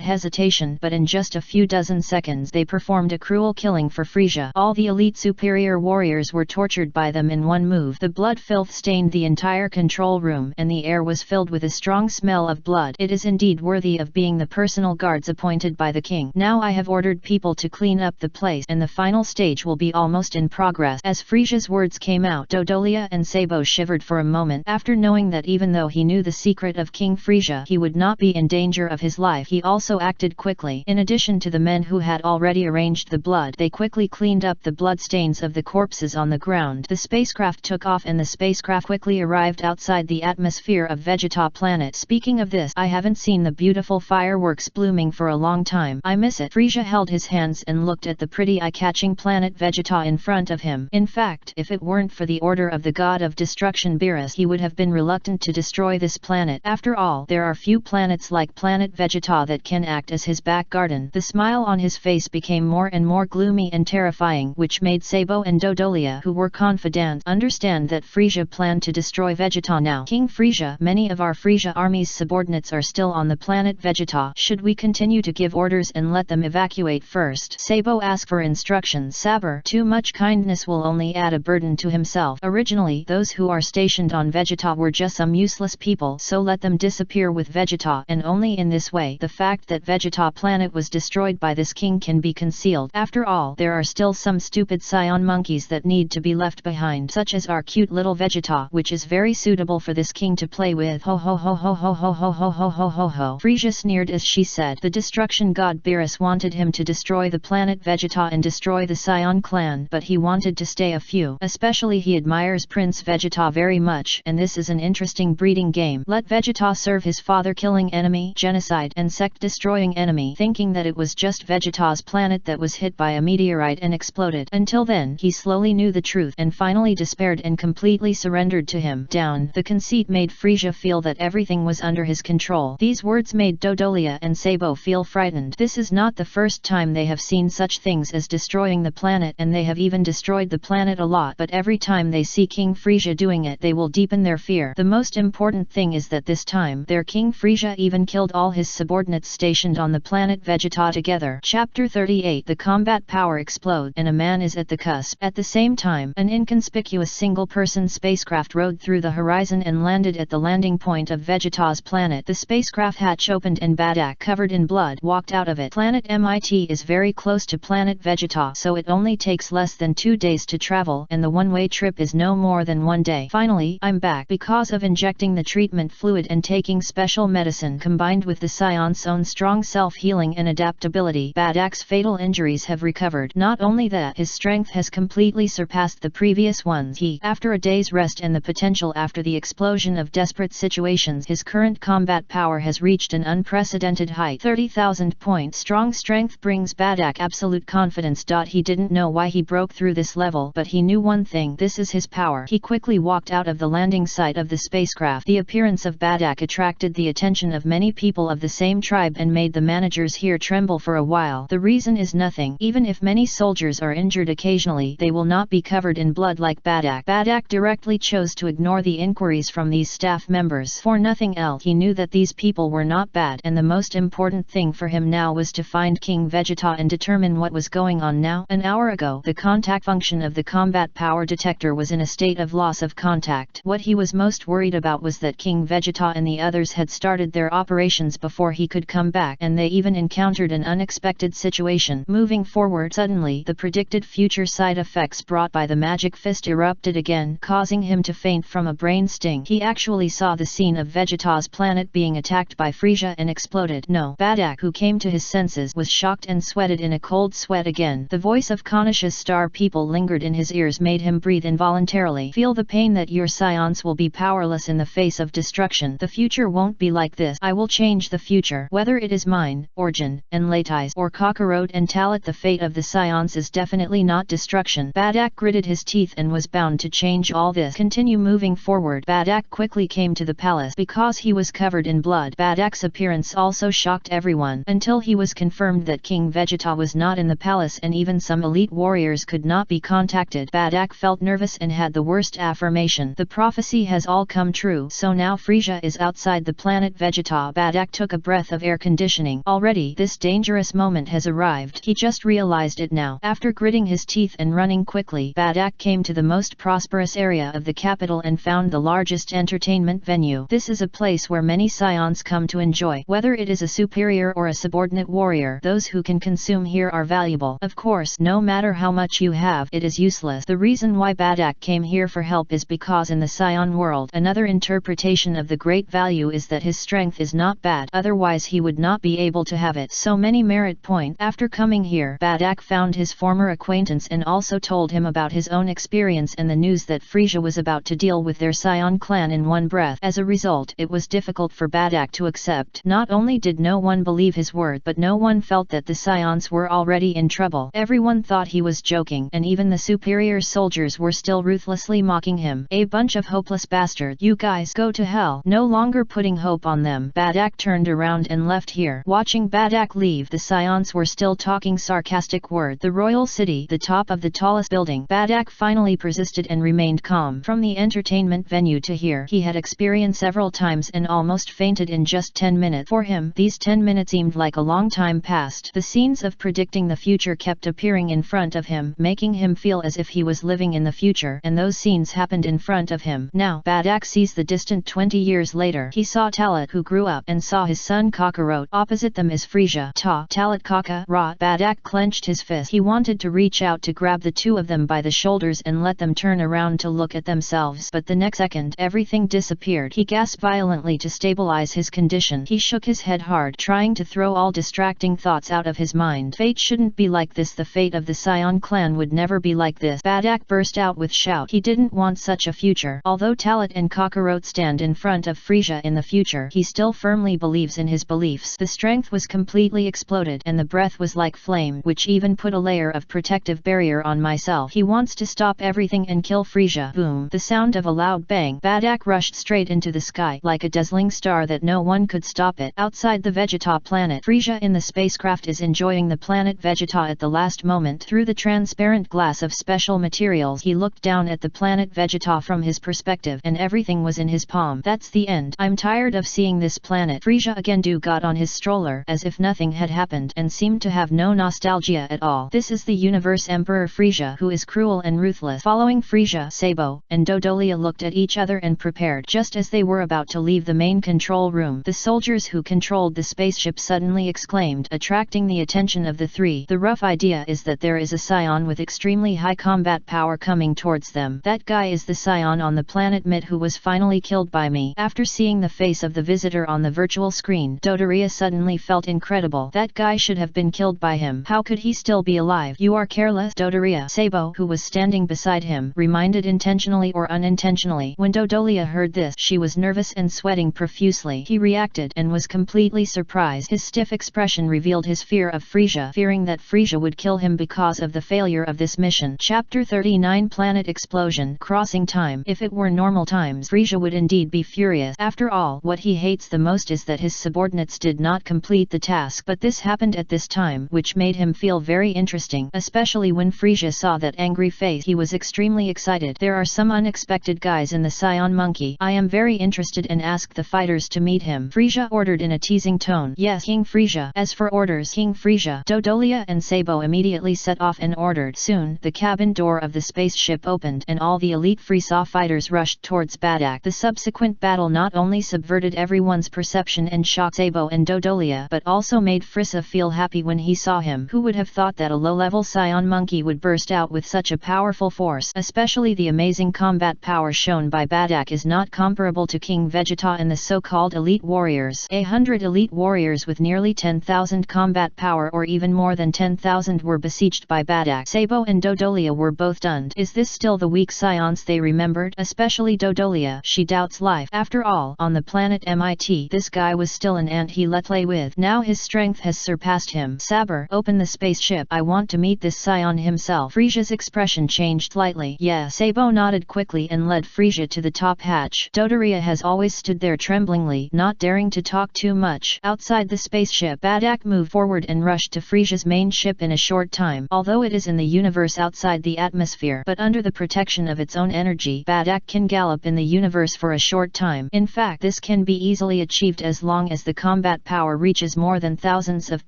hesitation, but in just a few dozen seconds they performed a cruel killing for Frisia. All the elite superior warriors were tortured by them in one move. The blood filth stained the entire control room, and the air was filled with a strong smell of blood. It is indeed worthy of being the personal guards appointed by the king. Now I have ordered people to clean up the place, and the final stage will be almost in progress. As Frisia's words came out, Dodolia and Sabo shivered for a moment. After knowing that even though he knew the secret of King Frisia, he would not be in danger of his life, he also acted quickly. In addition to the men who had already arranged the blood, they quickly cleaned up the bloodstains of the corpses on the ground. The spacecraft took off and the spacecraft quickly arrived outside the atmosphere of Vegeta Planet. Speaking of this, I haven't seen the beautiful fireworks blooming for a long time. I miss it. Frisia held his hands and looked at the pretty eye-catching planet Vegeta in front of him. In fact, if it weren't for the order of the god of destruction Beerus, he would have been reluctant to destroy this planet. After all, there are few planets like planet Vegeta that can act as his back garden. The smile on his face became more and more gloomy and terrifying, which made Sabo and Dodolia, who were confident, understand that Frisia planned to destroy Vegeta now. King Frisia, many of our Frisia army's subordinates are still on the planet Vegeta. Should we continue to give orders and let them evacuate first? Sabo asked for instructions. Saber, too much kindness will only add a burden to himself. Originally, those who are stationed on Vegeta were just some useless people, so let them disappear with Vegeta, and only in this way the fact that Vegeta Planet was destroyed by this king can be concealed. After all, there are still some stupid scion monkeys that need to be left behind, such as our cute little Vegeta, which is very suitable for this king to play with. Ho ho ho ho ho ho ho ho ho ho ho ho. Frisia sneered as she said, the destruction god Beerus wanted him to destroy the planet Vegeta and destroy the Scion clan, but he wanted to stay a few. Especially he admires Prince Vegeta very much, and this is an interesting breeding game. Let Vegeta serve his father-killing enemy, genocide, and sect-destroying enemy, thinking that it was just Vegeta's planet that was hit by a meteorite and exploded. Until then, he slowly knew the truth and finally despaired and completely surrendered to him. Down. The conceit made Frisia feel that everything was under his control. These words made Dodolia and Sabo feel frightened. This is not the first time they have seen such things as destroying the planet, and they have even destroyed the planet a lot, but every time they see King Frisia doing it, they will deepen their fear. The most important thing is that this time, their King Frisia even killed all his subordinates stationed on the planet Vegeta together. Chapter 38. The combat power explodes, and a man is at the cusp. At the same time, an inconspicuous single-person spacecraft rode through the horizon and landed at the landing point of Vegeta's planet. The spacecraft hatch opened and Badak, covered in blood, walked out of it. Planet MIT is very close to planet Vegeta, so it only takes less than 2 days to travel, and the one-way trip is no more than 1 day. Finally, I'm back. Because of injecting the treatment fluid and taking special medicine combined with the Scion's own strong self-healing and adaptability, Badak's fatal injuries have recovered. Not only that, his strength has completely surpassed the previous ones. After a day's rest and the potential after the explosion of desperate situations, his current combat power has reached an unprecedented height. 30,000 points. Strong strength brings Badak absolute confidence. He didn't know why he broke through this level, but he knew one thing: this is his power. He quickly walked out of the landing site of the spacecraft. The appearance of Badak attracted the attention of many people of the same tribe and made the managers here tremble for a while. The reason is nothing. Even if many soldiers are injured occasionally, they will not be covered in blood like Badak. Badak directly chose to ignore the inquiries from these staff members. For nothing else, he knew that these people were not bad, and the most important thing for him now was to find King Vegeta and determine what was going on now. An hour ago, the contact function of the combat power detector was in a state of loss of contact. What he was most worried about was that King Vegeta and the others had started their operations before he could come back, and they even encountered an unexpected situation. Moving forward, suddenly Suddenly, the predicted future side effects brought by the magic fist erupted again, causing him to faint from a brain sting. He actually saw the scene of Vegeta's planet being attacked by Frieza and exploded. No. Badak, who came to his senses, was shocked and sweated in a cold sweat again. The voice of Kanish's star people lingered in his ears, made him breathe involuntarily. Feel the pain that your scions will be powerless in the face of destruction. The future won't be like this. I will change the future. Whether it is mine, Origin, and Latais, or Kakarot and Talit, the fate of the scions is definitely not destruction. Badak gritted his teeth and was bound to change all this. Continue moving forward. Badak quickly came to the palace. Because he was covered in blood, Badak's appearance also shocked everyone, until he was confirmed that King Vegeta was not in the palace and even some elite warriors could not be contacted. Badak felt nervous and had the worst affirmation. The prophecy has all come true. So now Frieza is outside the planet Vegeta. Badak took a breath of air conditioning. Already this dangerous moment has arrived. He just realized it now. After gritting his teeth and running quickly, Badak came to the most prosperous area of the capital and found the largest entertainment venue. This is a place where many scions come to enjoy. Whether it is a superior or a subordinate warrior, those who can consume here are valuable. Of course, no matter how much you have, it is useless. The reason why Badak came here for help is because in the Scion world, another interpretation of the great value is that his strength is not bad, otherwise he would not be able to have it. So many merit points. After coming here, Badak found his former acquaintance and also told him about his own experience and the news that Frieza was about to deal with their Scion clan in one breath. As a result, it was difficult for Badak to accept. Not only did no one believe his word, but no one felt that the Scions were already in trouble. Everyone thought he was joking, and even the superior soldiers were still ruthlessly mocking him. A bunch of hopeless bastards. You guys go to hell. No longer putting hope on them. Badak turned around and left here. Watching Badak leave, the Scions were still talking sarcastic words. The royal city, the top of the tallest building. Badak finally persisted and remained calm. From the entertainment venue to here, he had experienced several times and almost fainted in just 10 minutes. For him, these 10 minutes seemed like a long time past. The scenes of predicting the future kept appearing in front of him, making him feel as if he was living in the future, and those scenes happened in front of him. Now, Badak sees the distant 20 years later. He saw Talit, who grew up, and saw his son Kakarot. Opposite them is Frieza. Talit Kakarot. Badak clenched his fist. He wanted to reach out to grab the two of them by the shoulders and let them turn around to look at themselves, but the next second, everything disappeared. He gasped violently to stabilize his condition. He shook his head hard, trying to throw all distracting thoughts out of his mind. Fate shouldn't be like this. The fate of the Scion clan would never be like this. Badak burst out with shout. He didn't want such a future. Although Talit and Kakarot stand in front of Frieza in the future, he still firmly believes in his beliefs. The strength was completely exploded, and the breath was like flame, which even put a layer of protective barrier on myself. He wants to stop everything and kill Frieza. Boom! The sound of a loud bang. Badak rushed straight into the sky, like a dazzling star that no one could stop it. Outside the Vegeta planet, Frieza in the spacecraft is enjoying the planet Vegeta at the last moment. Through the transparent glass of special materials, he looked down at the planet Vegeta from his perspective, and everything was in his palm. That's the end. I'm tired of seeing this planet. Frieza again got on his stroller, as if nothing had happened, and seemed to have no nostalgia at all. This is the Universe Emperor Frieza, who is cruel and ruthless. Following Frieza, Sabo and Dodolia looked at each other and prepared. Just as they were about to leave the main control room, the soldiers who controlled the spaceship suddenly exclaimed, attracting the attention of the three. The rough idea is that there is a Scion with extremely high combat power coming towards them. That guy is the Scion on the planet Mit who was finally killed by me. After seeing the face of the visitor on the virtual screen, Dodoria suddenly felt incredible. That guy should have been killed by him. How could he still be alive? You are careless, Dodoria. Sabo, who was standing beside him, reminded intentionally or unintentionally. When Dodolia heard this, she was nervous and sweating profusely. He reacted and was completely surprised. His stiff expression revealed his fear of Frieza, fearing that Frieza would kill him because of the failure of this mission. Chapter 39 Planet Explosion. Crossing time. If it were normal times, Frieza would indeed be furious. After all, what he hates the most is that his subordinates did not complete the task, but this happened at this time, which made him feel very interesting, especially when Frieza saw that angry face. He was extremely excited. There are some unexpected guys in the Scion Monkey. I am very interested and asked the fighters to meet him. Frieza ordered in a teasing tone. Yes, King Frieza. As for orders, King Frieza. Dodolia and Sabo immediately set off and ordered. Soon, the cabin door of the spaceship opened and all the elite Frieza fighters rushed towards Badak. The subsequent battle not only subverted everyone's perception and shocked Sabo and Dodolia, but also made Frieza feel happy when he saw him. Who would have thought that a low-level scion monkey would burst out with such a powerful force. Especially the amazing combat power shown by Badak is not comparable to King Vegeta and the so-called elite warriors. 100 elite warriors with nearly 10,000 combat power or even more than 10,000 were besieged by Badak. Sabo and Dodolia were both stunned. Is this still the weak scions they remembered? Especially Dodolia. She doubts life. After all, on the planet MIT, this guy was still an ant he let play with. Now his strength has surpassed him. Saber, open the spaceship. I want to meet this scion himself. Frisia's expression changed slightly. Yeah. Sabo nodded quickly and led Frisia to the top hatch. Dodoria has always stood there tremblingly, not daring to talk too much. Outside the spaceship, Badak moved forward and rushed to Frisia's main ship in a short time. Although it is in the universe outside the atmosphere, but under the protection of its own energy, Badak can gallop in the universe for a short time. In fact, this can be easily achieved as long as the combat power reaches more than thousands of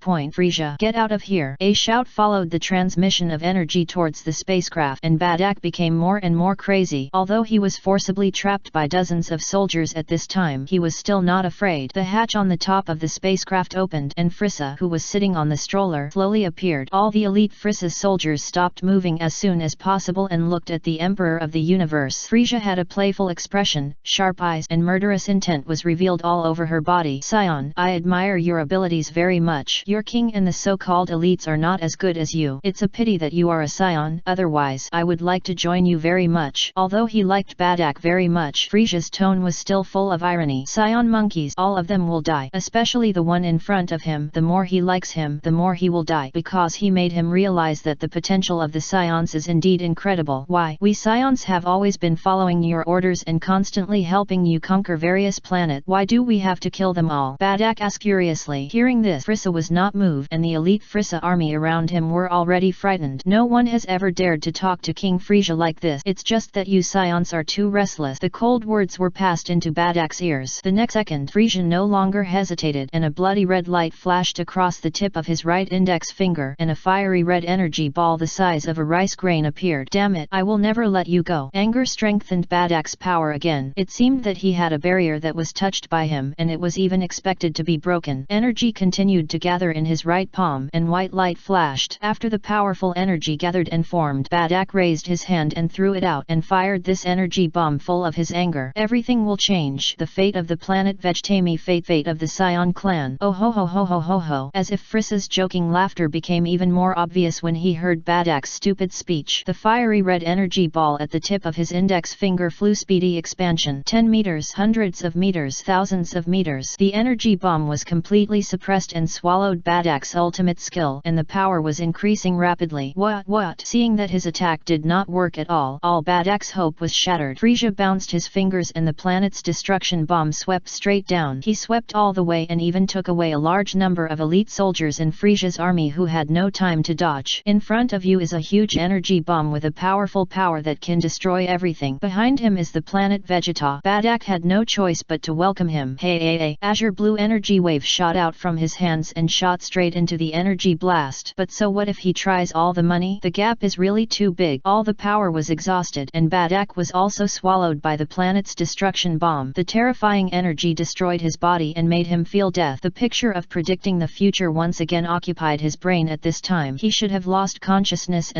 points. Frisia, get out of here! A shout followed the transmission of energy towards the spacecraft, and Badak became more and more crazy. Although he was forcibly trapped by dozens of soldiers at this time, he was still not afraid. The hatch on the top of the spacecraft opened, and Frisia, who was sitting on the stroller, slowly appeared. All the elite Frisia's soldiers stopped moving as soon as possible and looked at the Emperor of the Universe. Frisia had a playful expression, sharp eyes, and murderous intent was revealed all over her body. Scion, I admire your abilities very much. Your king and the so-called elites are not as good as you. It's a pity that you are a scion, otherwise I would like to join you very much. Although he liked Badak very much, Frisia's tone was still full of irony. Scion monkeys, all of them will die, especially the one in front of him. The more he likes him, the more he will die, because he made him realize that the potential of the scions is indeed incredible. Why, we scions have always been following your orders and constantly helping you conquer various planets. Why do we have to kill them all? Badak asked curiously. Hearing this, Frisia was not moved, and the elite Frisia army around him were already frightened. No one has ever dared to talk to King Frisia like this. It's just that you scions are too restless. The cold words were passed into Badak's ears. The next second, Frisia no longer hesitated, and a bloody red light flashed across the tip of his right index finger, and a fiery red energy ball the size of a rice grain appeared. Damn it, I will never let you go. Anger strengthened Badak's power again. It seemed that he had a barrier that was touched by him, and it was even expected to be broken. Energy continued to gather in his right palm, and white light flashed. After the powerful energy gathered and formed, Badak raised his hand and threw it out, and fired this energy bomb full of his anger. Everything will change. The fate of the planet Vegeta, fate of the Scion clan. Oh ho ho ho ho ho ho. As if Frisia's joking laughter became even more obvious when he heard Badak's stupid speech. The fiery red energy ball at the tip of his index finger flew speedy expansion. 10 meters, hundreds of meters, thousands of meters. The energy bomb was completely suppressed and swallowed Badak's ultimate skill, and the power was increasing rapidly. What? Seeing that his attack did not work at all Badak's hope was shattered. Frisia bounced his fingers and the planet's destruction bomb swept straight down. He swept all the way and even took away a large number of elite soldiers in Frisia's army who had no time to dodge. In front of you is a huge energy bomb with a powerful power that can destroy everything. Behind him is the planet Vegeta. Badak had no choice but to welcome him. Hey. Azure blue energy wave shot out from his hands and shot straight into the energy blast. But so what if he tries all the money? The gap is really too big. All the power was exhausted, and Badak was also swallowed by the planet's destruction bomb. The terrifying energy destroyed his body and made him feel death. The picture of predicting the future once again occupied his brain at this time. He should have lost consciousness,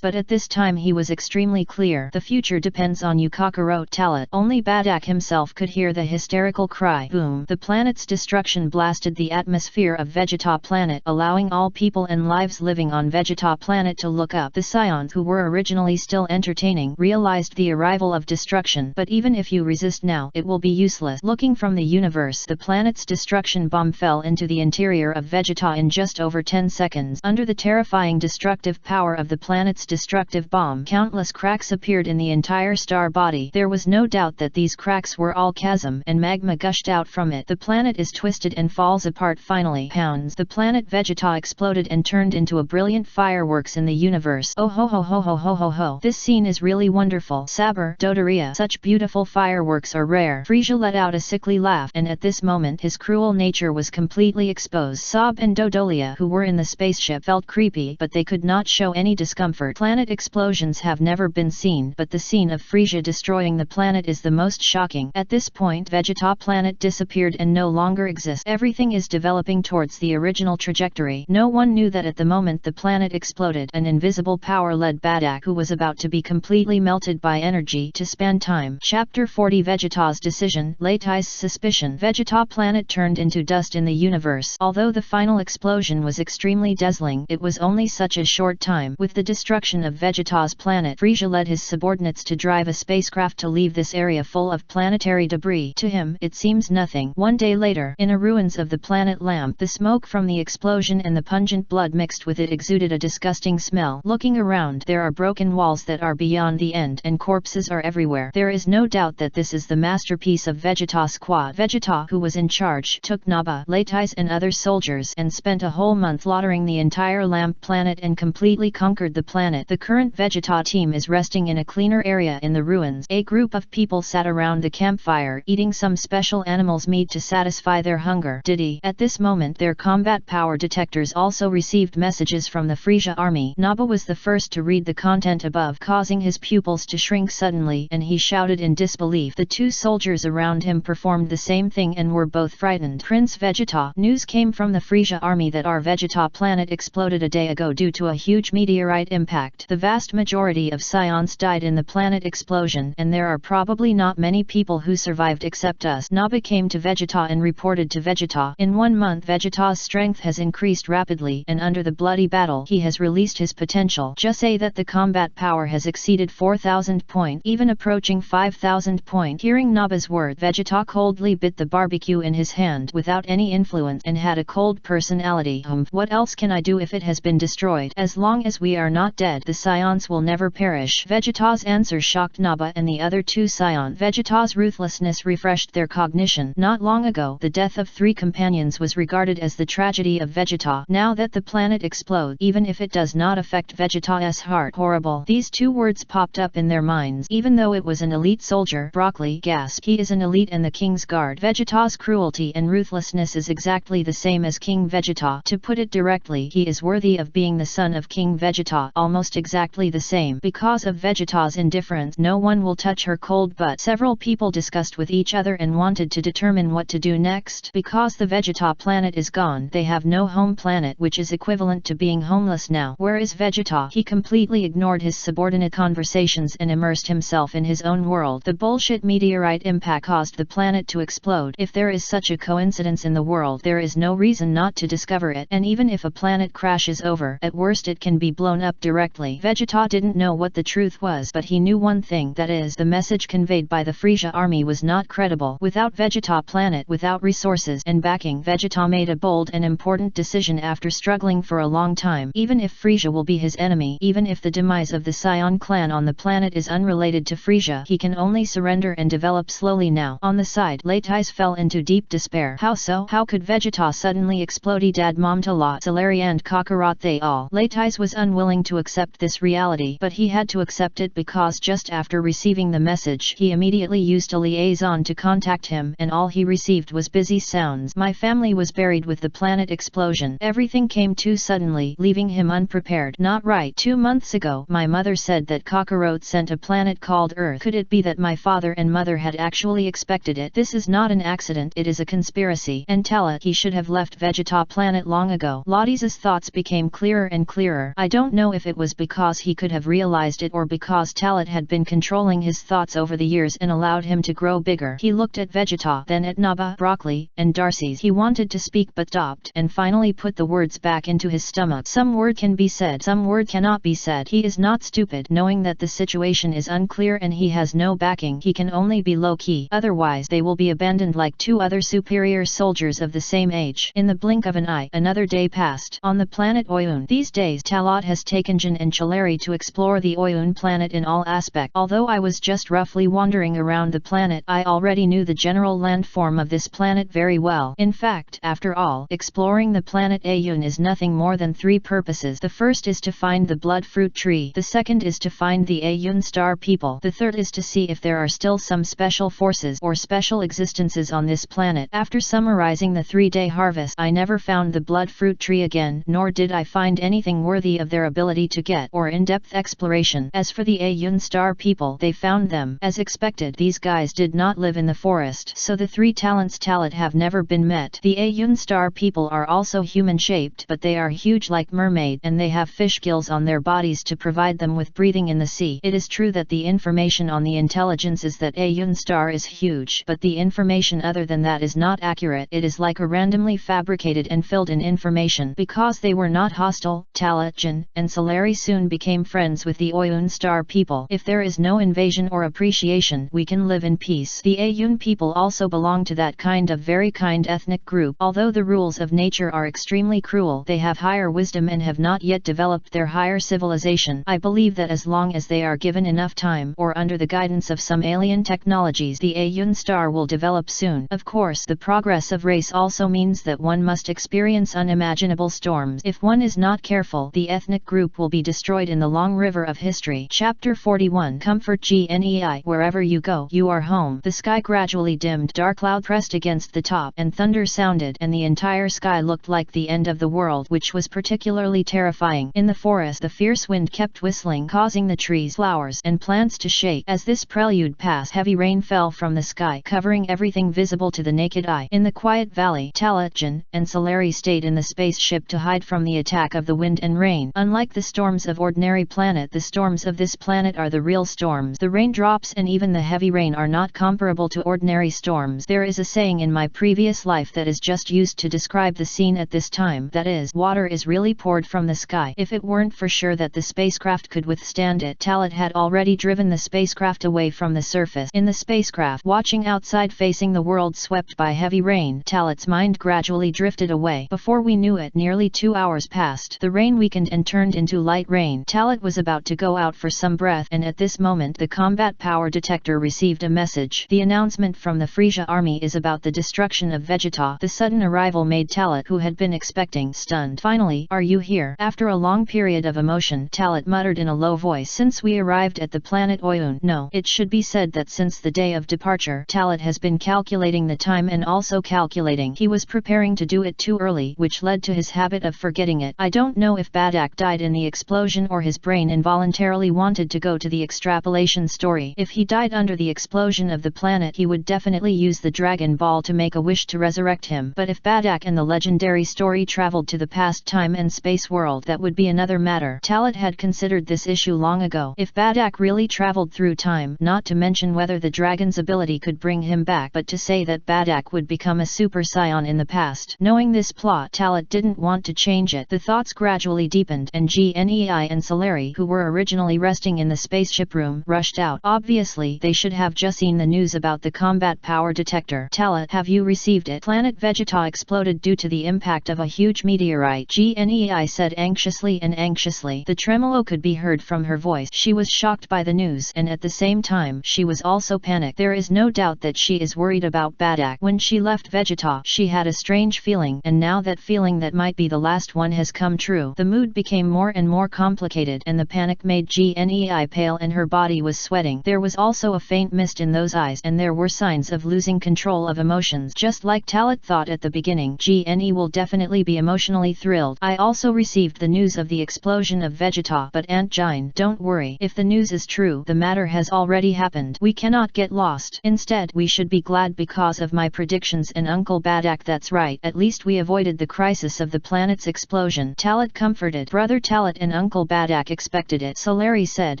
but at this time he was extremely clear. The future depends on you, Kakarot Talat. Only Badak himself could hear the hysterical cry. Boom! The planet's destruction blasted the atmosphere of Vegeta Planet, allowing all people and lives living on Vegeta Planet to look up. The scions, who were originally still entertaining, realized the arrival of destruction. But even if you resist now, it will be useless. Looking from the universe, the planet's destruction bomb fell into the interior of Vegeta in just over 10 seconds. Under the terrifying destructive power of the planet's destructive bomb, countless cracks appeared in the entire star body. There was no doubt that these cracks were all chasm, and magma gushed out from it. The planet is twisted and falls apart. Finally, pounds. The planet Vegeta exploded and turned into a brilliant fireworks in the universe. Oh ho ho ho ho ho ho ho. This scene is really wonderful. Saber, Dodoria, such beautiful fireworks are rare. Frisia let out a sickly laugh, and at this moment his cruel nature was completely exposed. Sob and Dodolia, who were in the spaceship, felt creepy, but they could not show any discomfort. Planet explosions have never been seen, but the scene of Frisia destroying the planet is the most shocking. At this point, Vegeta Planet disappeared and no longer exists. Everything is developing towards the original trajectory. No one knew that at the moment the planet exploded, an invisible power led Badak who was about to be completely melted by energy to span time. Chapter 40 Vegeta's Decision. Latai's Suspicion. Vegeta Planet turned into dust in the universe. Although the final explosion was extremely dazzling, it was only such a short time. With the destruction of Vegeta's planet, Frieza led his subordinates to drive a spacecraft to leave this area full of planetary debris. To him, it seems nothing. One day later, in a ruins of the planet Lamp, the smoke from the explosion and the pungent blood mixed with it exuded a disgusting smell. Looking around, there are broken walls that are beyond the end, and corpses are everywhere. There is no doubt that this is the masterpiece of Vegeta Squad. Vegeta, who was in charge, took Nappa, Latai's and other soldiers and spent a whole month slaughtering the entire Lamp planet and completely conquered the planet. The current Vegeta team is resting in a cleaner area in the ruins. A group of people sat around the campfire, eating some special animal's meat to satisfy their hunger. Diddy. At this moment their combat power detectors also received messages from the Frieza army. Nappa was the first to read the content above, causing his pupils to shrink suddenly, and he shouted in disbelief. The two soldiers around him performed the same thing and were both frightened. Prince Vegeta. News came from the Frieza army that our Vegeta planet exploded a day ago due to a huge meteorite impact. The vast majority of Scions died in the planet explosion, and there are probably not many people who survived except us. Nappa came to Vegeta and reported to Vegeta. In 1 month Vegeta's strength has increased rapidly, and under the bloody battle he has released his potential. Just say that the combat power has exceeded 4,000 point, even approaching 5,000 point. Hearing Nappa's word, Vegeta coldly bit the barbecue in his hand without any influence and had a cold personality. What else can I do if it has been destroyed? As long as we are not dead, the Scions will never perish. Vegeta's answer shocked Nappa and the other two Scions. Vegeta's ruthlessness refreshed their cognition. Not long ago, the death of 3 companions was regarded as the tragedy of Vegeta. Now that the planet explodes, even if it does not affect Vegeta's heart, horrible. These 2 words popped up in their minds. Even though it was an elite soldier, Broccoli gasped. He is an elite and the King's Guard. Vegeta's cruelty and ruthlessness is exactly the same as King Vegeta. To put it directly, he is worthy of being the son of King Vegeta. Almost exactly the same. Because of Vegeta's indifference, no one will touch her cold butt. Several people discussed with each other and wanted to determine what to do next. Because the Vegeta planet is gone, they have no home planet, which is equivalent to being homeless now. Where is Vegeta? He completely ignored his subordinate conversations and immersed himself in his own world. The bullshit meteorite impact caused the planet to explode. If there is such a coincidence in the world, there is no reason not to discover it. And even if a planet crashes over, at worst it can be blown up directly. Vegeta didn't know what the truth was, but he knew one thing, that is, the message conveyed by the Frieza army was not credible. Without Vegeta planet, without resources and backing, Vegeta made a bold and important decision after struggling for a long time. Even if Frieza will be his enemy, even if the demise of the Scion clan on the planet is unrelated to Frieza, he can only surrender and develop slowly now. On the side, Latai's fell into deep despair. How so? How could Vegeta suddenly explode? Dad, Mom, Tala, Celery and Kakarot, they all. Latai's was unwilling to accept this reality, but he had to accept it because just after receiving the message, he immediately used a liaison to contact him, and all he received was busy sounds. My family was buried with the planet explosion. Everything came too suddenly, leaving him unprepared. Not right. 2 months ago, my mother said that Kakarot sent a planet called Earth. Could it be that my father and mother had actually expected it? This is not an accident, it is a conspiracy. And Tala, he should have left Vegeta planet long ago. Lotti's thoughts became clearer and clearer. I don't know if it was because he could have realized it or because Talat had been controlling his thoughts over the years and allowed him to grow bigger. He looked at Vegeta, then at Nappa, Broccoli, and Darcy's. He wanted to speak but stopped, and finally put the words back into his stomach. Some word can be said, some word cannot be said. He is not stupid. Knowing that the situation is unclear and he has no backing, he can only be low-key. Otherwise they will be abandoned like 2 other superior soldiers of the same age. In the blink of an eye, another day passed. On the planet Oyun. These days Talat has taken Jin and Celery to explore the Oyun planet in all aspects. Although I was just roughly wandering around the planet, I already knew the general landform of this planet very well. In fact, after all, exploring the planet Oyun is nothing more than 3 purposes. The first is to find the blood fruit tree. The second is to find the Oyun star people. The third is to see if there are still some special forces or special existences on this planet. After summarizing the 3-day harvest, I never found the blood fruit tree again, nor did I find anything worthy of their ability to get or in-depth exploration. As for the Oyun star people, they found them. As expected, these guys did not live in the forest, so the 3 talents Talat have never been met. The Oyun star people are also human-shaped, but they are huge like mermaid, and they have fish gills on their bodies to provide them with breathing in the sea. It is true that the information on the intelligence is that a yun star is huge, but the information other than that is not accurate. It is like a randomly fabricated and filled in information. Because they were not hostile, Talat, Jin, and Solari soon became friends with the Oyun star people. If there is no invasion or appreciation, we can live in peace. The Ayun people also belong to that kind of very kind ethnic group. Although the rules of nature are extremely cruel, they have higher wisdom and have not yet developed their higher civilization. I believe that as long as they are given enough time, or under the guidance of some alien technologies, the Ayun star will develop soon. Of course, the progress of race also means that one must experience unimaginable storms. If one is not careful, the ethnic group will be destroyed in the long river of history. Chapter 41. Comfort GNEI. Wherever you go, you are home. The sky gradually dimmed, dark cloud pressed against the top, and thunder sounded, and the entire sky looked like the end of the world, which was particularly terrifying. In the forest, the fierce wind kept whistling, causing the trees, flowers, and plants to shake. As this prelude passed, heavy rain fell from the sky, covering everything visible to the naked eye. In the quiet valley, Talatjan and Solari stayed in the spaceship to hide from the attack of the wind and rain. Unlike the storms of ordinary planet, the storms of this planet are the real storms. The raindrops and even the heavy rain are not comparable to ordinary storms. There is a saying in my previous life that is just used to describe the scene at this time, that is, water is really poured from the sky. If it weren't for sure that the spacecraft could withstand it, Talat had already driven the spacecraft away from the surface. In the spacecraft, watching outside facing the world swept by heavy rain, Talat's mind gradually drifted away. Before we knew it, nearly 2 hours passed. The rain weakened and turned into light rain. Talat was about to go out for some breath, and at this moment the combat power detector received a message. The announcement from the Frisia army is about the destruction of Vegeta. The sudden arrival made Talat, who had been expecting, stunned. Finally, are you here? After a long period of emotion, Talat muttered in a low voice, since we arrived at the planet Oyun. No, it should be said that since the day of departure, Talat has been calculating the time and also calculating. He was preparing to do it too early, which led to his habit of forgetting it. I don't know if Badak died in the explosion or his brain involuntarily wanted to go to the extrapolation story. If he died under the explosion of the planet, he would definitely use the Dragon Ball to make a wish to resurrect him. But if Badak and the legendary story traveled to the past time and space world, that would be another matter. Talat had considered this issue long ago. If Badak really traveled through time, not to mention whether the dragon's ability could bring him back, but to say that Badak would become a Super Saiyan in the past. Knowing this plot, Talat didn't want to change it. The thoughts gradually deepened, and GNEI and Solari, who were originally resting in the spaceship room, rushed out. Obviously, they should have just seen the news about the combat power detector. Talat, have you received it? Planet Vegeta exploded due to the impact of a huge meteorite. GNEI said anxiously, and anxiously. The tremolo could be heard from her voice. She was shocked by the news, and at the same time, she was also panicked. There is no doubt that she is worried about Badak. When she left Vegeta, she had a strange feeling, and now that feeling that might be the last one has come true. The mood became more and more complicated, and the panic made GNEI pale and her body was sweating. There was also a faint mist in those eyes, and there were signs of losing control of emotions. Just like Talat thought at the beginning, GNE will definitely be emotionally thrilled. I also received the news of the explosion of Vegeta, but Aunt Jine, don't worry. If the news is true, the matter has already happened. We cannot get lost. Instead, we should be glad because of my predictions and Uncle Badak. That's right, at least we avoided the crisis of the planet's explosion. Talat comforted. Brother Talat and Uncle Badak expected it. Solari said,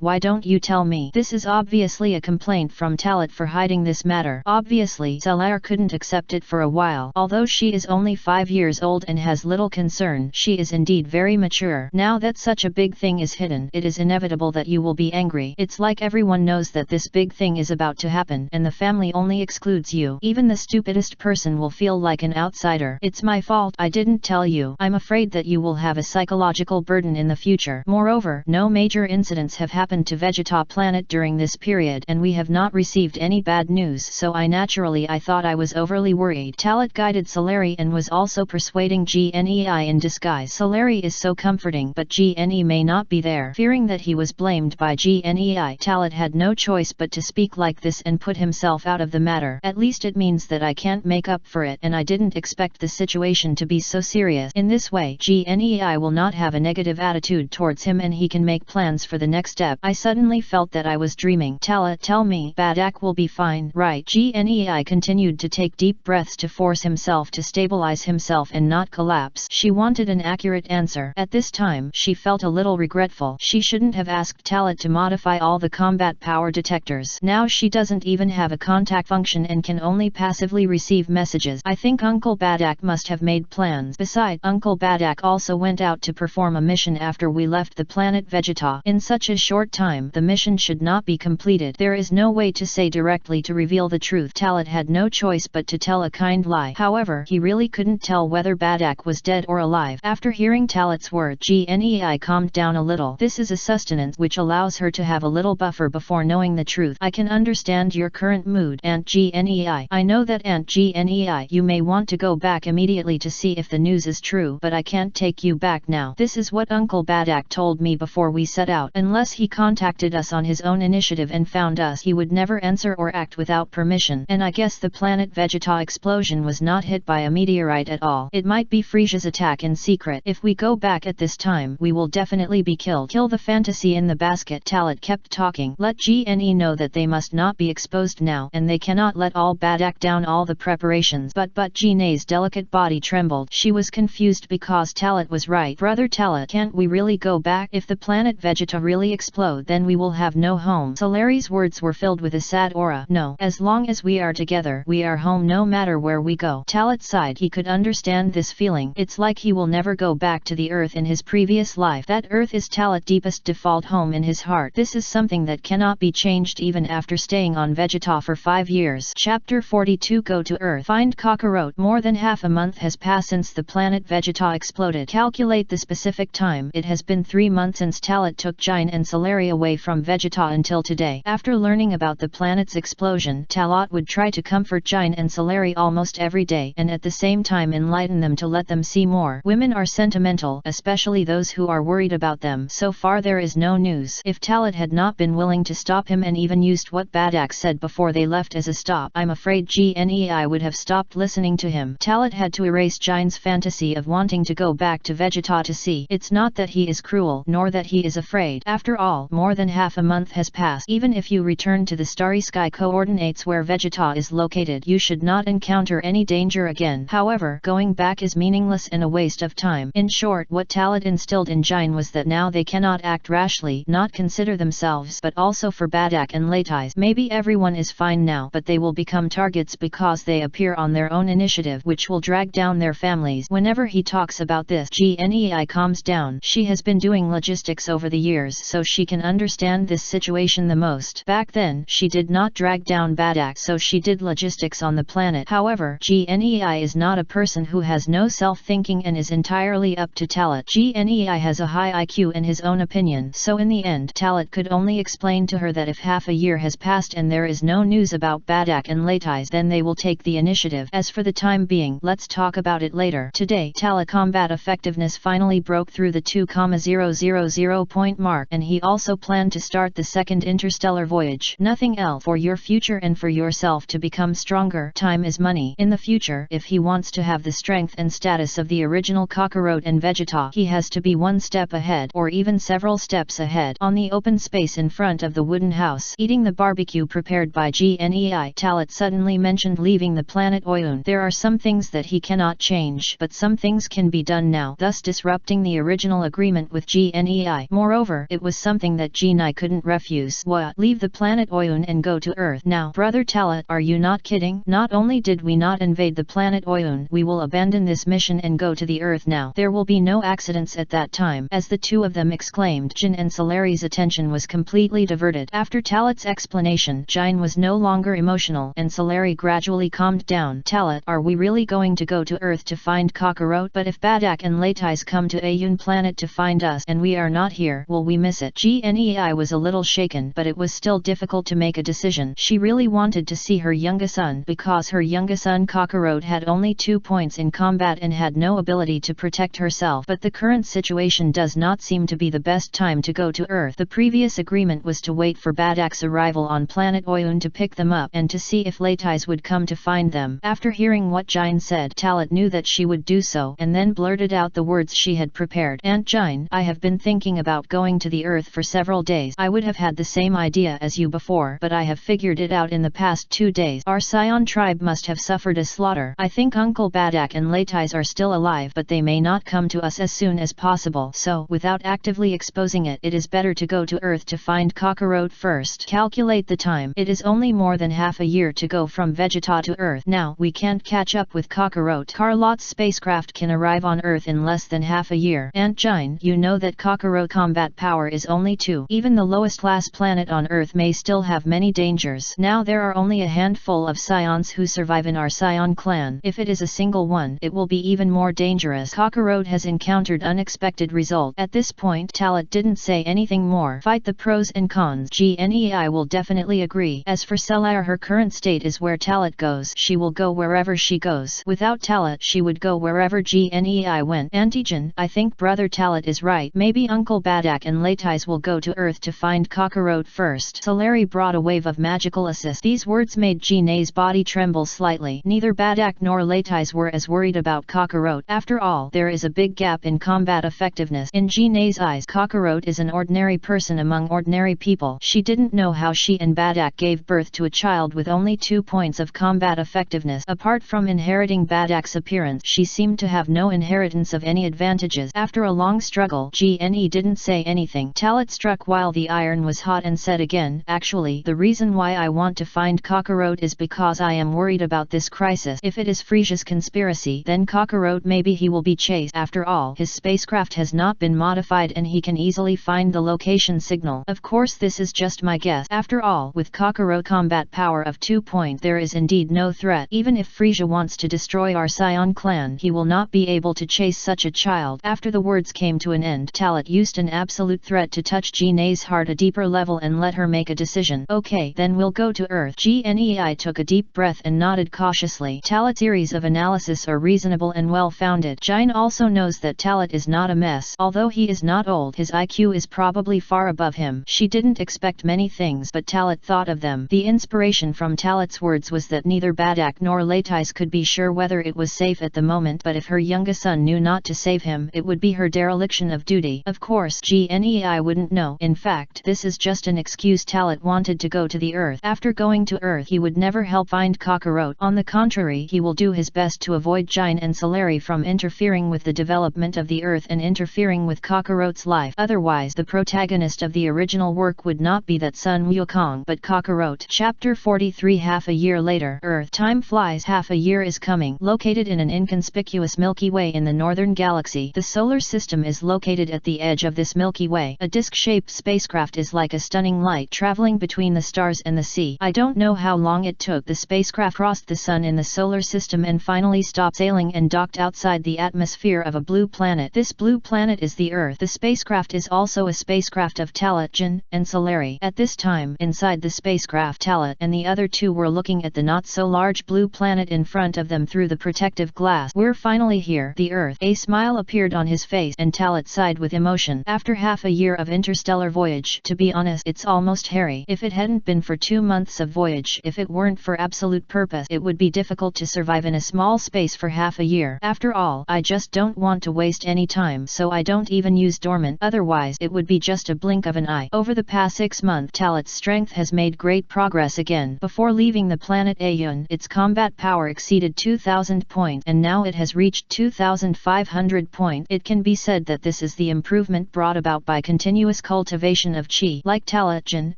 why don't you tell me? This is obviously a complaint from Talat for hiding this matter. Obviously, Solar couldn't accept it for a while. Although she is only 5 years old and has little concern, she is indeed very mature. Now that such a big thing is hidden, it is inevitable that you will be angry. It's like everyone knows that this big thing is about to happen, and the family only excludes you. Even the stupidest person will feel like an outsider. It's my fault I didn't tell you. I'm afraid that you will have a psychological burden in the future. Moreover, no major incidents have happened to Vegeta Planet during this period, and we have not received any bad news, so I thought I was overly worried. Talat guided Solari and was also persuading GNEI in disguise. Solari is so comforting, but GNE may not be there. Fearing that he was blamed by GNEI, Talat had no choice but to speak like this and put himself out of the matter. At least it means that I can't make up for it, and I didn't expect the situation to be so serious. In this way, GNEI will not have a negative attitude towards him and he can make plans for the next step. I suddenly felt that I was dreaming. Talat, tell me, Badak will be fine, right? GNEI continued to take deep breaths to force himself to stabilize himself and not collapse. She wanted an accurate answer. At this time, she felt a little regretful. She shouldn't have asked Talat to modify all the combat power detectors. Now she doesn't even have a contact function and can only passively receive messages. I think Uncle Badak must have made plans. Besides, Uncle Badak also went out to perform a mission after we left the planet Vegeta. In such a short time, the mission should not be completed. There is no way to say directly to reveal the truth. Talat had no choice but to tell a kind lie. However, he really couldn't tell whether Badak was dead or alive. After hearing Talat's words, Gnei calmed down a little. This is a sustenance which allows her to have a little buffer before knowing the truth. I can understand your current mood, Aunt Gnei. I know that, Aunt Gnei, you may want to go back immediately to see if the news is true, but I can't take you back now. This is what Uncle Badak told me before we set out. Unless he contacted us on his own initiative and found us, he would never answer or act without permission. And I guess the planet Vegeta explosion was not hit by a meteorite at all. It might be Frisia's attack in secret. If we go back at this time, we will definitely be killed. Kill the fantasy in the basket. Talat kept talking. Let Gne know that they must not be exposed now, and they cannot let all Badak down all the preparations. But Gne's delicate body trembled. She was confused because Talat was right. Brother Talat, can't we really go back? If the planet Vegeta really explode, then we will have no home. Solari's words were filled with a sad aura. No, as long as we are together, we are home no matter where we go. Talat sighed. He could understand this feeling. It's like he will never go back to the earth in his previous life. That earth is Talat's deepest default home in his heart. This is something that cannot be changed even after staying on Vegeta for 5 years. Chapter 42. Go to Earth. Find Kakarot. More than half a month has passed since the planet Vegeta exploded. Calculate the specific time. It has been 3 months since Talat took Jine and Solari away from Vegeta until today. After learning about the planet's explosion, Talat would try to comfort Jine and Solari almost every day, and at the same time enlighten them to let them see more. Women are sentimental, especially those who are worried about them. So far there is no news. If Talat had not been willing to stop him and even used what Badak said before they left as a stop, I'm afraid Gnei would have stopped listening to him. Talat had to erase Jine's fantasy of wanting to go back to Vegeta to see. It's not that he is cruel, nor that he is afraid. After all, more than half a month has passed. Even if you return to the starry sky coordinates where Vegeta is located, you should not encounter any danger again. However, going back is meaningless and a waste of time. In short, what Talat instilled in Jine was that now they cannot act rashly, not consider themselves, but also for Badak and Latais. Maybe everyone is fine now, but they will become targets because they appear on their own initiative, which will drag down their families. Whenever he talks about this, Gnei calms down. She has been doing logistics over the years, so she can understand this situation the most. Back then, she did not drag down Badak, so she did logistics on the planet. However, Gnei is not a person who has no self-thinking and is entirely up to Talat. Gnei has a high IQ in his own opinion, so in the end, Talat could only explain to her that if half a year has passed and there is no news about Badak and Latais, then they will take the initiative. As for the time being, let's talk about it later. Today, Talat combat effectiveness finally broke through the 2,000 point mark, and he also planned to start the second interstellar voyage. Nothing else for your future and for yourself to become stronger. Time is money. In the future, if he wants to have the strength and status of the original Kakarot and Vegeta, he has to be one step ahead, or even several steps ahead. On the open space in front of the wooden house, eating the barbecue prepared by Gnei, Talat suddenly mentioned leaving the planet Oyun. There are some things that he cannot change, but some things can be done now, thus disrupting the original agreement with Gnei. Moreover, it was something that Gnei couldn't refuse. What? Leave the planet Oyun and go to Earth? Now, Brother Talat, are you not kidding? Not only did we not invade the planet Oyun, we will abandon this mission and go to the Earth now. There will be no accidents at that time. As the two of them exclaimed, Jin and Solari's attention was completely diverted. After Talat's explanation, Jine was no longer emotional, and Solari gradually calmed down. Talat, are we really going to go to Earth to find Kakarot? But if Badak and Latais come to Ayun planet to find us, and we are not here, will we miss it? Gnei was a little shaken, but it was still difficult to make a decision. She really wanted to see her younger son, because her younger son Kakarot had only 2 points in combat and had no ability to protect herself. But the current situation does not seem to be the best time to go to Earth. The previous agreement was to wait for Badak's arrival on planet Oyun to pick them up and to see if Latais would come to find them. After hearing what Jine said, Talat knew that she would do so, and then blurted out the words she had prepared. Aunt Jine, I have been thinking about going to the Earth for several days. I would have had the same idea as you before, but I have figured it out in the past 2 days. Our Scion tribe must have suffered a slaughter. I think Uncle Badak and Latais are still alive alive, but they may not come to us as soon as possible. So, without actively exposing it, it is better to go to Earth to find Kakarot first. Calculate the time. It is only more than half a year to go from Vegeta to Earth. Now, we can't catch up with Kakarot. Carlot's spacecraft can arrive on Earth in less than half a year. Aunt Jine, you know that Kakarot combat power is only 2. Even the lowest class planet on Earth may still have many dangers. Now there are only a handful of Scions who survive in our Scion clan. If it is a single one, it will be even more dangerous. Kakarot has encountered unexpected result. At this point, Talit didn't say anything more. Fight the pros and cons. GNEI will definitely agree. As for Celia, her current state is where Talit goes. She will go wherever she goes. Without Talit, she would go wherever GNEI went. Antigen, I think brother Talit is right. Maybe Uncle Badak and Latais will go to Earth to find Kakarot first. Solari brought a wave of magical assist. These words made Jinae's body tremble slightly. Neither Badak nor Latais were as worried about Kakarot. After all, there is a big gap in combat effectiveness. In Jinae's eyes, Kakarot is an ordinary person among ordinary people. She didn't know how she and Badak gave birth to a child with only 2 points of combat effectiveness. Apart from inheriting Badak's appearance, she seemed to have no inheritance of any advantages. After a long struggle, GNE didn't say anything. Talit struck while the iron was hot and said again, actually, the reason why I want to find Kakarot is because I am worried about this crisis. If it is Frisia's conspiracy, then Kakarot maybe he will be chased. After all, his spacecraft has not been modified and he can easily find the location signal. Of course this is just my guess. After all, with Kakarot combat power of 2 points, there is indeed no threat. Even if Frisia wants to destroy our Scion clan, he will not be able to chase such a child. After the words came to an end, Talit used an absolute threat to touch Jinae's heart a deeper level and let her make a decision. Okay, then we'll go to Earth. GNEI took a deep breath and nodded cautiously. Talit's series of analysis are reasonable and well-founded. Jine also knows that Talit is not a mess. Although he is not old, his IQ is probably far above him. She didn't expect many things, but Talit thought of them. The inspiration from Talit's words was that neither Badak nor Latais could be sure whether it was safe at the moment, but if her youngest son knew not to save him, it would be her dereliction of duty. Of course, GNEI wouldn't know. In fact, this is just an excuse. Talit wanted to go to the Earth. After going to Earth, he would never help find Kakarot. On the contrary, he will do his best to avoid Jine and Solari from interfering with the development of the Earth and interfering with Kakarot's life. Otherwise, the protagonist of the original work would not be that Sun Wukong, but Kakarot. Chapter 43. Half a year later. Earth. Time flies. Half a year is coming. Located in an inconspicuous Milky Way in the northern galaxy, the solar system is located at the edge of this Milky Way. A disc-shaped spacecraft is like a stunning light traveling between the stars and the sea. I don't know how long it took. The spacecraft crossed the sun in the solar system and finally stopped sailing and docked outside the atmosphere of a blue planet. This blue planet is the Earth. The spacecraft is also a spacecraft of Talit, Jin, and Solari. At this time, inside the spacecraft, Talit and the other two were looking at the not-so-large blue planet in front of them through the protective glass. We're finally here, the Earth. A smile appeared on his face and Talit sighed with emotion. After half a year of interstellar voyage, to be honest, it's almost hairy. If it hadn't been for 2 months of voyage, if it weren't for absolute purpose, it would be difficult to survive in a small space for half a year. After all, I just don't want to waste any time, so I don't even use dormant. Otherwise, it would be just a blink of an eye. Over the past 6 months, Talit's strength has made great progress again. Before leaving the planet Ayun, its combat power exceeded 2,000 points, and now it has reached 2,500 points. It can be said that this is the improvement brought about by continuous cultivation of Qi. Like Talit, Jin,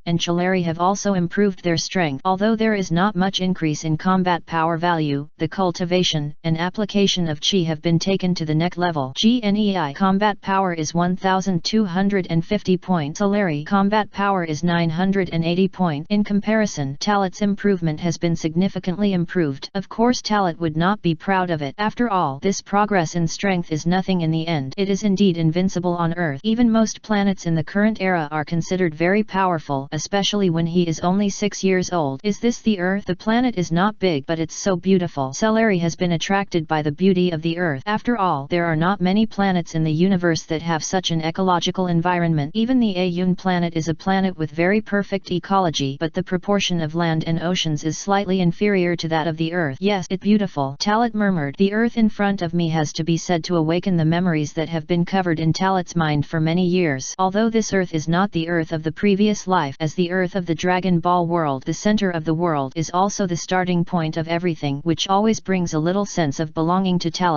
and Chalari have also improved their strength. Although there is not much increase in combat power value, the cultivation and application of Qi have been taken to the next level. GNEI combat power is 1,250 points. Solari combat power is 980 points. In comparison, Talit's improvement has been significantly improved. Of course, Talit would not be proud of it. After all, this progress in strength is nothing in the end. It is indeed invincible on Earth. Even most planets in the current era are considered very powerful, especially when he is only 6 years old. Is this the Earth? The planet is not big, but it's so beautiful. Solari has been attracted by the beauty of the Earth. After all, there are not many planets in the universe that have such an ecological environment. Even the Ayun planet is a planet with very perfect ecology, but the proportion of land and oceans is slightly inferior to that of the Earth. Yes, it's beautiful, Talit murmured. The Earth in front of me has to be said to awaken the memories that have been covered in Talit's mind for many years. Although this Earth is not the Earth of the previous life, as the Earth of the Dragon Ball world, the center of the world is also the starting point of everything, which always brings a little sense of belonging to Talit.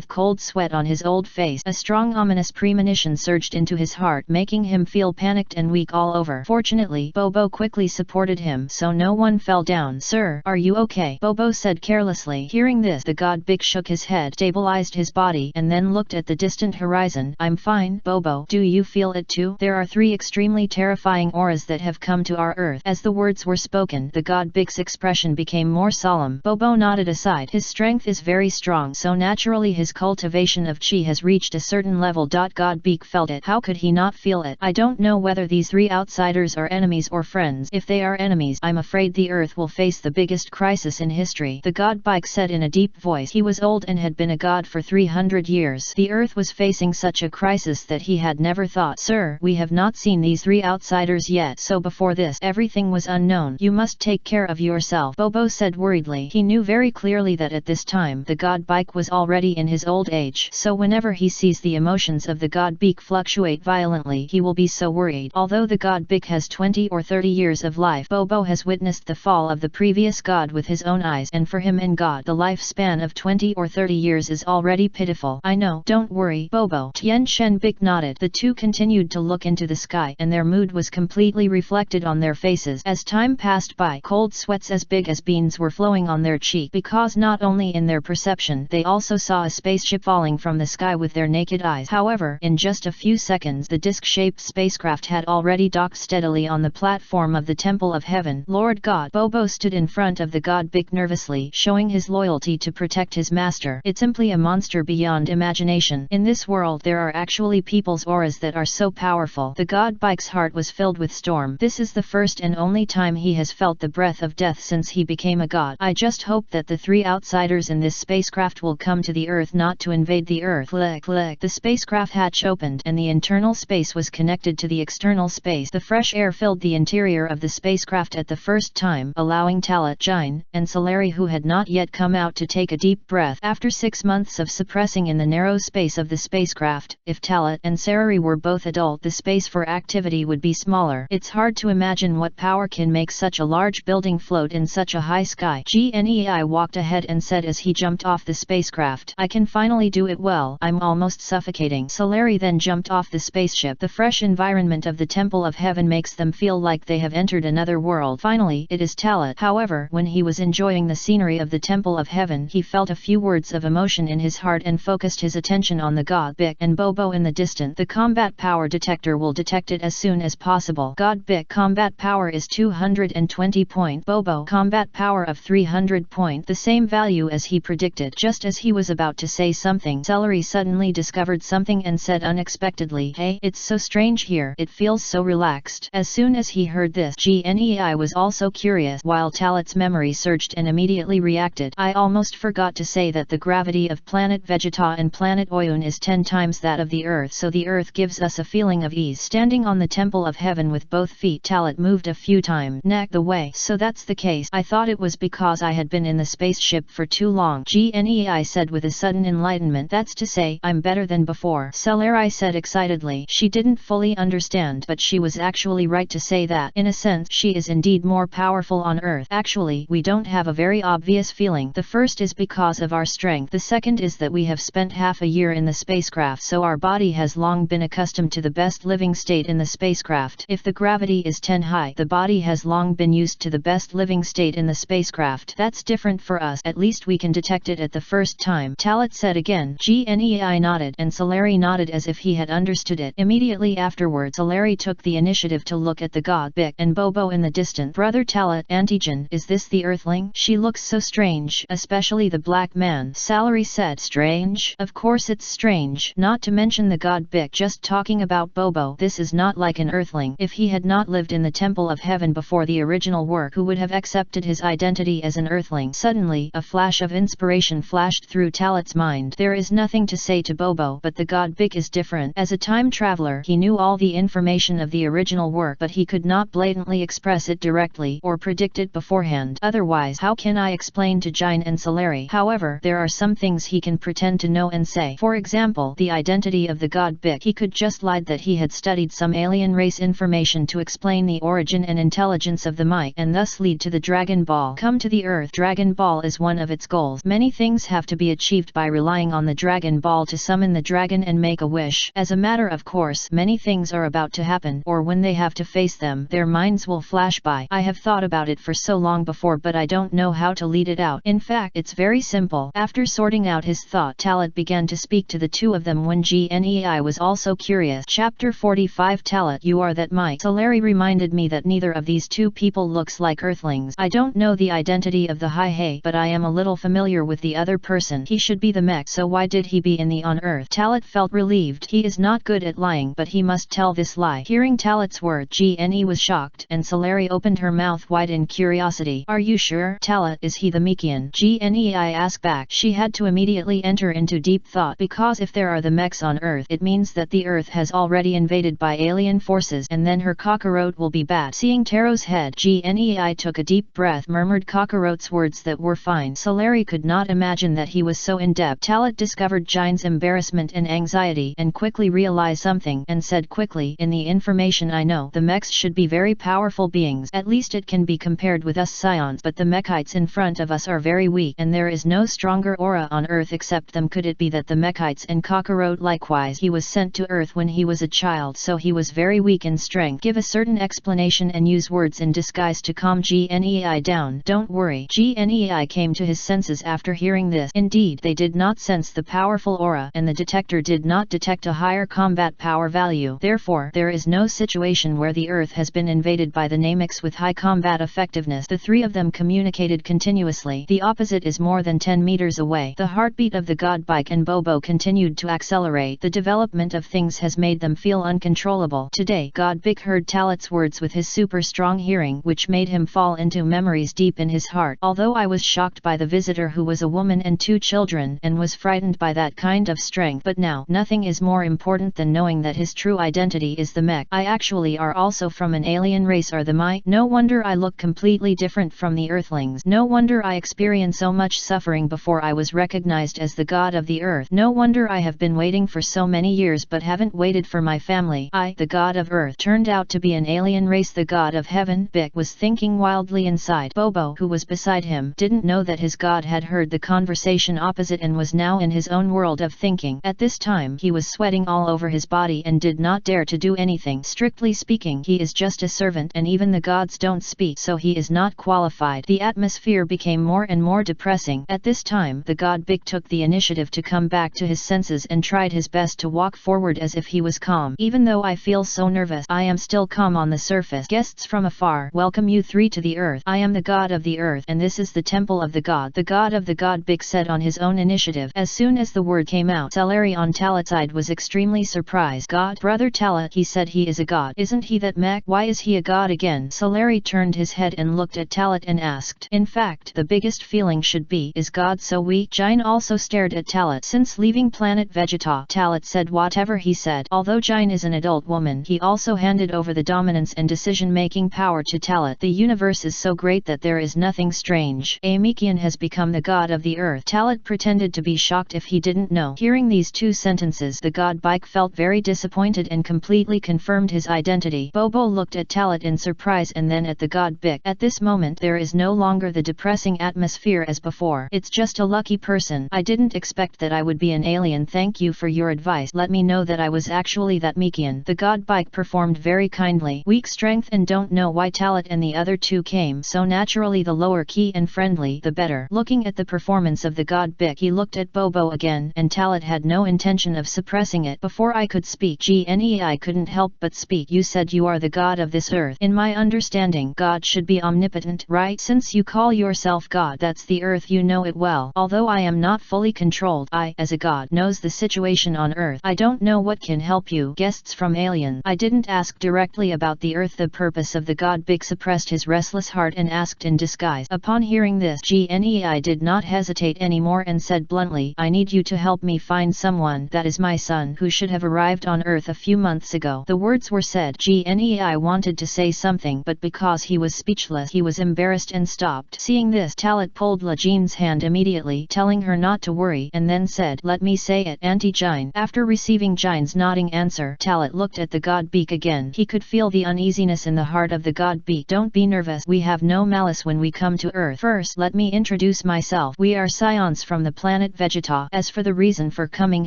with cold sweat on his old face. A strong ominous premonition surged into his heart, making him feel panicked and weak all over. Fortunately, Bobo quickly supported him so no one fell down. "Sir, are you okay?" Bobo said carelessly. Hearing this, the god Big shook his head, stabilized his body, and then looked at the distant horizon. "I'm fine, Bobo. Do you feel it too? There are 3 extremely terrifying auras that have come to our Earth." As the words were spoken, the god Big's expression became more solemn. Bobo nodded aside. His strength is very strong, so naturally his cultivation of chi has reached a certain level. God Big felt it. How could he not feel it? "I don't know whether these 3 outsiders are enemies or friends. If they are enemies, I'm afraid the Earth will face the biggest crisis in history," the god Big said in a deep voice. He was old and had been a god for 300 years. The Earth was facing such a crisis that he had never thought. "Sir, we have not seen these 3 outsiders yet, so before this, everything was unknown. You must take care of yourself," Bobo said worriedly. He knew very clearly that at this time the god Big was already in his old age, so whenever he sees the emotions of the god Big fluctuate violently, he will be so worried. Although the god Big has 20 or 30 years of life, Bobo has witnessed the fall of the previous god with his own eyes, and for him in God, the lifespan of 20 or 30 years is already pitiful. "I know, don't worry, Bobo." Tien Shen Big nodded. The two continued to look into the sky, and their mood was completely reflected on their faces. As time passed by, cold sweats as big as beans were flowing on their cheek, because not only in their perception, they also saw a spaceship falling from the sky with their naked eyes. However, in just a few seconds the disc-shaped spacecraft had already docked steadily on the platform of the Temple of Heaven. "Lord God." Bobo stood in front of the god Big nervously, showing his loyalty to protect his master. "It's simply a monster beyond imagination. In this world there are actually people's auras that are so powerful." The god Big's heart was filled with storm. This is the first and only time he has felt the breath of death since he became a god. "I just hope that the 3 outsiders in this spacecraft will come to the Earth, not to invade the Earth." Click, click. The spacecraft hatch opened and the internal space was connected to the external space. The fresh air filled the interior of the spacecraft at the first time, allowing Talat, Jine, and Solari, who had not yet come out, to take a deep breath. After 6 months of suppressing in the narrow space of the spacecraft, if Talat and Sarari were both adult, the space for activity would be smaller. It's hard to imagine what power can make such a large building float in such a high sky. Gnei walked ahead and said as he jumped off the spacecraft, "I can finally do it well. I'm almost suffocating." Solari then jumped off the spaceship. The fresh environment of the Temple of Heaven makes them feel like they have entered another world. Finally, it is Talat. However, when he was enjoying the scenery of the Temple of Heaven, he felt a few words of emotion in his heart and focused his attention on the god Big and Bobo in the distance. The combat power detector will detect it as soon as possible. God Big combat power is 220 point. Bobo combat power of 300 point. The same value as he predicted. Just as he was about to say something, Celery suddenly discovered something and said unexpectedly, "Hey, it's so strange here. It feels so relaxed." As soon as he heard this, Gnei was also curious, while Talat's memory surged and immediately reacted. "I almost forgot to say that the gravity of planet Vegeta and planet Oyun is 10 times that of the Earth, so the Earth gives us a feeling of ease." Standing on the Temple of Heaven with both feet, Talat moved a few times. "Neck the way. So that's the case. I thought it was because I had been in the spaceship for too long." Gnei said with a sudden enlightenment. "That's to say, I'm better than before." Celerai said excitedly. She didn't fully understand, but she was actually right to say that. In a sense, she is indeed more powerful on Earth. "Actually, we don't have a very obvious feeling. The first is because of our strength. The second is that we have spent half a year in the spacecraft, so our body has long been accustomed to the best living state in the spacecraft. If the gravity is 10 high, the body has long been used to the best living state in the spacecraft. That's different for us. At least we can detect it at the first time." Talat said again. Gnei nodded, and Solari nodded as if he had understood it. Immediately afterwards, Solari took the initiative to look at the god Big and Bobo in the distance. "Brother Talat, Antigen, is this the Earthling? She looks so strange, especially the black man." Salary said. "Strange? Of course it's strange. Not to mention the god Big. Just talking about Bobo, this is not like an Earthling. If he had not lived in the Temple of Heaven before the original work, who would have accepted his identity as an Earthling?" Suddenly, a flash of inspiration flashed through Talat's mind. There is nothing to say to Bobo, but the god Big is different. As a time traveler, he knew all the information of the original work, but he could not blatantly express it directly or predict it beforehand. Otherwise, how can I explain to Jine and Solari? However, there are some things he can pretend to know and say. For example, the identity of the god Big. He could just lie that he had studied some alien race information to explain the origin and intelligence of the might, and thus lead to the Dragon Ball. Come to the Earth. Dragon Ball is one of its goals. Many things have to be achieved by relying on the Dragon Ball to summon the dragon and make a wish. As a matter of course, many things are about to happen, or when they have to face them, their minds will flash by. I have thought about it for so long before, but I don't know how to lead it out. In fact, it's very simple. After sorting out his thought, Talat began to speak to the two of them when Gnei was also curious. Chapter 45. Talat, you are that might. Solari reminded me that neither of these two people looks like Earthlings. I don't know the identity of the Hai, but I am a little familiar with the other person. He should be the mech, so why did he be in the on Earth? Talat felt relieved. He is not good at lying, but he must tell this lie. Hearing Talat's word, Gne was shocked, and Solari opened her mouth wide in curiosity. Are you sure? Talat, is he the Mekian? Gnei asked back. She had to immediately enter into deep thought, because if there are the mechs on Earth, it means that the Earth has already invaded by alien forces, and then her cockroach will be bad. Seeing Taro's head, Gnei took a deep breath, murmured cockroach's words that were fine. Solari could not imagine that he was so in-depth. Talat discovered Jine's embarrassment and anxiety, and quickly realized something, and said quickly, in the information I know, the mechs should be very powerful beings. At least it can be compared with us scions, but the mechites in front of us are very weak, and there is no stronger aura on Earth except them. Could it be that the mechites and cockroach likewise? He was sent to Earth when he was a child, so he was very weak in strength. Give a certain explanation and use words in disguise to calm Gnei down. Don't worry. Gnei came to his senses after hearing this. Indeed, they did not sense the powerful aura, and the detector did not detect a higher combat power value. Therefore, there is no situation where the Earth has been invaded by the Namex with high combat effectiveness. The three of them communicated continuously. The opposite is more than 10 meters away. The heartbeat of the God Bike and Bobo continued to accelerate. The development of things has made them feel uncontrollable. Today, God Big heard Talat's words with his super strong hearing, which made him fall into memories deep in his heart. Although I was shocked by the visitor who was a woman and 2 children, and was frightened by that kind of strength, but now, nothing is more important than knowing that his true identity is the mech. I actually are also from an alien race, or the Mai. No wonder I look completely different from the Earthlings. No wonder I experienced so much suffering before I was recognized as the god of the Earth. No wonder I have been waiting for so many years but haven't waited for my family. I, the god of Earth, turned out to be an alien race, the god of heaven. Bick was thinking wildly inside. Bobo, who was beside him, didn't know that his god had heard the conversation opposite and was now in his own world of thinking. At this time he was sweating all over his body and did not dare to do anything. Strictly speaking, he is just a servant, and even the gods don't speak, so he is not qualified. The atmosphere became more and more depressing. At this time, the god Big took the initiative to come back to his senses and tried his best to walk forward as if he was calm. Even though I feel so nervous, I am still calm on the surface. Guests from afar, welcome you three to the Earth. I am the god of the Earth, and this is the temple of the god. The god of the god Big said on his own initiative. As soon as the word came out, Solari on Talat's side was extremely surprised. God, brother Talat, he said he is a god. Isn't he that mech? Why is he a god again? Solari turned his head and looked at Talat and asked. In fact, the biggest feeling should be, is God so weak? Jine also stared at Talat. Since leaving planet Vegeta, Talat said whatever he said. Although Jine is an adult woman, he also handed over the dominance and decision-making power to Talat. The universe is so great that there is nothing strange. A Mekian has become the god of the Earth. Talat pretended to be shocked if he didn't know. Hearing these 2 sentences, the god Bike felt very disappointed and completely confirmed his identity. Bobo looked at Talat in surprise and then at the god Big. At this moment there is no longer the depressing atmosphere as before. It's just a lucky person. I didn't expect that I would be an alien. Thank you for your advice. Let me know that I was actually that Mekian. The god Bike performed very kindly. Weak strength, and don't know why Talat and the other 2 came so naturally. The lower key and friendly, the better. Looking at the performance of the god Big, he looked at Bobo again, and Talat had no intention of suppressing it. Before I could speak, Gnei couldn't help but speak. You said you are the god of this Earth. In my understanding, God should be omnipotent, right? Since you call yourself God, that's the Earth, you know it well. Although I am not fully controlled, I, as a god, knows the situation on Earth. I don't know what can help you. Guests from alien. I didn't ask directly about the Earth. The purpose of the god Big suppressed his restless heart and asked in disguise. Upon hearing this, Gnei did not hesitate anymore and said bluntly, I need you to help me find someone. That is my son, who should have arrived on Earth a few months ago. The words were said. Gnei wanted to say something, but because he was speechless, he was embarrassed and stopped. Seeing this, Talat pulled La Jean's hand immediately, telling her not to worry, and then said, let me say it, Auntie Jine. After receiving Jine's nodding answer, Talat looked at the god Beak again. He could feel the uneasiness in the heart of the god Beak. Don't be nervous, we have no malice when we come to Earth. First, let me introduce myself. We are scions from the planet planet Vegeta. As for the reason for coming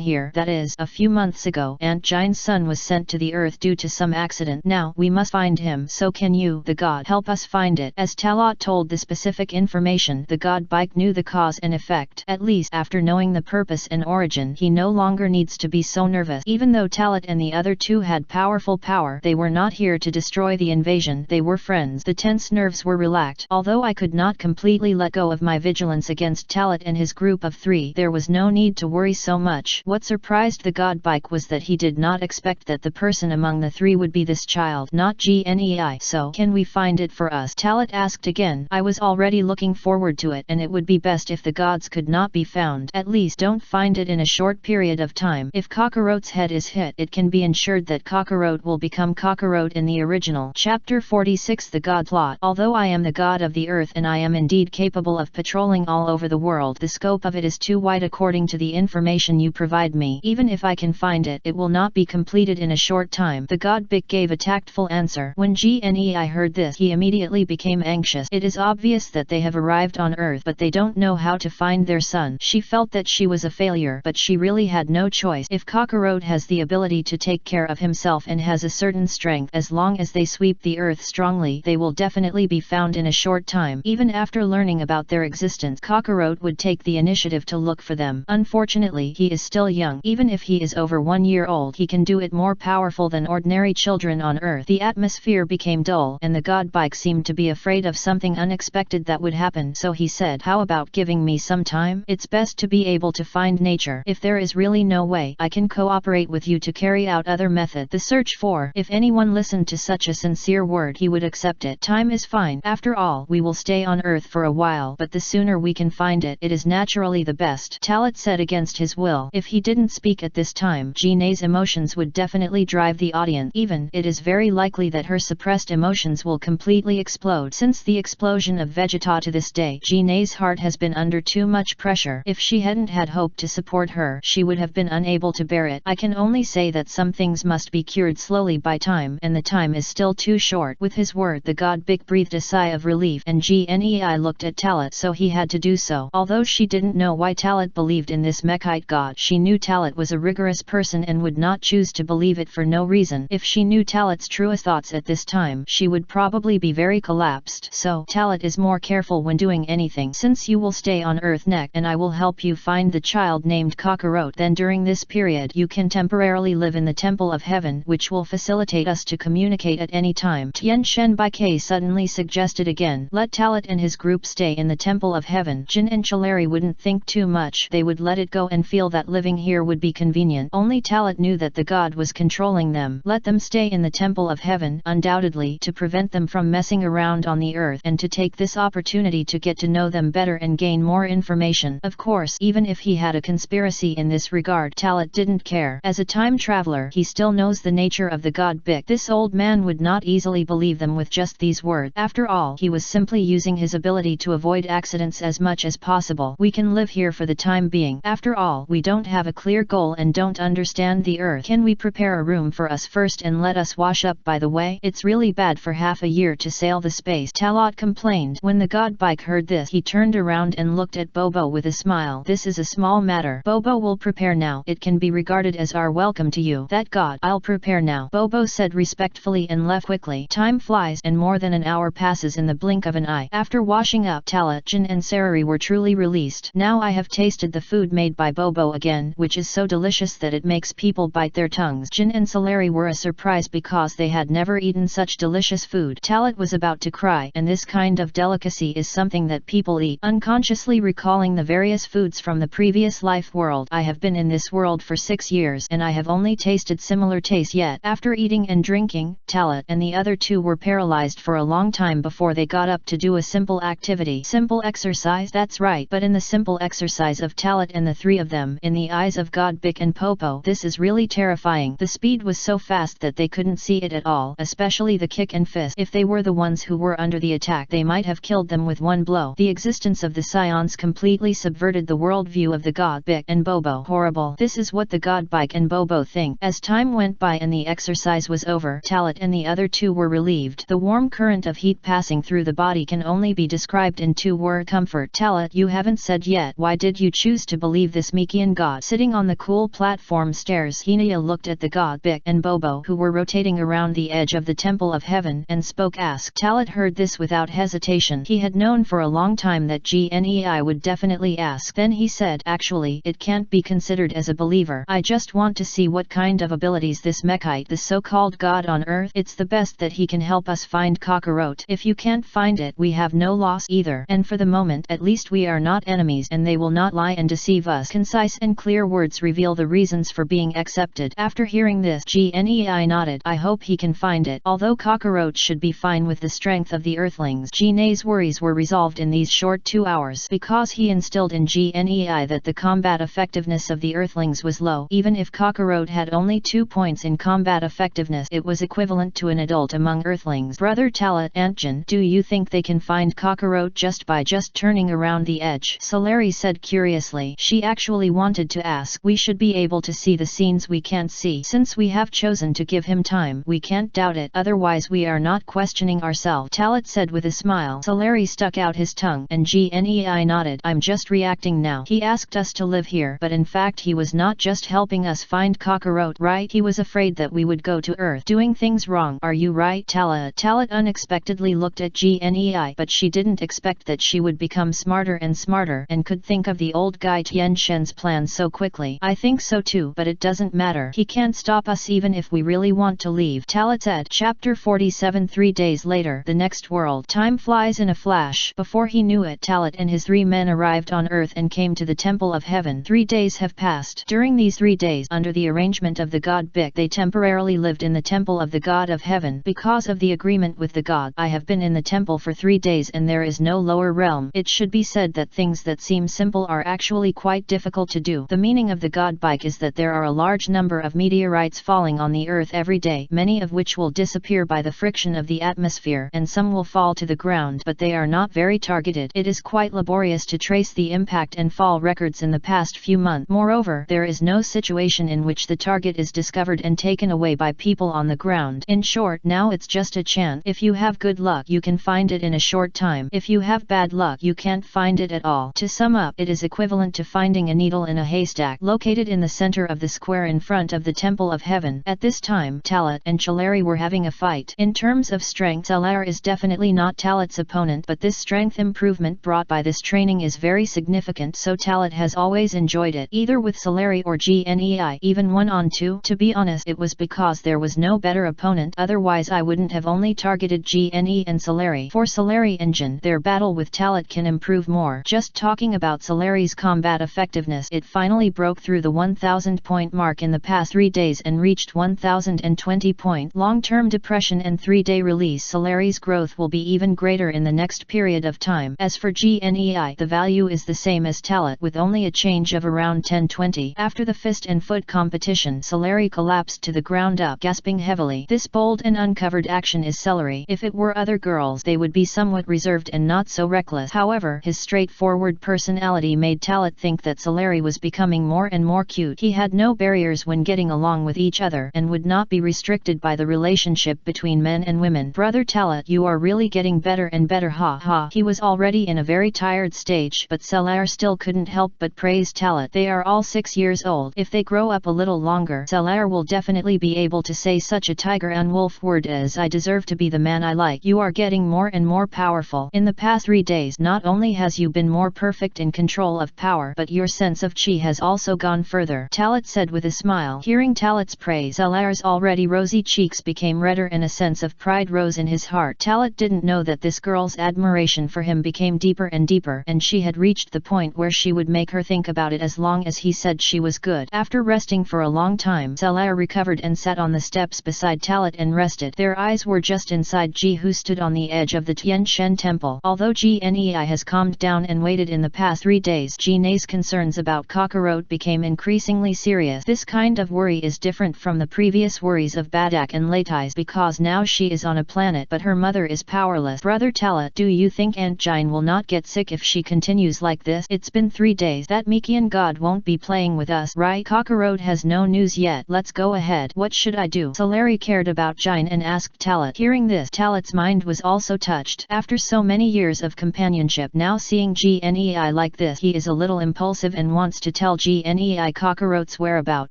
here, that is, a few months ago, Aunt Jine's son was sent to the earth due to some accident. Now, we must find him. So can you, the god, help us find it? As Talat told the specific information, the god Bike knew the cause and effect. At least after knowing the purpose and origin, he no longer needs to be so nervous. Even though Talat and the other two had powerful power, they were not here to destroy the invasion. They were friends. The tense nerves were relaxed. Although I could not completely let go of my vigilance against Talat and his group of 3, there was no need to worry so much. What surprised the god Bike was that he did not expect that the person among the 3 would be this child, not Gnei. So, can we find it for us? Talat asked again. I was already looking forward to it, and it would be best if the gods could not be found. At least don't find it in a short period of time. If Kakarot's head is hit, it can be ensured that Kakarot will become Kakarot in the original. Chapter 46. The God Plot. Although I am the god of the earth and I am indeed capable of patrolling all over the world, the scope of it is too wide according to the information you provide me. Even if I can find it, it will not be completed in a short time. The god Bik gave a tactful answer. When Gnei heard this, he immediately became anxious. It is obvious that they have arrived on Earth, but they don't know how to find their son. She felt that she was a failure, but she really had no choice. If Kakarot has the ability to take care of himself and has a certain strength, as long as they sweep the Earth strongly, they will definitely be found in a short time. Even after learning about their existence, Kakarot would take the initiative to look for them. Unfortunately, he is still young. Even if he is over 1 year old, he can do it more powerful than ordinary children on Earth. The atmosphere became dull, and the god Bike seemed to be afraid of something unexpected that would happen, so he said, how about giving me some time? It's best to be able to find nature. If there is really no way, I can cooperate with you to carry out other method. The search for. If anyone listened to such a sincere word, he would accept it. Time is fine. After all, we will stay on Earth for a while, but the sooner we can find it, it is naturally the best. Talat said against his will. If he didn't speak at this time, Gnei's emotions would definitely drive the audience. Even, it is very likely that her suppressed emotions will completely explode. Since the explosion of Vegeta to this day, Gnei's heart has been under too much pressure. If she hadn't had hope to support her, she would have been unable to bear it. I can only say that some things must be cured slowly by time, and the time is still too short. With his word, the god Bik breathed a sigh of relief, and Gnei looked at Talat, so he had to do so. Although she didn't know why Talat believed in this Mechite god, she knew Talat was a rigorous person and would not choose to believe it for no reason. If she knew Talat's true thoughts at this time, she would probably be very collapsed. So, Talat is more careful when doing anything. Since you will stay on Earth next, and I will help you find the child named Kakarot, then during this period you can temporarily live in the Temple of Heaven, which will facilitate us to communicate at any time. Tien Shen Baikai suddenly suggested again, let Talat and his group stay in the Temple of Heaven. Jin and Chalari wouldn't think too much. They would let it go and feel that living here would be convenient. Only Talat knew that the god was controlling them. Let them stay in the Temple of Heaven, undoubtedly to prevent them from messing around on the Earth, and to take this opportunity to get to know them better and gain more information. Of course, even if he had a conspiracy in this regard, Talat didn't care. As a time traveler, he still knows the nature of the god Bik. This old man would not easily believe them with just these words. After all, he was simply using his ability to avoid accidents as much as possible. We can live here for the time being. After all, we don't have a clear goal and don't understand the Earth. Can we prepare a room for us first and let us wash up by the way? It's really bad for half a year to sail the space, Talat complained. When the god Bike heard this, he turned around and looked at Bobo with a smile. This is a small matter. Bobo will prepare now. It can be regarded as our welcome to you. That god, I'll prepare now, Bobo said respectfully and left quickly. Time flies, and more than an hour passes in the blink of an eye. After washing up, Talat, Jin and Sarari were truly released. Now I have tasted the food made by Bobo again, which is so delicious that it makes people bite their tongues. Jin and Sarari were a surprise because they had never eaten such delicious food. Talat was about to cry, and this kind of delicacy is something that people eat. Unconsciously recalling the various foods from the previous life world. I have been in this world for 6 years, and I have only tasted similar taste yet. After eating and drinking, Talat and the other two were paralyzed for a long time before they got up to do a simple activity. Simple exercise? That's right, but in the simple exercise of Talat and the 3 of them, in the eyes of God Bik and Popo, this is really terrifying. The speed was so fast that they couldn't see it at all, especially the kick and fist. If they were the ones who were under the attack, they might have killed them with one blow. The existence of the Scions completely subverted the worldview of the God Bik and Bobo. Horrible. This is what the God Bike and Bobo think. As time went by and the exercise was over, Talat and the other two were relieved. The warm current of heat passing through the body can only be described in 2 words: comfort. Talat, you haven't said yet, why did you choose to believe this Mikian god? Sitting on the cool platform stairs, Henia looked at the god Bik and Bobo who were rotating around the edge of the Temple of Heaven and spoke. Talat heard this without hesitation. He had known for a long time that Gnei would definitely ask. Then he said, actually, it can't be considered as a believer. I just want to see what kind of abilities this Mechite, the so-called god on earth, it's the best that he can help us find Kakarot. If you can't find it, we have no loss either. And for the moment, at least we are not enemies and they will not lie and deceive us. Concise and clear words reveal the reasons for being accepted. After hearing this, Gnei nodded. I hope he can find it. Although Kakarot should be fine with the strength of the Earthlings, Gnei's worries were resolved in these short 2 hours because he instilled in Gnei that the combat effectiveness of the Earthlings was low. Even if Kakarot had only 2 points in combat effectiveness, it was equivalent to an adult among Earthlings. Brother Talat Antjan, do you think they can find Kakarot just by turning around the edge? Solari said curiously. She actually wanted to ask. We should be able to see the scenes we can't see. Since we have chosen to give him time, we can't doubt it, otherwise we are not questioning ourselves, Talat said with a smile. Solari stuck out his tongue, and Gnei nodded. I'm just reacting now. He asked us to live here, but in fact he was not just helping us find Kakarot, right? He was afraid that we would go to Earth doing things wrong. Are you right, Talat? Talat unexpectedly looked at Gnei, but she didn't expect that she would become smarter and smarter, and could think of the old guy Tian Shen's plan so quickly. I think so too, but it doesn't matter. He can't stop us even if we really want to leave, Talat said. Chapter 47. 3 days later, the next world. Time flies in a flash. Before he knew it, Talat and his 3 men arrived on Earth and came to the Temple of Heaven. 3 days have passed. During these 3 days, under the arrangement of the god Bik, they temporarily lived in the Temple of the God of Heaven. Because of the agreement with the god, I have been in the temple for 3 days and there is no lower realm. It should be said that things that seem simple are actually quite difficult to do. The meaning of the god Bik is that there are a large number of meteorites falling on the Earth every day, many of which will disappear by the friction of the atmosphere, and some will fall to the ground, but they are not very targeted. It is quite laborious to trace the impact and fall records in the past few months. Moreover, there is no situation in which the target is discovered and taken away by people on the ground. In short, now it's just a chance. If you have good luck, you can find it in a short time. If you have bad luck, you can't find it at all. To sum up, it is equivalent to finding a needle in a haystack. Located in the center of the square in front of the Temple of Heaven. At this time, Talat and Chalari were having a fight. In terms of strength, Salar is definitely not Talat's opponent, but this strength improvement brought by this training is very significant, so Talat has always enjoyed it, either with Solari or Gnei, even 1-on-2. To be honest, it was because there was no better opponent, otherwise I wouldn't have only targeted Gnei and Solari. For Solari Engine, their battle with Talat can improve more. Just talking about Solari's combat effectiveness, it finally broke through the 1000 point mark in the past 3 days and reached 1020 point. Long-term depression and 3-day release. Solari's growth will be even greater in the next period of time. As for Gnei, the value is the same as Talat, with only a change of around 10-20. After the fist and foot competition, Solari collapsed to the ground up, gasping heavily. This bold and uncovered action is Solari. If it were other girls, they would be somewhat reserved and not so reckless. However, his straightforward personality made Talat think that Solari was becoming more and more cute. He had no barriers when getting along with each other, and would not be restricted by the relationship between men and women. Brother Talat, you are really getting better and better, ha ha. He was already in a very tired stage, but Salar still couldn't help but praise Talat. They are all 6 years old. If they grow up a little longer, Salar will definitely be able to say such a tiger and wolf word as I deserve to be the man I like. You are getting more and more powerful. In the past 3 days, not only has you been more perfect in control of power, but your sense of chi has also gone further, Talat said with a smile. Hearing Talat's praise, Salar's already rosy cheeks became redder and a sense of pride rose in his heart. Talat didn't know that this girl's admiration for him became deeper and deeper, and she had reached the point where she would make her think about it as long as he said she was good. After resting for a long time, Salar recovered and sat on the steps beside Talat and rested. Their eyes were just inside Ji, who stood on the edge of the Tian Shen temple. Although Gnei has calmed down and waited in the past 3 days, Gnei's concerns about Kakarot became increasingly serious. This kind of worry is different from the previous worries of Badak and Latais, because now she is on a planet but her mother is powerless. Brother Talat, do you think Aunt Jine will not get sick if she continues like this? It's been 3 days. That Mikian god won't be playing with us, right? Kakarot has no news yet. Let's go ahead. What should I do? Solari cared about Jine and asked Talat. Hearing this, Talat's mind was also touched. After so many years of companionship, now seeing Gnei like this, this, he is a little impulsive and wants to tell Gnei Kakarot's whereabout.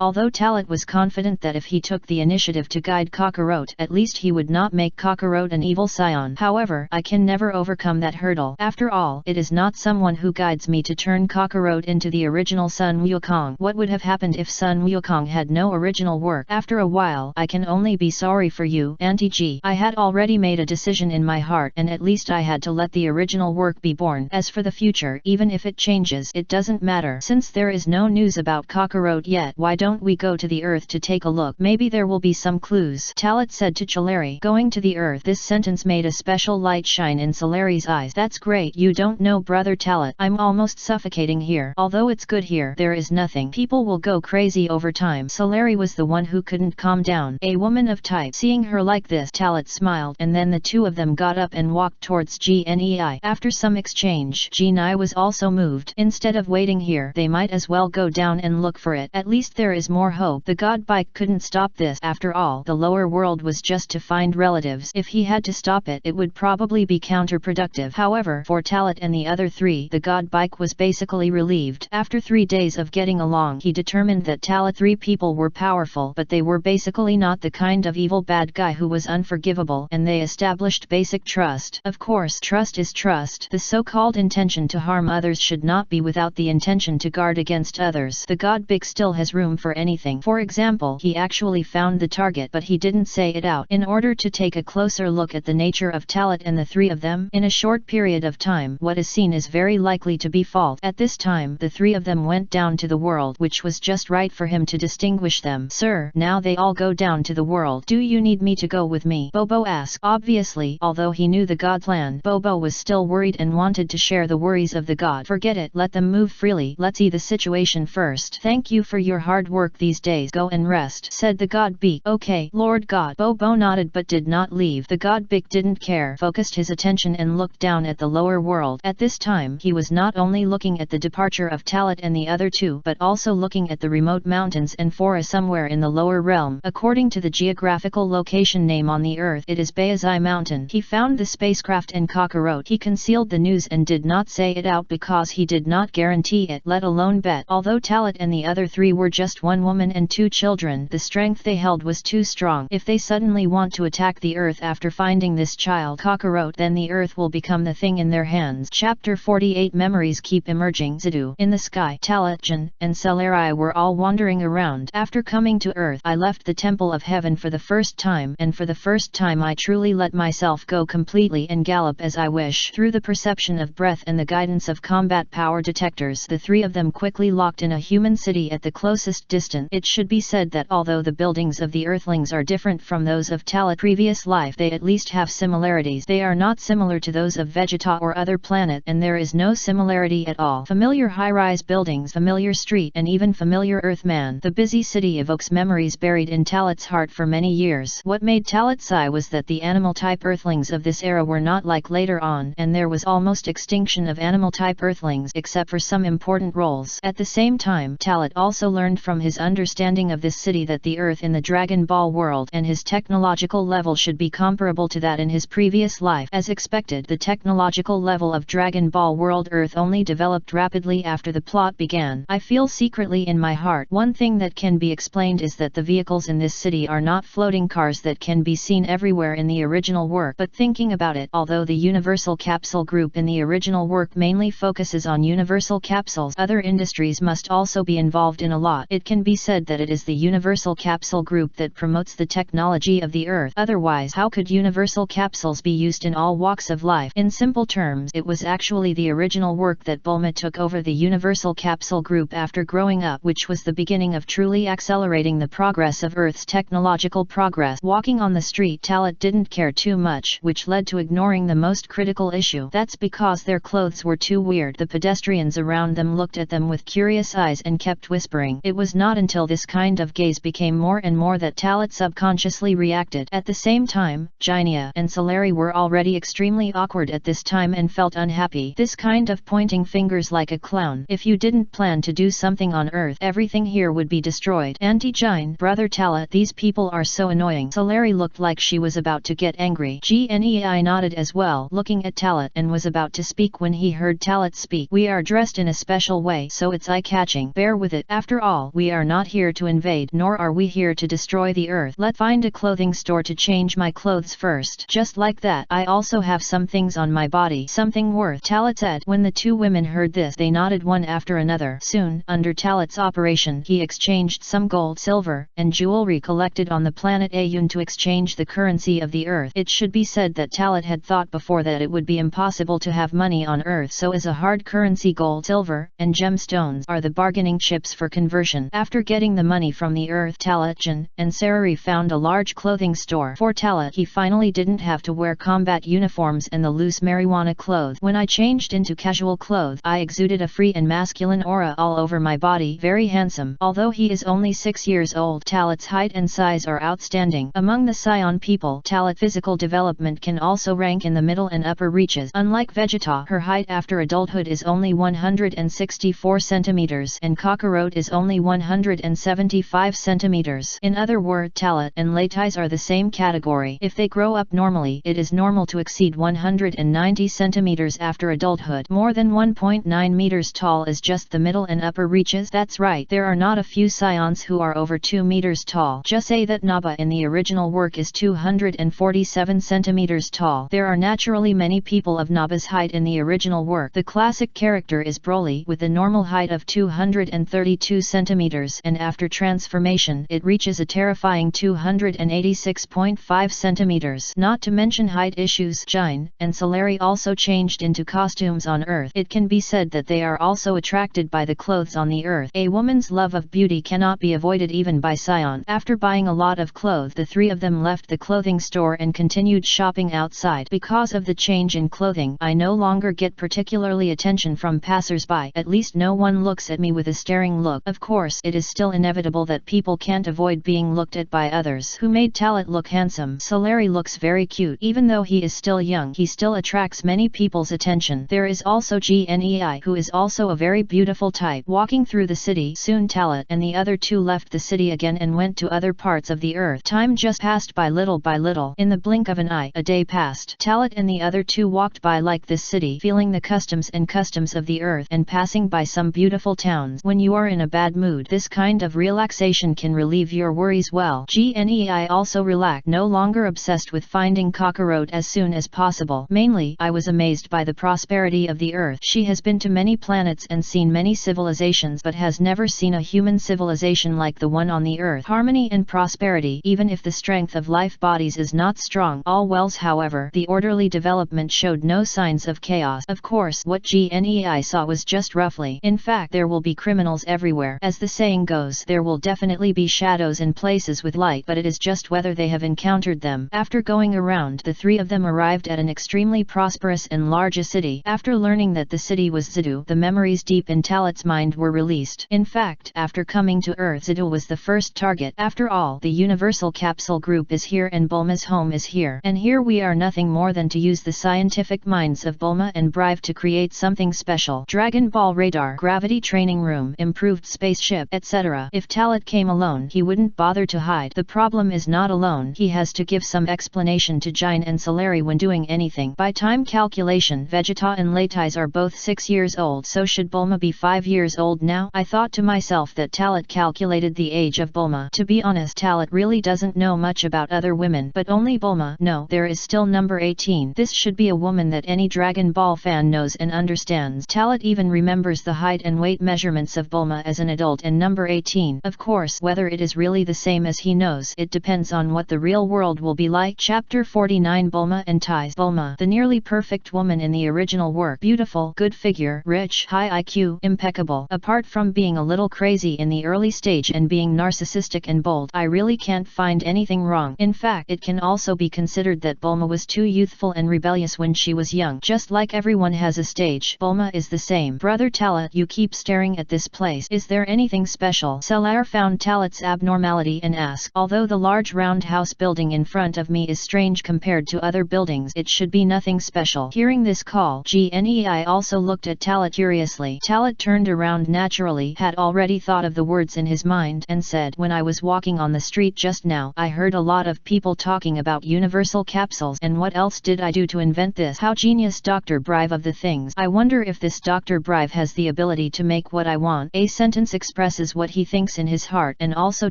Although Talat was confident that if he took the initiative to guide Kakarot, at least he would not make Kakarot an evil scion. However, I can never overcome that hurdle. After all, it is not someone who guides me to turn Kakarot into the original Sun Wukong. What would have happened if Sun Wukong had no original work? After a while, I can only be sorry for you, Auntie G. I had already made a decision in my heart, and at least I had to let the original work be born. As for the future, even if it changes, it doesn't matter. Since there is no news about Kakarot yet, why don't we go to the Earth to take a look? Maybe there will be some clues, Talat said to Chalari. Going to the Earth. This sentence made a special light shine in Salari's eyes. That's great. You don't know, brother Talat, I'm almost suffocating here. Although it's good here, there is nothing. People will go crazy over time. Salari was the one who couldn't calm down. A woman of type. Seeing her like this, Talat smiled, and then the two of them got up and walked towards Gnei. After some exchange, Gnei was also moved. Instead of waiting here, they might as well go down and look for it. At least there is more hope. The god bike couldn't stop this. After all, the lower world was just to find relatives. If he had to stop it, it would probably be counterproductive. However, for Talat and the other three, the god bike was basically relieved. After 3 days of getting along, he determined that Talat three people were powerful, but they were basically not the kind of evil bad guy who was unforgivable, and they established basic trust. Of course, trust is trust. The so-called intention to harm others should not be without the intention to guard against others. The god big still has room for anything. For example, he actually found the target, but he didn't say it out. In order to take a closer look at the nature of Talat and the three of them, in a short period of time, what is seen is very likely to be false. At this time, the three of them went down to the world, which was just right for him to distinguish them. Sir, now they all go down to the world. Do you need me to go with me? Bobo asked. Obviously, although he knew the god plan, Bobo was still worried and wanted to share the worries of the god. Forget it, let them move freely. Let's see the situation first. Thank you for your hard work these days. Go and rest, said the god Beak. Okay, Lord God. Bobo nodded but did not leave. The god Beak didn't care, focused his attention and looked down at the lower world. At this time, he was not only looking at the departure of Talat and the other two, but also looking at the remote mountains and forests somewhere in the lower realm. According to the geographical location name on the Earth, it is Bayazai Mountain. He found the spacecraft and Kakarot. He concealed the news and did not say it out because he did not guarantee it, let alone bet. Although Talat and the other three were just one woman and 2 children, the strength they held was too strong. If they suddenly want to attack the Earth after finding this child Kakarot, then the Earth will become the thing in their hands. Chapter 48. Memories keep emerging. Zidu. In the sky, Talat, Jin, and Salari were all wandering around. After coming to Earth, I left the Temple of Heaven for the first time, and for the first time I truly let myself go completely and gallop as I wish. Through the perception of breath and the guidance of combat power detectors, the three of them quickly locked in a human city at the closest distance. It should be said that although the buildings of the Earthlings are different from those of Talat's previous life, they at least have similarities. They are not similar to those of Vegeta or other planet, and there is no similarity at all. Familiar high-rise buildings, familiar street, and even familiar Earthman. The busy city evokes memories buried in Talat's heart for many years. What made Talat sigh was that the animal-type Earthlings of this era were not like later on, and there was almost extinction of animal-type Earthlings except for some important roles. At the same time, Talat also learned from his understanding of this city that the Earth in the Dragon Ball world and his technological level should be comparable to that in his previous life. As expected, the technological level of Dragon Ball world Earth only developed rapidly after the plot began. I feel secretly in my heart, one thing that can be explained is that the vehicles in this city are not floating cars that can be seen everywhere in the original work. But thinking about it, although the Universal Capsule Group in the original work mainly focuses on universal capsules, other industries must also be involved in a lot. It can be said that it is the Universal Capsule Group that promotes the technology of the Earth. Otherwise, how could universal capsules be used in all walks of life? In simple terms, it was actually the original work that Bulma took over the Universal Capsule Group after growing up, which was the beginning of truly accelerating the progress of Earth's technological progress. Walking on the street, Talat didn't care too much, which led to ignoring the most critical issue. That's because their clothes were too weird. The pedestrians around them looked at them with curious eyes and kept whispering. It was not until this kind of gaze became more and more that Talat subconsciously reacted. At the same time, Jinia and Salari were already extremely awkward at this time and felt unhappy. This kind of pointing fingers like a clown. If you didn't plan to do something on Earth, everything here would be destroyed. Auntie Jine, brother Talat, these people are so annoying. Salari looked like she was about to get angry. Gnei nodded as well, looking at Talat, and was about to speak when he heard Talat speak. speak. We are dressed in a special way so it's eye-catching. Bear with it. After all, we are not here to invade, nor are we here to destroy the earth. Let's find a clothing store to change my clothes first. Just like that, I also have some things on my body. Something worth, Talat said. When the two women heard this, they nodded one after another. Soon, under Talat's operation, he exchanged some gold, silver, and jewelry collected on the planet Ayun to exchange the currency of the earth. It should be said that Talat had thought before that it would be impossible to have money on earth, so as a hard currency gold, silver, and gemstones are the bargaining chips for conversion. After getting the money from the earth, Talat, Jin, and Sarari found a large clothing store. For Talat, he finally didn't have to wear combat uniforms and the loose marijuana clothes. When I changed into casual clothes, I exuded a free and masculine aura all over my body. Very handsome. Although he is only 6 years old, Talat's height and size are outstanding. Among the Scion people, Talat physical development can also rank in the middle and upper reaches. Unlike Vegeta, her height after adulthood is only 164 centimeters and Kakarot is only 175 centimeters. In other words, Talat and Latais are the same category. If they grow up normally, it is normal to exceed 190 centimeters after adulthood. More than 1.9 meters tall is just the middle and upper reaches. That's right, there are not a few Scions who are over 2 meters tall. Just say that Naba in the original work is 247 centimeters tall. There are naturally many people of Naba's height in the original work. The classic character is Broly with a normal height of 232 centimeters and after transformation it reaches a terrifying 286.5 centimeters. Not to mention height issues, Jin and Salari also changed into costumes on Earth. It can be said that they are also attracted by the clothes on the Earth. A woman's love of beauty cannot be avoided even by Scion. After buying a lot of clothes, the three of them left the clothing store and continued shopping outside. Because of the change in clothing, I no longer get particularly attention from passers-by. At least no one looks at me with a staring look. Of course, it is still inevitable that people can't avoid being looked at by others. Who made Talat look handsome? Salari looks very cute. Even though he is still young, he still attracts many people's attention. There is also Gnei, who is also a very beautiful type. Walking through the city, soon Talat and the other two left the city again and went to other parts of the earth. Time just passed by little by little. In the blink of an eye, a day passed. Talat and the other two walked by like this city, feeling the customs of the earth and passing by some beautiful towns. When you are in a bad mood, this kind of relaxation can relieve your worries well. Gnei also relaxed, no longer obsessed with finding Kakarot as soon as possible. Mainly, I was amazed by the prosperity of the earth. She has been to many planets and seen many civilizations but has never seen a human civilization like the one on the earth. Harmony and prosperity, even if the strength of life bodies is not strong. All wells, however, the orderly development showed no signs of chaos. Of course, what Gnei saw was just roughly. In fact, there will be criminals everywhere. As the saying goes, there will definitely be shadows in places with light, but it is just whether they have encountered them. After going around, the three of them arrived at an extremely prosperous and large city. After learning that the city was Zidu, the memories deep in Talat's mind were released. In fact, after coming to Earth, Zidu was the first target. After all, the Universal Capsule Group is here and Bulma's home is here. And here we are nothing more than to use the scientific minds of Bulma and Brive to create something special. Dragon Ball radar, gravity training room, improved spaceship, etc. If Talat came alone, he wouldn't bother to hide. The problem is not alone. He has to give some explanation to Jin and Salari when doing anything. By time calculation, Vegeta and Latais are both 6 years old, so should Bulma be 5 years old now? I thought to myself that Talat calculated the age of Bulma. To be honest, Talat really doesn't know much about other women, but only Bulma. No, there is still number 18. This should be a woman that any Dragon Ball fan knows and understands. Talat even remembers the height and weight measurements of Bulma as an adult and number 18. Of course, whether it is really the same as he knows, it depends on what the real world will be like. Chapter 49, Bulma and Ties. Bulma, the nearly perfect woman in the original work. Beautiful, good figure, rich, high IQ, impeccable. Apart from being a little crazy in the early stage and being narcissistic and bold, I really can't find anything wrong. In fact, it can also be considered that Bulma was too youthful and rebellious when she was young. Just like everyone has a stage, Bulma is the same. Brother Talat, you keep staring at this place. Is there anything special? Salar found Talat's abnormality and asked, although the large roundhouse building in front of me is strange compared to other buildings, it should be nothing special. Hearing this call, Gnei also looked at Talat curiously. Talat turned around naturally, had already thought of the words in his mind, and said, when I was walking on the street just now, I heard a lot of people talking about universal capsules, and what else did I do to invent this? How genius Dr. Brive of the things. I wonder wonder if this Dr. Brive has the ability to make what I want. A sentence expresses what he thinks in his heart and also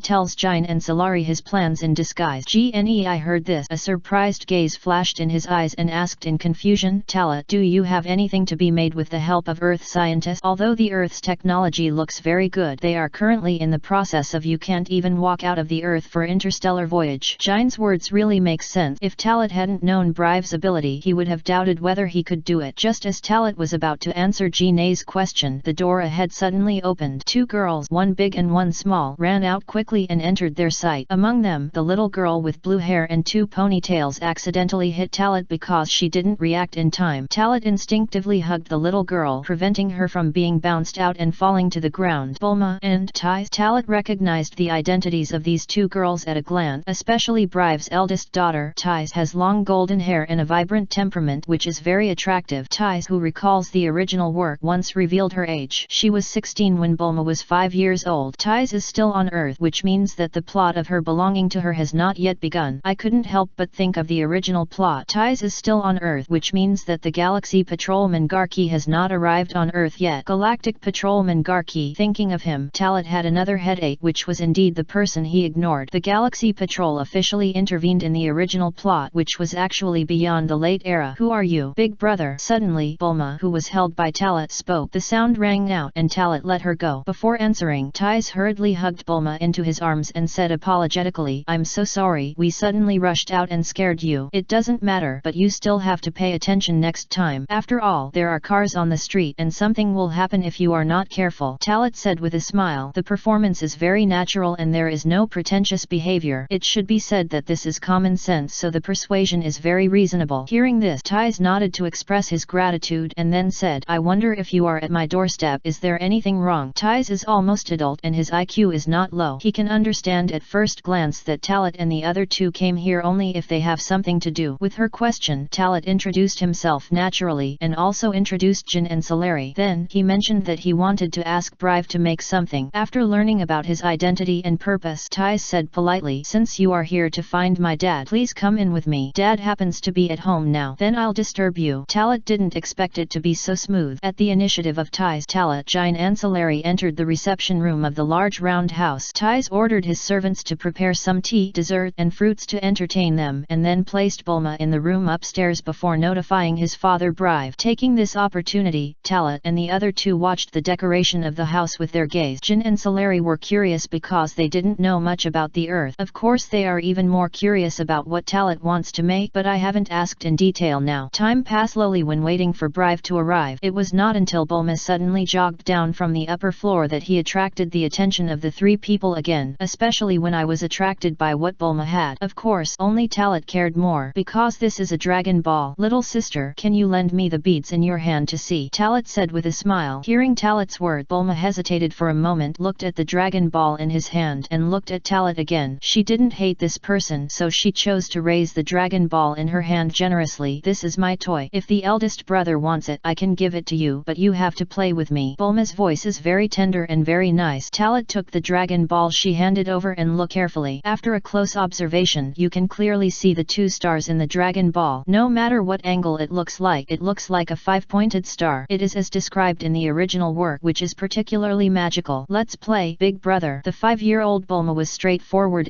tells Jine and Solari his plans in disguise. I heard this. A surprised gaze flashed in his eyes and asked in confusion, Talat, do you have anything to be made with the help of Earth scientists? Although the Earth's technology looks very good, they are currently in the process of you can't even walk out of the Earth for interstellar voyage. Jine's words really make sense. If Talat hadn't known Brive's ability, he would have doubted whether he could do it. Just as Talat was about to answer Jine's question, the door ahead suddenly opened. Two girls, one big and one small, ran out quickly and entered their sight. Among them, the little girl with blue hair and two ponytails accidentally hit Talat because she didn't react in time. Talat instinctively hugged the little girl, preventing her from being bounced out and falling to the ground. Bulma and Tais. Talat recognized the identities of these two girls at a glance, especially Brive's eldest daughter. Tais has long golden hair and a vibrant temperament which is very attractive. Tais, who recalls the original work, once revealed her age. She was 16 when Bulma was 5 years old. Tais is still on Earth, which means that the plot of her belonging to her has not yet begun. I couldn't help but think of the original plot. Tais is still on Earth, which means that the Galaxy Patrolman Garki has not arrived on Earth yet. Galactic Patrolman Garki. Thinking of him, Talat had another headache, which was indeed the person he ignored. The Galaxy Patrol officially intervened in the original plot, which was actually beyond the late era. Who are you? Big brother. Suddenly, Bulma, who was held by Talat, spoke. The sound rang out and Talat let her go. Before answering, Tais hurriedly hugged Bulma into his arms and said apologetically, I'm so sorry, we suddenly rushed out and scared you. It doesn't matter, but you still have to pay attention next time. After all, there are cars on the street and something will happen if you are not careful. Talat said with a smile, the performance is very natural and there is no pretentious behavior. It should be said that this is common sense, so the persuasion is very reasonable. Hearing this, Tais nodded to express his gratitude and then said, I wonder if you are at my doorstep, is there anything wrong? Tais is almost adult and his IQ is not low. He can understand at first glance that Talat and the other two came here only if they have something to do with her question. Talat introduced himself naturally and also introduced Jin and Solari. Then, he mentioned that he wanted to ask Brive to make something. After learning about his identity and purpose, Tais said politely, since you are here to find my dad, please come in with me. Dad happens to be at home now. Then I'll disturb you. Talat didn't expect it to be so smooth. At the initiative of Tais, Talat, Jine and Solari entered the reception room of the large round house. Tais ordered his servants to prepare some tea, dessert, and fruits to entertain them, and then placed Bulma in the room upstairs before notifying his father Brive. Taking this opportunity, Talat and the other two watched the decoration of the house with their gaze. Jin and Solari were curious because they didn't know much about the Earth. Of course they are even more curious about what Talat wants to make, but I haven't asked in detail now. Time passed slowly when waiting for Brive to arrive. It was not until Bulma suddenly jogged down from the upper floor that he attracted the attention of the three people again, especially when I was attracted by what Bulma had. Of course, only Talat cared more, because this is a Dragon Ball. Little sister, can you lend me the beads in your hand to see? Talat said with a smile. Hearing Talat's word, Bulma hesitated for a moment, looked at the Dragon Ball in his hand, and looked at Talat again. She didn't hate this person, so she chose to raise the Dragon Ball in her hand generously. This is my toy. If the eldest brother wants it, I can give it to you, but you have to play with me. Bulma's voice is very tender and very nice. Talat took the Dragon Ball she handed over and looked carefully. After a close observation, you can clearly see the two stars in the Dragon Ball. No matter what angle it looks like a five-pointed star. It is as described in the original work, which is particularly magical. Let's play, big brother. The 5-year-old Bulma was straightforward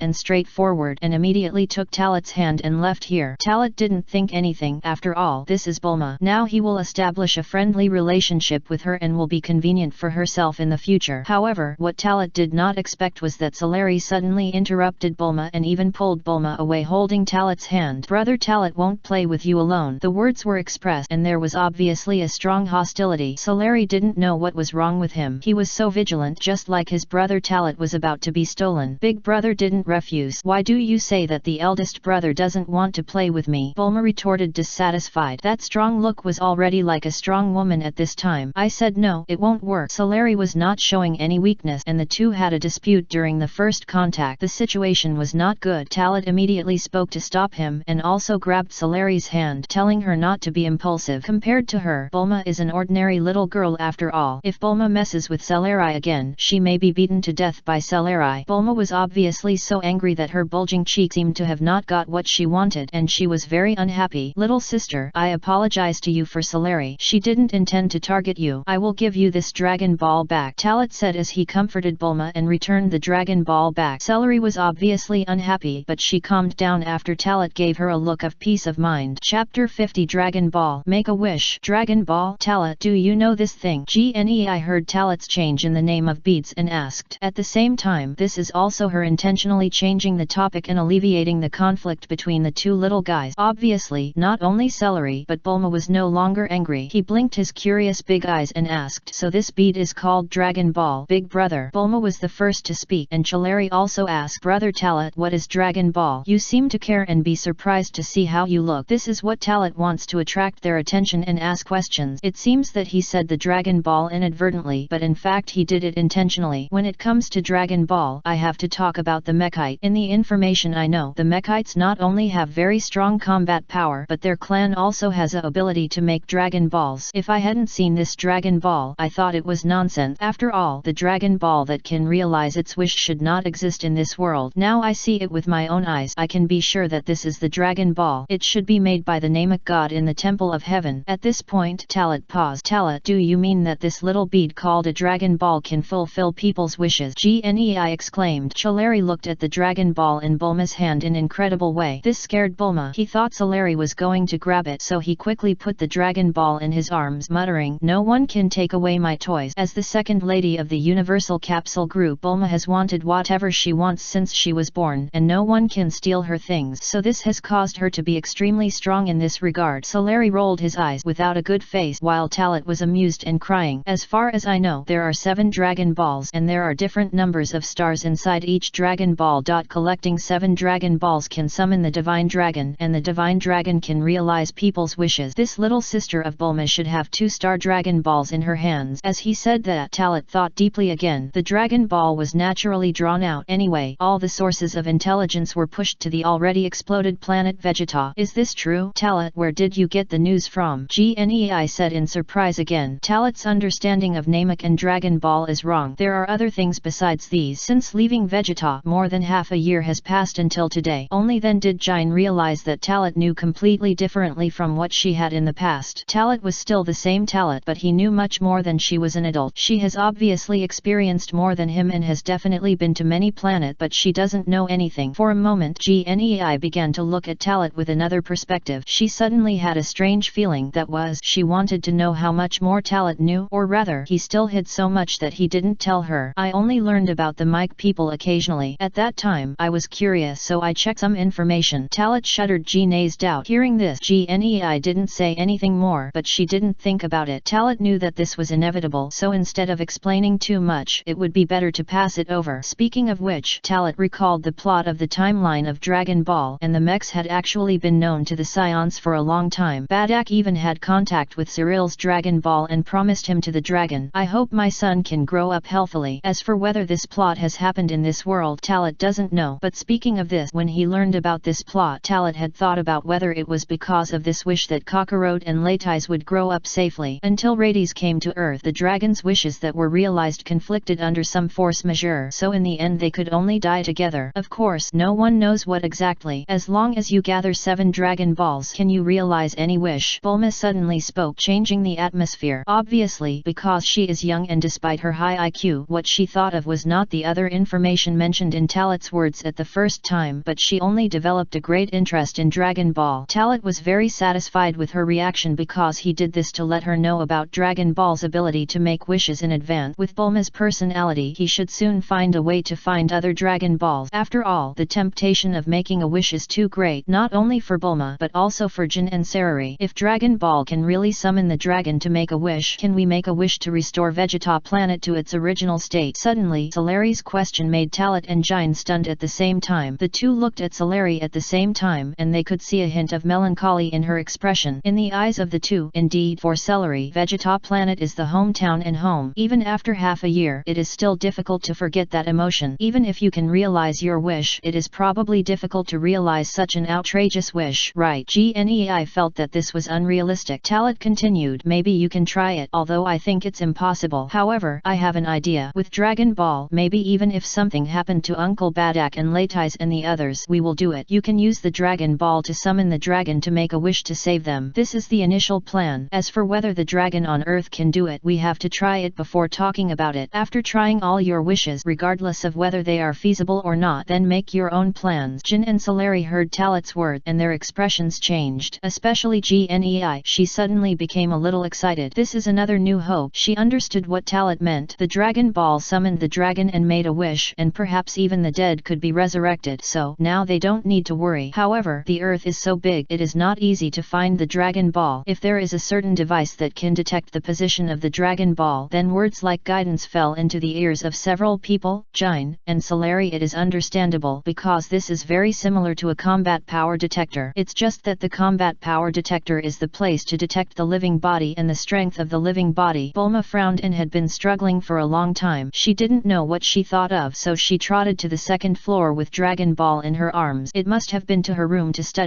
and immediately took Talat's hand and left here. Talat didn't think anything. After all, this is Bulma. Now he will establish a friendly relationship with her and will be convenient for herself in the future. However, what Talat did not expect was that Solari suddenly interrupted Bulma and even pulled Bulma away, holding Talat's hand. Brother, Talat won't play with you alone. The words were expressed and there was obviously a strong hostility. Solari didn't know what was wrong with him. He was so vigilant, just like his brother. Talat was about to be stolen. Big brother didn't refuse. Why do you say that the eldest brother doesn't want to play with me? Bulma retorted, dissatisfied. That strong look was already like a strong woman at this time. I said no, it won't work. Solari was not showing any weakness and the two had a dispute during the first contact. The situation was not good. Talat immediately spoke to stop him and also grabbed Solari's hand, telling her not to be impulsive. Compared to her, Bulma is an ordinary little girl after all. If Bulma messes with Solari again, she may be beaten to death by Solari. Bulma was obviously so angry that her bulging cheek seemed to have not got what she wanted and she was very unhappy. Little sister, I apologize to you for Solari. She didn't intend to target you. I will give you this Dragon Ball back, Talat said as he comforted Bulma and returned the Dragon Ball back. Celery was obviously unhappy, but she calmed down after Talat gave her a look of peace of mind. Chapter 50 Dragon Ball. Make a wish. Dragon Ball. Talat, do you know this thing? I heard Talat's change in the name of beads and asked. At the same time, this is also her intentionally changing the topic and alleviating the conflict between the two little guys. Obviously, not only Celery but Bulma was no longer angry. He blinked his curious big eyes and asked, so this bead is called Dragon Ball, big brother? Bulma was the first to speak, and Celery also asked, Brother Talat, what is Dragon Ball? You seem to care and be surprised to see how you look. This is what Talat wants to attract their attention and ask questions. It seems that he said the Dragon Ball inadvertently, but in fact he did it intentionally. When it comes to Dragon Ball, I have to talk about the Mechite. In the information I know, the Mechites not only have very strong combat power, but their clan also has a ability to make Dragon Balls. If I hadn't seen this Dragon Ball, I thought it was nonsense. After all, the Dragon Ball that can realize its wish should not exist in this world. Now I see it with my own eyes. I can be sure that this is the Dragon Ball. It should be made by the Namek God in the Temple of Heaven. At this point, Talat paused. Talat, do you mean that this little bead called a Dragon Ball can fulfill people's wishes? I exclaimed. Celery looked at the Dragon Ball in Bulma's hand in an incredible way. This scared Bulma. He thought Celery was going to grab it, so he quickly put the Dragon Ball in his arms, muttering, no one can take away my toys. As the second lady of the Universal Capsule Group, Bulma has wanted whatever she wants since she was born, and no one can steal her things. So this has caused her to be extremely strong in this regard. Celery rolled his eyes without a good face, while Talat was amused and crying. As far as I know, there are 7 Dragon Balls, and there are different numbers of stars inside each Dragon Ball. Collecting 7 Dragon Balls can summon the Divine Dragon, and the Divine Dragon can realize people's wishes. This little sister of Bulma should have 2 Star Dragon Balls in her hands. As he said that, Talat thought deeply again. The Dragon Ball was naturally drawn out. Anyway, all the sources of intelligence were pushed to the already exploded planet Vegeta. Is this true? Talat, where did you get the news from? I said in surprise again. Talat's understanding of Namek and Dragon Ball is wrong. There are other things besides these. Since leaving Vegeta, more than half a year has passed until today. Only then did Jine realize that Talat knew completely differently from what she had in the past. Talat was still the same Talat, but he knew much more than she was an adult. She has obviously experienced more than him and has definitely been to many planets, but she doesn't know anything. For a moment, Gnei began to look at Talat with another perspective. She suddenly had a strange feeling that was, she wanted to know how much more Talat knew, or rather, he still hid so much that he didn't tell her. I only learned about the Mike people occasionally. At that time, I was curious, so I checked some information. Talat shuddered. Gnei's doubt. Hearing this, Gnei didn't say anything more, but she didn't think about it. Talat knew that this was inevitable, so instead of explaining too much, it would be better to pass it over. Speaking of which, Talat recalled the plot of the timeline of Dragon Ball, and the mechs had actually been known to the Scions for a long time. Badak even had contact with Cyril's Dragon Ball and promised him to the dragon. I hope my son can grow up healthily. As for whether this plot has happened in this world, Talat doesn't know. But speaking of this, when he learned about this plot, Talat had thought about whether it was because of this wish that Kakarot and Latais would grow up safely. Until Rades came to Earth, the dragon's wishes that were realized conflicted under some force majeure, so in the end they could only die together. Of course, no one knows what exactly. As long as you gather 7 Dragon Balls, can you realize any wish? Bulma suddenly spoke, changing the atmosphere. Obviously, because she is young and despite her high IQ, what she thought of was not the other information mentioned in Talat's words at the first time, but she only developed a great interest in Dragon Ball. Talat was very satisfied with her reaction because he did this to let her know about Dragon Ball's ability to make wishes in advance. With Bulma's personality, he should soon find a way to find other Dragon Balls. After all, the temptation of making a wish is too great, not only for Bulma but also for Jin and Sarari. If Dragon Ball can really summon the dragon to make a wish, can we make a wish to restore Vegeta Planet to its original state? Suddenly, Celeri's question made Talat and Jine stunned at the same time. The two looked at Celeri at the same time, and they could see a hint of melancholy in her expression. In the eyes of the two, indeed, for Celeri, Vegeta Planet is the hometown and home. Even after half a year, it is still difficult to forget that emotion. Even if you can realize your wish, it is probably difficult to realize such an outrageous wish. Right? Gnei felt that this was unrealistic. Talat continued, maybe you can try it, although I think it's impossible. However, I have an idea. With Dragon Ball, maybe even if something happened to Uncle Badak and Latais and the others, we will do it. You can use the Dragon Ball to summon the dragon to make a wish to save them. This is the initial plan. As for whether the dragon on Earth can do it, we have to try it before talking about it. After trying all your wishes regardless of whether they are feasible or not, then make your own plans. Jin and Saleri heard Talat's word and their expressions changed. Especially Gnei. She suddenly became a little excited. This is another new hope. She understood what Talat meant. The Dragon Ball summoned the dragon and made a wish, and perhaps even the dead could be resurrected, so now they don't need to worry. However, the Earth is so big it is not easy to find the Dragon Ball. If there is a certain device that can detect the position of the Dragon Ball, then words like guidance fell into the ears of several people. Jin and Saleri, it is understandable because this is very similar to a combat power detector. It's just that the combat power detector is the place to detect the living body and the strength of the living body. Bulma frowned and had been struggling for a long time. She didn't know what she thought of, so she trotted to the second floor with Dragon Ball in her arms. It must have been to her room to study.